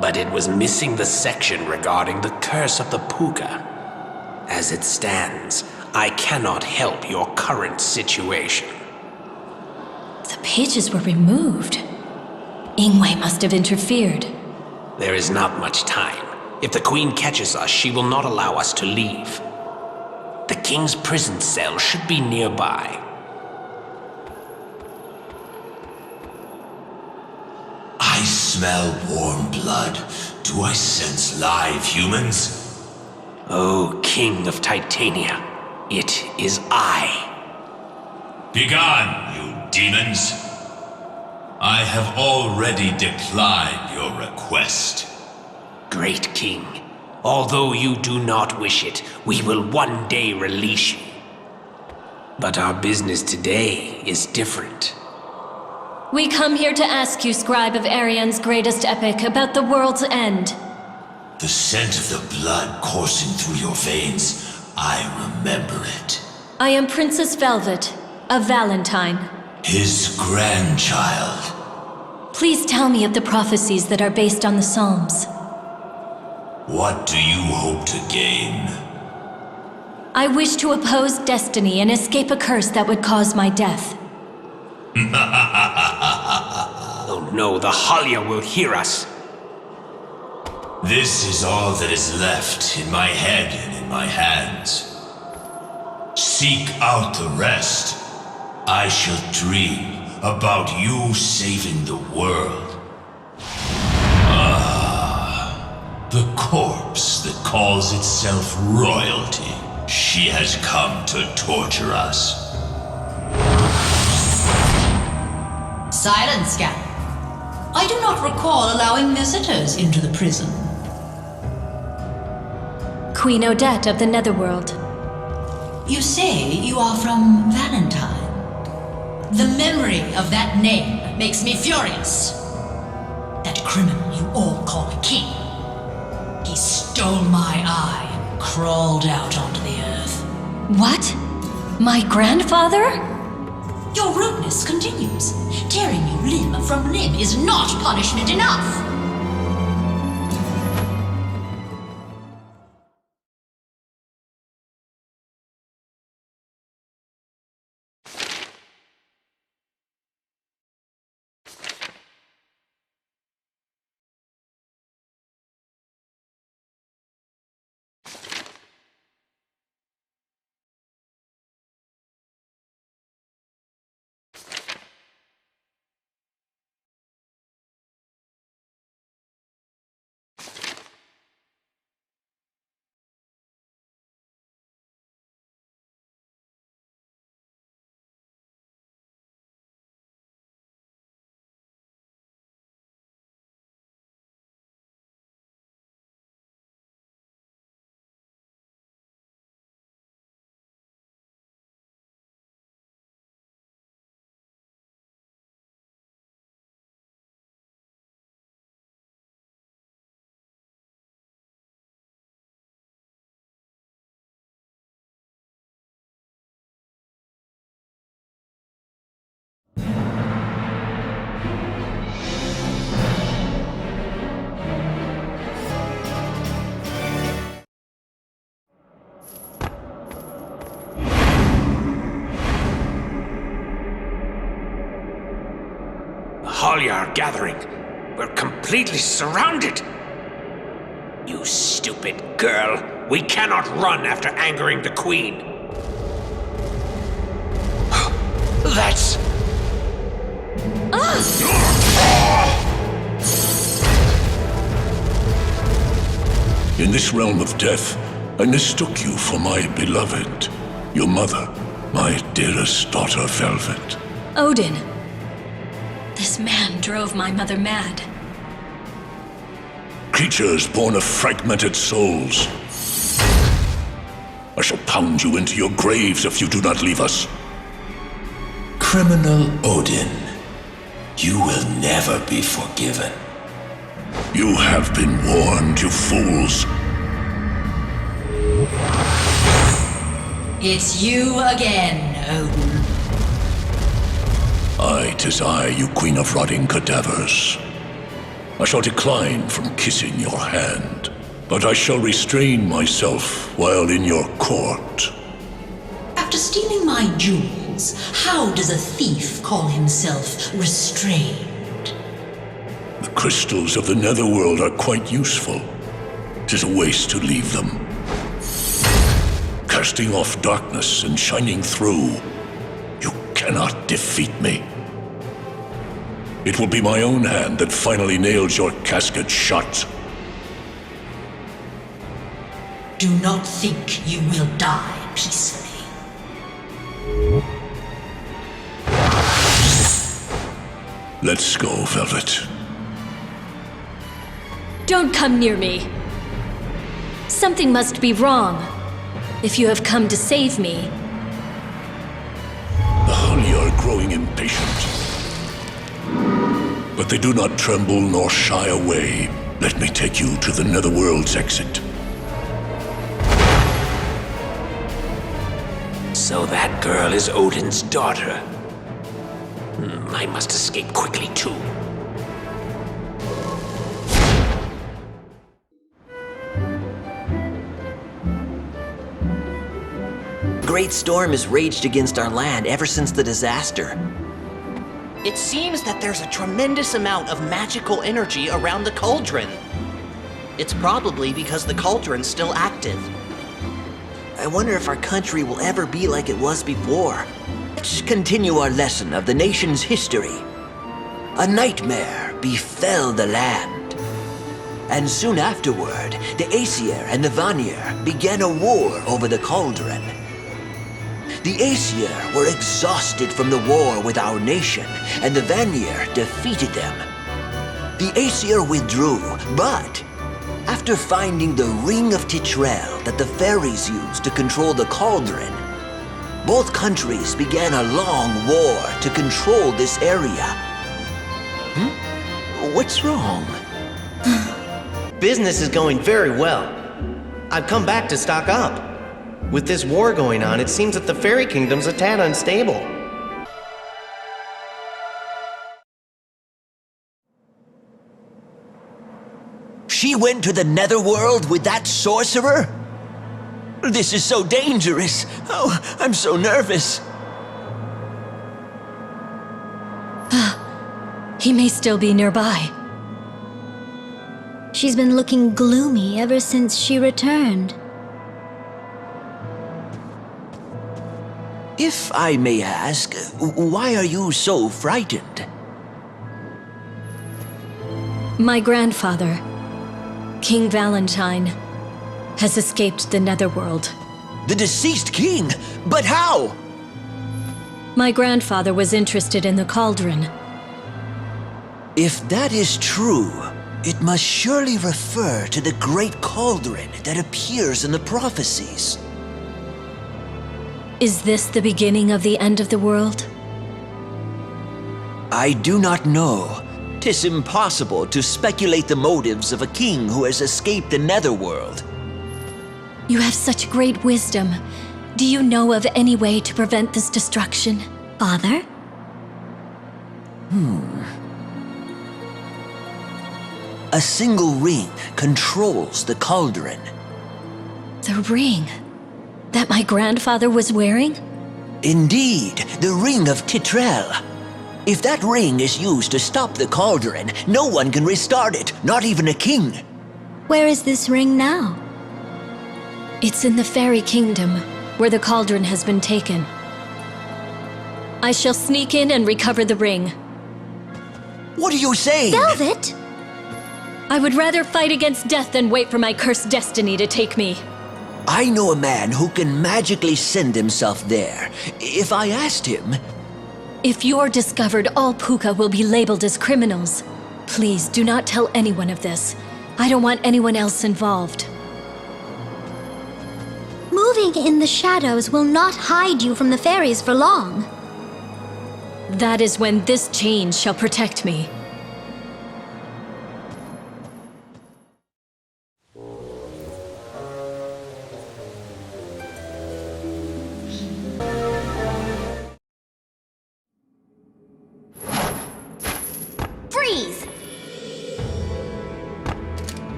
Speaker 6: but it was missing the section regarding the curse of the puka. As it stands, I cannot help your current situation.
Speaker 8: The pages were removed. Inway must have interfered.
Speaker 6: There is not much time. If the Queen catches us, she will not allow us to leave. The King's prison cell should be nearby.
Speaker 9: I smell warm blood. Do I sense live humans?
Speaker 6: Oh, King of Titania, it is I.
Speaker 9: Begone, you demons! I have already declined your request.
Speaker 6: Great King, although you do not wish it, we will one day release you. But our business today is different.
Speaker 8: We come here to ask you, scribe of Arian's greatest epic, about the world's end.
Speaker 9: The scent of the blood coursing through your veins, I remember it.
Speaker 8: I am Princess Velvet, of Valentine.
Speaker 9: His grandchild.
Speaker 8: Please tell me of the prophecies that are based on the Psalms.
Speaker 9: What do you hope to gain?
Speaker 8: I wish to oppose destiny and escape a curse that would cause my death.
Speaker 6: Oh no, the Halia will hear us.
Speaker 9: This is all that is left in my head and in my hands. Seek out the rest. I shall dream about you saving the world. The corpse that calls itself royalty. She has come to torture us.
Speaker 5: Silence, Scan. I do not recall allowing visitors into the prison.
Speaker 8: Queen Odette of the Netherworld.
Speaker 5: You say you are from Valentine. The memory of that name makes me furious. That criminal you all call a king. He stole my eye and crawled out onto the earth.
Speaker 8: What? My grandfather?
Speaker 5: Your rudeness continues. Tearing you limb from limb is not punishment enough.
Speaker 6: Thalia are gathering. We're completely surrounded. You stupid girl. We cannot run after angering the queen. That's...
Speaker 19: In this realm of death, I mistook you for my beloved, your mother, my dearest daughter, Velvet.
Speaker 16: Odin. This man drove my mother mad.
Speaker 19: Creatures born of fragmented souls. I shall pound you into your graves if you do not leave us.
Speaker 9: Criminal Odin, you will never be forgiven.
Speaker 19: You have been warned, you fools.
Speaker 5: It's you again, Odin.
Speaker 19: Aye, 'tis I, you queen of rotting cadavers. I shall decline from kissing your hand, but I shall restrain myself while in your court.
Speaker 5: After stealing my jewels, how does a thief call himself restrained?
Speaker 19: The crystals of the Netherworld are quite useful. 'Tis a waste to leave them. Casting off darkness and shining through, you cannot defeat me. It will be my own hand that finally nails your casket shut.
Speaker 5: Do not think you will die peacefully.
Speaker 19: Let's go, Velvet.
Speaker 16: Don't come near me. Something must be wrong. If you have come to save me.
Speaker 19: The Halia are growing impatient. But they do not tremble nor shy away. Let me take you to the Netherworld's exit.
Speaker 6: So that girl is Odin's daughter. I must escape quickly, too.
Speaker 11: Great storm has raged against our land ever since the disaster.
Speaker 17: It seems that there's a tremendous amount of magical energy around the cauldron. It's probably because the cauldron's still active.
Speaker 11: I wonder if our country will ever be like it was before. Let's continue our lesson of the nation's history. A nightmare befell the land. And soon afterward, the Aesir and the Vanir began a war over the cauldron. The Aesir were exhausted from the war with our nation, and the Vanir defeated them. The Aesir withdrew, but after finding the Ring of Titrel that the fairies used to control the cauldron, both countries began a long war to control this area. What's wrong?
Speaker 17: Business is going very well. I've come back to stock up. With this war going on, it seems that the Fairy Kingdom's a tad unstable.
Speaker 11: She went to the Netherworld with that sorcerer? This is so dangerous. Oh, I'm so nervous.
Speaker 16: He may still be nearby.
Speaker 1: She's been looking gloomy ever since she returned.
Speaker 11: If I may ask, why are you so frightened?
Speaker 16: My grandfather, King Valentine, has escaped the Netherworld.
Speaker 11: The deceased king? But how?
Speaker 16: My grandfather was interested in the cauldron.
Speaker 11: If that is true, it must surely refer to the great cauldron that appears in the prophecies.
Speaker 16: Is this the beginning of the end of the world?
Speaker 11: I do not know. 'Tis impossible to speculate the motives of a king who has escaped the Netherworld.
Speaker 16: You have such great wisdom. Do you know of any way to prevent this destruction?
Speaker 1: Father?
Speaker 11: A single ring controls the cauldron.
Speaker 16: The ring that my grandfather was wearing?
Speaker 11: Indeed, the Ring of Titrel. If that ring is used to stop the cauldron, no one can restart it, not even a king.
Speaker 1: Where is this ring now?
Speaker 16: It's in the fairy kingdom, where the cauldron has been taken. I shall sneak in and recover the ring.
Speaker 11: What are you saying?
Speaker 1: Velvet!
Speaker 16: I would rather fight against death than wait for my cursed destiny to take me.
Speaker 11: I know a man who can magically send himself there. If I asked him...
Speaker 16: If you're discovered, all puka will be labeled as criminals. Please, do not tell anyone of this. I don't want anyone else involved.
Speaker 1: Moving in the shadows will not hide you from the fairies for long.
Speaker 16: That is when this chain shall protect me.
Speaker 1: Freeze!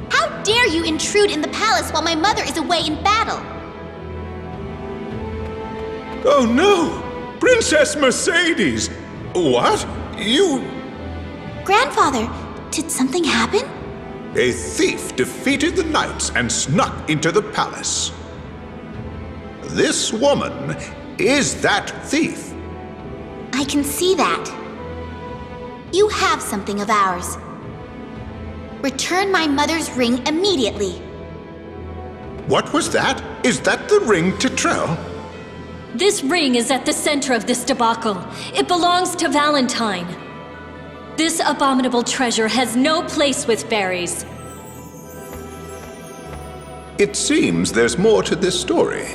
Speaker 1: How dare you intrude in the palace while my mother is away in battle?
Speaker 12: Oh no! Princess Mercedes! What? You...
Speaker 1: Grandfather, did something happen?
Speaker 12: A thief defeated the knights and snuck into the palace. This woman is that thief.
Speaker 1: I can see that. You have something of ours. Return my mother's ring immediately.
Speaker 12: What was that? Is that the ring Titrell?
Speaker 16: This ring is at the center of this debacle. It belongs to Valentine. This abominable treasure has no place with fairies.
Speaker 12: It seems there's more to this story.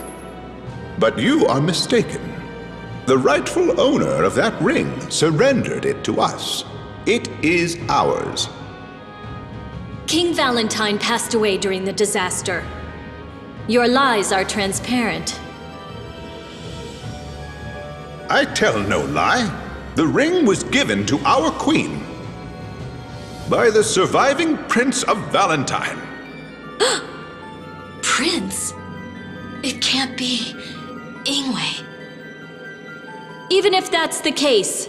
Speaker 12: But you are mistaken. The rightful owner of that ring surrendered it to us. It is ours.
Speaker 16: King Valentine passed away during the disaster. Your lies are transparent.
Speaker 12: I tell no lie. The ring was given to our queen by the surviving Prince of Valentine.
Speaker 16: Prince? It can't be Inway. Even if that's the case,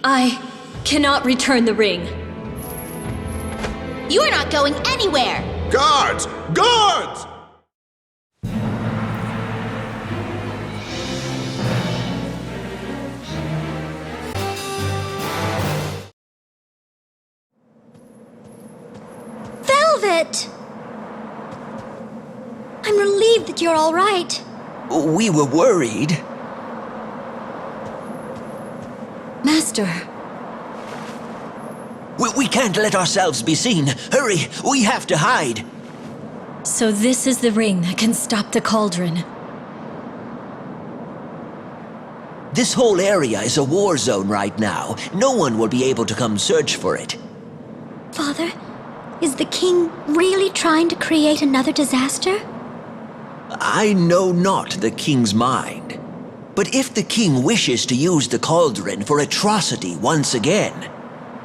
Speaker 16: I cannot return the ring.
Speaker 1: You are not going anywhere!
Speaker 12: Guards! Guards!
Speaker 1: Velvet! I'm relieved that you're all right.
Speaker 11: We were worried.
Speaker 16: Master.
Speaker 11: We can't let ourselves be seen. Hurry, we have to hide.
Speaker 16: So this is the ring that can stop the cauldron.
Speaker 11: This whole area is a war zone right now. No one will be able to come search for it.
Speaker 1: Father, is the king really trying to create another disaster?
Speaker 11: I know not the king's mind. But if the king wishes to use the cauldron for atrocity once again,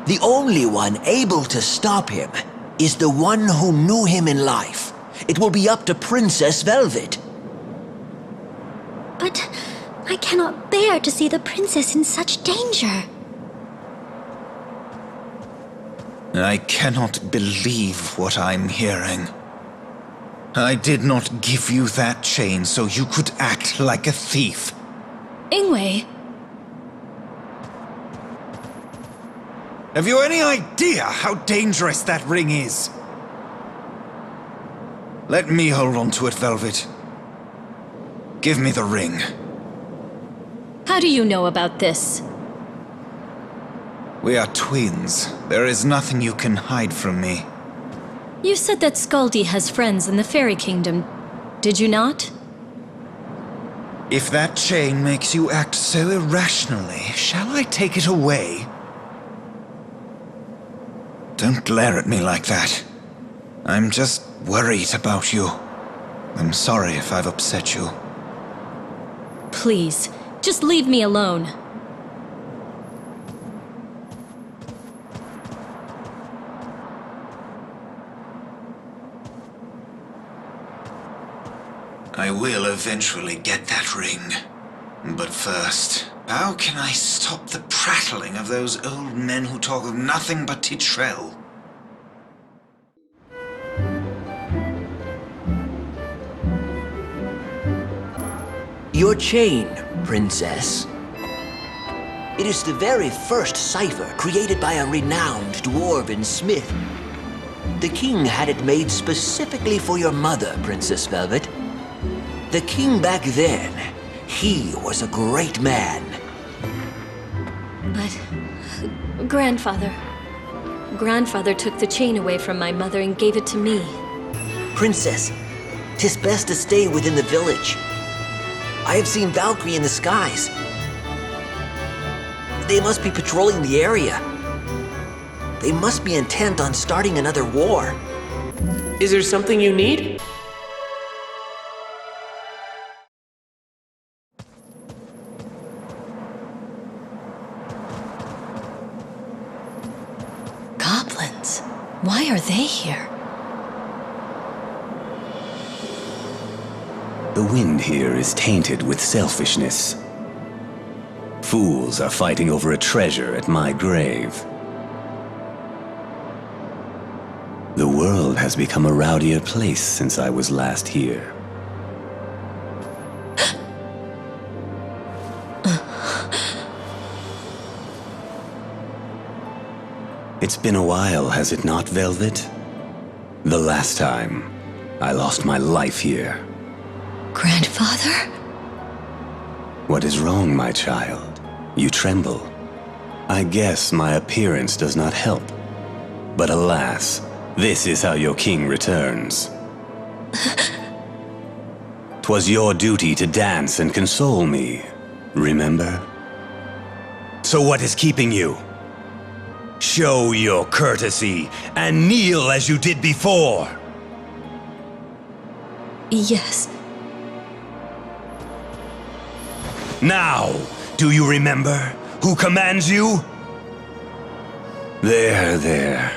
Speaker 11: the only one able to stop him is the one who knew him in life. It will be up to Princess Velvet.
Speaker 1: But I cannot bear to see the princess in such danger.
Speaker 14: I cannot believe what I'm hearing. I did not give you that chain so you could act like a thief.
Speaker 16: Inway.
Speaker 14: Have you any idea how dangerous that ring is? Let me hold on to it, Velvet. Give me the ring.
Speaker 16: How do you know about this?
Speaker 14: We are twins. There is nothing you can hide from me.
Speaker 16: You said that Scaldi has friends in the fairy kingdom, did you not?
Speaker 14: If that chain makes you act so irrationally, shall I take it away? Don't glare at me like that. I'm just worried about you. I'm sorry if I've upset you.
Speaker 16: Please, just leave me alone.
Speaker 14: I will eventually get that ring. But first, How can I stop the prattling of those old men who talk of nothing but Titrell?
Speaker 11: Your chain, Princess. It is the very first cipher created by a renowned dwarven smith. The king had it made specifically for your mother, Princess Velvet. The king back then, he was a great man.
Speaker 16: But... Grandfather took the chain away from my mother and gave it to me.
Speaker 11: Princess, 'tis best to stay within the village. I have seen Valkyrie in the skies. They must be patrolling the area. They must be intent on starting another war.
Speaker 17: Is there something you need?
Speaker 16: Goblins? Why are they here?
Speaker 18: The wind here is tainted with selfishness. Fools are fighting over a treasure at my grave. The world has become a rowdier place since I was last here. It's been a while, has it not, Velvet? The last time I lost my life here.
Speaker 16: Grandfather?
Speaker 18: What is wrong, my child? You tremble. I guess my appearance does not help. But alas, this is how your king returns. 'Twas your duty to dance and console me, remember? So what is keeping you? Show your courtesy and kneel as you did before.
Speaker 16: Yes.
Speaker 18: Now, do you remember who commands you? There.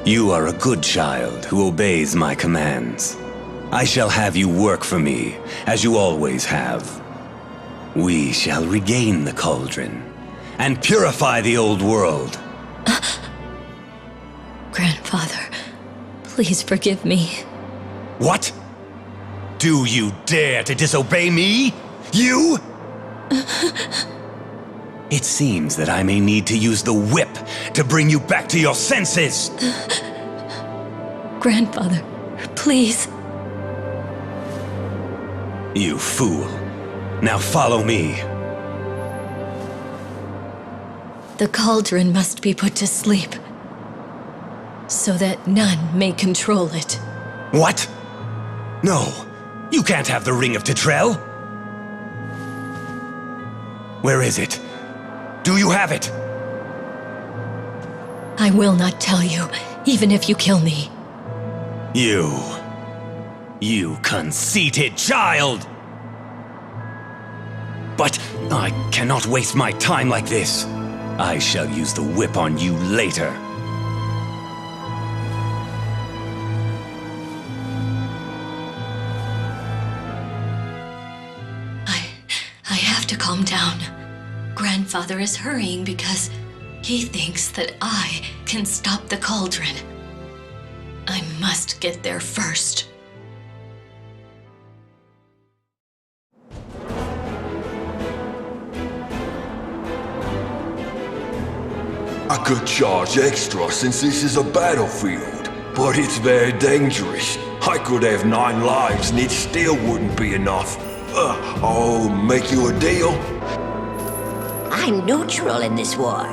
Speaker 18: You are a good child who obeys my commands. I shall have you work for me, as you always have. We shall regain the cauldron and purify the old world.
Speaker 16: Grandfather, please forgive me.
Speaker 18: What? Do you dare to disobey me? You? It seems that I may need to use the whip to bring you back to your senses.
Speaker 16: Grandfather, please.
Speaker 18: You fool. Now follow me.
Speaker 16: The cauldron must be put to sleep, so that none may control it.
Speaker 18: What? No, you can't have the Ring of Titrell. Where is it? Do you have it?
Speaker 16: I will not tell you, even if you kill me.
Speaker 18: You conceited child! But I cannot waste my time like this. I shall use the whip on you later.
Speaker 16: I have to calm down. Grandfather is hurrying because he thinks that I can stop the cauldron. I must get there first.
Speaker 20: I could charge extra since this is a battlefield, but it's very dangerous. I could have 9 lives and it still wouldn't be enough. I'll make you a deal.
Speaker 22: I'm neutral in this war.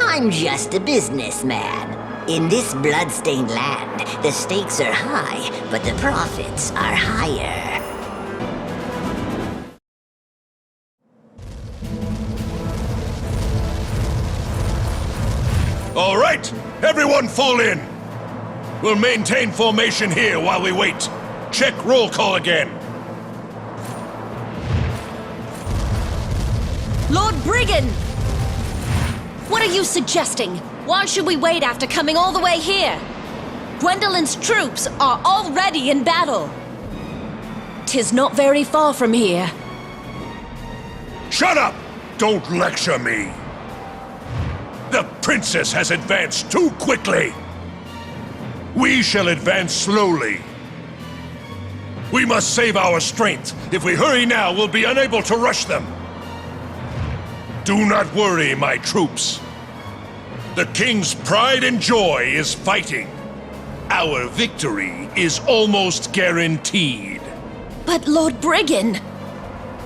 Speaker 22: I'm just a businessman. In this blood-stained land, the stakes are high, but the profits are higher.
Speaker 24: All right, everyone fall in. We'll maintain formation here while we wait. Check roll call again.
Speaker 8: Lord Brigand! What are you suggesting? Why should we wait after coming all the way here? Gwendolyn's troops are already in battle. 'Tis not very far from here.
Speaker 24: Shut up! Don't lecture me. The princess has advanced too quickly. We shall advance slowly. We must save our strength. If we hurry now, we'll be unable to rush them. Do not worry, my troops. The king's pride and joy is fighting. Our victory is almost guaranteed.
Speaker 8: But Lord Brigand...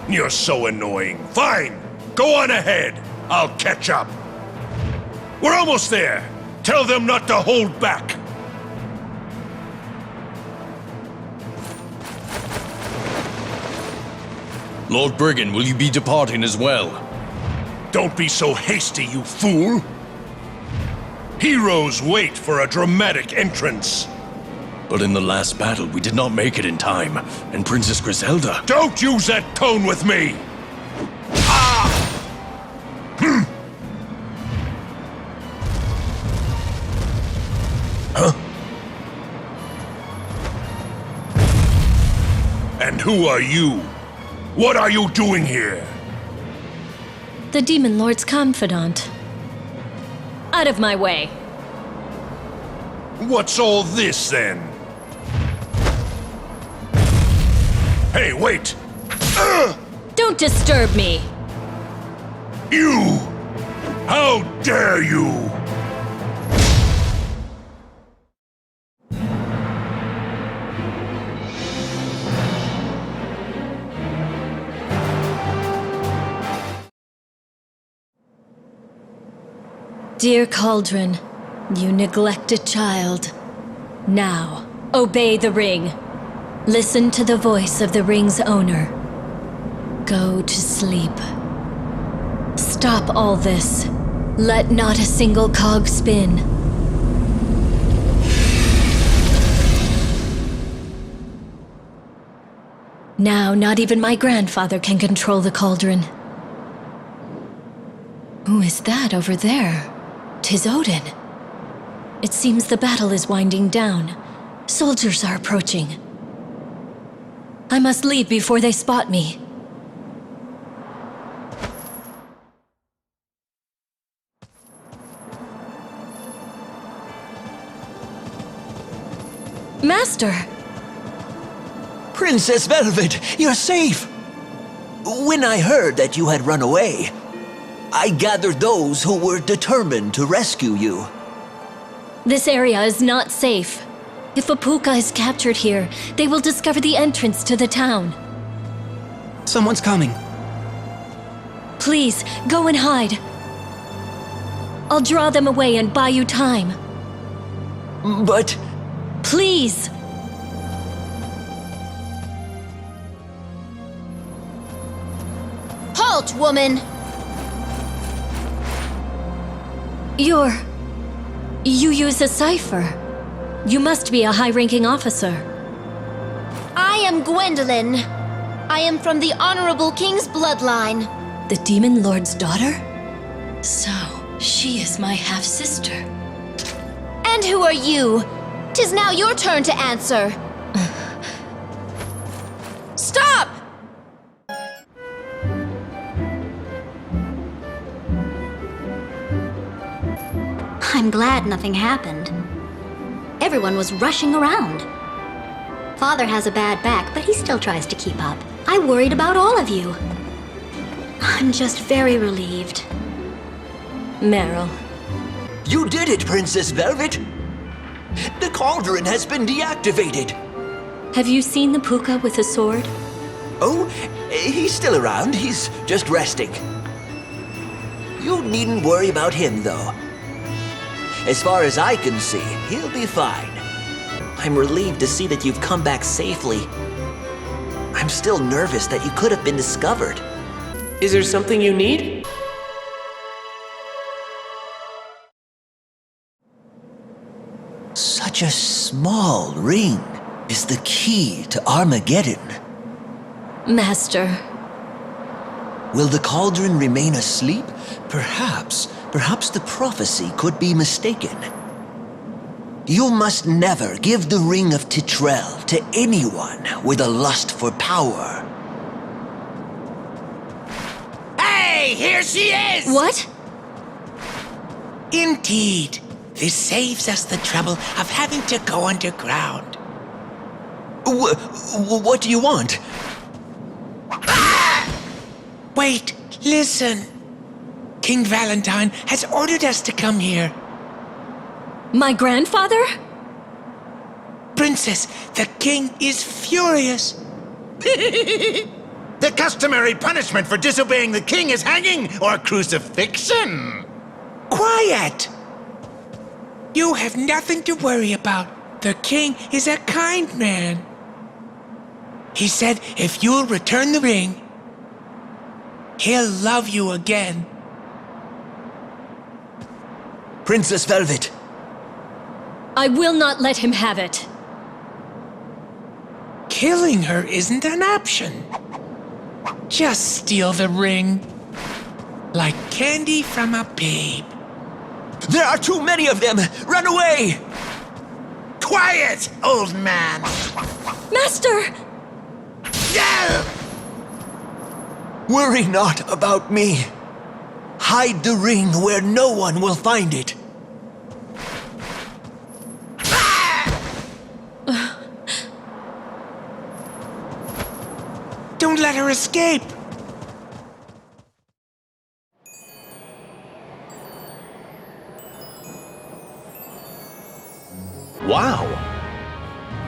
Speaker 24: You're so annoying. Fine! Go on ahead. I'll catch up. We're almost there. Tell them not to hold back.
Speaker 15: Lord Brigand, will you be departing as well?
Speaker 24: Don't be so hasty, you fool! Heroes wait for a dramatic entrance.
Speaker 15: But in the last battle, we did not make it in time, and Princess Griselda...
Speaker 24: Don't use that tone with me! Ah! Huh? And who are you? What are you doing here?
Speaker 8: The Demon Lord's confidant. Out of my way.
Speaker 24: What's all this, then? Hey, wait!
Speaker 8: Don't disturb me!
Speaker 24: You! How dare you!
Speaker 8: Dear Cauldron, you neglected child. Now, obey the ring. Listen to the voice of the ring's owner. Go to sleep. Stop all this. Let not a single cog spin. Now, not even my grandfather can control the cauldron. Who is that over there? 'Tis Odin. It seems the battle is winding down. Soldiers are approaching. I must leave before they spot me. Master!
Speaker 11: Princess Velvet, you're safe! When I heard that you had run away, I gathered those who were determined to rescue you.
Speaker 8: This area is not safe. If a puka is captured here, they will discover the entrance to the town.
Speaker 3: Someone's coming.
Speaker 8: Please, go and hide. I'll draw them away and buy you time.
Speaker 11: But...
Speaker 8: Please! Halt, woman! You use a cipher. You must be a high-ranking officer.
Speaker 1: I am Gwendolyn. I am from the Honorable King's bloodline.
Speaker 8: The Demon Lord's daughter? So, she is my half-sister.
Speaker 1: And who are you? 'Tis now your turn to answer. Stop!
Speaker 22: I'm glad nothing happened. Everyone was rushing around. Father has a bad back, but he still tries to keep up. I worried about all of you. I'm just very relieved.
Speaker 8: Meryl.
Speaker 11: You did it, Princess Velvet! The cauldron has been deactivated!
Speaker 8: Have you seen the puka with a sword?
Speaker 11: Oh, he's still around. He's just resting. You needn't worry about him, though. As far as I can see, he'll be fine. I'm relieved to see that you've come back safely. I'm still nervous that you could have been discovered.
Speaker 17: Is there something you need?
Speaker 11: Such a small ring is the key to Armageddon.
Speaker 8: Master.
Speaker 11: Will the cauldron remain asleep? Perhaps the prophecy could be mistaken. You must never give the ring of Titrel to anyone with a lust for power.
Speaker 6: Hey, here's she is!
Speaker 8: What?
Speaker 6: Indeed. This saves us the trouble of having to go underground.
Speaker 4: What do you want?
Speaker 6: Wait, listen. King Valentine has ordered us to come here.
Speaker 8: My grandfather?
Speaker 6: Princess, the king is furious.
Speaker 10: The customary punishment for disobeying the king is hanging or crucifixion.
Speaker 6: Quiet! You have nothing to worry about. The king is a kind man. He said if you'll return the ring, he'll love you again.
Speaker 4: Princess Velvet.
Speaker 8: I will not let him have it.
Speaker 6: Killing her isn't an option. Just steal the ring. Like candy from a babe.
Speaker 4: There are too many of them! Run away!
Speaker 10: Quiet, old man!
Speaker 8: Master!
Speaker 10: Yeah!
Speaker 4: Worry not about me. Hide the ring where no one will find it.
Speaker 6: Don't let her escape!
Speaker 4: Wow!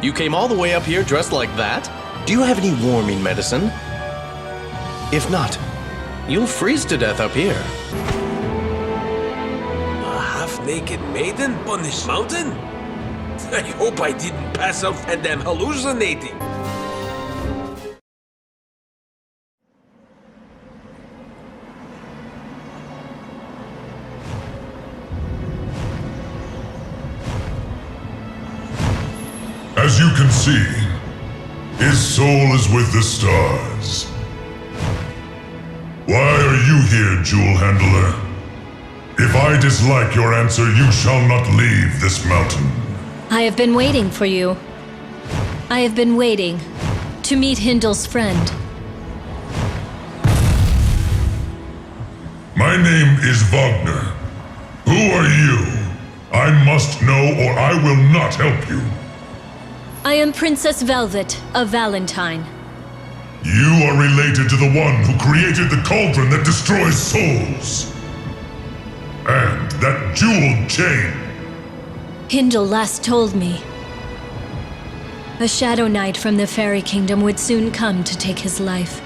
Speaker 4: You came all the way up here dressed like that? Do you have any warming medicine? If not, you'll freeze to death up here.
Speaker 2: A half-naked maiden on this mountain? I hope I didn't pass out and am hallucinating.
Speaker 19: As you can see, his soul is with the stars. Why are you here, Jewel Handler? If I dislike your answer, you shall not leave this mountain.
Speaker 8: I have been waiting for you. I have been waiting to meet Hindel's friend.
Speaker 19: My name is Wagner. Who are you? I must know or I will not help you.
Speaker 8: I am Princess Velvet of Valentine.
Speaker 19: You are related to the one who created the cauldron that destroys souls. And that jeweled chain.
Speaker 8: Hindel last told me. A Shadow Knight from the Fairy Kingdom would soon come to take his life.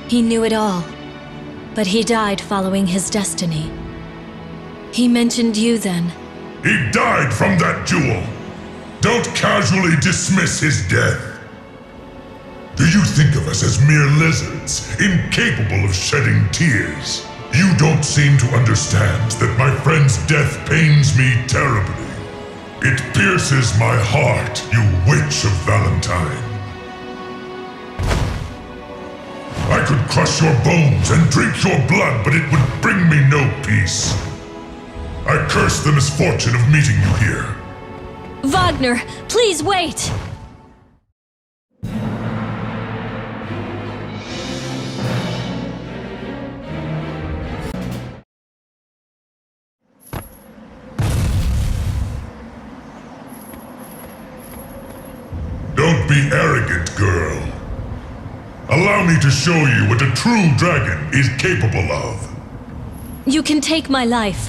Speaker 8: He knew it all, but he died following his destiny. He mentioned you then.
Speaker 19: He died from that jewel. Don't casually dismiss his death. Do you think of us as mere lizards, incapable of shedding tears? You don't seem to understand that my friend's death pains me terribly. It pierces my heart, you witch of Valentine. I could crush your bones and drink your blood, but it would bring me no peace. I curse the misfortune of meeting you here.
Speaker 8: Wagner, please wait!
Speaker 19: Don't be arrogant, girl. Allow me to show you what a true dragon is capable of.
Speaker 8: You can take my life,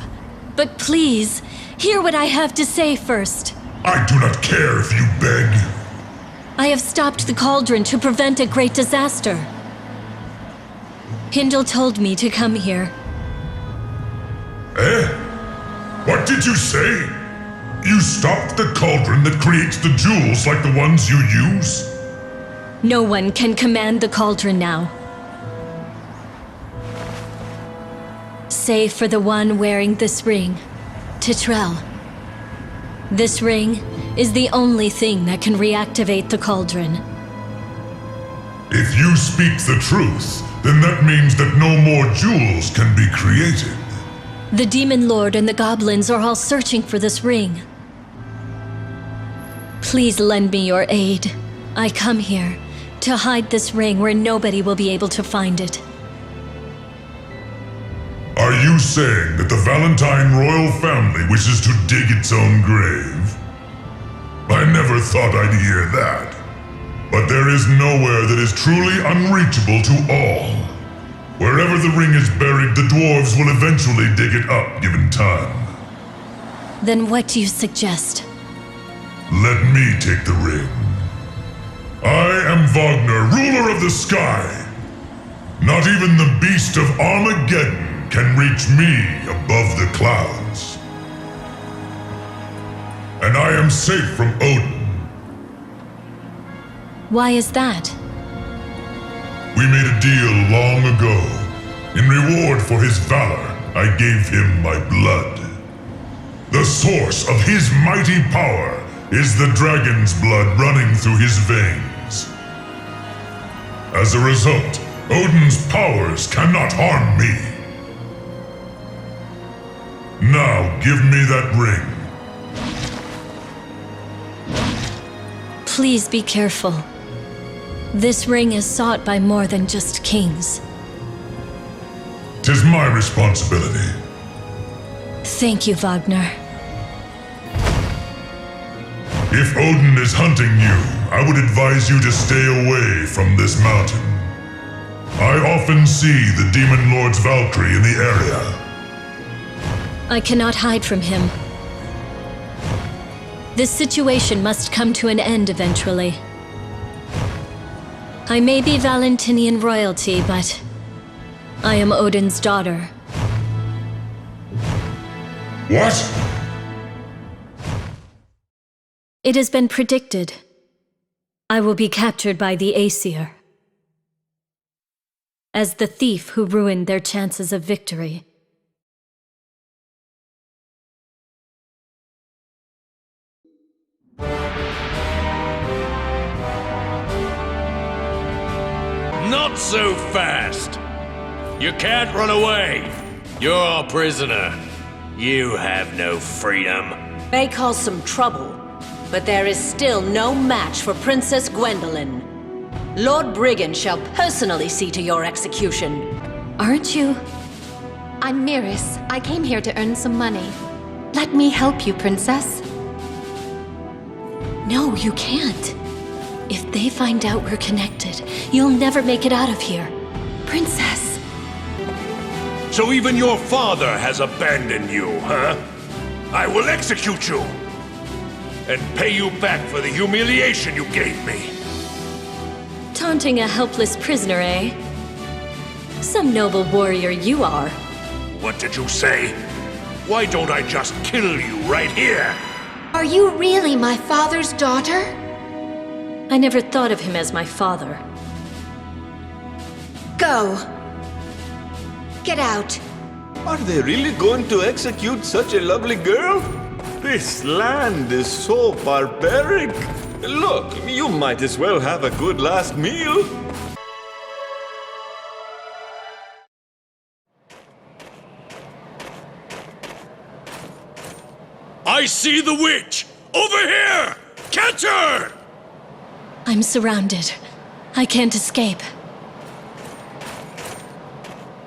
Speaker 8: but please, hear what I have to say first.
Speaker 19: I do not care if you beg.
Speaker 8: I have stopped the cauldron to prevent a great disaster. Hindel told me to come here.
Speaker 19: Eh? What did you say? You stopped the cauldron that creates the jewels like the ones you use?
Speaker 8: No one can command the cauldron now. Save for the one wearing this ring, Titrell. This ring is the only thing that can reactivate the cauldron.
Speaker 19: If you speak the truth, then that means that no more jewels can be created.
Speaker 8: The Demon Lord and the goblins are all searching for this ring. Please lend me your aid. I come here to hide this ring where nobody will be able to find it.
Speaker 19: saying that the Valentine royal family wishes to dig its own grave? I never thought I'd hear that. But there is nowhere that is truly unreachable to all. Wherever the ring is buried, the dwarves will eventually dig it up, given time.
Speaker 8: Then what do you suggest?
Speaker 19: Let me take the ring. I am Vagner, ruler of the sky. Not even the beast of Armageddon can reach me above the clouds. And I am safe from Odin.
Speaker 8: Why is that?
Speaker 19: We made a deal long ago. In reward for his valor, I gave him my blood. The source of his mighty power is the dragon's blood running through his veins. As a result, Odin's powers cannot harm me. Now give me that ring.
Speaker 8: Please be careful. This ring is sought by more than just kings.
Speaker 19: 'Tis my responsibility.
Speaker 8: Thank you, Vagner.
Speaker 19: If Odin is hunting you, I would advise you to stay away from this mountain. I often see the Demon Lord's Valkyrie in the area.
Speaker 8: I cannot hide from him. This situation must come to an end eventually. I may be Valentinian royalty, but I am Odin's daughter.
Speaker 19: What?
Speaker 8: It has been predicted. I will be captured by the Aesir as the thief who ruined their chances of victory.
Speaker 2: Not so fast! You can't run away! You're a prisoner. You have no freedom.
Speaker 8: May cause some trouble, but there is still no match for Princess Gwendolyn. Lord Brigand shall personally see to your execution. Aren't you?
Speaker 1: I'm Miris. I came here to earn some money. Let me help you, Princess.
Speaker 8: No, you can't. If they find out we're connected, you'll never make it out of here. Princess.
Speaker 24: So even your father has abandoned you, huh? I will execute you! And pay you back for the humiliation you gave me.
Speaker 8: Taunting a helpless prisoner, eh? Some noble warrior you are.
Speaker 24: What did you say? Why don't I just kill you right here?
Speaker 1: Are you really my father's daughter?
Speaker 8: I never thought of him as my father.
Speaker 1: Go. Get out.
Speaker 15: Are they really going to execute such a lovely girl? This land is so barbaric. Look, you might as well have a good last meal.
Speaker 2: I see the witch! Over here! Catch her!
Speaker 8: I'm surrounded. I can't escape.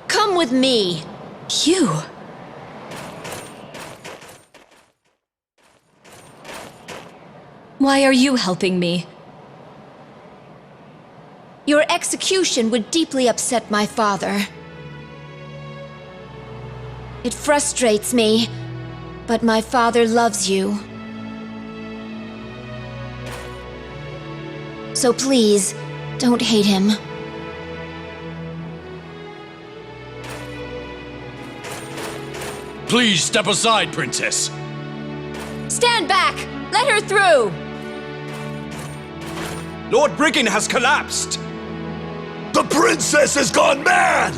Speaker 1: Come with me.
Speaker 8: You? Why are you helping me?
Speaker 1: Your execution would deeply upset my father. It frustrates me, but my father loves you. So please, don't hate him.
Speaker 2: Please step aside, Princess.
Speaker 8: Stand back! Let her through!
Speaker 24: Lord Brigand has collapsed! The princess has gone mad!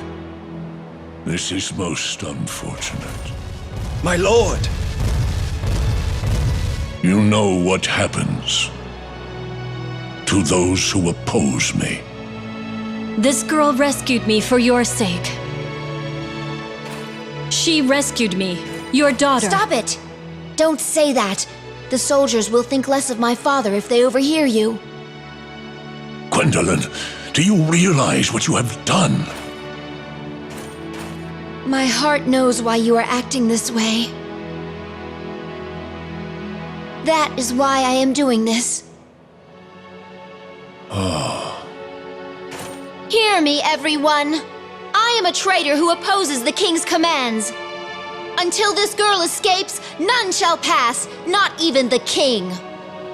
Speaker 19: This is most unfortunate.
Speaker 24: My lord!
Speaker 19: You know what happens to those who oppose me.
Speaker 8: This girl rescued me for your sake. She rescued me, your daughter.
Speaker 1: Stop it! Don't say that. The soldiers will think less of my father if they overhear you.
Speaker 19: Gwendolyn, do you realize what you have done?
Speaker 1: My heart knows why you are acting this way. That is why I am doing this. Hear me, everyone! I am a traitor who opposes the king's commands. Until this girl escapes, none shall pass, not even the king.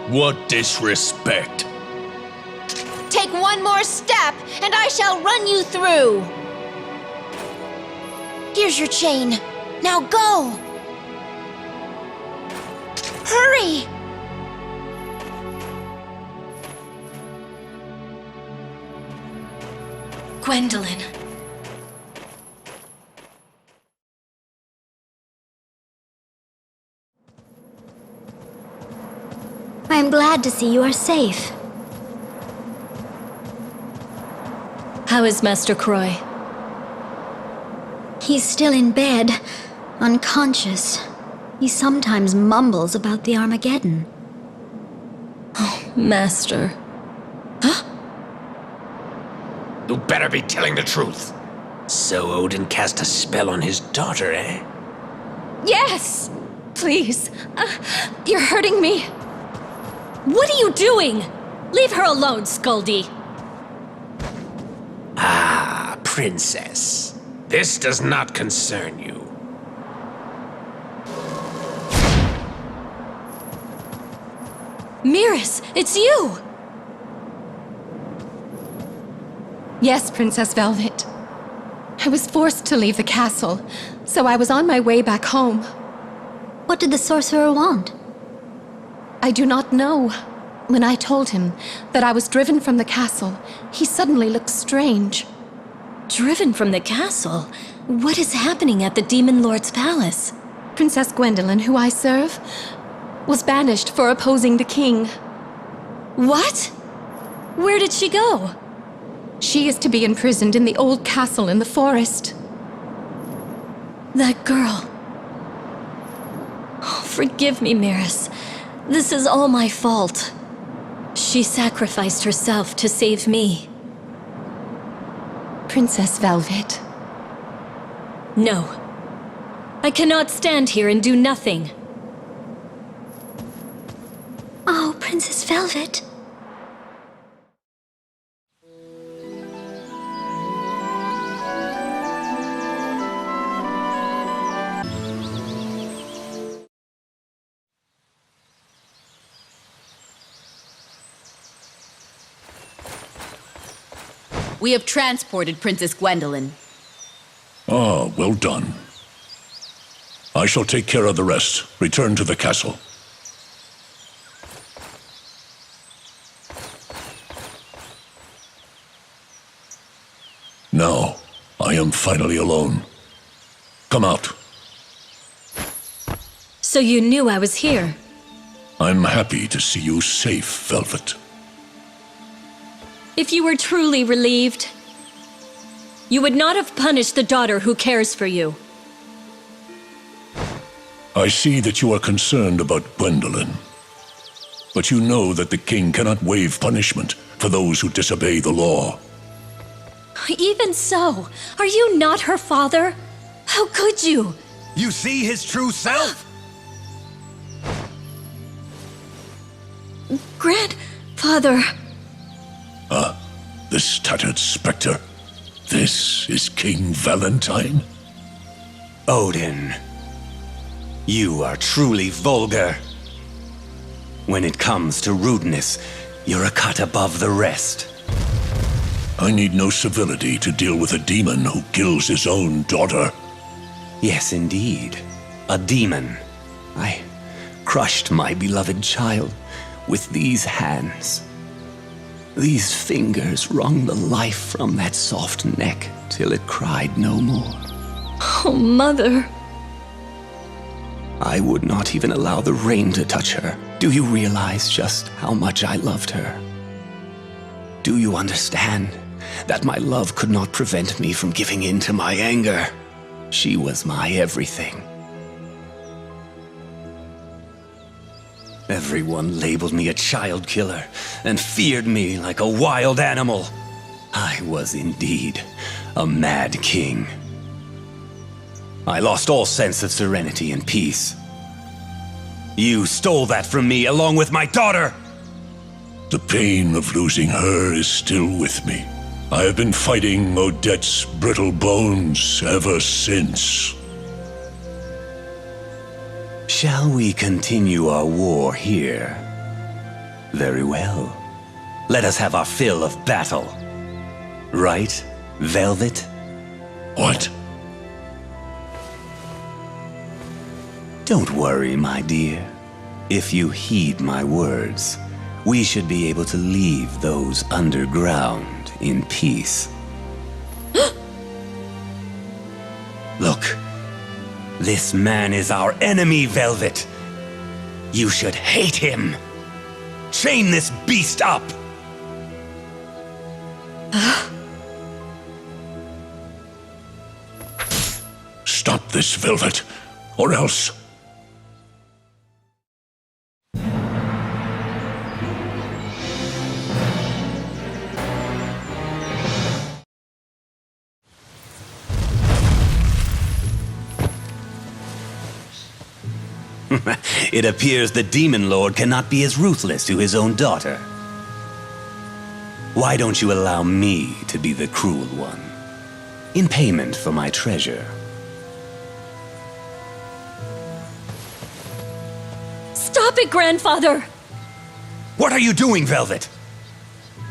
Speaker 24: What disrespect!
Speaker 1: Take one more step, and I shall run you through. Here's your chain. Now go! Hurry!
Speaker 16: Gwendolyn.
Speaker 1: I am glad to see you are safe.
Speaker 8: How is Master Croy?
Speaker 1: He's still in bed, unconscious. He sometimes mumbles about the Armageddon.
Speaker 8: Oh, Master.
Speaker 6: You better be telling the truth. So Odin cast a spell on his daughter, eh?
Speaker 8: Yes! Please. You're hurting me. What are you doing? Leave her alone, Skuldy.
Speaker 6: Ah, princess. This does not concern you.
Speaker 8: Miris, it's you!
Speaker 7: Yes, Princess Velvet. I was forced to leave the castle, so I was on my way back home.
Speaker 1: What did the sorcerer want?
Speaker 7: I do not know. When I told him that I was driven from the castle, he suddenly looked strange.
Speaker 8: Driven from the castle? What is happening at the Demon Lord's palace?
Speaker 7: Princess Gwendolyn, who I serve, was banished for opposing the king.
Speaker 8: What? Where did she go?
Speaker 7: She is to be imprisoned in the old castle in the forest.
Speaker 8: That girl. Oh, forgive me, Miris. This is all my fault. She sacrificed herself to save me.
Speaker 7: Princess Velvet.
Speaker 8: No. I cannot stand here and do nothing.
Speaker 1: Oh, Princess Velvet.
Speaker 13: We have transported Princess Gwendolyn.
Speaker 24: Ah, well done. I shall take care of the rest. Return to the castle. Now, I am finally alone. Come out.
Speaker 8: So you knew I was here?
Speaker 24: I'm happy to see you safe, Velvet.
Speaker 8: If you were truly relieved, you would not have punished the daughter who cares for you.
Speaker 24: I see that you are concerned about Gwendolyn. But you know that the king cannot waive punishment for those who disobey the law.
Speaker 8: Even so, are you not her father? How could you?
Speaker 14: You see his true self?
Speaker 8: Grandfather.
Speaker 24: This tattered specter. This is King Valentine?
Speaker 18: Odin, you are truly vulgar. When it comes to rudeness, you're a cut above the rest.
Speaker 24: I need no civility to deal with a demon who kills his own daughter.
Speaker 18: Yes, indeed. A demon. I crushed my beloved child with these hands. These fingers wrung the life from that soft neck till it cried no more.
Speaker 8: Oh, Mother.
Speaker 18: I would not even allow the rain to touch her. Do you realize just how much I loved her? Do you understand that my love could not prevent me from giving in to my anger? She was my everything. Everyone labeled me a child killer and feared me like a wild animal. I was indeed a mad king. I lost all sense of serenity and peace. You stole that from me along with my daughter!
Speaker 24: The pain of losing her is still with me. I have been fighting Odette's brittle bones ever since.
Speaker 18: Shall we continue our war here? Very well. Let us have our fill of battle. Right, Velvet?
Speaker 24: What?
Speaker 18: Don't worry, my dear. If you heed my words, we should be able to leave those underground in peace. Look, this man is our enemy, Velvet. You should hate him. Chain this beast up.
Speaker 24: Stop this, Velvet, or else...
Speaker 18: It appears the Demon Lord cannot be as ruthless to his own daughter. Why don't you allow me to be the cruel one, in payment for my treasure?
Speaker 8: Stop it, Grandfather!
Speaker 18: What are you doing, Velvet?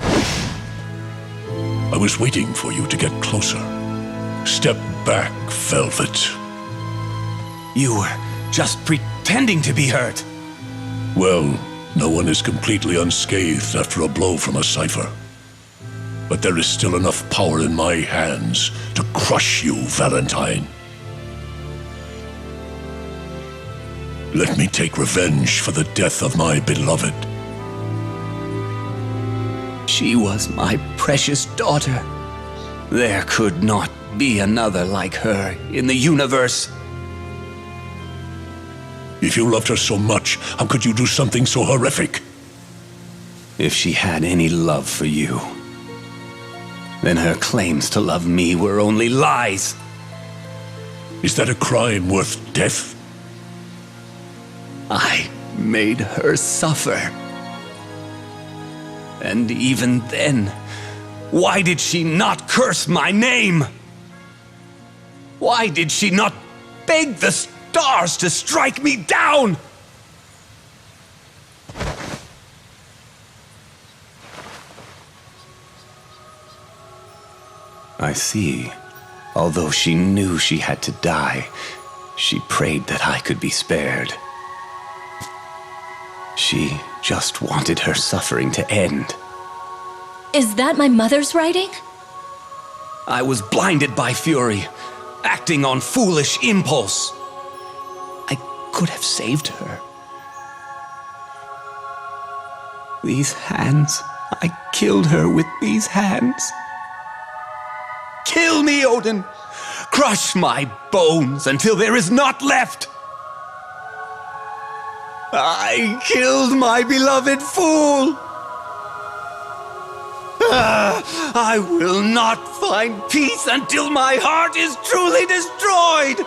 Speaker 24: I was waiting for you to get closer. Step back, Velvet.
Speaker 18: You were just pretending to be hurt.
Speaker 24: Well, no one is completely unscathed after a blow from a cipher. But there is still enough power in my hands to crush you, Valentine. Let me take revenge for the death of my beloved.
Speaker 18: She was my precious daughter. There could not be another like her in the universe.
Speaker 24: If you loved her so much, how could you do something so horrific?
Speaker 18: If she had any love for you, then her claims to love me were only lies.
Speaker 24: Is that a crime worth death?
Speaker 18: I made her suffer. And even then, why did she not curse my name? Why did she not beg the stars to strike me down? I see. Although she knew she had to die, she prayed that I could be spared. She just wanted her suffering to end.
Speaker 8: Is that my mother's writing?
Speaker 18: I was blinded by fury, acting on foolish impulse. I could have saved her. These hands, I killed her with these hands. Kill me, Odin! Crush my bones until there is naught left! I killed my beloved fool! I will not find peace until my heart is truly destroyed!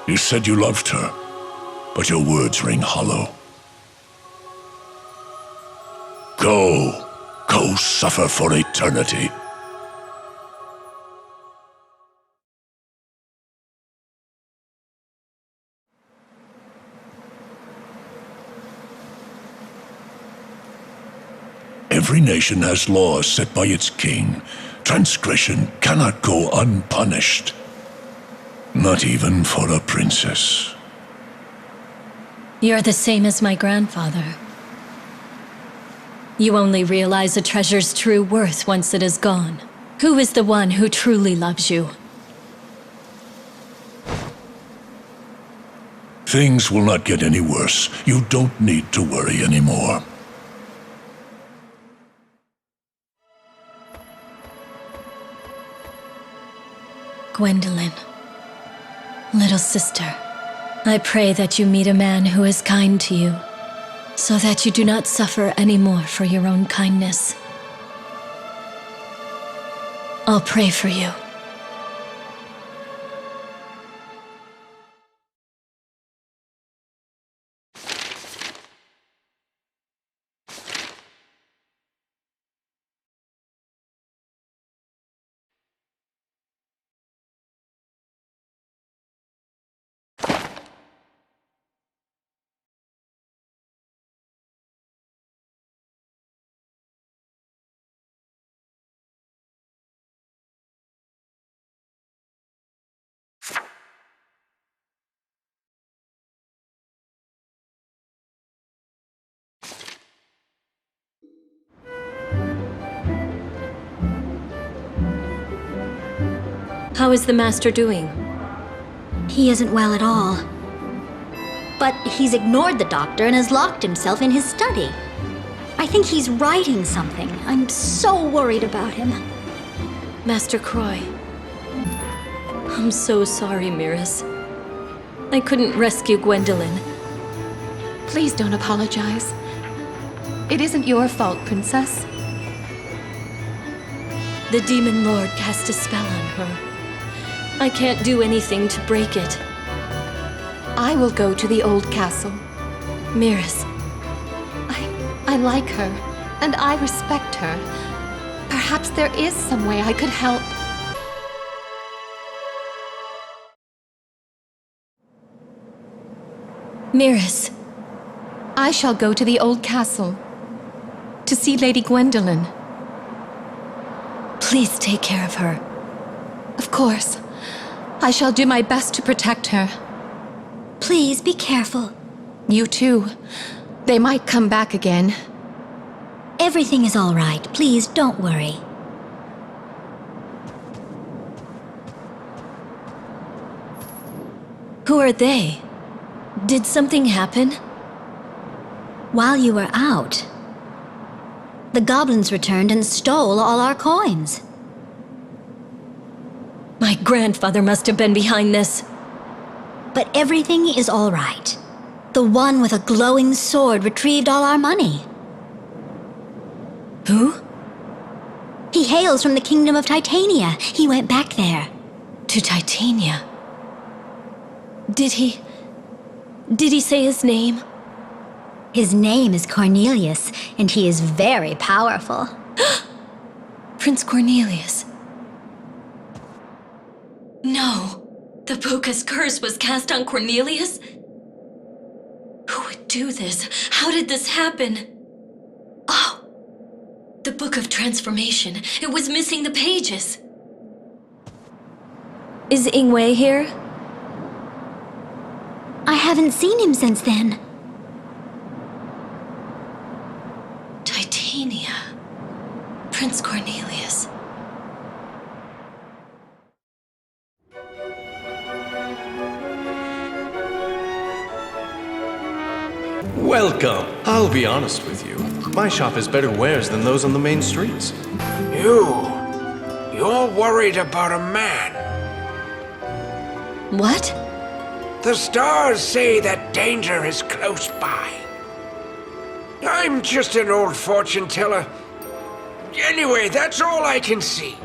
Speaker 24: You said you loved her, but your words ring hollow. Go suffer for eternity. Every nation has laws set by its king. Transgression cannot go unpunished. Not even for a princess.
Speaker 8: You're the same as my grandfather. You only realize a treasure's true worth once it is gone. Who is the one who truly loves you?
Speaker 24: Things will not get any worse. You don't need to worry anymore.
Speaker 8: Gwendolyn, little sister, I pray that you meet a man who is kind to you, so that you do not suffer anymore for your own kindness. I'll pray for you. How is the Master doing?
Speaker 1: He isn't well at all. But he's ignored the doctor and has locked himself in his study. I think he's writing something. I'm so worried about him.
Speaker 8: Master Croy. I'm so sorry, Miris. I couldn't rescue Gwendolyn.
Speaker 7: Please don't apologize. It isn't your fault, Princess.
Speaker 8: The Demon Lord cast a spell on her. I can't do anything to break it.
Speaker 7: I will go to the old castle.
Speaker 8: Miris.
Speaker 7: I like her, and I respect her. Perhaps there is some way I could help.
Speaker 8: Miris.
Speaker 7: I shall go to the old castle to see Lady Gwendolyn.
Speaker 8: Please take care of her.
Speaker 7: Of course. I shall do my best to protect her.
Speaker 1: Please be careful.
Speaker 7: You too. They might come back again.
Speaker 1: Everything is all right. Please don't worry.
Speaker 8: Who are they? Did something happen?
Speaker 1: While you were out, the goblins returned and stole all our coins.
Speaker 8: My grandfather must have been behind this.
Speaker 1: But everything is all right. The one with a glowing sword retrieved all our money.
Speaker 8: Who?
Speaker 1: He hails from the kingdom of Titania. He went back there.
Speaker 8: To Titania? Did he say his name?
Speaker 1: His name is Cornelius, and he is very powerful.
Speaker 8: Prince Cornelius.
Speaker 16: No. The pukas curse was cast on Cornelius? Who would do this? How did this happen? Oh! The Book of Transformation. It was missing the pages.
Speaker 8: Is Inway here?
Speaker 1: I haven't seen him since then.
Speaker 16: Titania. Prince Cornelius.
Speaker 4: Welcome. I'll be honest with you. My shop has better wares than those on the main streets.
Speaker 6: You're worried about a man.
Speaker 8: What?
Speaker 6: The stars say that danger is close by. I'm just an old fortune teller. Anyway, that's all I can see.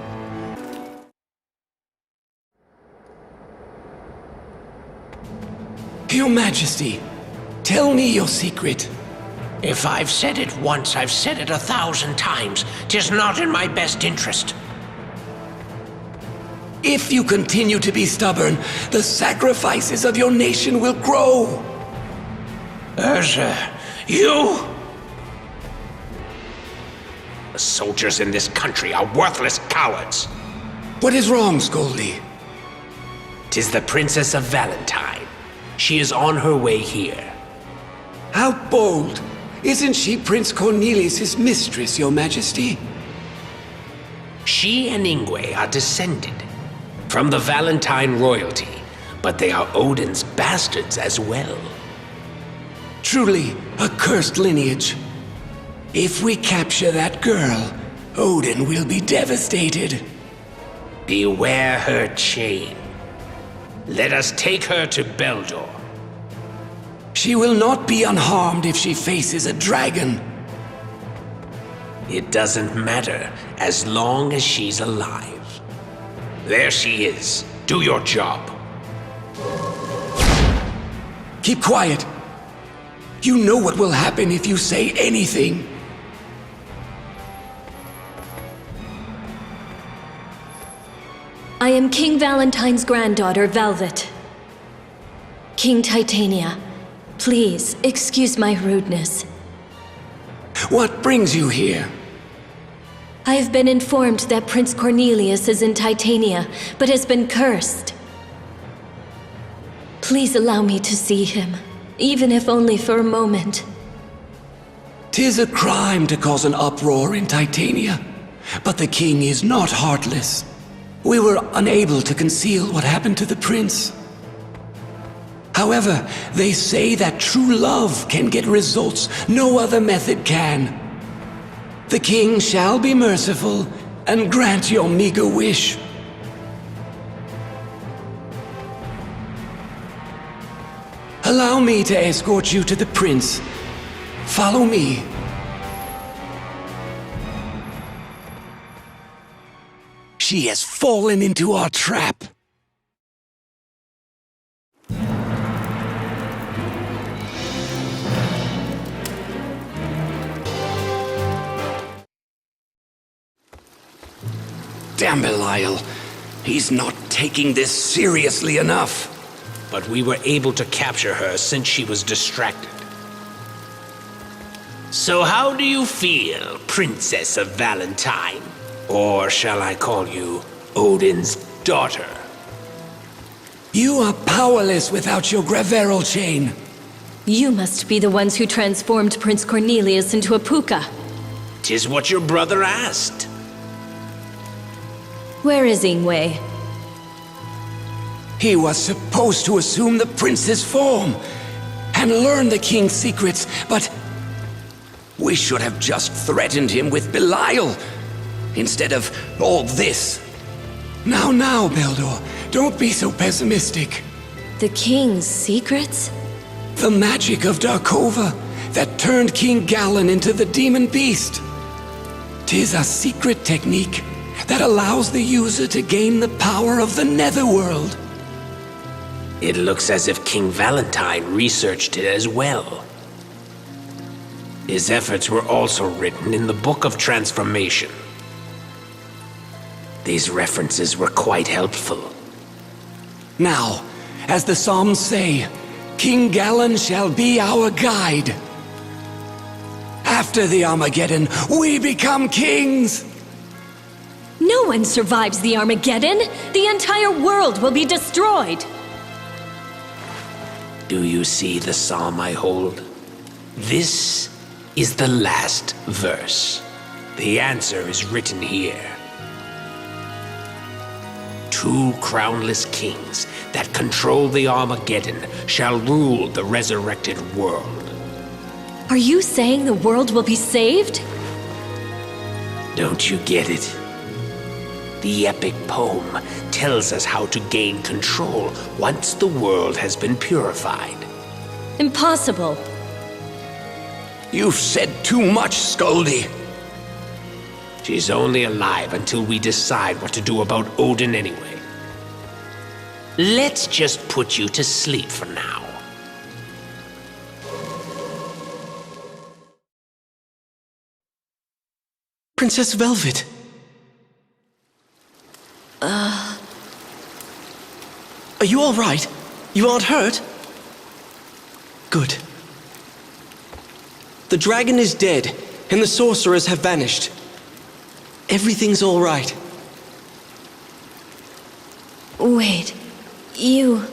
Speaker 5: Your Majesty, tell me your secret.
Speaker 6: If I've said it once, I've said it 1,000 times. 'Tis not in my best interest.
Speaker 5: If you continue to be stubborn, the sacrifices of your nation will grow.
Speaker 6: You? The soldiers in this country are worthless cowards.
Speaker 5: What is wrong, Scoldy?
Speaker 6: 'Tis the Princess of Valentine. She is on her way here.
Speaker 5: How bold! Isn't she Prince Cornelius' mistress, Your Majesty?
Speaker 6: She and Inway are descended from the Valentine royalty, but they are Odin's bastards as well.
Speaker 5: Truly a cursed lineage. If we capture that girl, Odin will be devastated.
Speaker 6: Beware her chain. Let us take her to Beldor.
Speaker 5: She will not be unharmed if she faces a dragon.
Speaker 6: It doesn't matter as long as she's alive. There she is. Do your job.
Speaker 5: Keep quiet. You know what will happen if you say anything.
Speaker 8: I am King Valentine's granddaughter, Velvet. King Titania, please excuse my rudeness.
Speaker 5: What brings you here?
Speaker 8: I have been informed that Prince Cornelius is in Titania, but has been cursed. Please allow me to see him, even if only for a moment.
Speaker 5: 'Tis a crime to cause an uproar in Titania, but the king is not heartless. We were unable to conceal what happened to the prince. However, they say that true love can get results no other method can. The king shall be merciful and grant your meager wish. Allow me to escort you to the prince. Follow me. She has fallen into our trap. Damn Belial. He's not taking this seriously enough.
Speaker 6: But we were able to capture her since she was distracted. So how do you feel, Princess of Valentine? Or shall I call you Odin's daughter?
Speaker 5: You are powerless without your Graveral chain.
Speaker 7: You must be the ones who transformed Prince Cornelius into a puka.
Speaker 6: 'Tis what your brother asked.
Speaker 7: Where is Inway?
Speaker 5: He was supposed to assume the prince's form and learn the king's secrets, but we should have just threatened him with Belial instead of all this. Now, Beldor, don't be so pessimistic.
Speaker 7: The king's secrets?
Speaker 5: The magic of Darkova that turned King Gallen into the demon beast. 'Tis a secret technique that allows the user to gain the power of the Netherworld.
Speaker 6: It looks as if King Valentine researched it as well. His efforts were also written in the Book of Transformation. These references were quite helpful.
Speaker 5: Now, as the Psalms say, King Gallen shall be our guide. After the Armageddon, we become kings!
Speaker 7: No one survives the Armageddon! The entire world will be destroyed!
Speaker 6: Do you see the psalm I hold? This is the last verse. The answer is written here. 2 crownless kings that control the Armageddon shall rule the resurrected world.
Speaker 7: Are you saying the world will be saved?
Speaker 6: Don't you get it? The epic poem tells us how to gain control once the world has been purified.
Speaker 7: Impossible.
Speaker 5: You've said too much, Scoldy.
Speaker 6: She's only alive until we decide what to do about Odin anyway. Let's just put you to sleep for now.
Speaker 4: Princess Velvet. Are you all right? You aren't hurt? Good. The dragon is dead, and the sorcerers have vanished. Everything's all right.
Speaker 7: Wait, you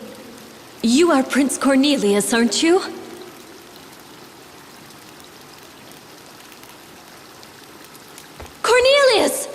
Speaker 7: are Prince Cornelius, aren't you? Cornelius!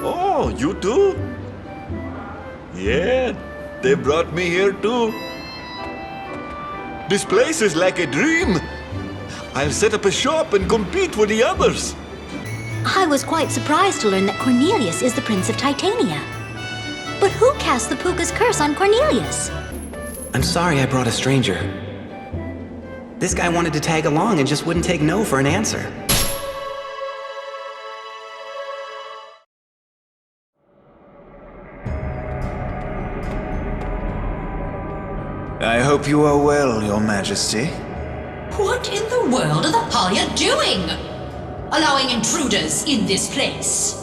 Speaker 15: Oh, you too? Yeah, they brought me here too. This place is like a dream. I'll set up a shop and compete with the others.
Speaker 1: I was quite surprised to learn that Cornelius is the Prince of Titania. But who cast the Puka's curse on Cornelius?
Speaker 9: I'm sorry I brought a stranger. This guy wanted to tag along and just wouldn't take no for an answer.
Speaker 14: I hope you are well, Your Majesty.
Speaker 12: What in the world are the Palya doing? Allowing intruders in this place?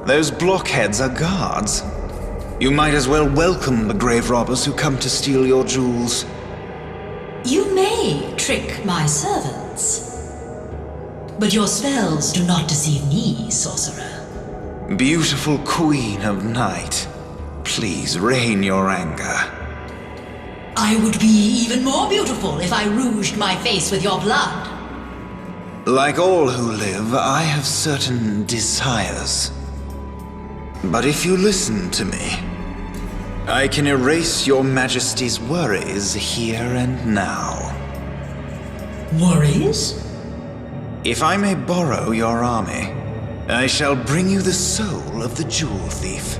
Speaker 14: Those blockheads are guards. You might as well welcome the grave robbers who come to steal your jewels.
Speaker 12: You may trick my servants, but your spells do not deceive me, sorcerer.
Speaker 14: Beautiful Queen of Night, please rein your anger.
Speaker 12: I would be even more beautiful if I rouged my face with your blood.
Speaker 14: Like all who live, I have certain desires. But if you listen to me, I can erase your Majesty's worries here and now.
Speaker 12: Worries?
Speaker 14: If I may borrow your army, I shall bring you the soul of the jewel thief.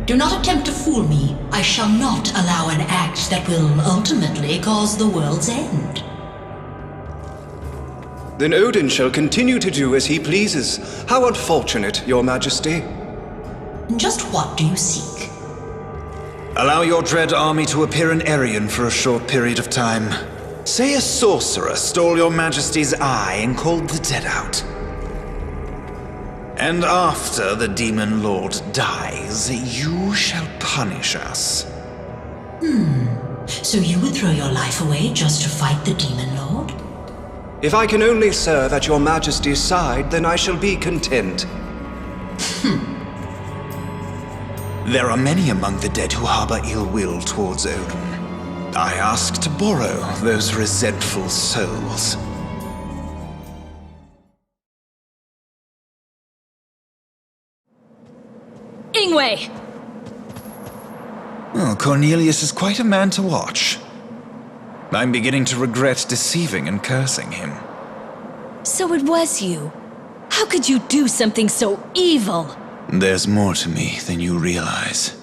Speaker 12: Do not attempt to fool me. I shall not allow an act that will ultimately cause the world's end.
Speaker 20: Then Odin shall continue to do as he pleases. How unfortunate, Your Majesty.
Speaker 12: Just what do you seek?
Speaker 14: Allow your dread army to appear in Arion for a short period of time. Say a sorcerer stole your Majesty's eye and called the dead out. And after the Demon Lord dies, you shall punish us.
Speaker 12: So you would throw your life away just to fight the Demon Lord?
Speaker 20: If I can only serve at Your Majesty's side, then I shall be content.
Speaker 14: There are many among the dead who harbor ill will towards Odin. I ask to borrow those resentful souls.
Speaker 8: Inway!
Speaker 14: Oh, Cornelius is quite a man to watch. I'm beginning to regret deceiving and cursing him.
Speaker 8: So it was you. How could you do something so evil?
Speaker 14: There's more to me than you realize.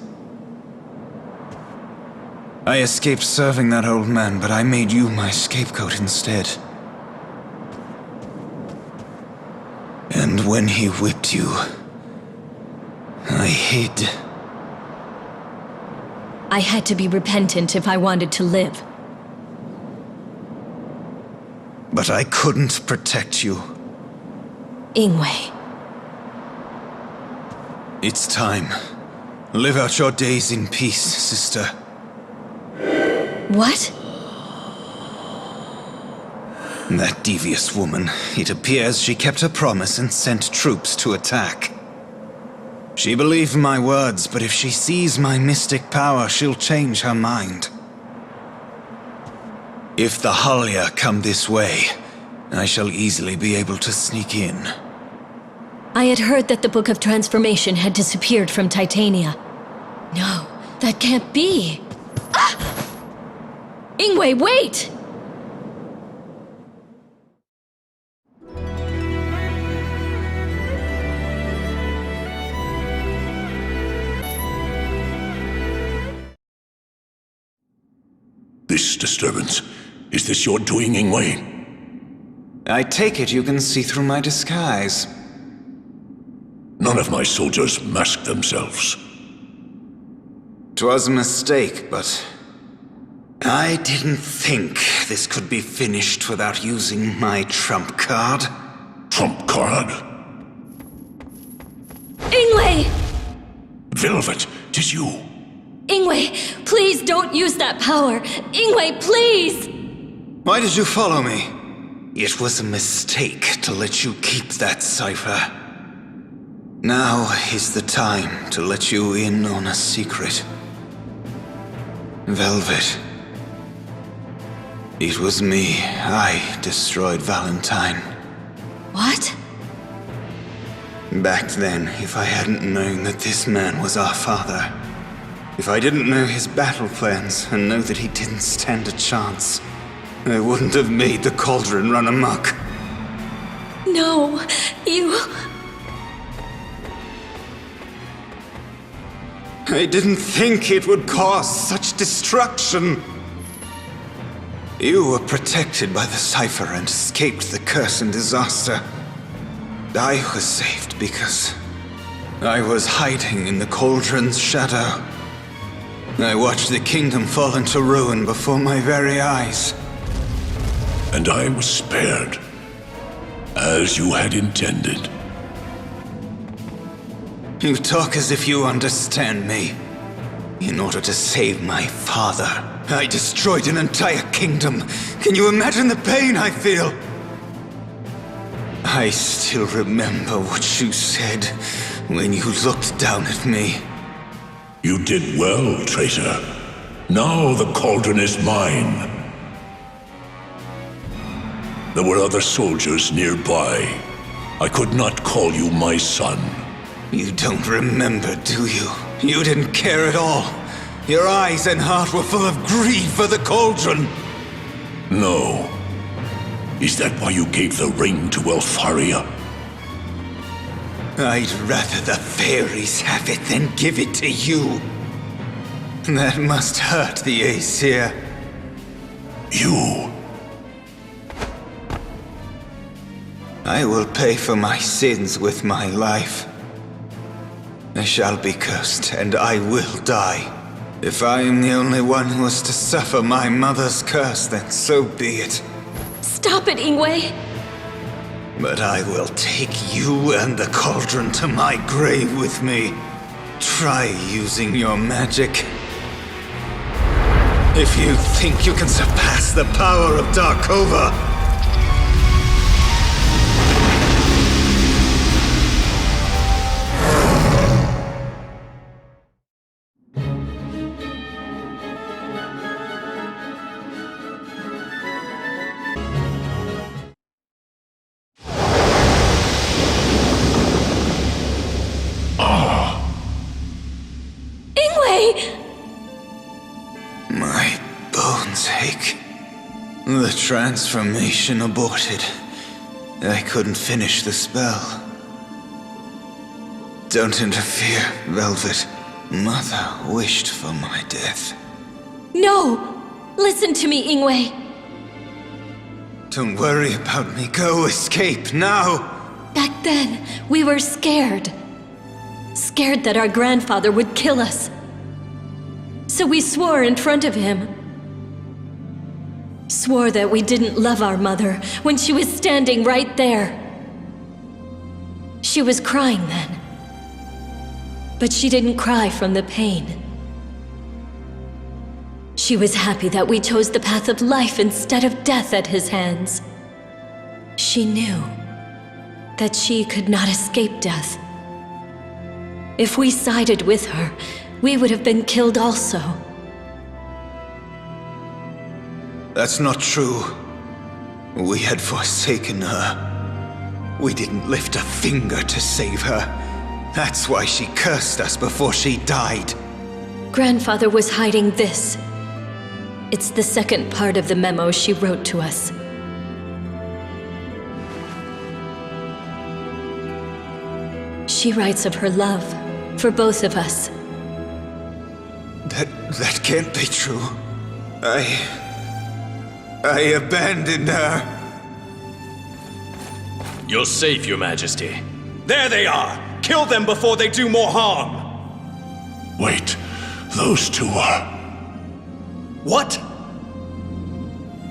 Speaker 14: I escaped serving that old man, but I made you my scapegoat instead. And when he whipped you, I hid.
Speaker 8: I had to be repentant if I wanted to live.
Speaker 14: But I couldn't protect you.
Speaker 8: Inway.
Speaker 14: It's time. Live out your days in peace, sister.
Speaker 8: What?
Speaker 14: That devious woman. It appears she kept her promise and sent troops to attack. She believed my words, but if she sees my mystic power, she'll change her mind. If the Halya come this way, I shall easily be able to sneak in.
Speaker 8: I had heard that the Book of Transformation had disappeared from Titania. No, that can't be. Ah! Inway, wait!
Speaker 24: This disturbance, is this your doing, Inway?
Speaker 14: I take it you can see through my disguise.
Speaker 24: None of my soldiers masked themselves.
Speaker 14: 'Twas a mistake, but I didn't think this could be finished without using my trump card.
Speaker 24: Trump card?
Speaker 8: Inway!
Speaker 24: Velvet, 'tis you.
Speaker 8: Inway, please don't use that power! Inway, please!
Speaker 14: Why did you follow me? It was a mistake to let you keep that cipher. Now is the time to let you in on a secret. Velvet. It was me. I destroyed Valentine.
Speaker 8: What?
Speaker 14: Back then, if I hadn't known that this man was our father, if I didn't know his battle plans and know that he didn't stand a chance, I wouldn't have made the cauldron run amok.
Speaker 8: No, you...
Speaker 14: I didn't think it would cause such destruction. You were protected by the cipher and escaped the curse and disaster. I was saved because I was hiding in the cauldron's shadow. I watched the kingdom fall into ruin before my very eyes.
Speaker 24: And I was spared, as you had intended.
Speaker 14: You talk as if you understand me. In order to save my father, I destroyed an entire kingdom. Can you imagine the pain I feel? I still remember what you said when you looked down at me.
Speaker 24: You did well, traitor. Now the cauldron is mine. There were other soldiers nearby. I could not call you my son.
Speaker 14: You don't remember, do you? You didn't care at all. Your eyes and heart were full of greed for the cauldron.
Speaker 24: No. Is that why you gave the ring to Elfaria?
Speaker 14: I'd rather the fairies have it than give it to you. That must hurt the Aesir.
Speaker 24: You.
Speaker 14: I will pay for my sins with my life. I shall be cursed, and I will die. If I am the only one who is to suffer my mother's curse, then so be it.
Speaker 16: Stop it, Inway!
Speaker 14: But I will take you and the cauldron to my grave with me. Try using your magic. If you think you can surpass the power of Darkova, my bones ache. The transformation aborted. I couldn't finish the spell. Don't interfere, Velvet. Mother wished for my death.
Speaker 16: No! Listen to me, Inway!
Speaker 14: Don't worry about me. Go, escape, now!
Speaker 16: Back then, we were scared. Scared that our grandfather would kill us. So we swore in front of him. Swore that we didn't love our mother when she was standing right there. She was crying then. But she didn't cry from the pain. She was happy that we chose the path of life instead of death at his hands. She knew that she could not escape death. If we sided with her, we would have been killed also.
Speaker 14: That's not true. We had forsaken her. We didn't lift a finger to save her. That's why she cursed us before she died.
Speaker 16: Grandfather was hiding this. It's the second part of the memo she wrote to us. She writes of her love for both of us.
Speaker 14: That can't be true. I abandoned her.
Speaker 3: You're safe, Your Majesty. There they are! Kill them before they do more harm!
Speaker 24: Wait, those two are...
Speaker 3: What?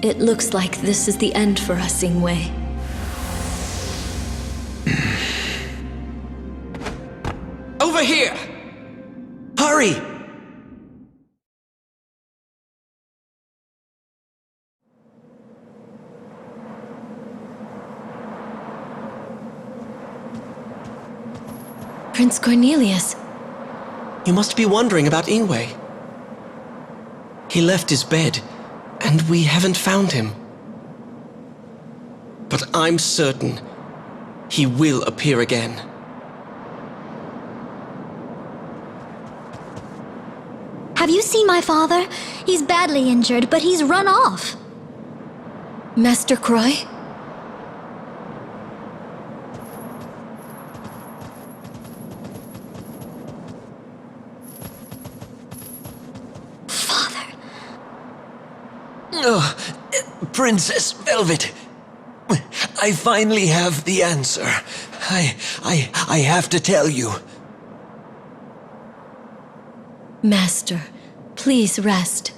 Speaker 16: It looks like this is the end for us, Inway.
Speaker 5: Over here! Hurry!
Speaker 7: Prince Cornelius.
Speaker 4: You must be wondering about Inway. He left his bed, and we haven't found him. But I'm certain he will appear again.
Speaker 1: Have you seen my father? He's badly injured, but he's run off.
Speaker 16: Master Croy?
Speaker 2: Oh, Princess Velvet. I finally have the answer. I have to tell you.
Speaker 16: Master, Please rest.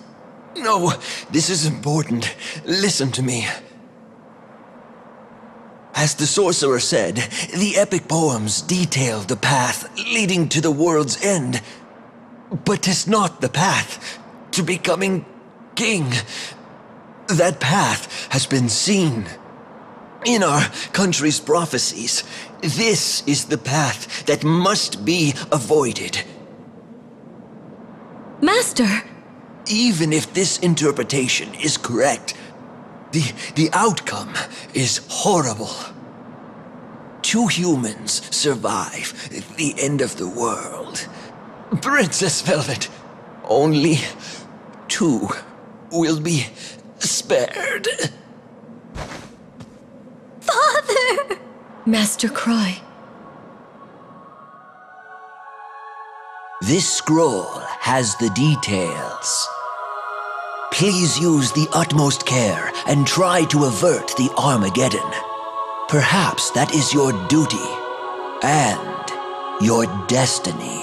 Speaker 11: No, this is important. Listen to me. As the sorcerer said, the epic poems detail the path leading to the world's end. But 'tis not the path to becoming king. That path has been seen in our country's prophecies. This is the path that must be avoided.
Speaker 16: Master!
Speaker 11: Even if this interpretation is correct, the outcome is horrible. 2 humans survive the end of the world. Princess Velvet, only 2 will be spared.
Speaker 16: Father! Master Croy.
Speaker 11: This scroll has the details. Please use the utmost care and try to avert the Armageddon. Perhaps that is your duty and your destiny.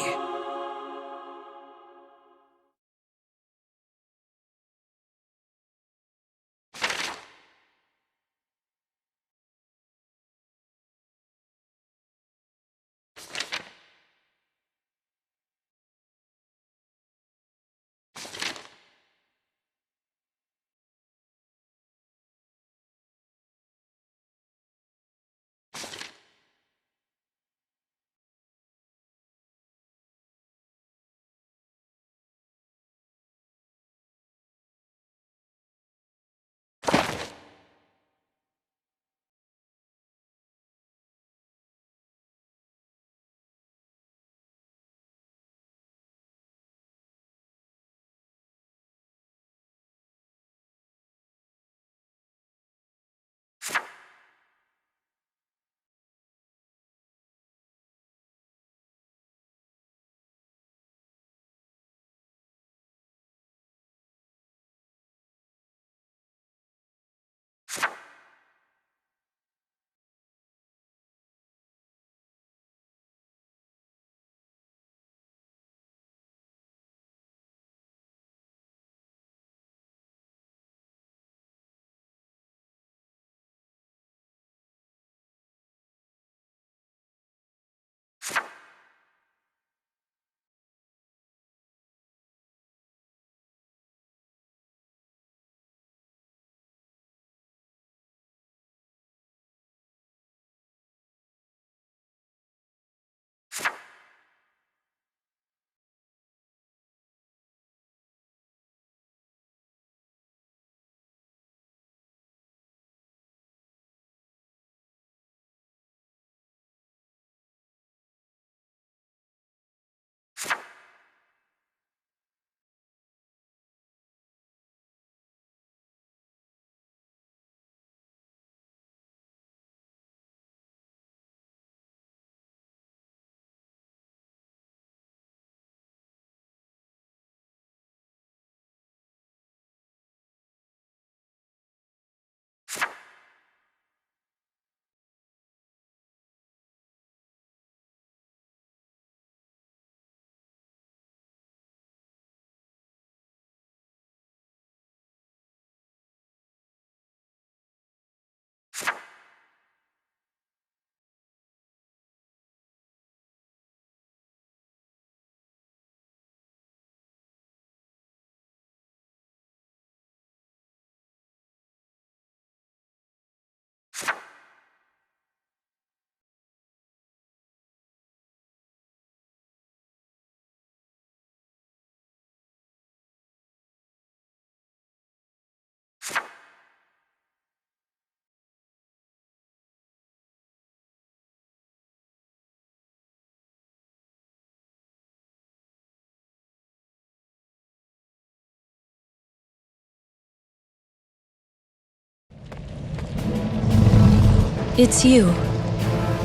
Speaker 16: It's you,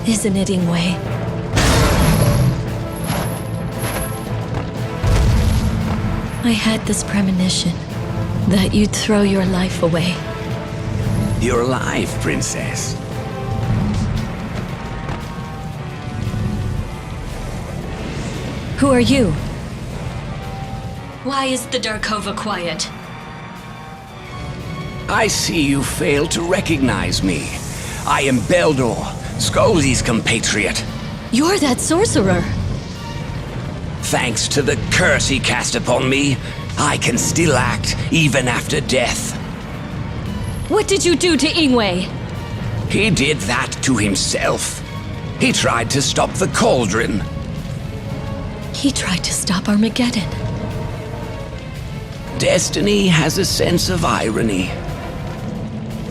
Speaker 16: isn't it, Inway? I had this premonition that you'd throw your life away.
Speaker 5: You're alive, Princess.
Speaker 16: Who are you? Why is the Darkova quiet?
Speaker 5: I see you failed to recognize me. I am Beldor, Skolzy's compatriot.
Speaker 16: You're that sorcerer.
Speaker 5: Thanks to the curse he cast upon me, I can still act even after death.
Speaker 16: What did you do to Inway?
Speaker 5: He did that to himself. He tried to stop the cauldron.
Speaker 16: He tried to stop Armageddon.
Speaker 5: Destiny has a sense of irony.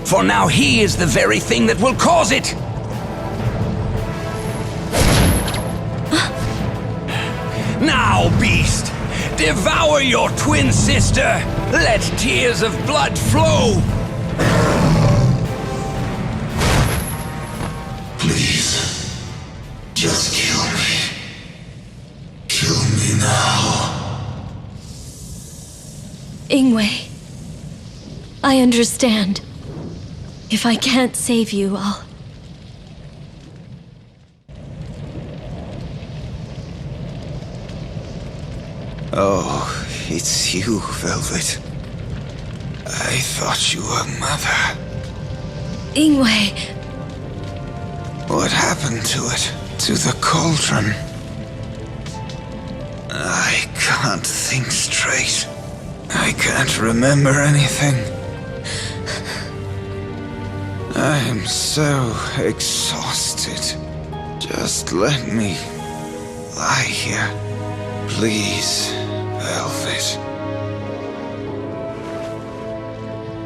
Speaker 5: For now he is the very thing that will cause it! Now, beast! Devour your twin sister! Let tears of blood flow!
Speaker 19: Please, just kill me. Kill me now.
Speaker 16: Inway, I understand. If I can't save you, I'll...
Speaker 14: Oh, it's you, Velvet. I thought you were Mother.
Speaker 16: Inway...
Speaker 14: What happened to it? To the cauldron? I can't think straight. I can't remember anything. I'm so exhausted. Just let me lie here. Please, Velvet.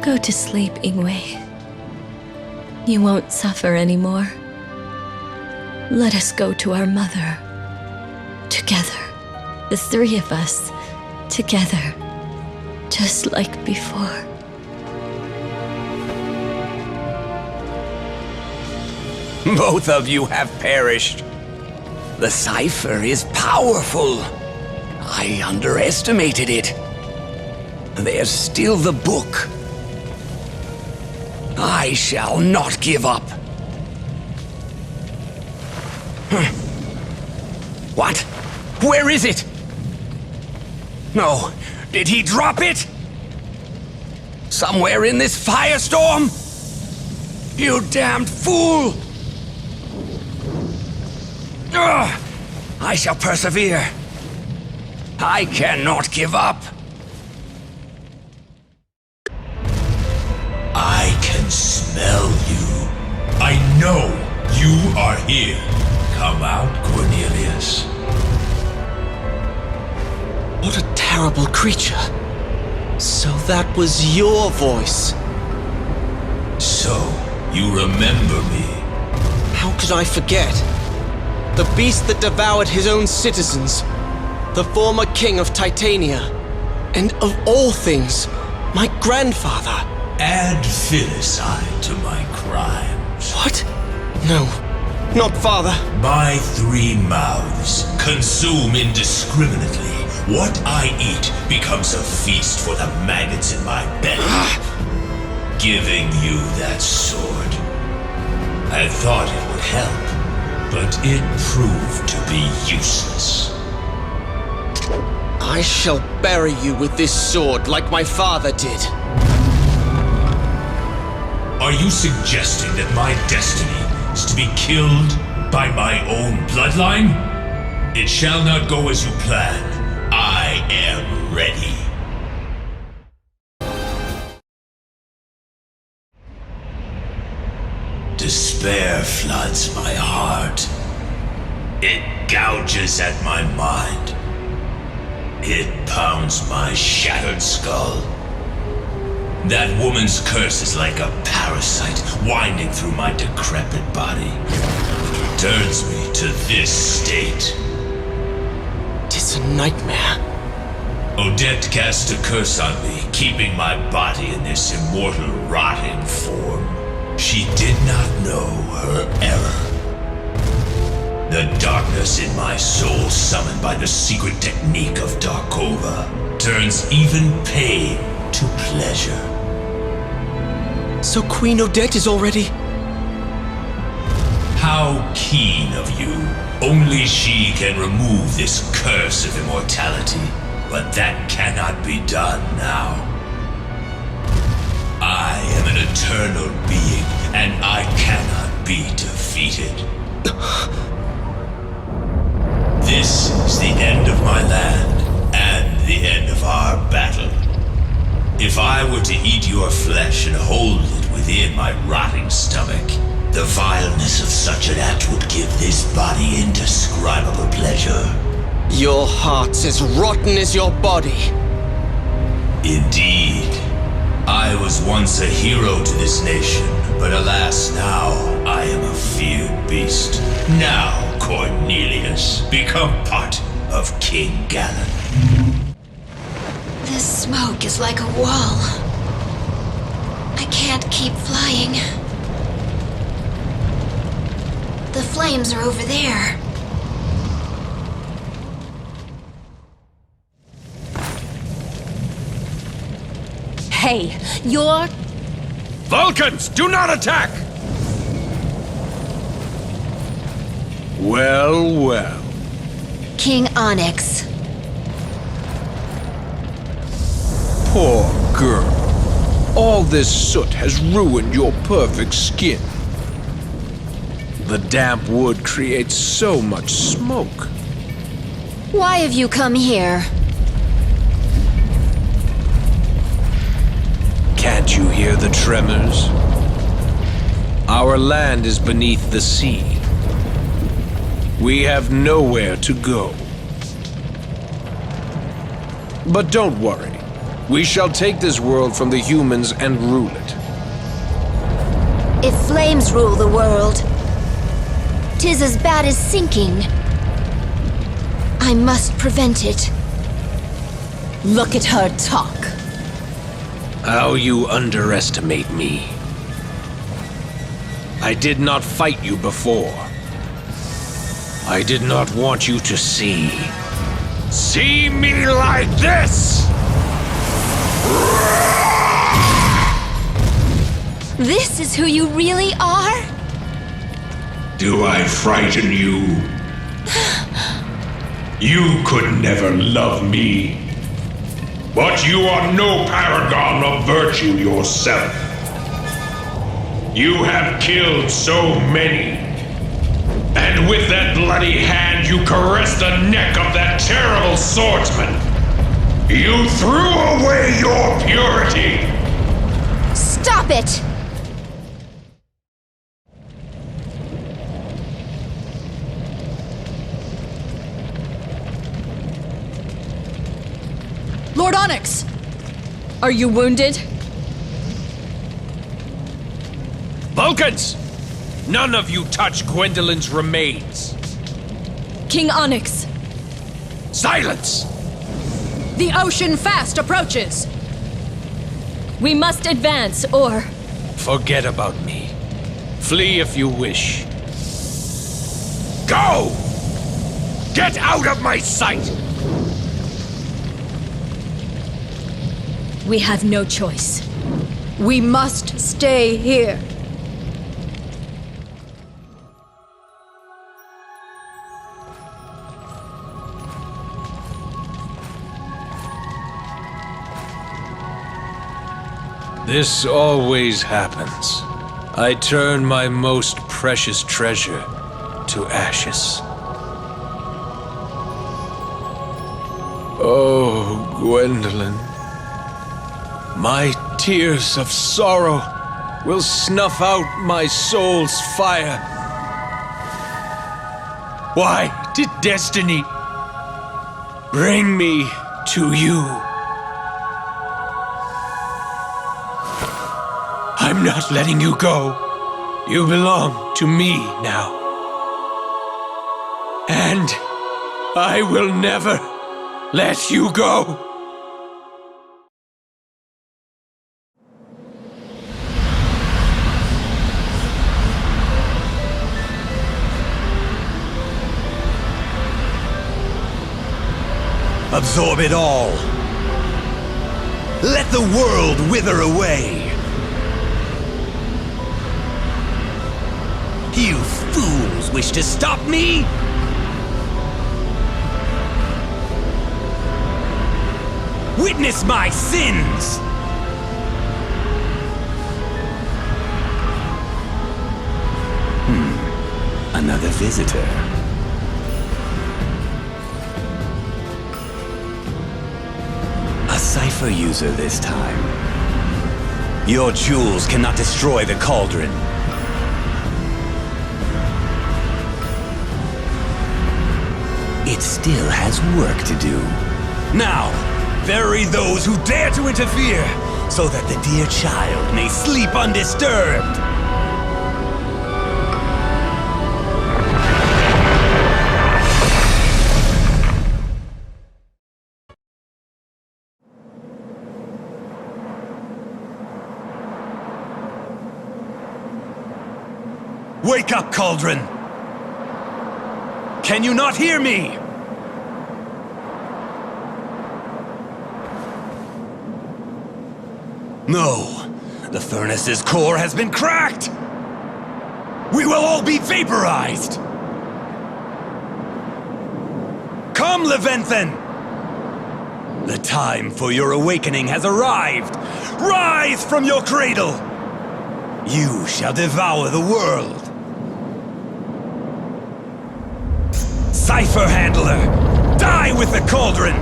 Speaker 16: Go to sleep, Inway. You won't suffer anymore. Let us go to our mother. Together. The three of us. Together. Just like before.
Speaker 5: Both of you have perished. The cipher is powerful. I underestimated it. There's still the book. I shall not give up. What? Where is it? No. Did he drop it? Somewhere in this firestorm? You damned fool! Ugh! I shall persevere. I cannot give up.
Speaker 17: I can smell you. I know you are here. Come out, Cornelius.
Speaker 4: What a terrible creature. So that was your voice.
Speaker 17: So, you remember me?
Speaker 4: How could I forget? The beast that devoured his own citizens. The former king of Titania. And of all things, my grandfather.
Speaker 17: Add filicide to my crimes.
Speaker 4: What? No, not father.
Speaker 17: My 3 mouths consume indiscriminately. What I eat becomes a feast for the maggots in my belly. Giving you that sword. I thought it would help, but it proved to be useless.
Speaker 4: I shall bury you with this sword like my father did.
Speaker 17: Are you suggesting that my destiny is to be killed by my own bloodline? It shall not go as you planned. I am ready. Despair floods my heart. It gouges at my mind. It pounds my shattered skull. That woman's curse is like a parasite winding through my decrepit body. Turns me to this state.
Speaker 4: It's a nightmare.
Speaker 17: Odette cast a curse on me, keeping my body in this immortal, rotting form. She did not know her error. The darkness in my soul, summoned by the secret technique of Darkova, turns even pain to pleasure.
Speaker 4: So Queen Odette is already...
Speaker 17: How keen of you. Only she can remove this curse of immortality. but that cannot be done now. I am an eternal being, and I cannot be defeated. This is the end of my land, and the end of our battle. If I were to eat your flesh and hold it within my rotting stomach, the vileness of such an act would give this body indescribable pleasure.
Speaker 4: Your heart's as rotten as your body.
Speaker 17: Indeed. I was once a hero to this nation, but alas, now I am a feared beast. Now, Cornelius, become part of King Gallen.
Speaker 16: This smoke is like a wall. I can't keep flying. The flames are over there.
Speaker 8: Hey, you're...
Speaker 2: Vulcans, do not attack! Well, well.
Speaker 1: King Onyx.
Speaker 2: Poor girl. All this soot has ruined your perfect skin. The damp wood creates so much smoke.
Speaker 1: Why have you come here?
Speaker 2: Can't you hear the tremors? Our land is beneath the sea. We have nowhere to go. But don't worry. We shall take this world from the humans and rule it.
Speaker 1: If flames rule the world, 'tis as bad as sinking. I must prevent it.
Speaker 8: Look at her talk.
Speaker 2: How you underestimate me. I did not fight you before. I did not want you to see. See me like this!
Speaker 1: This is who you really are?
Speaker 17: Do I frighten you? You could never love me. But you are no paragon of virtue yourself. You have killed so many. And with that bloody hand you caressed the neck of that terrible swordsman. You threw away your purity.
Speaker 1: Stop it!
Speaker 8: Lord Onyx! Are you wounded?
Speaker 2: Vulcans! None of you touch Gwendolyn's remains.
Speaker 8: King Onyx!
Speaker 2: Silence!
Speaker 8: The ocean fast approaches! We must advance, or...
Speaker 2: Forget about me. Flee if you wish. Go! Get out of my sight!
Speaker 8: We have no choice. We must stay here.
Speaker 2: This always happens. I turn my most precious treasure to ashes. Oh, Gwendolyn. My tears of sorrow will snuff out my soul's fire. Why did destiny bring me to you? I'm not letting you go. You belong to me now. And I will never let you go.
Speaker 10: Absorb it all. Let the world wither away. You fools wish to stop me?
Speaker 18: Witness my sins! Another visitor. A cipher user this time. Your jewels cannot destroy the cauldron. It still has work to do. Now, bury those who dare to interfere, so that the dear child may sleep undisturbed. Wake up, Cauldron! Can you not hear me? No, the furnace's core has been cracked! We will all be vaporized! Come, Leventhan! The time for your awakening has arrived! Rise from your cradle! You shall devour the world! Cipher Handler! Die with the cauldron!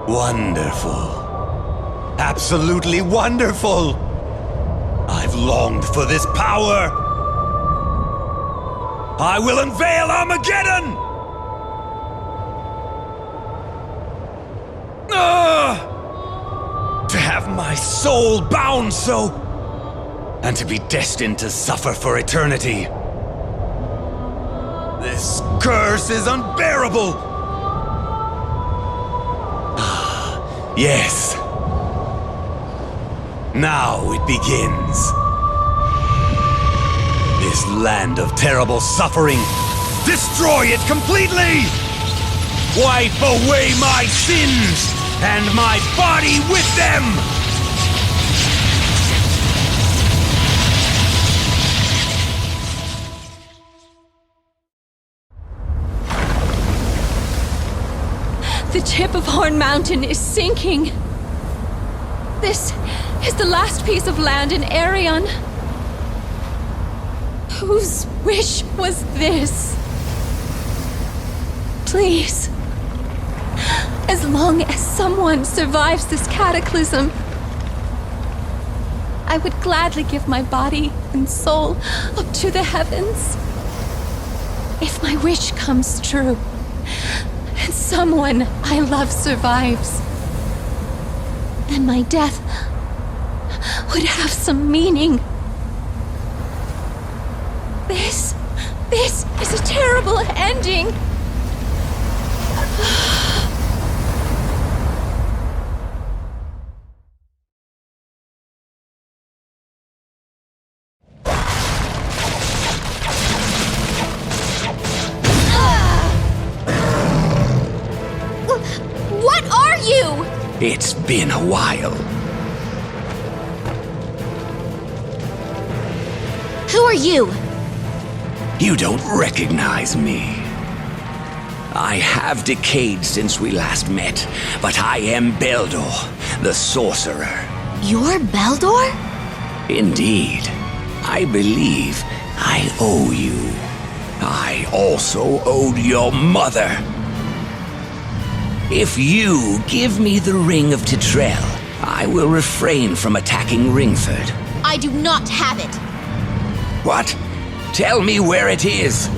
Speaker 18: Wonderful. Absolutely wonderful! I've longed for this power! I will unveil Armageddon! To have my soul bound so, and to be destined to suffer for eternity. This curse is unbearable! Yes. Now it begins. This land of terrible suffering, destroy it completely! Wipe away my sins, and my body with them!
Speaker 7: The tip of Horn Mountain is sinking. This is the last piece of land in Arion. Whose wish was this? Please, as long as someone survives this cataclysm, I would gladly give my body and soul up to the heavens. If my wish comes true, and someone I love survives, then my death would have some meaning. This is a terrible ending.
Speaker 1: What are you?
Speaker 5: It's been a while.
Speaker 1: Who are you?
Speaker 5: You don't recognize me. I have decayed since we last met, but I am Beldor, the sorcerer.
Speaker 1: You're Beldor?
Speaker 5: Indeed. I believe I owe you. I also owed your mother. If you give me the Ring of Titrell, I will refrain from attacking Ringford.
Speaker 1: I do not have it.
Speaker 5: What? Tell me where it is.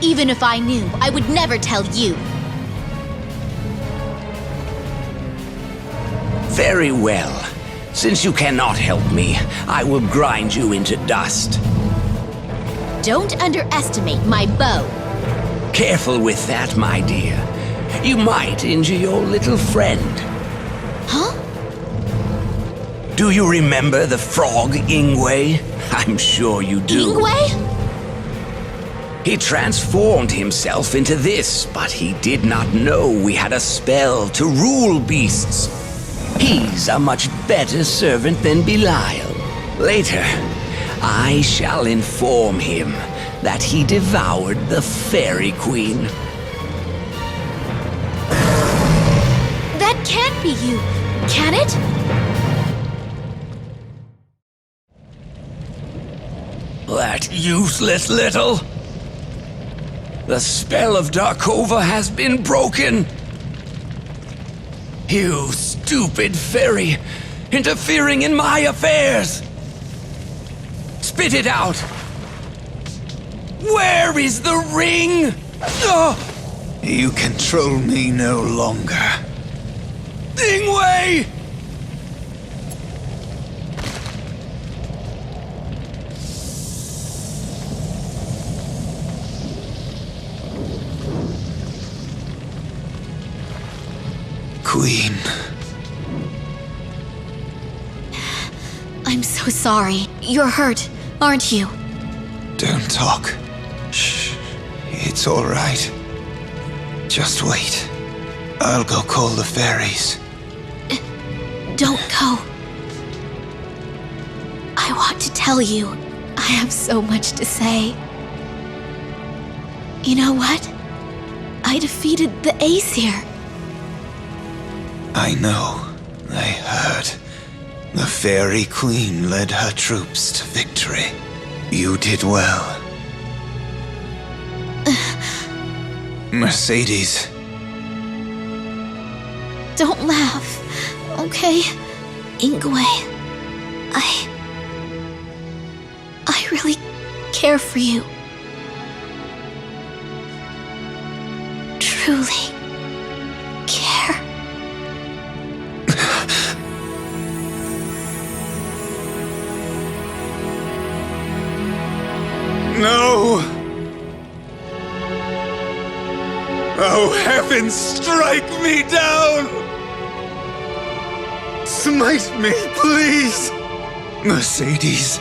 Speaker 1: Even if I knew, I would never tell you.
Speaker 5: Very well. Since you cannot help me, I will grind you into dust.
Speaker 1: Don't underestimate my bow.
Speaker 5: Careful with that, my dear. You might injure your little friend.
Speaker 1: Huh?
Speaker 5: Do you remember the frog Inway? I'm sure you do.
Speaker 1: Inway?
Speaker 5: He transformed himself into this, but he did not know we had a spell to rule beasts. He's a much better servant than Belial. Later, I shall inform him that he devoured the Fairy Queen.
Speaker 1: That can't be you, can it?
Speaker 5: That useless little... The spell of Darkova has been broken. You stupid fairy, interfering in my affairs! Spit it out! Where is the ring? Oh!
Speaker 14: You control me no longer.
Speaker 5: Inway!
Speaker 14: Queen.
Speaker 1: I'm so sorry. You're hurt, aren't you?
Speaker 14: Don't talk. Shh. It's all right. Just wait. I'll go call the fairies.
Speaker 1: Don't go. I want to tell you. I have so much to say. You know what? I defeated the Aesir.
Speaker 14: I know. I heard. The Fairy Queen led her troops to victory. You did well. Mercedes.
Speaker 1: Don't laugh, okay? Inway, I really care for you. Truly care.
Speaker 14: No! Oh, heavens, strike me down! Smite me, please! Mercedes.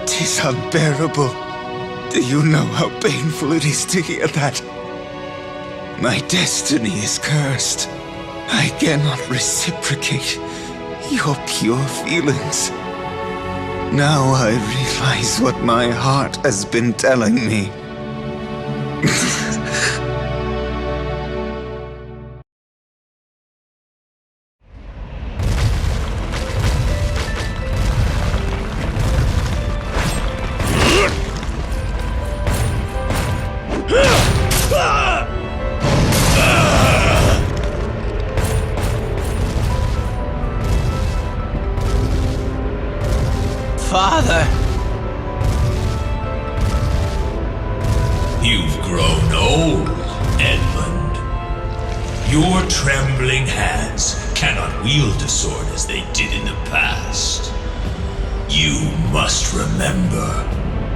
Speaker 14: 'Tis unbearable. Do you know how painful it is to hear that? My destiny is cursed. I cannot reciprocate your pure feelings. Now I realize what my heart has been telling me.
Speaker 5: Father!
Speaker 17: You've grown old, Edmund. Your trembling hands cannot wield a sword as they did in the past. You must remember,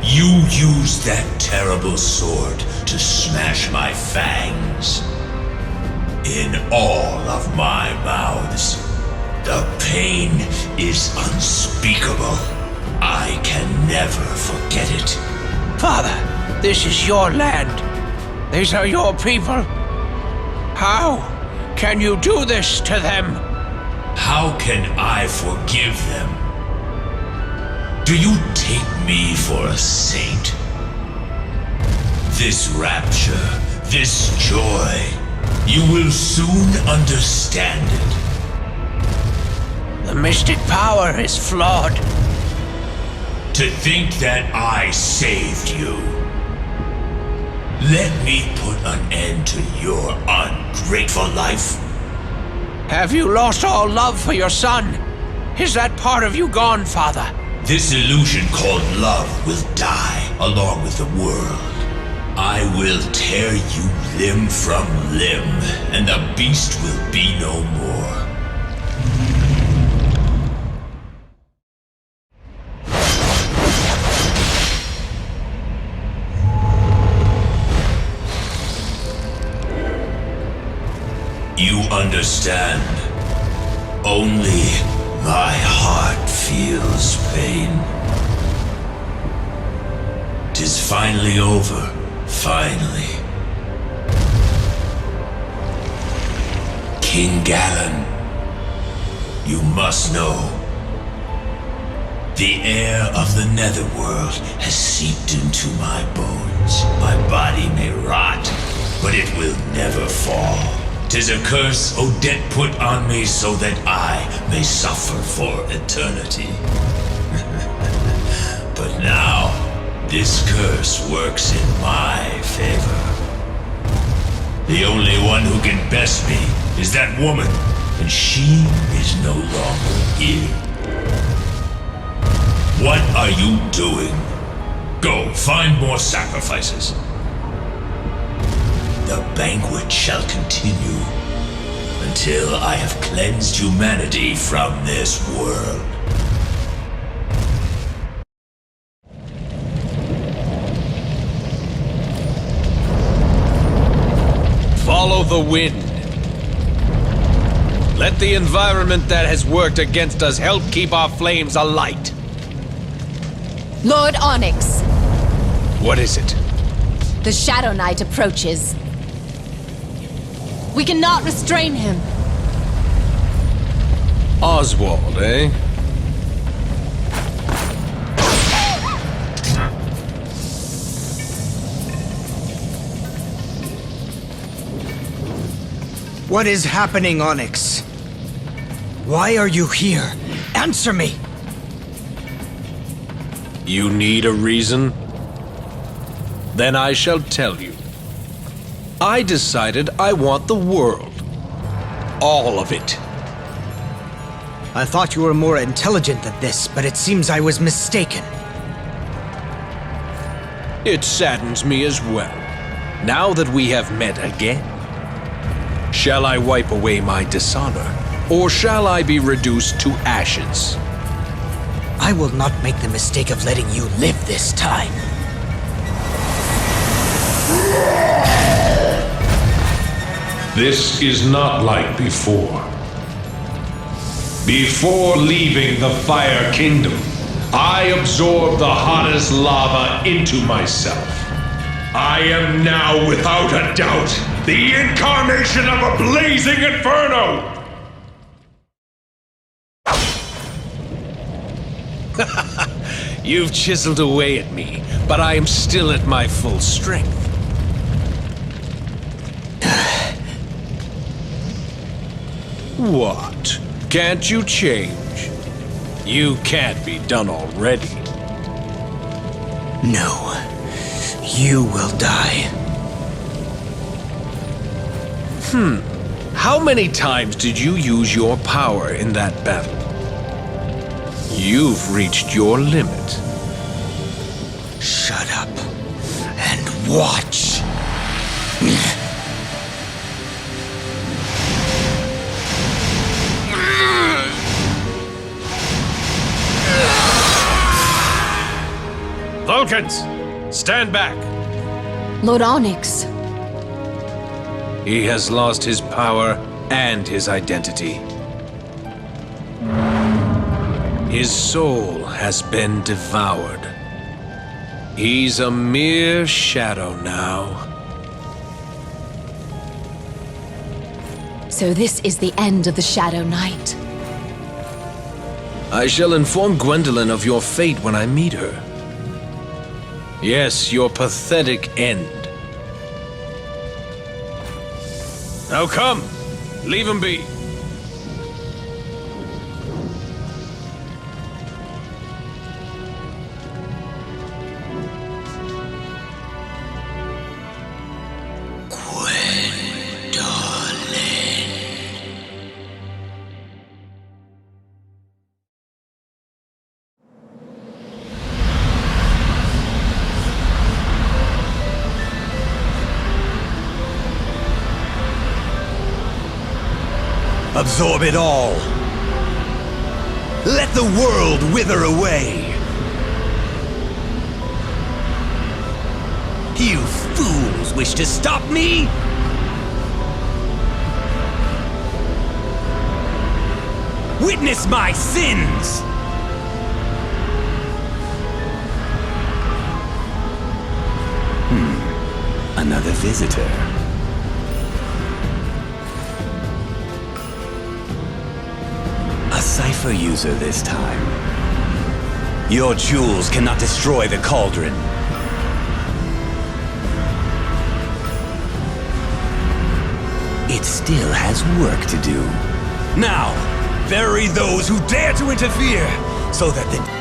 Speaker 17: you used that terrible sword to smash my fangs. In all of my mouths, the pain is unspeakable. I can never forget it.
Speaker 6: Father, this is your land. These are your people. How can you do this to them?
Speaker 17: How can I forgive them? Do you take me for a saint? This rapture, this joy, you will soon understand it.
Speaker 6: The mystic power is flawed.
Speaker 17: To think that I saved you. Let me put an end to your ungrateful life.
Speaker 6: Have you lost all love for your son? Is that part of you gone, Father?
Speaker 17: This illusion called love will die along with the world. I will tear you limb from limb, and the beast will be no more. You understand. Only my heart feels pain. 'Tis finally over. Finally. King Gallen, you must know. The air of the Netherworld has seeped into my bones. My body may rot, but it will never fall. 'Tis a curse Odette put on me so that I may suffer for eternity. But now, this curse works in my favor. The only one who can best me is that woman, and she is no longer here. What are you doing? Go, find more sacrifices. The banquet shall continue until I have cleansed humanity from this world.
Speaker 2: Follow the wind. Let the environment that has worked against us help keep our flames alight.
Speaker 7: Lord Onyx,
Speaker 2: What is it?
Speaker 7: the Shadow Knight approaches. We cannot restrain him.
Speaker 2: Oswald, eh?
Speaker 13: What is happening, Onyx? Why are you here? Answer me!
Speaker 2: You need a reason? Then I shall tell you. I decided I want the world. All of it.
Speaker 13: I thought you were more intelligent than this, but it seems I was mistaken.
Speaker 2: It saddens me as well, now that we have met again. Shall I wipe away my dishonor, or shall I be reduced to ashes?
Speaker 13: I will not make the mistake of letting you live this time.
Speaker 19: This is not like before. Before leaving the Fire Kingdom, I absorbed the hottest lava into myself. I am now, without a doubt, the incarnation of a blazing inferno!
Speaker 2: You've chiseled away at me, but I am still at my full strength. What? Can't you change? You can't be done already.
Speaker 13: No. You will die.
Speaker 2: How many times did you use your power in that battle? You've reached your limit.
Speaker 13: Shut up and watch.
Speaker 2: Vulcans, stand back.
Speaker 7: Lord Onyx,
Speaker 2: He has lost his power and his identity. His soul has been devoured. He's a mere shadow now.
Speaker 7: so this is the end of the Shadow Knight.
Speaker 2: I shall inform Gwendolyn of your fate when I meet her. Yes, your pathetic end. Now come, leave him be.
Speaker 10: Absorb it all. Let the world wither away. You fools wish to stop me? Witness my sins!
Speaker 18: Another visitor. A cipher user this time. Your jewels cannot destroy the cauldron. It still has work to do.
Speaker 10: Now, bury those who dare to interfere, so that the...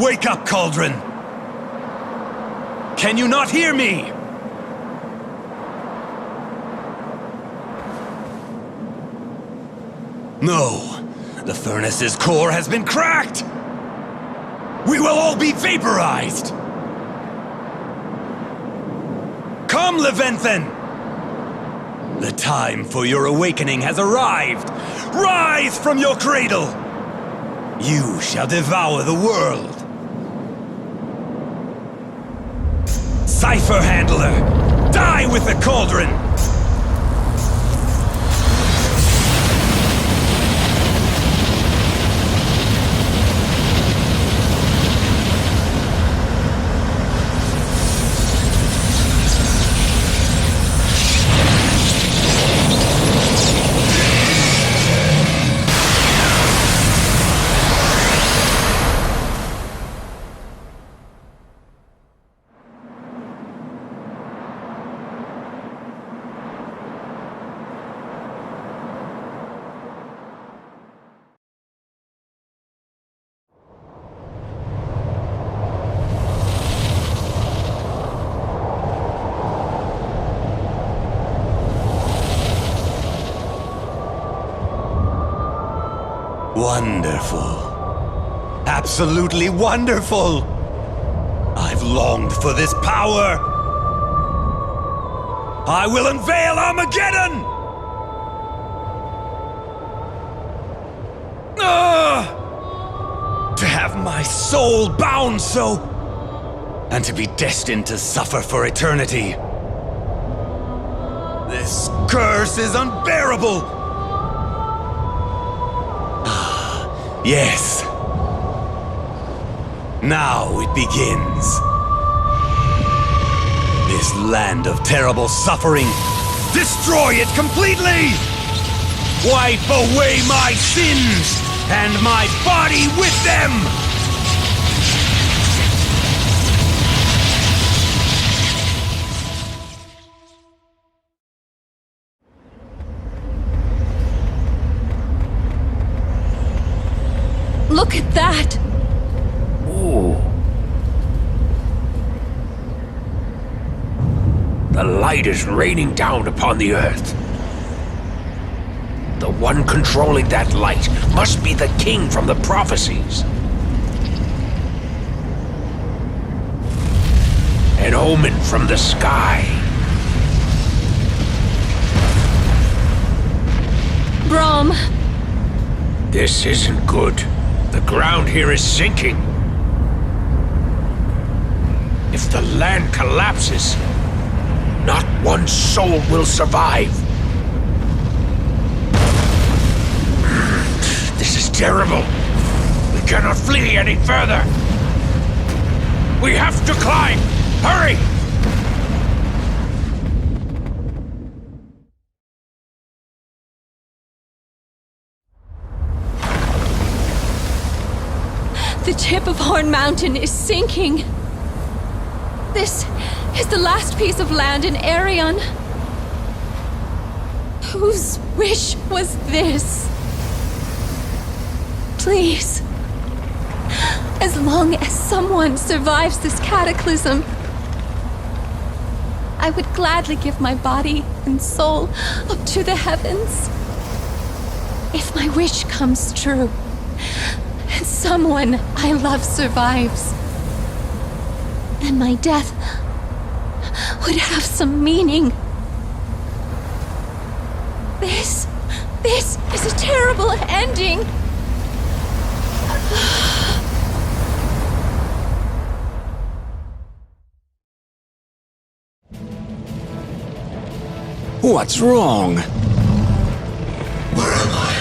Speaker 10: Wake up, cauldron! Can you not hear me? No, the furnace's core has been cracked! We will all be vaporized! Come, Levanthan! The time for your awakening has arrived! Rise from your cradle! You shall devour the world! Cipher Handler! Die with the cauldron! Wonderful. Absolutely wonderful! I've longed for this power! I will unveil Armageddon! To have my soul bound so, and to be destined to suffer for eternity. This curse is unbearable! Yes. Now it begins. This land of terrible suffering, destroy it completely! Wipe away my sins, and my body with them!
Speaker 7: Look at that!
Speaker 6: Ooh. The light is raining down upon the earth. The one controlling that light must be the king from the prophecies. An omen from the sky.
Speaker 7: Brom!
Speaker 6: This isn't good. The ground here is sinking. If the land collapses, not one soul will survive. This is terrible. We cannot flee any further. We have to climb. Hurry!
Speaker 7: The tip of Horn Mountain is sinking. This is the last piece of land in Arion. Whose wish was this? Please, as long as someone survives this cataclysm, I would gladly give my body and soul up to the heavens. If my wish comes true, and someone I love survives, then my death would have some meaning. This is a terrible ending.
Speaker 5: What's wrong?
Speaker 19: Where am I?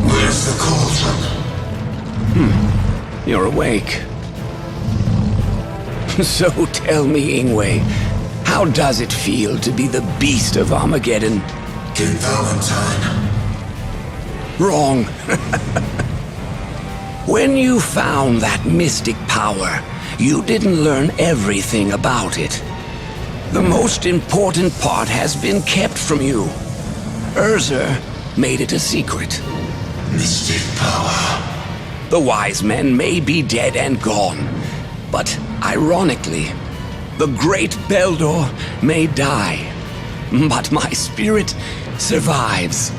Speaker 19: Where's the cauldron?
Speaker 5: You're awake. So tell me, Inway, how does it feel to be the beast of Armageddon?
Speaker 19: King Valentine.
Speaker 5: Wrong. When you found that mystic power, you didn't learn everything about it. The most important part has been kept from you. Urza made it a secret.
Speaker 19: Mystic power.
Speaker 5: The wise men may be dead and gone, but ironically, the great Beldor may die. But my spirit survives,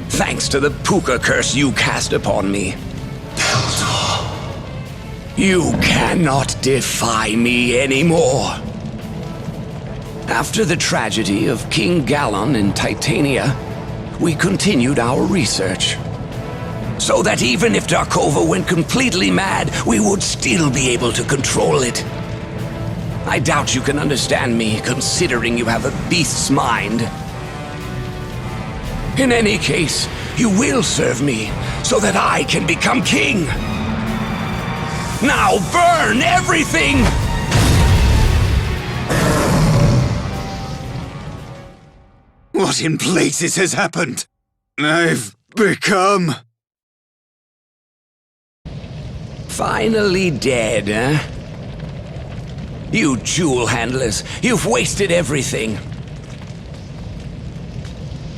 Speaker 5: thanks to the puka curse you cast upon me.
Speaker 19: Beldor.
Speaker 5: You cannot defy me anymore. After the tragedy of King Gallon in Titania, we continued our research. So that even if Darkova went completely mad, we would still be able to control it. I doubt you can understand me, considering you have a beast's mind. In any case, you will serve me, so that I can become king. Now burn everything!
Speaker 14: What in blazes has happened? I've become...
Speaker 5: Finally dead, eh? You jewel handlers, you've wasted everything.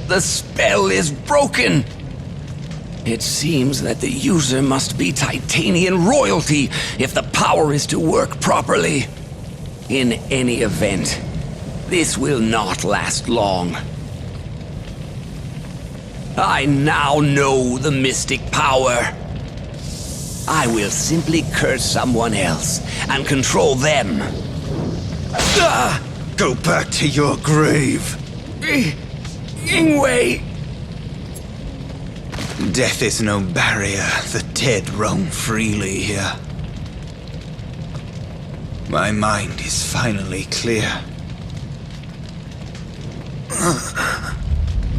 Speaker 5: The spell is broken. It seems that the user must be Titanian royalty if the power is to work properly. In any event, this will not last long. I now know the mystic power. I will simply curse someone else and control them.
Speaker 14: Go back to your grave.
Speaker 5: Inway!
Speaker 14: Death is no barrier. The dead roam freely here. My mind is finally clear.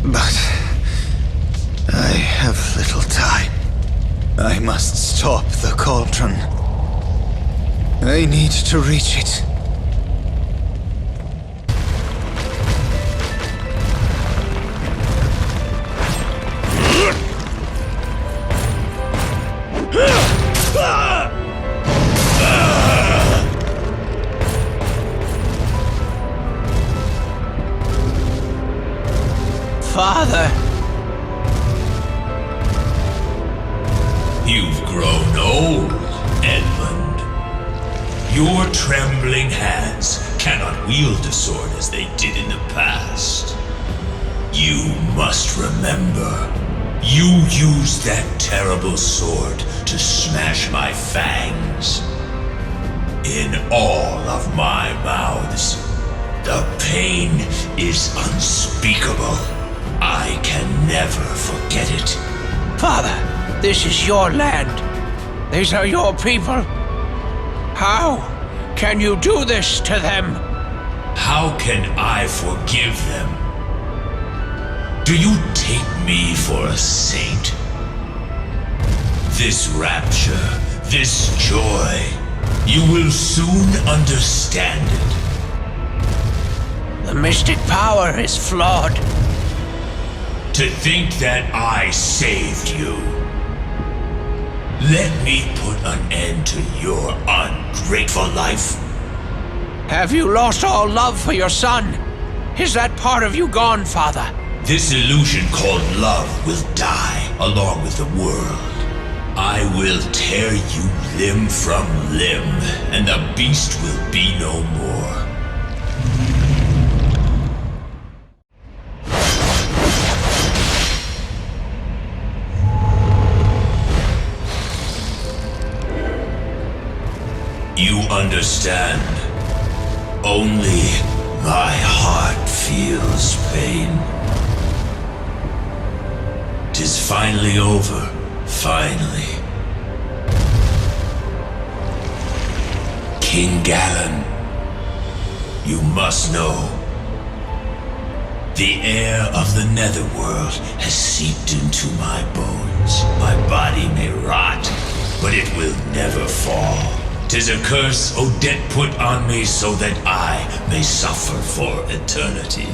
Speaker 14: But I have little time. I must stop the cauldron. I need to reach it.
Speaker 6: Father!
Speaker 17: You've grown old, Edmund. Your trembling hands cannot wield a sword as they did in the past. You must remember, you used that terrible sword to smash my fangs. In all of my mouths, the pain is unspeakable. I can never forget it.
Speaker 6: Father, this is your land. These are your people. How can you do this to them?
Speaker 17: How can I forgive them? Do you take me for a saint? This rapture, this joy, you will soon understand it.
Speaker 6: The mystic power is flawed.
Speaker 17: To think that I saved you. Let me put an end to your ungrateful life.
Speaker 6: Have you lost all love for your son? Is that part of you gone, Father?
Speaker 17: This illusion called love will die along with the world. I will tear you limb from limb, and the beast will be no more. You understand? Only my heart feels pain. 'Tis finally over, finally. King Gallen, you must know. The air of the Netherworld has seeped into my bones. My body may rot, but it will never fall. 'Tis a curse Odette put on me so that I may suffer for eternity.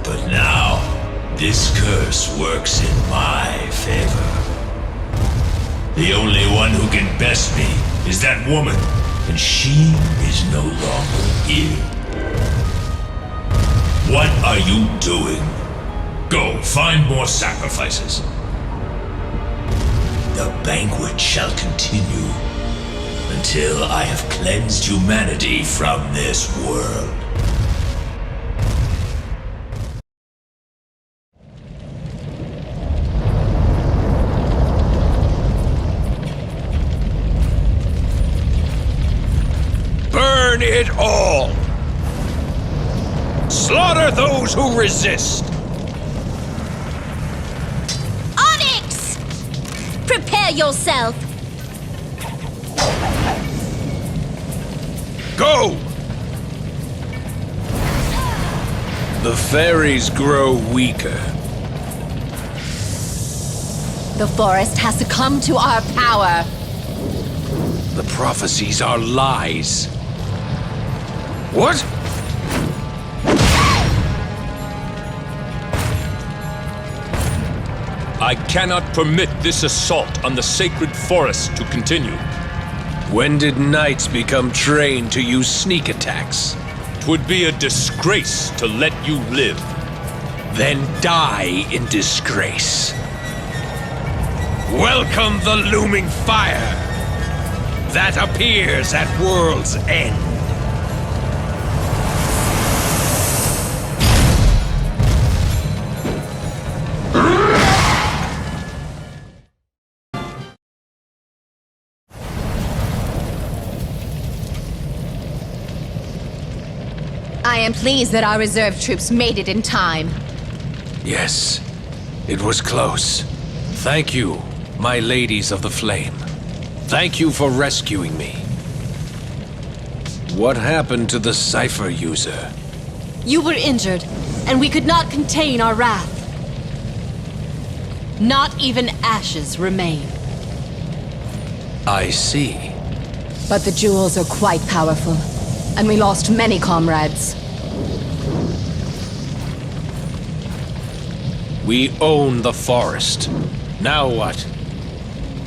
Speaker 17: But now, this curse works in my favor. The only one who can best me is that woman, and she is no longer here. What are you doing? Go, find more sacrifices. The banquet shall continue until I have cleansed humanity from this world.
Speaker 6: Burn it all! Slaughter those who resist!
Speaker 1: Onyx! Prepare yourself!
Speaker 6: Go! The fairies grow weaker.
Speaker 7: The forest has succumbed to our power.
Speaker 6: The prophecies are lies. What?
Speaker 15: I cannot permit this assault on the sacred forest to continue.
Speaker 6: When did knights become trained to use sneak attacks?
Speaker 15: 'Twould be a disgrace to let you live.
Speaker 6: Then die in disgrace. Welcome the looming fire that appears at world's end.
Speaker 7: I am pleased that our reserve troops made it in time.
Speaker 6: Yes, it was close. Thank you, my ladies of the flame. Thank you for rescuing me. What happened to the cipher user?
Speaker 8: You were injured, and we could not contain our wrath. Not even ashes remain.
Speaker 6: I see.
Speaker 7: But the jewels are quite powerful, and we lost many comrades.
Speaker 6: We own the forest. Now what?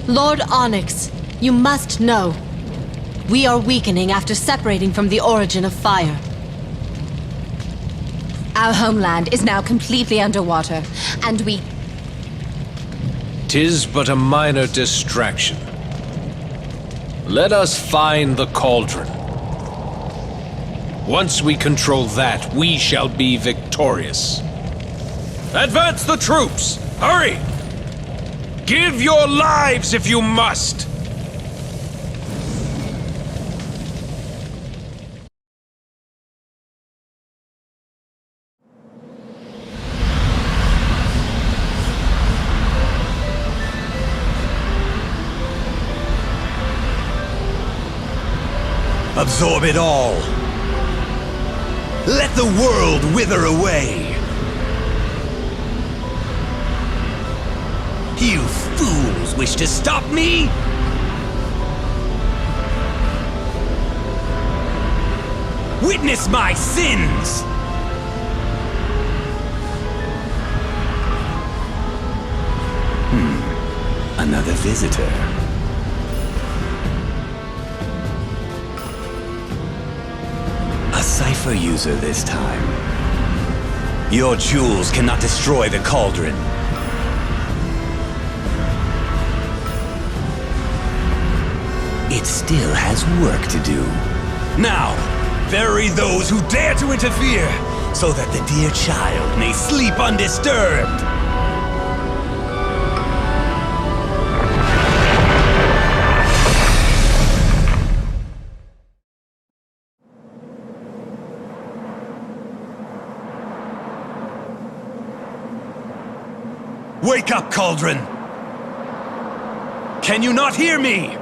Speaker 8: Lord Onyx, you must know. We are weakening after separating from the origin of fire.
Speaker 7: Our homeland is now completely underwater, and we...
Speaker 6: 'Tis but a minor distraction. Let us find the cauldron. Once we control that, we shall be victorious. Advance the troops! Hurry! Give your lives if you must!
Speaker 10: Absorb it all. Let the world wither away. You fools wish to stop me? Witness my sins!
Speaker 18: Another visitor. A cipher user this time. Your jewels cannot destroy the cauldron. It still has work to do.
Speaker 10: Now, bury those who dare to interfere, so that the dear child may sleep undisturbed. Wake up, cauldron! Can you not hear me?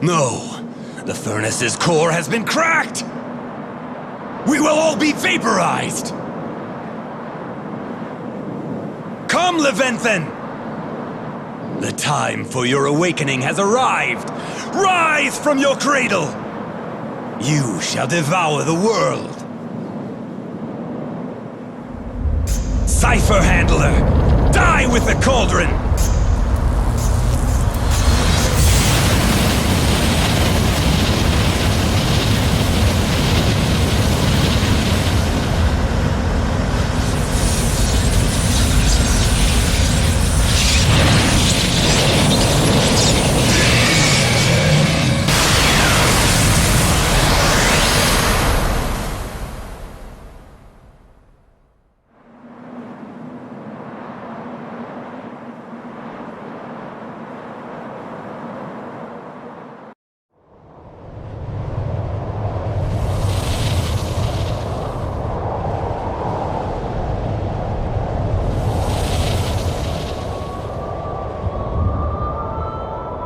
Speaker 10: No, the furnace's core has been cracked! We will all be vaporized! Come, Leventhen! The time for your awakening has arrived! Rise from your cradle! You shall devour the world! Cipher Handler! Die with the cauldron!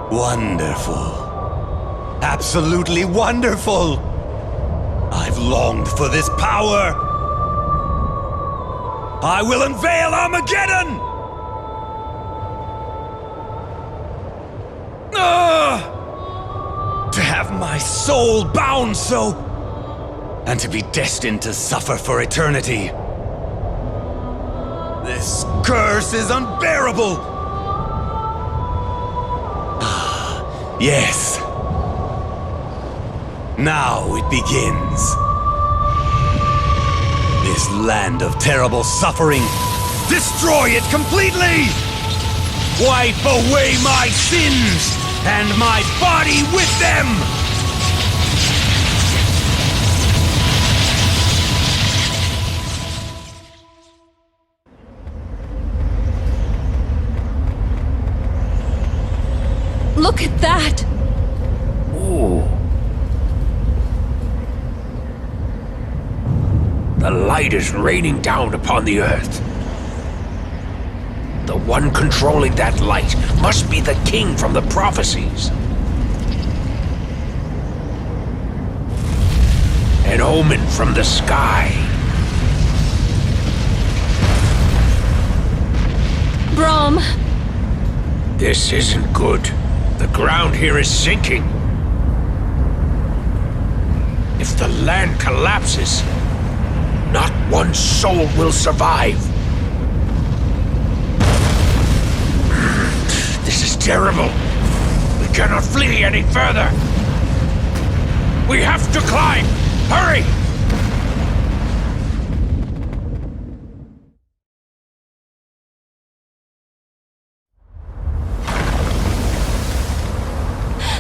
Speaker 10: Wonderful. Absolutely wonderful! I've longed for this power! I will unveil Armageddon! To have my soul bound so, and to be destined to suffer for eternity. This curse is unbearable! Yes. Now it begins. This land of terrible suffering. Destroy it completely! Wipe away my sins, and my body with them!
Speaker 7: Look at that!
Speaker 6: Ooh. The light is raining down upon the earth. The one controlling that light must be the king from the prophecies. An omen from the sky.
Speaker 7: Brahm.
Speaker 6: This isn't good. The ground here is sinking. If the land collapses, not one soul will survive. This is terrible. We cannot flee any further. We have to climb. Hurry!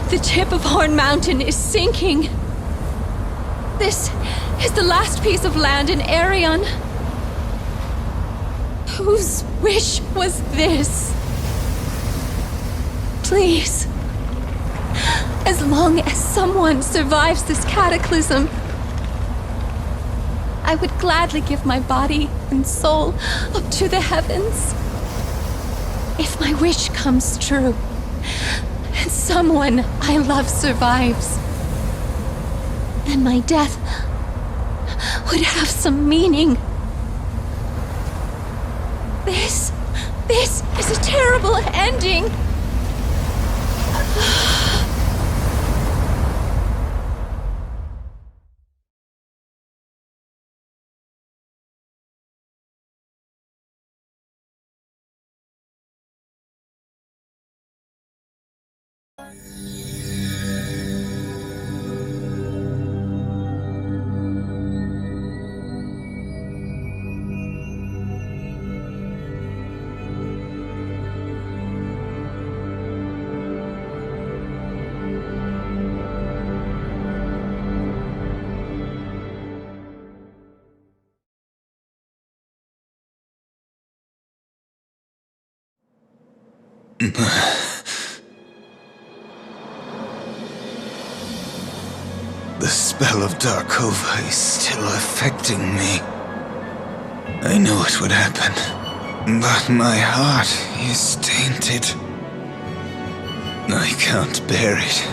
Speaker 7: The tip of Horn Mountain is sinking. This is the last piece of land in Arion. Whose wish was this? Please, as long as someone survives this cataclysm, I would gladly give my body and soul up to the heavens. If my wish comes true, and someone I love survives, then my death would have some meaning. This is a terrible ending.
Speaker 14: The spell of Darkova is still affecting me. I knew it would happen, but my heart is tainted. I can't bear it.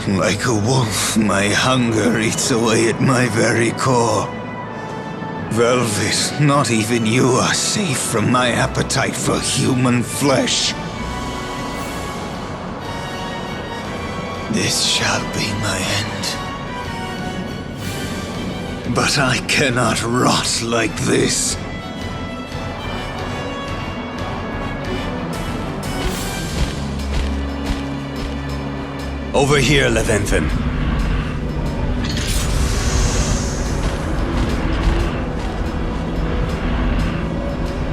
Speaker 14: Like a wolf, my hunger eats away at my very core. Velvet, not even you are safe from my appetite for human flesh. This shall be my end. But I cannot rot like this.
Speaker 18: Over here, Leventhin.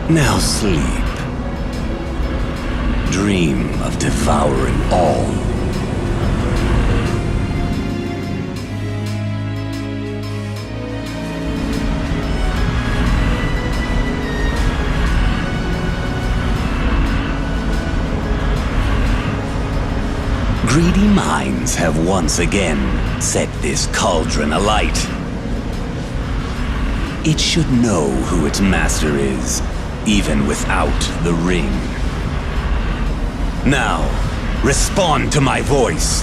Speaker 18: Now sleep. Dream of devouring all. Greedy minds have once again set this cauldron alight. It should know who its master is, even without the ring. Now, respond to my voice.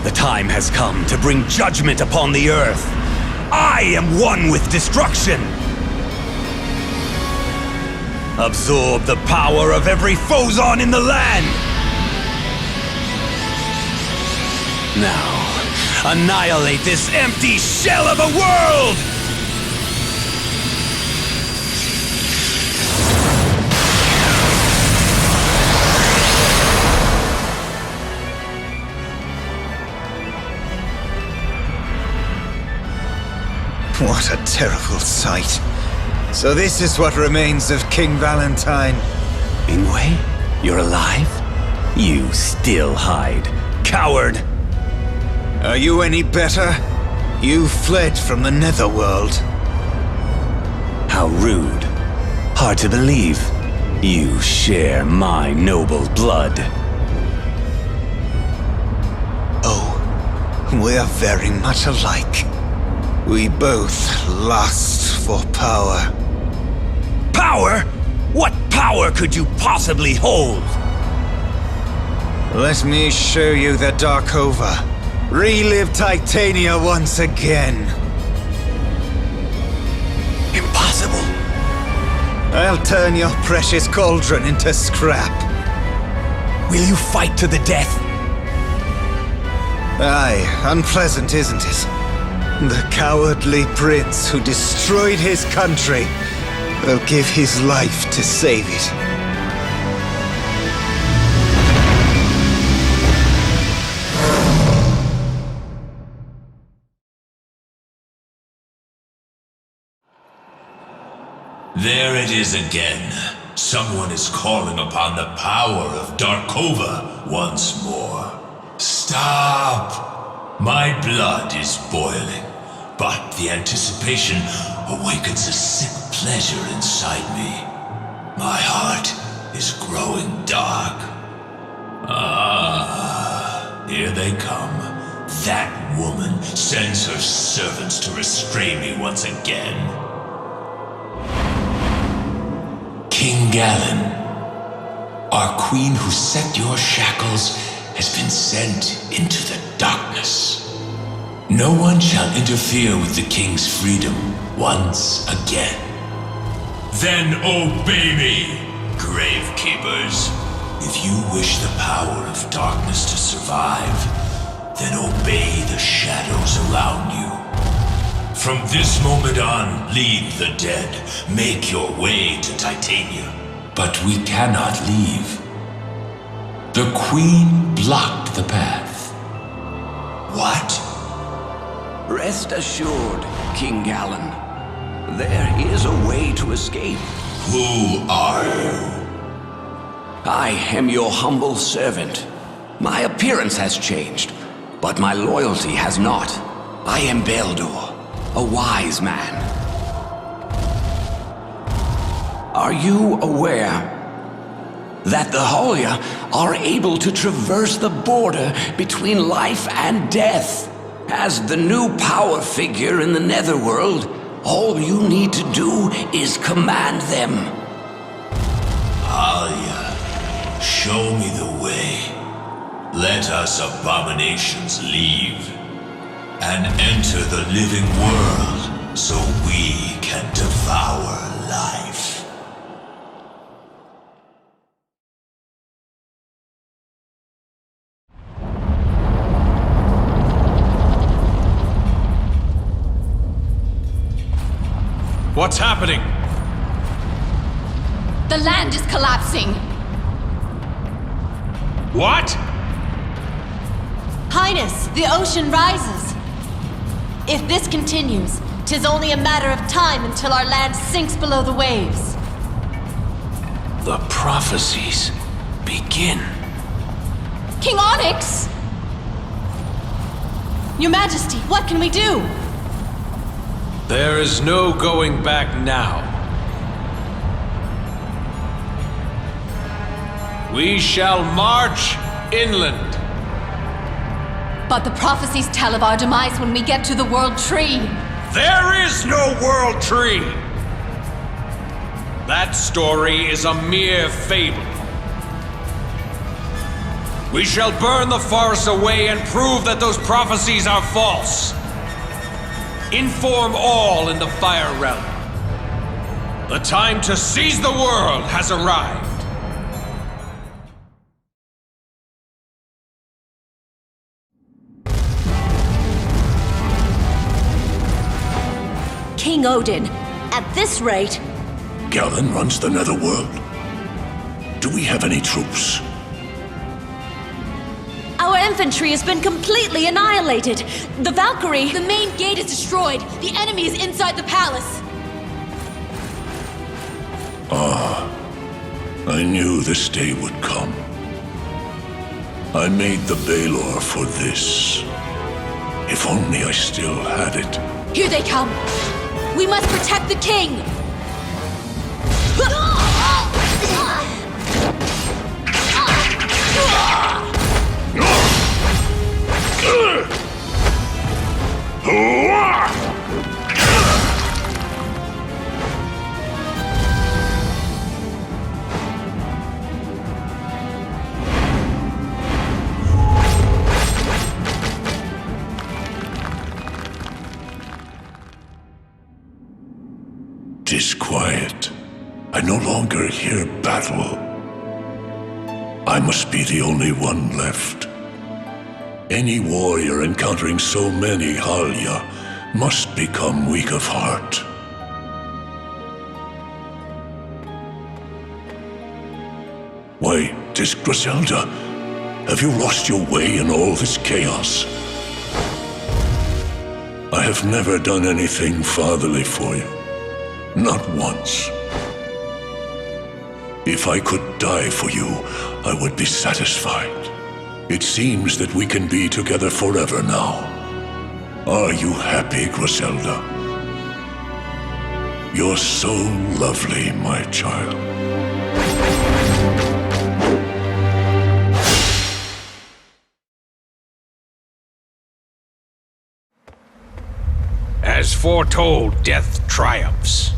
Speaker 18: The time has come to bring judgment upon the earth. I am one with destruction. Absorb the power of every Phozon in the land. Now, annihilate this empty shell of a world!
Speaker 14: What a terrible sight. So this is what remains of King Valentine.
Speaker 18: Inway, you're alive? You still hide, coward!
Speaker 14: Are you any better? You fled from the Netherworld.
Speaker 18: How rude. Hard to believe. You share my noble blood.
Speaker 14: Oh, we're very much alike. We both lust for power.
Speaker 18: Power? What power could you possibly hold?
Speaker 14: Let me show you the Darkova. Relive Titania once again.
Speaker 18: Impossible.
Speaker 14: I'll turn your precious cauldron into scrap.
Speaker 18: Will you fight to the death?
Speaker 14: Aye, unpleasant, isn't it? The cowardly prince who destroyed his country will give his life to save it.
Speaker 17: There it is again. Someone is calling upon the power of Darkova once more. Stop! My blood is boiling, but the anticipation awakens a sick pleasure inside me. My heart is growing dark. Ah, here they come. That woman sends her servants to restrain me once again. King Galen, our queen who set your shackles has been sent into the darkness. No one shall interfere with the king's freedom once again. Then obey me, gravekeepers. If you wish the power of darkness to survive, then obey the shadows around you. From this moment on, lead the dead. Make your way to Titania. But we cannot leave. The Queen blocked the path. What?
Speaker 5: Rest assured, King Galen. There is a way to escape.
Speaker 17: Who are you?
Speaker 5: I am your humble servant. My appearance has changed, but my loyalty has not. I am Beldor, a wise man. Are you aware that the Holia are able to traverse the border between life and death, As the new power figure in the Netherworld, all you need to do is command them.
Speaker 17: Alia, show me the way. Let us abominations leave and enter the living world so we can devour life.
Speaker 2: What's happening?
Speaker 7: The land is collapsing.
Speaker 2: What?
Speaker 8: Highness, the ocean rises. If this continues, 'tis only a matter of time until our land sinks below the waves.
Speaker 2: The prophecies begin.
Speaker 8: King Onyx! Your Majesty, what can we do?
Speaker 2: There is no going back now. We shall march inland.
Speaker 7: But the prophecies tell of our demise when we get to the World Tree.
Speaker 2: There is no World Tree! That story is a mere fable. We shall burn the forest away and prove that those prophecies are false. Inform all in the Fire Realm. The time to seize the world has arrived.
Speaker 8: King Odin, at this rate...
Speaker 24: Galen runs the Netherworld. Do we have any troops?
Speaker 8: Our infantry has been completely annihilated. The Valkyrie...
Speaker 7: The main gate is destroyed. The enemy is inside the palace.
Speaker 24: I knew this day would come. I made the Beldor for this. If only I still had it.
Speaker 7: Here they come. We must protect the king.
Speaker 24: Tis quiet. I no longer hear battle. I must be the only one left. Any warrior encountering so many Halya must become weak of heart. Why, 'tis Griselda. Have you lost your way in all this chaos? I have never done anything fatherly for you. Not once. If I could die for you, I would be satisfied. It seems that we can be together forever now. Are you happy, Griselda? You're so lovely, my child.
Speaker 6: As foretold, death triumphs.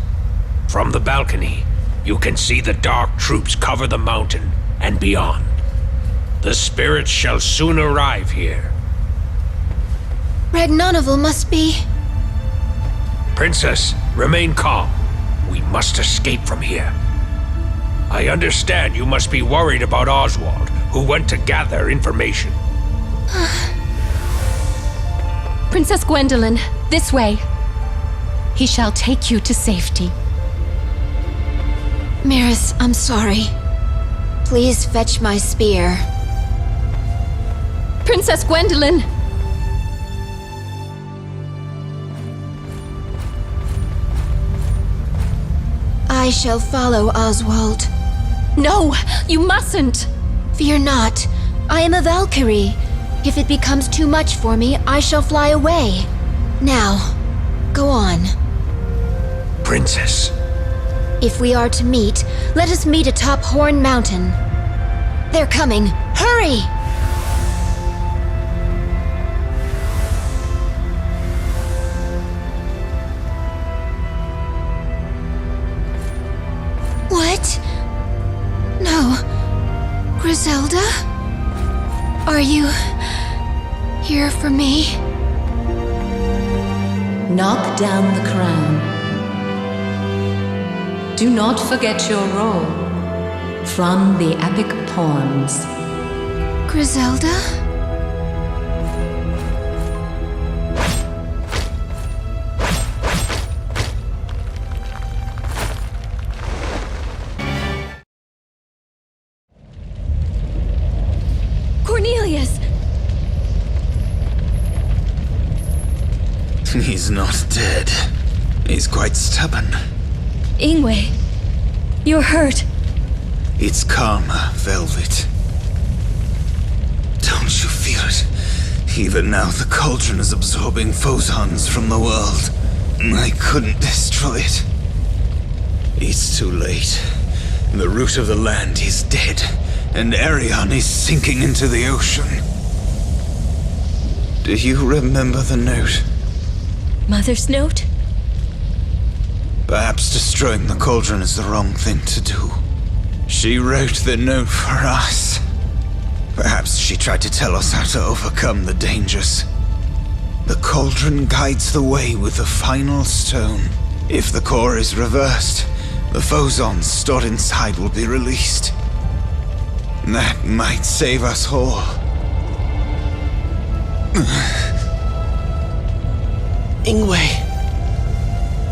Speaker 6: From the balcony, you can see the dark troops cover the mountain and beyond. The spirits shall soon arrive here.
Speaker 1: Red Nonneval must be...
Speaker 6: Princess, remain calm. We must escape from here. I understand you must be worried about Oswald, who went to gather information.
Speaker 7: Princess Gwendolyn, this way. He shall take you to safety.
Speaker 1: Miris, I'm sorry. Please fetch my spear.
Speaker 7: Princess Gwendolyn!
Speaker 1: I shall follow Oswald.
Speaker 7: No, you mustn't!
Speaker 1: Fear not. I am a Valkyrie. If it becomes too much for me, I shall fly away. Now, go on.
Speaker 6: Princess.
Speaker 1: If we are to meet, let us meet atop Horn Mountain. They're coming. Hurry!
Speaker 7: you here for me?
Speaker 9: Knock down the crown. Do not forget your role. From the epic poems.
Speaker 7: Griselda? Cornelius!
Speaker 14: He's not dead. He's quite stubborn.
Speaker 7: Inway, you're hurt.
Speaker 14: It's karma, Velvet. Don't you feel it? Even now, the cauldron is absorbing photons from the world. I couldn't destroy it. It's too late. The root of the land is dead, and Arion is sinking into the ocean. Do you remember the note?
Speaker 7: Mother's note?
Speaker 14: Perhaps destroying the cauldron is the wrong thing to do. She wrote the note for us. Perhaps she tried to tell us how to overcome the dangers. The cauldron guides the way with the final stone. If the core is reversed, the photons stored inside will be released. That might save us all.
Speaker 4: Inway.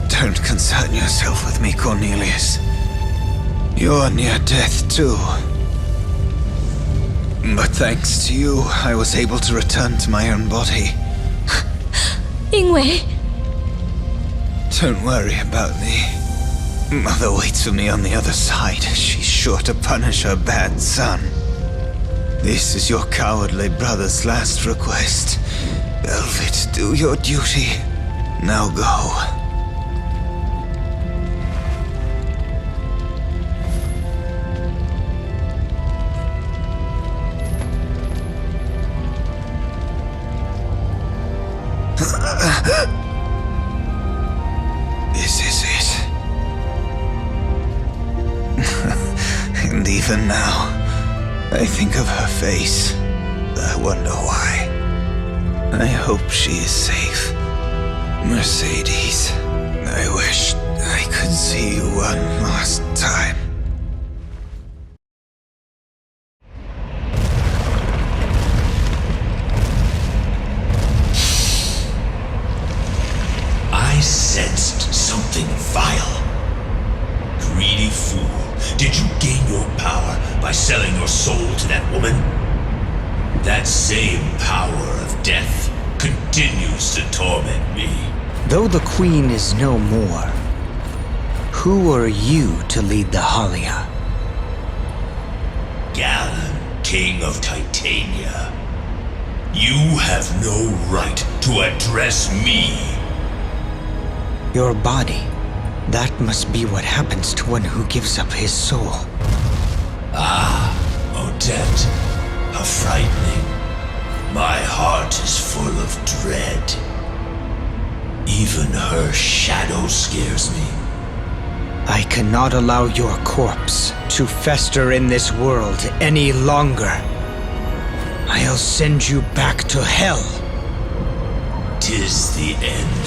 Speaker 14: Don't concern yourself with me, Cornelius. You're near death too. But thanks to you, I was able to return to my own body.
Speaker 7: Inway!
Speaker 14: Don't worry about me. Mother waits for me on the other side. She's sure to punish her bad son. This is your cowardly brother's last request. Velvet, do your duty. Now go. This is it. And even now, I think of her face. I wonder why. I hope she is safe. Mercedes, I wish I could see you one last time.
Speaker 17: I sensed something vile. Greedy fool, did you gain your power by selling your soul to that woman? That same power of death continues to torment me.
Speaker 13: Though the Queen is no more, who are you to lead the Halia?
Speaker 17: Galen, King of Titania. You have no right to address me.
Speaker 13: Your body. That must be what happens to one who gives up his soul.
Speaker 17: Ah, Odette. How frightening. My heart is full of dread. Even her shadow scares me.
Speaker 13: I cannot allow your corpse to fester in this world any longer. I'll send you back to hell.
Speaker 17: 'Tis the end.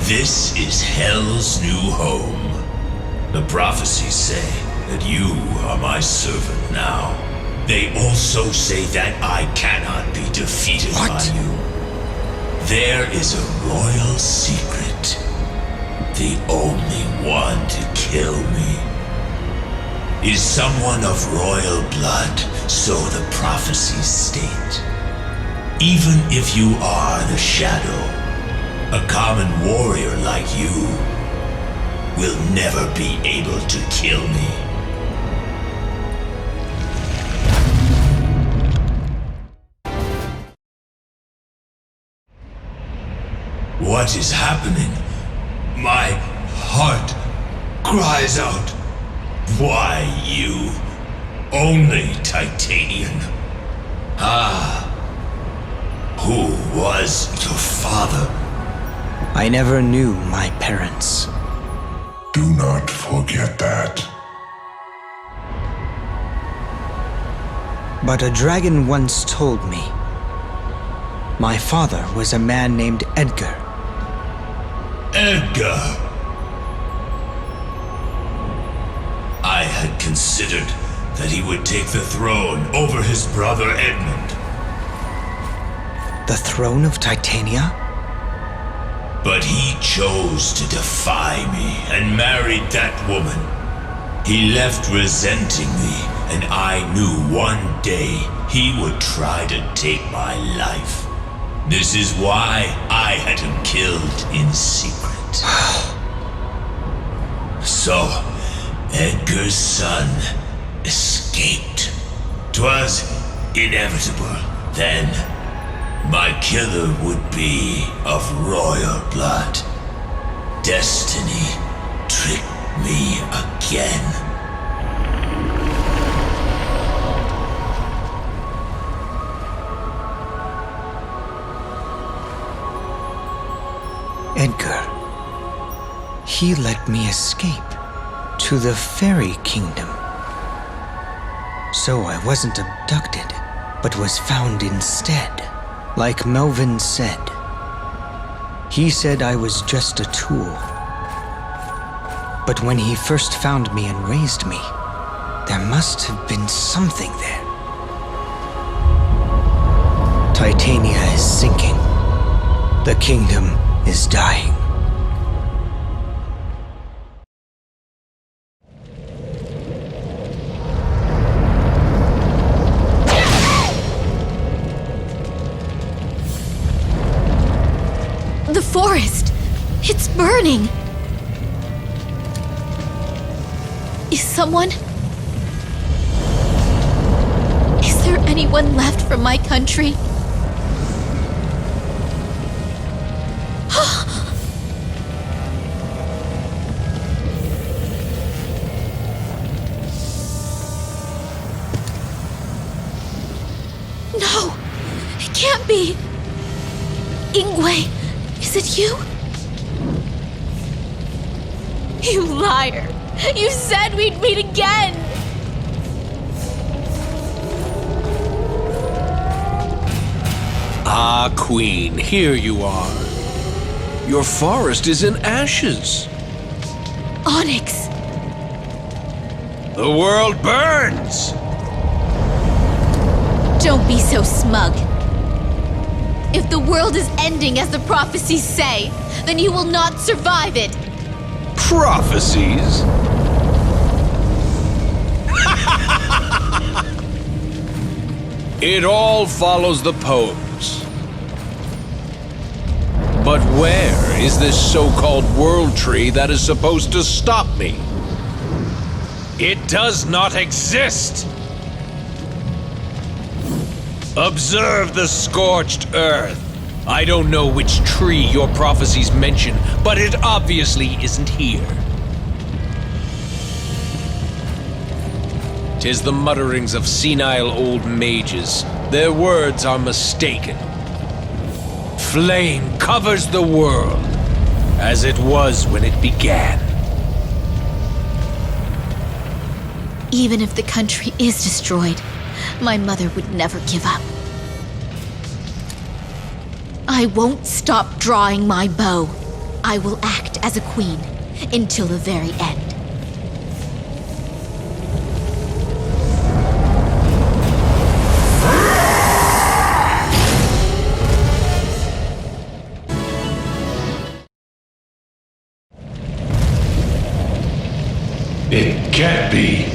Speaker 17: This is Hell's new home. The prophecies say that you are my servant now. They also say that I cannot be defeated by you. There is a royal secret. The only one to kill me is someone of royal blood, so the prophecies state. Even if you are the shadow, a common warrior like you will never be able to kill me. What is happening? My heart cries out. Why you? Only Titanian. Ah. Who was your father?
Speaker 13: I never knew my parents.
Speaker 19: Do not forget that.
Speaker 13: But a dragon once told me, My father was a man named Edgar.
Speaker 17: Edgar. I had considered that he would take the throne over his brother Edmund.
Speaker 13: The throne of Titania?
Speaker 17: But he chose to defy me and married that woman. He left resenting me, and I knew one day he would try to take my life. This is why I had him killed in secret. So, Edgar's son escaped. 'Twas inevitable then. My killer would be of royal blood. Destiny tricked me again.
Speaker 13: Edgar. He let me escape to the fairy kingdom. So I wasn't abducted, but was found instead. Like Melvin said. He said I was just a tool. But when he first found me and raised me, there must have been something there. Titania is sinking. The kingdom is dying.
Speaker 7: The forest! It's burning! Is someone... Is there anyone left from my country? No! It can't be! Inway! Is it you? You liar! You said we'd meet again!
Speaker 2: Ah, Queen, here you are. Your forest is in ashes.
Speaker 7: Onyx!
Speaker 2: The world burns!
Speaker 7: Don't be so smug. If the world is ending as the prophecies say, then you will not survive it.
Speaker 2: Prophecies? It all follows the poems. But where is this so-called world tree that is supposed to stop me? It does not exist! Observe the scorched earth. I don't know which tree your prophecies mention, but it obviously isn't here. 'Tis the mutterings of senile old mages. Their words are mistaken. Flame covers the world, as it was when it began.
Speaker 7: Even if the country is destroyed, my mother would never give up. I won't stop drawing my bow. I will act as a queen until the very end.
Speaker 24: It can't be.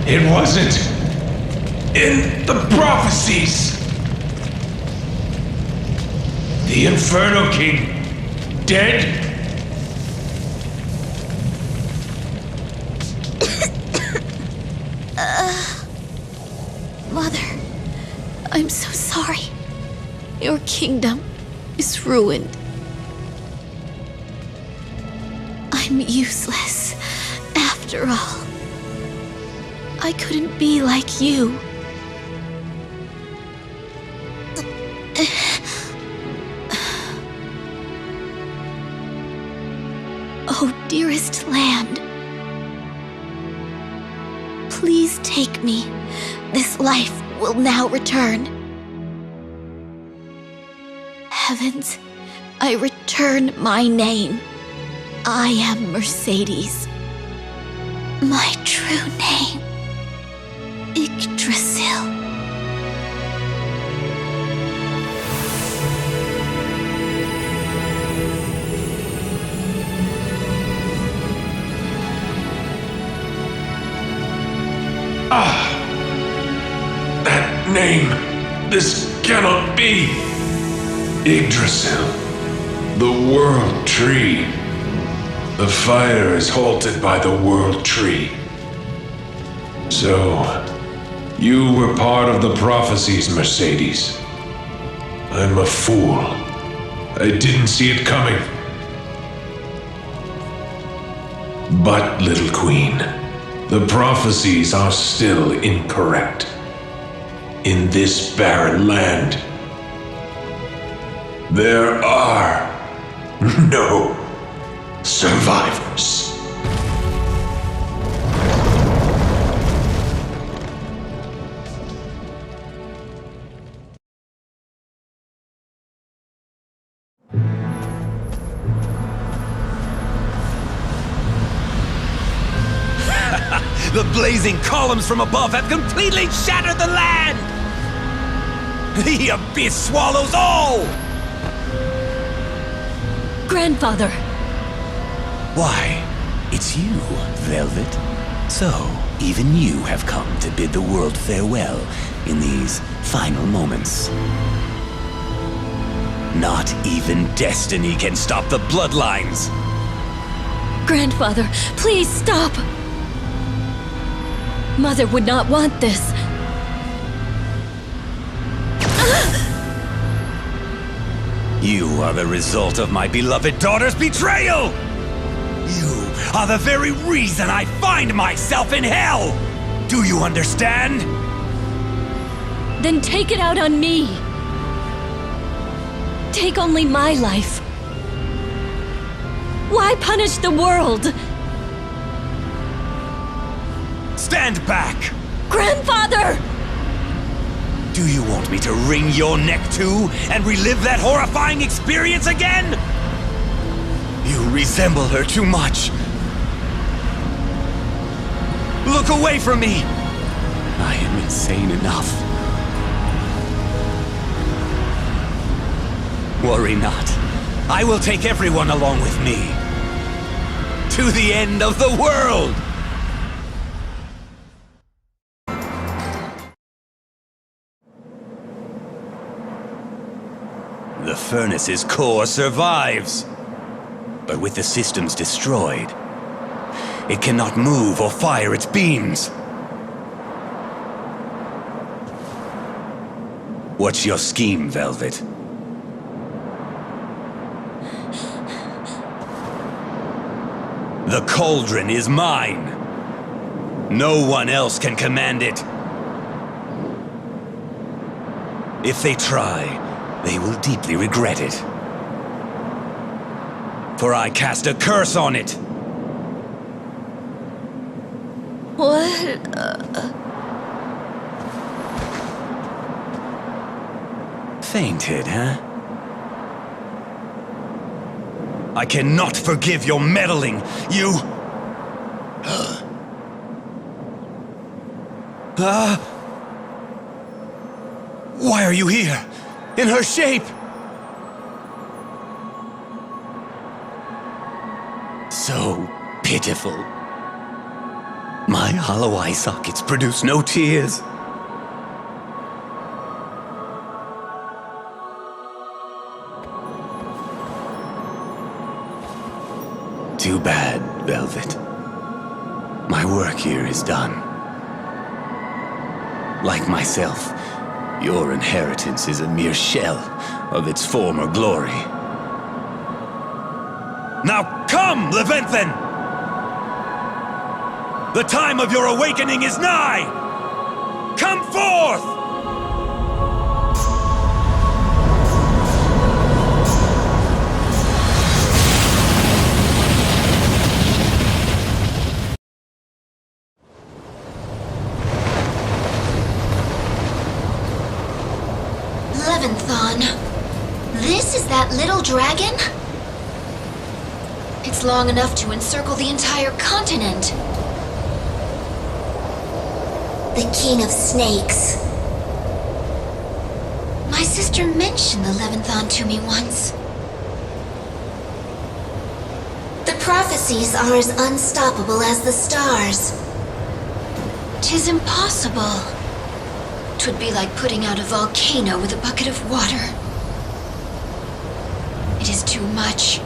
Speaker 24: It wasn't in the prophecies. The Inferno King dead?
Speaker 7: Mother, I'm so sorry. Your kingdom is ruined. I'm useless, after all. I couldn't be like you. Oh, dearest land. Please take me. This life will now return.
Speaker 1: heavens, I return my name. I am Mercedes. My true name, Yggdrasil.
Speaker 6: That name! This cannot be! Yggdrasil. The World Tree. The fire is halted by the World Tree. So, you were part of the prophecies, Mercedes. I'm a fool. I didn't see it coming. But, little queen, the prophecies are still incorrect. In this barren land, there are no survivors.
Speaker 10: The blazing columns from above have completely shattered the land! The abyss swallows all!
Speaker 8: Grandfather!
Speaker 18: Why, it's you, Velvet. So, even you have come to bid the world farewell in these final moments. Not even destiny can stop the bloodlines!
Speaker 8: Grandfather, please stop! Mother would not want this.
Speaker 10: You are the result of my beloved daughter's betrayal! You are the very reason I find myself in hell! Do you understand?
Speaker 8: Then take it out on me. Take only my life. Why punish the world?
Speaker 10: Stand back!
Speaker 8: Grandfather!
Speaker 10: Do you want me to wring your neck too, and relive that horrifying experience again? You resemble her too much. Look away from me! I am insane enough. Worry not. I will take everyone along with me. To the end of the world! The furnace's core survives. But with the systems destroyed, it cannot move or fire its beams. What's your scheme, Velvet? The cauldron is mine. No one else can command it. If they try, they will deeply regret it. For I cast a curse on it.
Speaker 8: What?
Speaker 10: Fainted, huh? I cannot forgive your meddling. You... Why are you here? In her shape? So pitiful. My hollow eye sockets produce no tears. Too bad, Velvet. My work here is done. Like myself, your inheritance is a mere shell of its former glory. Now come, Leventhen! The time of your awakening is nigh! Come forth!
Speaker 1: This is that little dragon? It's long enough to encircle the entire continent. The King of Snakes. My sister mentioned the Leviathan to me once. The prophecies are as unstoppable as the stars. 'Tis impossible. 'Twould be like putting out a volcano with a bucket of water. It is too much.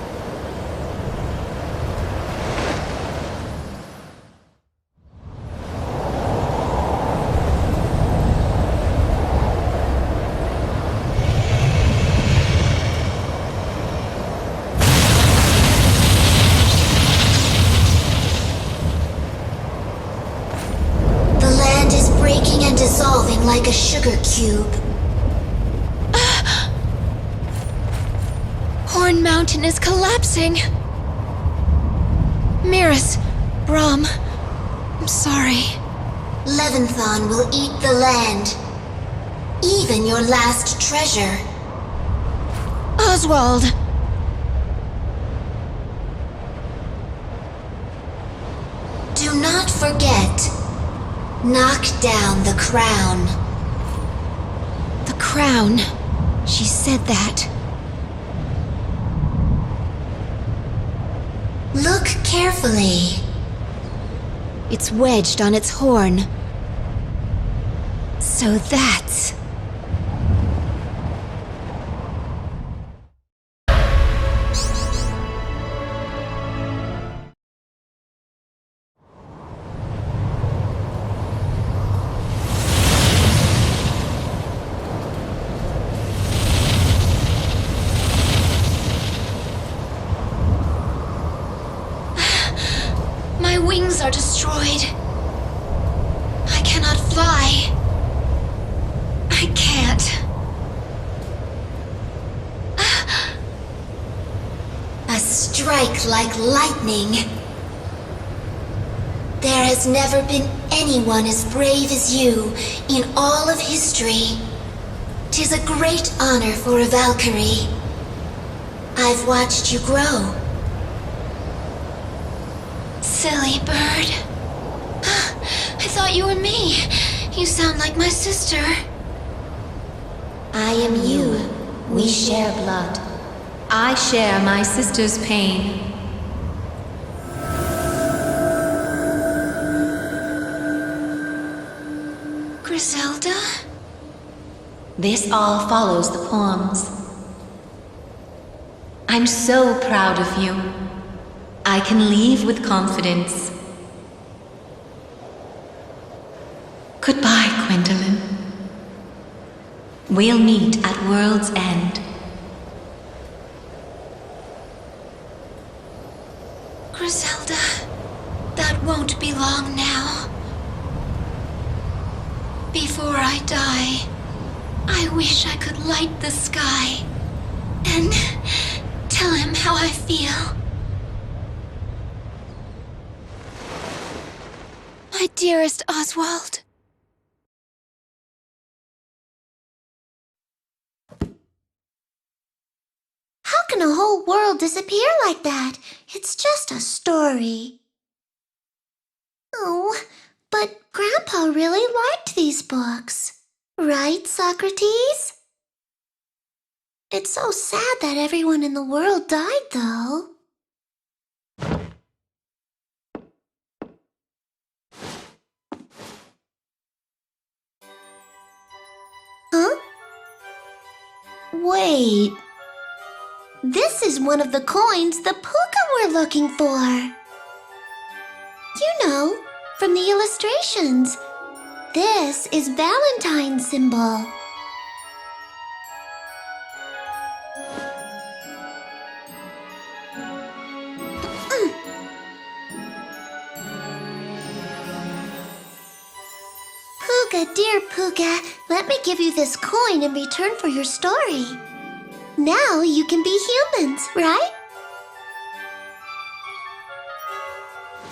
Speaker 1: Like a sugar cube. Horn Mountain is collapsing. Miras, Brahm, I'm sorry. Leviathan will eat the land. Even your last treasure. Oswald! Do not forget. Knock down the crown. The crown. She said that. Look carefully. It's wedged on its horn. So that's... are destroyed. I cannot fly. I can't. A strike like lightning. There has never been anyone as brave as you in all of history. 'Tis a great honor for a Valkyrie. I've watched you grow. Silly bird. I thought you were me. You sound like my sister. I am you. We share blood.
Speaker 9: I share my sister's pain.
Speaker 1: Griselda?
Speaker 9: This all follows the poems. I'm so proud of you. I can leave with confidence. Goodbye, Gwendolyn. We'll meet at World's End.
Speaker 1: Griselda, that won't be long now. Before I die, I wish I could light the sky and tell him how I feel. My dearest Oswald. How can a whole world disappear like that? It's just a story. Oh, but Grandpa really liked these books. Right, Socrates? It's so sad that everyone in the world died, though. Huh? Wait. This is one of the coins the puka were looking for. You know, from the illustrations. This is Valentine's symbol. Puka, dear Puka, let me give you this coin in return for your story. Now you can be humans, right?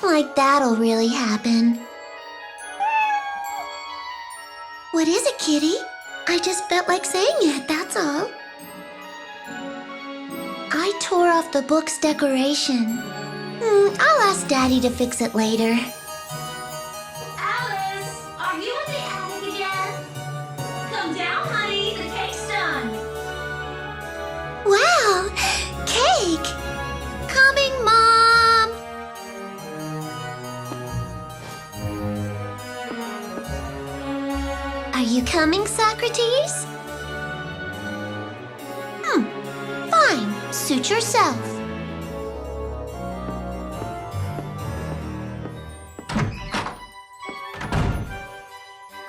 Speaker 1: Like that'll really happen. What is it, kitty? I just felt like saying it, that's all. tore off the book's decoration. I'll ask Daddy to fix it later.
Speaker 8: Alice, are you in the attic again? Come down, honey. The cake's done.
Speaker 1: Wow! Cake! Coming, Mom! Are you coming, Socrates? Fine. Suit yourself.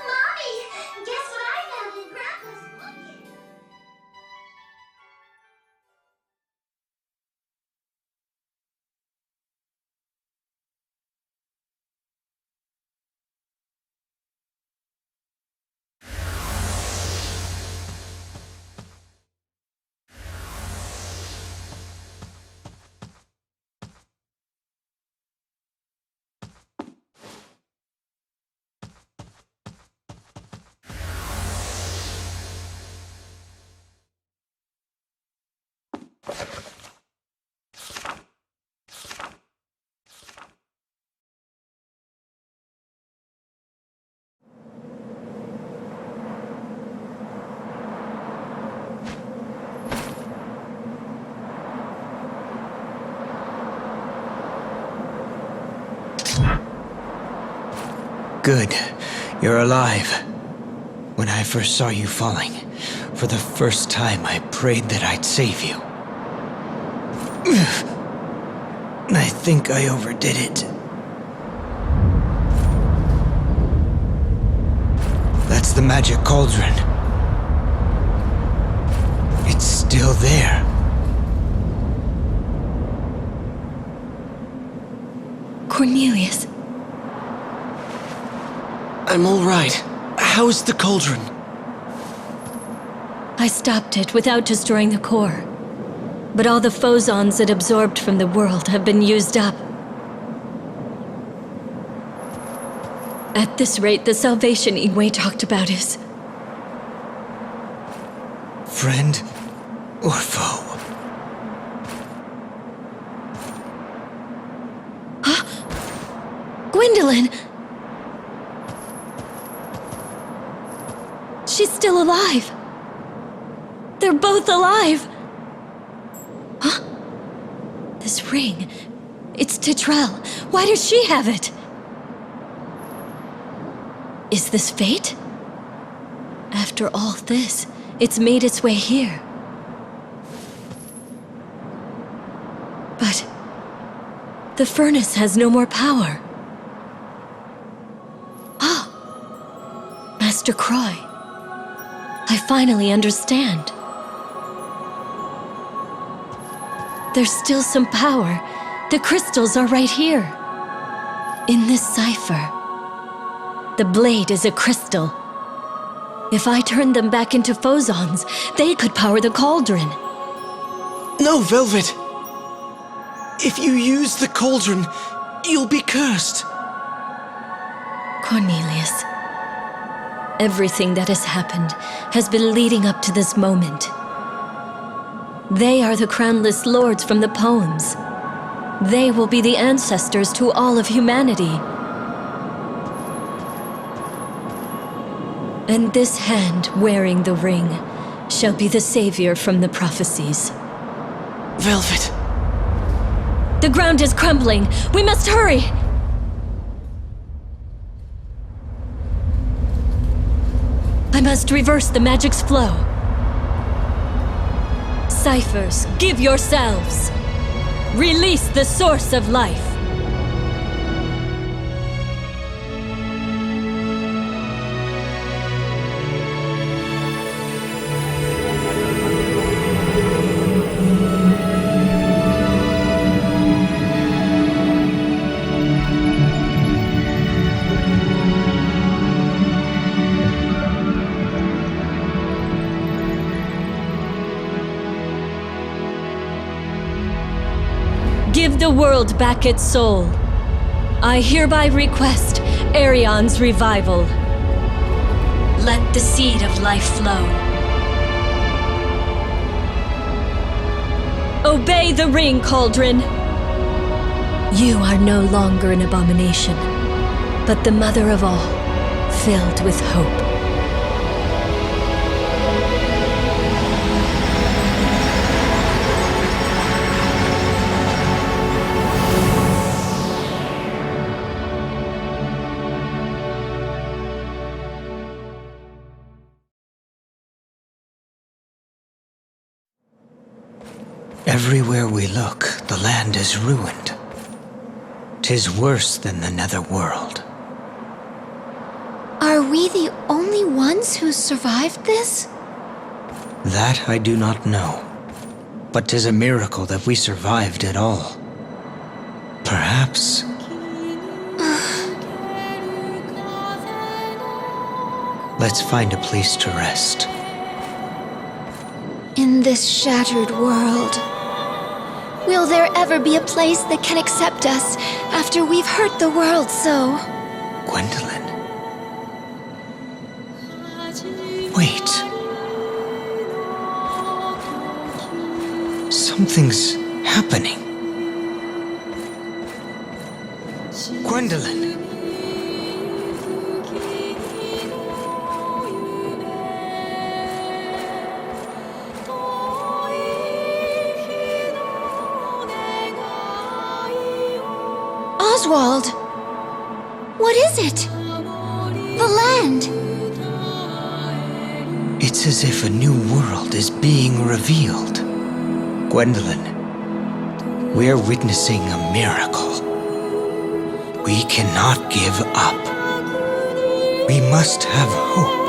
Speaker 1: Mommy! Guess what I found in Grandpa's bucket?
Speaker 13: Good. You're alive. When I first saw you falling, for the first time I prayed that I'd save you. I think I overdid it. That's the magic cauldron. It's still there.
Speaker 16: Cornelius.
Speaker 4: I'm all right. How's the cauldron?
Speaker 16: I stopped it without destroying the core. But all the phosons it absorbed from the world have been used up. At this rate, the salvation Inway talked about is...
Speaker 13: Friend or foe?
Speaker 16: Huh? Gwendolyn! She's still alive! They're both alive! Huh? This ring... It's Titrell. Why does she have it? Is this fate? After all this, it's made its way here. But... the furnace has no more power. Ah! Master Croy. I finally understand. There's still some power. The crystals are right here. In this cipher. The blade is a crystal. If I turned them back into phosons, they could power the cauldron.
Speaker 4: No, Velvet! If you use the cauldron, you'll be cursed.
Speaker 16: Cornelius. Everything that has happened has been leading up to this moment. They are the crownless lords from the poems. They will be the ancestors to all of humanity. And this hand wearing the ring shall be the savior from the prophecies.
Speaker 4: Velvet.
Speaker 16: The ground is crumbling. We must hurry! I must reverse the magic's flow. Ciphers, give yourselves! Release the source of life! Give the world back its soul. I hereby request Arion's revival. Let the seed of life flow.
Speaker 8: Obey the ring, Cauldron. You are no longer an abomination, but the mother of all, filled with hope.
Speaker 13: Everywhere we look, the land is ruined. 'Tis worse than the Netherworld.
Speaker 1: Are we the only ones who survived this?
Speaker 13: That I do not know. But 'tis a miracle that we survived at all. Perhaps... Let's find a place to rest.
Speaker 1: In this shattered world, will there ever be a place that can accept us after we've hurt the world so?
Speaker 13: Gwendolyn. Wait. Something's happening. Gwendolyn.
Speaker 1: Oswald! What is it? The land!
Speaker 13: It's as if a new world is being revealed. Gwendolyn, we're witnessing a miracle. We cannot give up. We must have hope.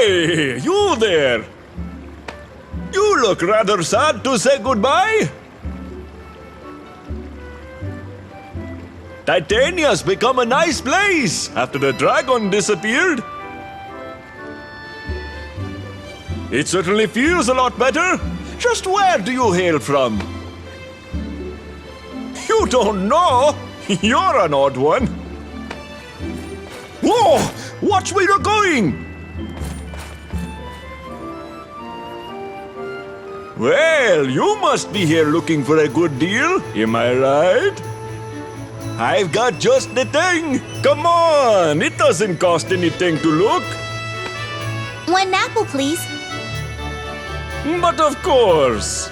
Speaker 12: Hey, you there! You look rather sad to say goodbye. Titania's become a nice place after the dragon disappeared. It certainly feels a lot better. Just where do you hail from? You don't know? You're an odd one. Whoa! Watch where you're going! Well, you must be here looking for a good deal, am I right? I've got just the thing. Come on, it doesn't cost anything to look.
Speaker 1: 1 apple, please.
Speaker 12: But of course.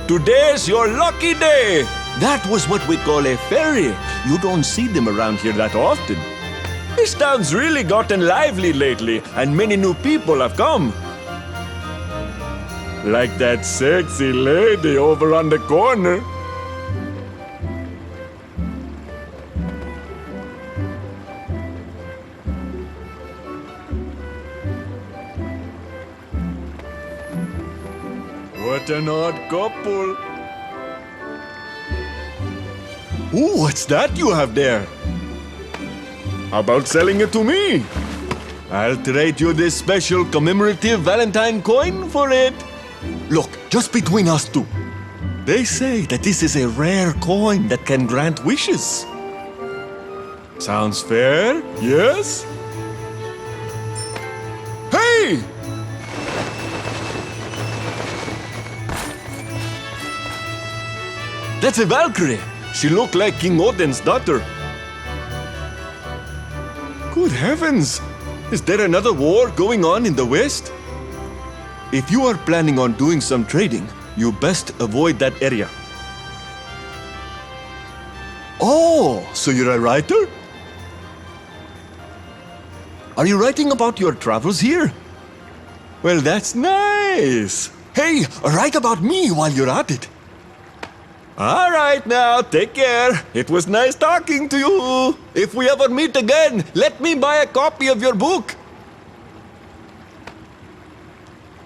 Speaker 12: Today's your lucky day. That was what we call a fairy. You don't see them around here that often. This town's really gotten lively lately, and many new people have come. Like that sexy lady over on the corner. What an odd couple. Ooh, what's that you have there? How about selling it to me? I'll trade you this special commemorative Valentine coin for it. Look, just between us two. They say that this is a rare coin that can grant wishes. Sounds fair, yes? Hey! That's a Valkyrie. She looked like King Odin's daughter. Good heavens! Is there another war going on in the West? If you are planning on doing some trading, you best avoid that area. Oh, so you're a writer? Are you writing about your travels here? Well, that's nice. Hey, write about me while you're at it. All right now, take care. It was nice talking to you. If we ever meet again, let me buy a copy of your book.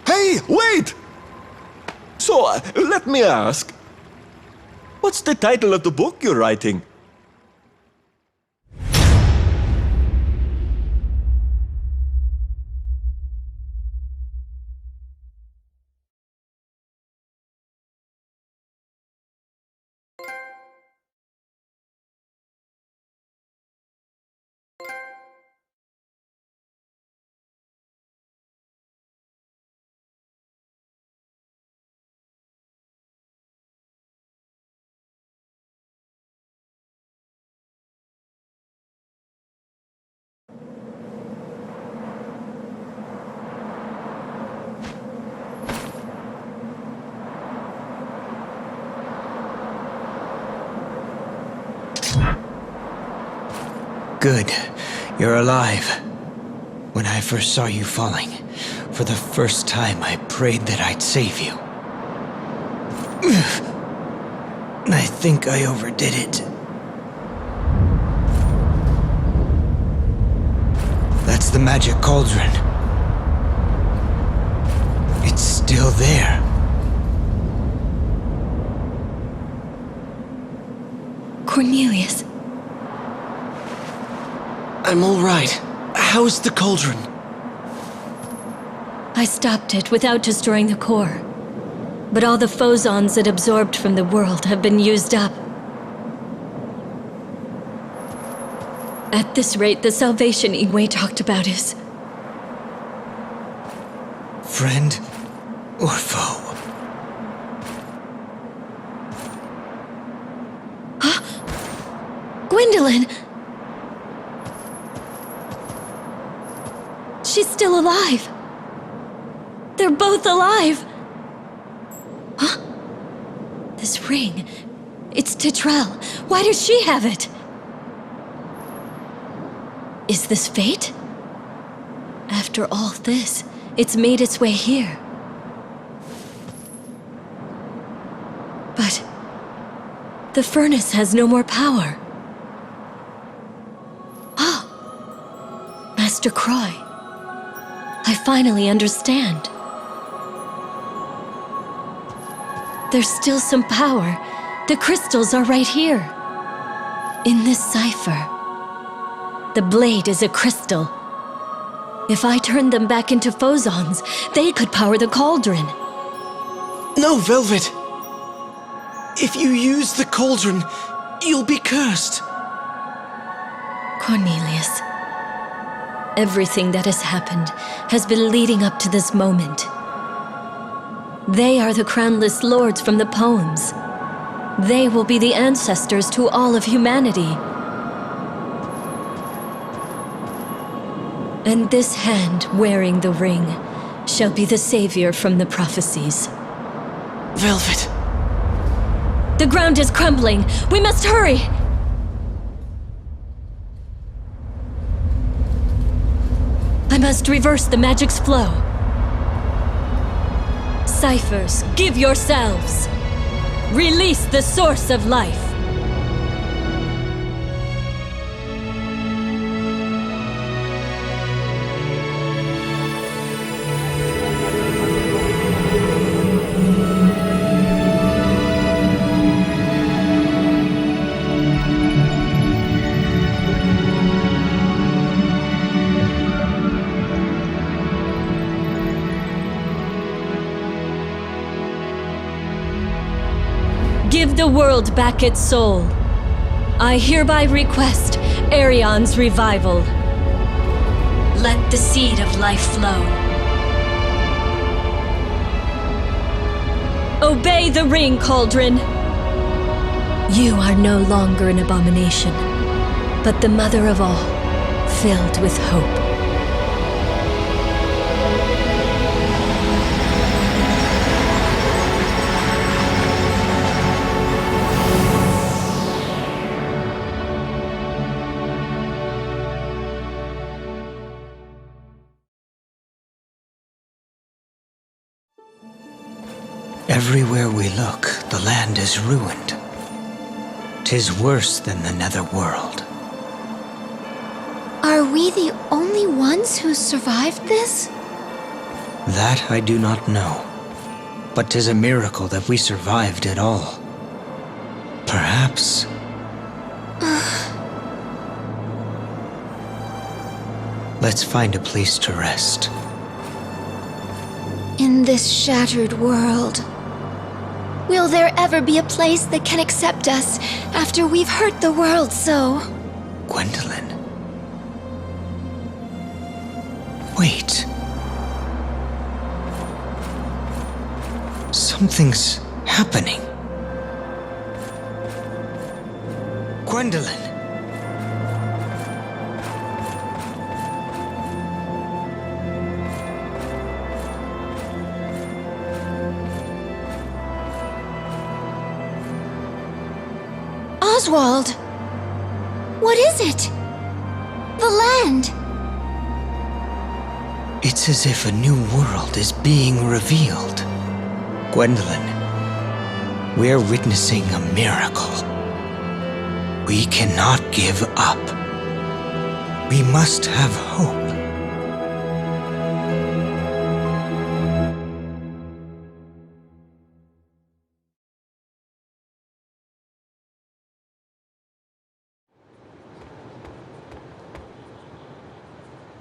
Speaker 12: Hey, wait! So, let me ask, what's the title of the book you're writing?
Speaker 13: Good. You're alive. When I first saw you falling, for the first time I prayed that I'd save you. I think I overdid it. That's the magic cauldron. It's still there.
Speaker 16: Cornelius.
Speaker 4: I'm all right. How's the cauldron?
Speaker 16: I stopped it without destroying the core. But all the phosons it absorbed from the world have been used up. At this rate, the salvation Inway talked about is...
Speaker 13: Friend or foe?
Speaker 16: Huh? Gwendolyn! She's still alive. They're both alive. Huh? This ring. It's Titrell. Why does she have it? Is this fate? After all this, it's made its way here. But The furnace has no more power. Ah! Master Croy. I finally understand. There's still some power. The crystals are right here. In this cipher. The blade is a crystal. If I turned them back into phosons, they could power the cauldron.
Speaker 4: No, Velvet! If you use the cauldron, you'll be cursed.
Speaker 16: Cornelius, everything that has happened has been leading up to this moment. They are the crownless lords from the poems. They will be the ancestors to all of humanity. And this hand wearing the ring shall be the savior from the prophecies.
Speaker 4: Velvet.
Speaker 16: The ground is crumbling. We must hurry! I must reverse the magic's flow. Ciphers, give yourselves! Release the source of life! Give the world back its soul. I hereby request Aerion's revival. Let the seed of life flow. Obey the ring, cauldron. You are no longer an abomination, but the mother of all, filled with hope.
Speaker 13: Everywhere we look, the land is ruined. 'Tis worse than the Netherworld.
Speaker 1: Are we the only ones who survived this?
Speaker 13: That I do not know. But 'tis a miracle that we survived at all. Perhaps... Let's find a place to rest.
Speaker 1: In this shattered world, will there ever be a place that can accept us after we've hurt the world so?
Speaker 13: Gwendolyn. Wait. Something's happening. Gwendolyn.
Speaker 1: Oswald! What is it? The land!
Speaker 13: It's as if a new world is being revealed. Gwendolyn, we're witnessing a miracle. We cannot give up. We must have hope.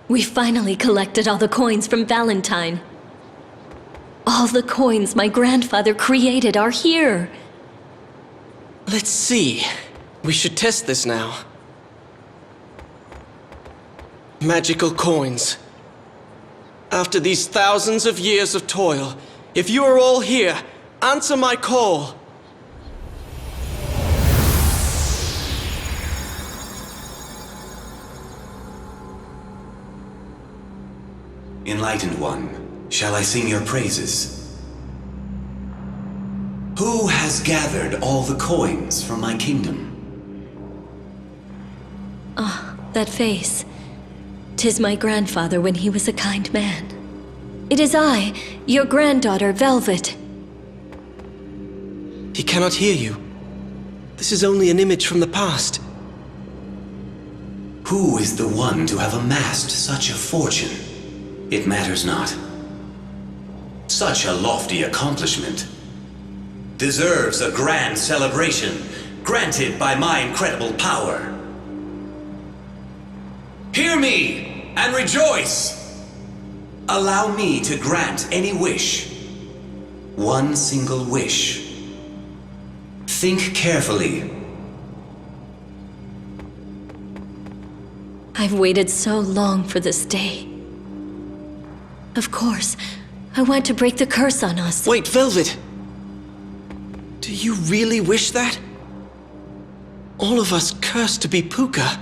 Speaker 16: We finally collected all the coins from Valentine. All the coins my grandfather created are here.
Speaker 4: Let's see. We should test this now. Magical coins. After these thousands of years of toil, if you are all here, answer my call.
Speaker 18: Enlightened One, shall I sing your praises? Who has gathered all the coins from my kingdom?
Speaker 16: Ah, that face. 'Tis my grandfather when he was a kind man. It is I, your granddaughter, Velvet.
Speaker 4: He cannot hear you. This is only an image from the past.
Speaker 18: Who is the one to have amassed such a fortune? It matters not. Such a lofty accomplishment deserves a grand celebration granted by my incredible power. Hear me and rejoice! Allow me to grant any wish. One single wish. Think carefully.
Speaker 16: I've waited so long for this day. Of course, I want to break the curse on us.
Speaker 4: Wait, Velvet! Do you really wish that? All of us cursed to be puka.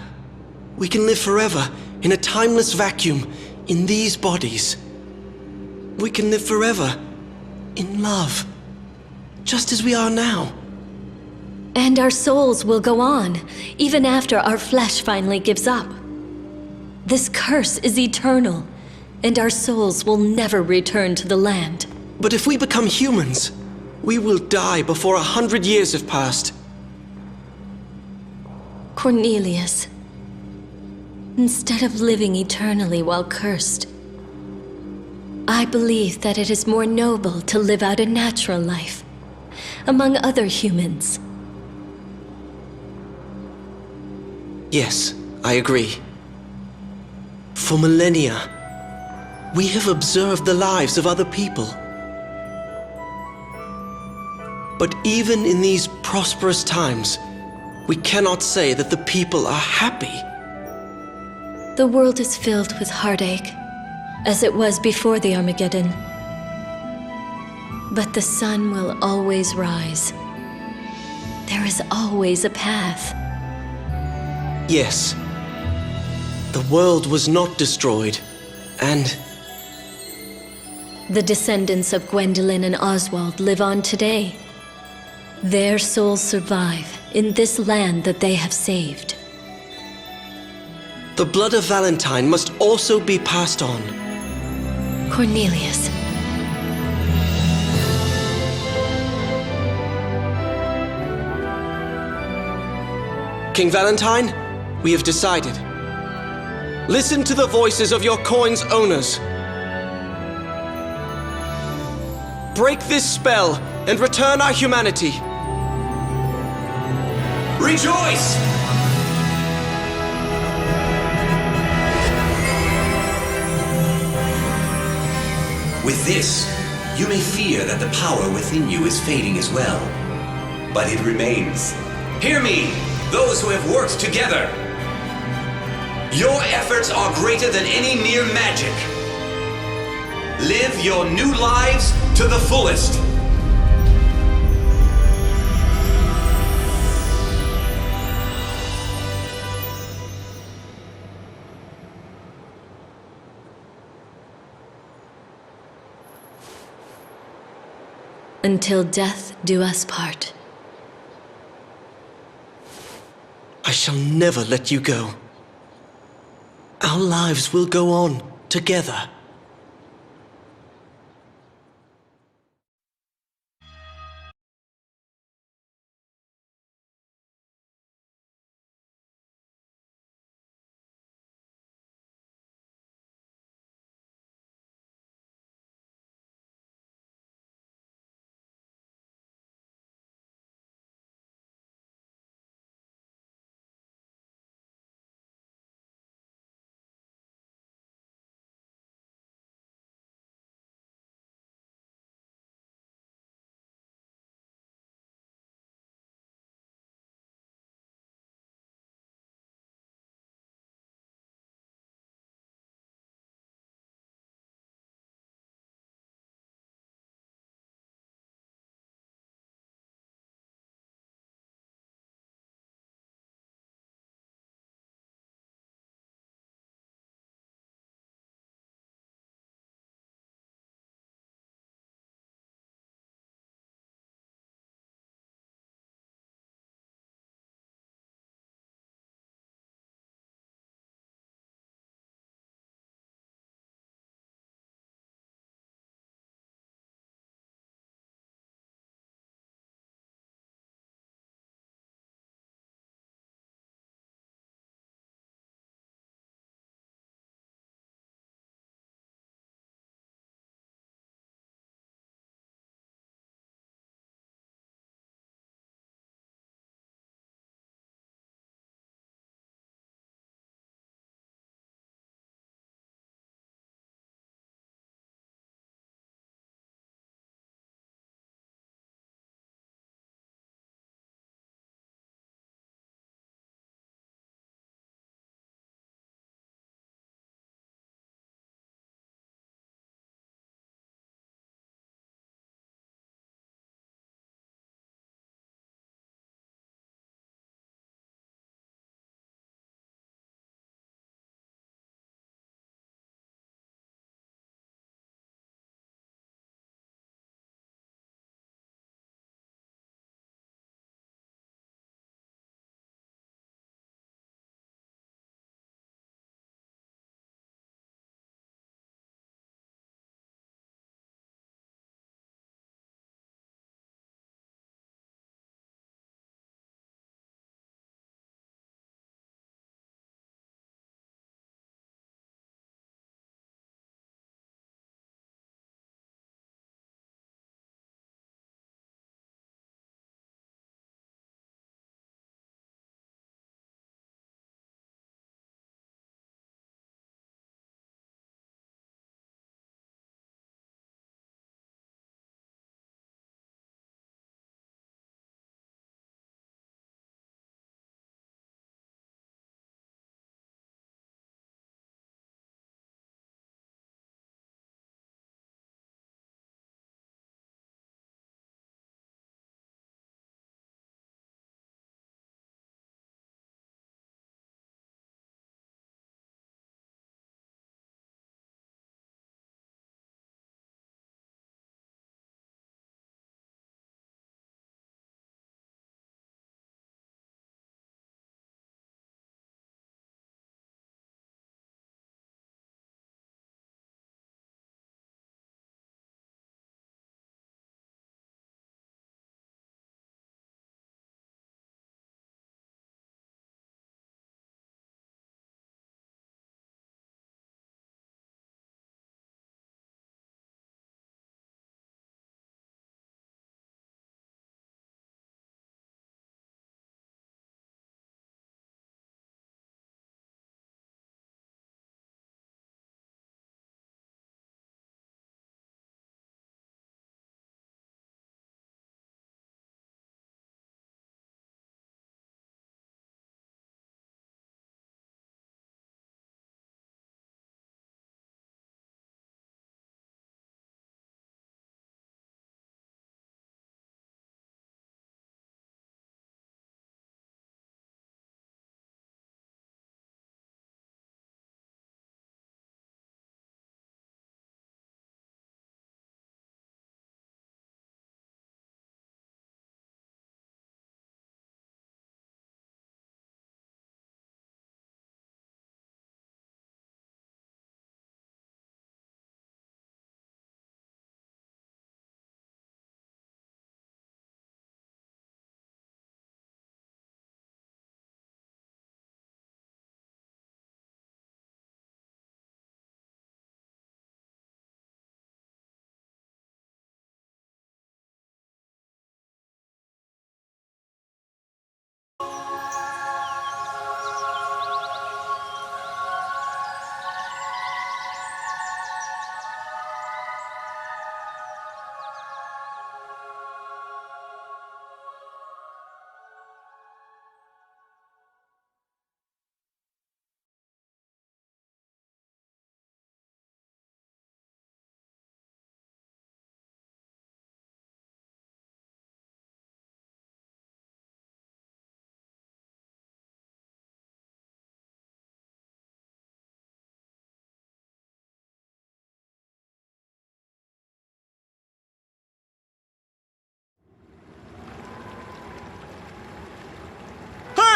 Speaker 4: We can live forever in a timeless vacuum in these bodies. We can live forever in love, just as we are now.
Speaker 16: And our souls will go on, even after our flesh finally gives up. This curse is eternal, and our souls will never return to the land.
Speaker 4: But if we become humans, we will die before 100 years have passed.
Speaker 16: Cornelius, instead of living eternally while cursed, I believe that it is more noble to live out a natural life among other humans.
Speaker 4: Yes, I agree. For millennia, we have observed the lives of other people. But even in these prosperous times, we cannot say that the people are happy.
Speaker 16: The world is filled with heartache, as it was before the Armageddon. But the sun will always rise. There is always a path.
Speaker 4: Yes. The world was not destroyed, and
Speaker 16: the descendants of Gwendolyn and Oswald live on today. Their souls survive in this land that they have saved.
Speaker 4: The blood of Valentine must also be passed on.
Speaker 16: Cornelius.
Speaker 4: King Valentine, we have decided. Listen to the voices of your coin's owners. Break this spell and return our humanity.
Speaker 18: Rejoice! With this, you may fear that the power within you is fading as well. But it remains. Hear me, those who have worked together. Your efforts are greater than any mere magic. Live your new lives to the fullest.
Speaker 16: Until death do us part.
Speaker 4: I shall never let you go. Our lives will go on together.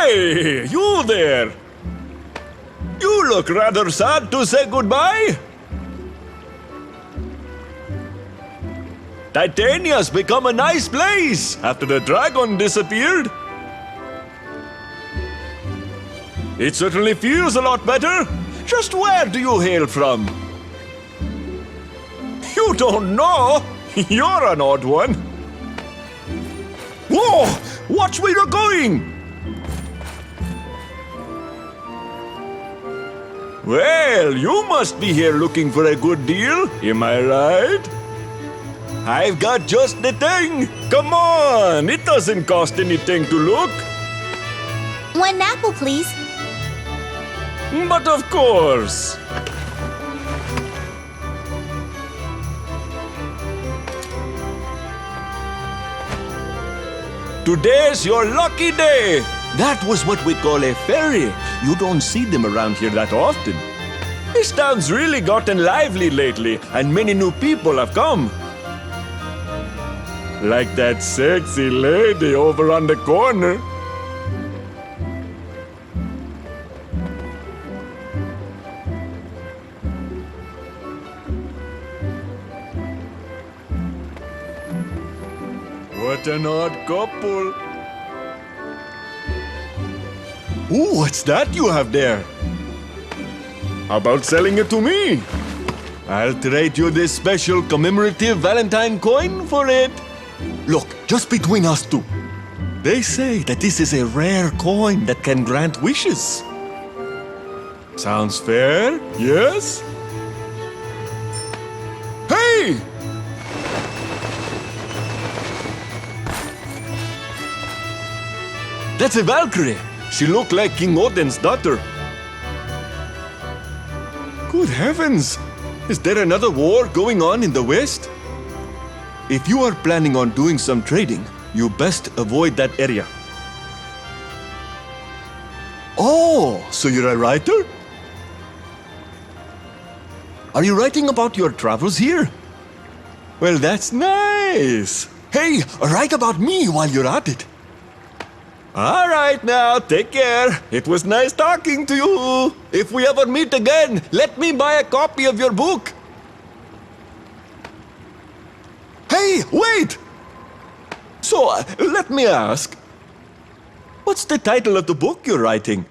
Speaker 12: Hey, you there! You look rather sad to say goodbye. Titania's become a nice place after the dragon disappeared. It certainly feels a lot better. Just where do you hail from? You don't know? You're an odd one. Whoa! Watch where you're going! Well, you must be here looking for a good deal, am I right? I've got just the thing! Come on! It doesn't cost anything to look!
Speaker 20: One apple, please.
Speaker 12: But of course! Today's your lucky day! That was what we call a fairy. You don't see them around here that often. This town's really gotten lively lately, and many new people have come. Like that sexy lady over on the corner. What an odd couple. Ooh, what's that you have there? How about selling it to me? I'll trade you this special commemorative Valentine coin for it. Look, just between us two. They say that this is a rare coin that can grant wishes. Sounds fair, yes? Hey! That's a Valkyrie. She looked like King Odin's daughter. Good heavens! Is there another war going on in the West? If you are planning on doing some trading, you best avoid that area. Oh, so you're a writer? Are you writing about your travels here? Well, that's nice. Hey, write about me while you're at it. All right now, take care. It was nice talking to you. If we ever meet again, let me buy a copy of your book. Hey, wait! So, let me ask. What's the title of the book you're writing?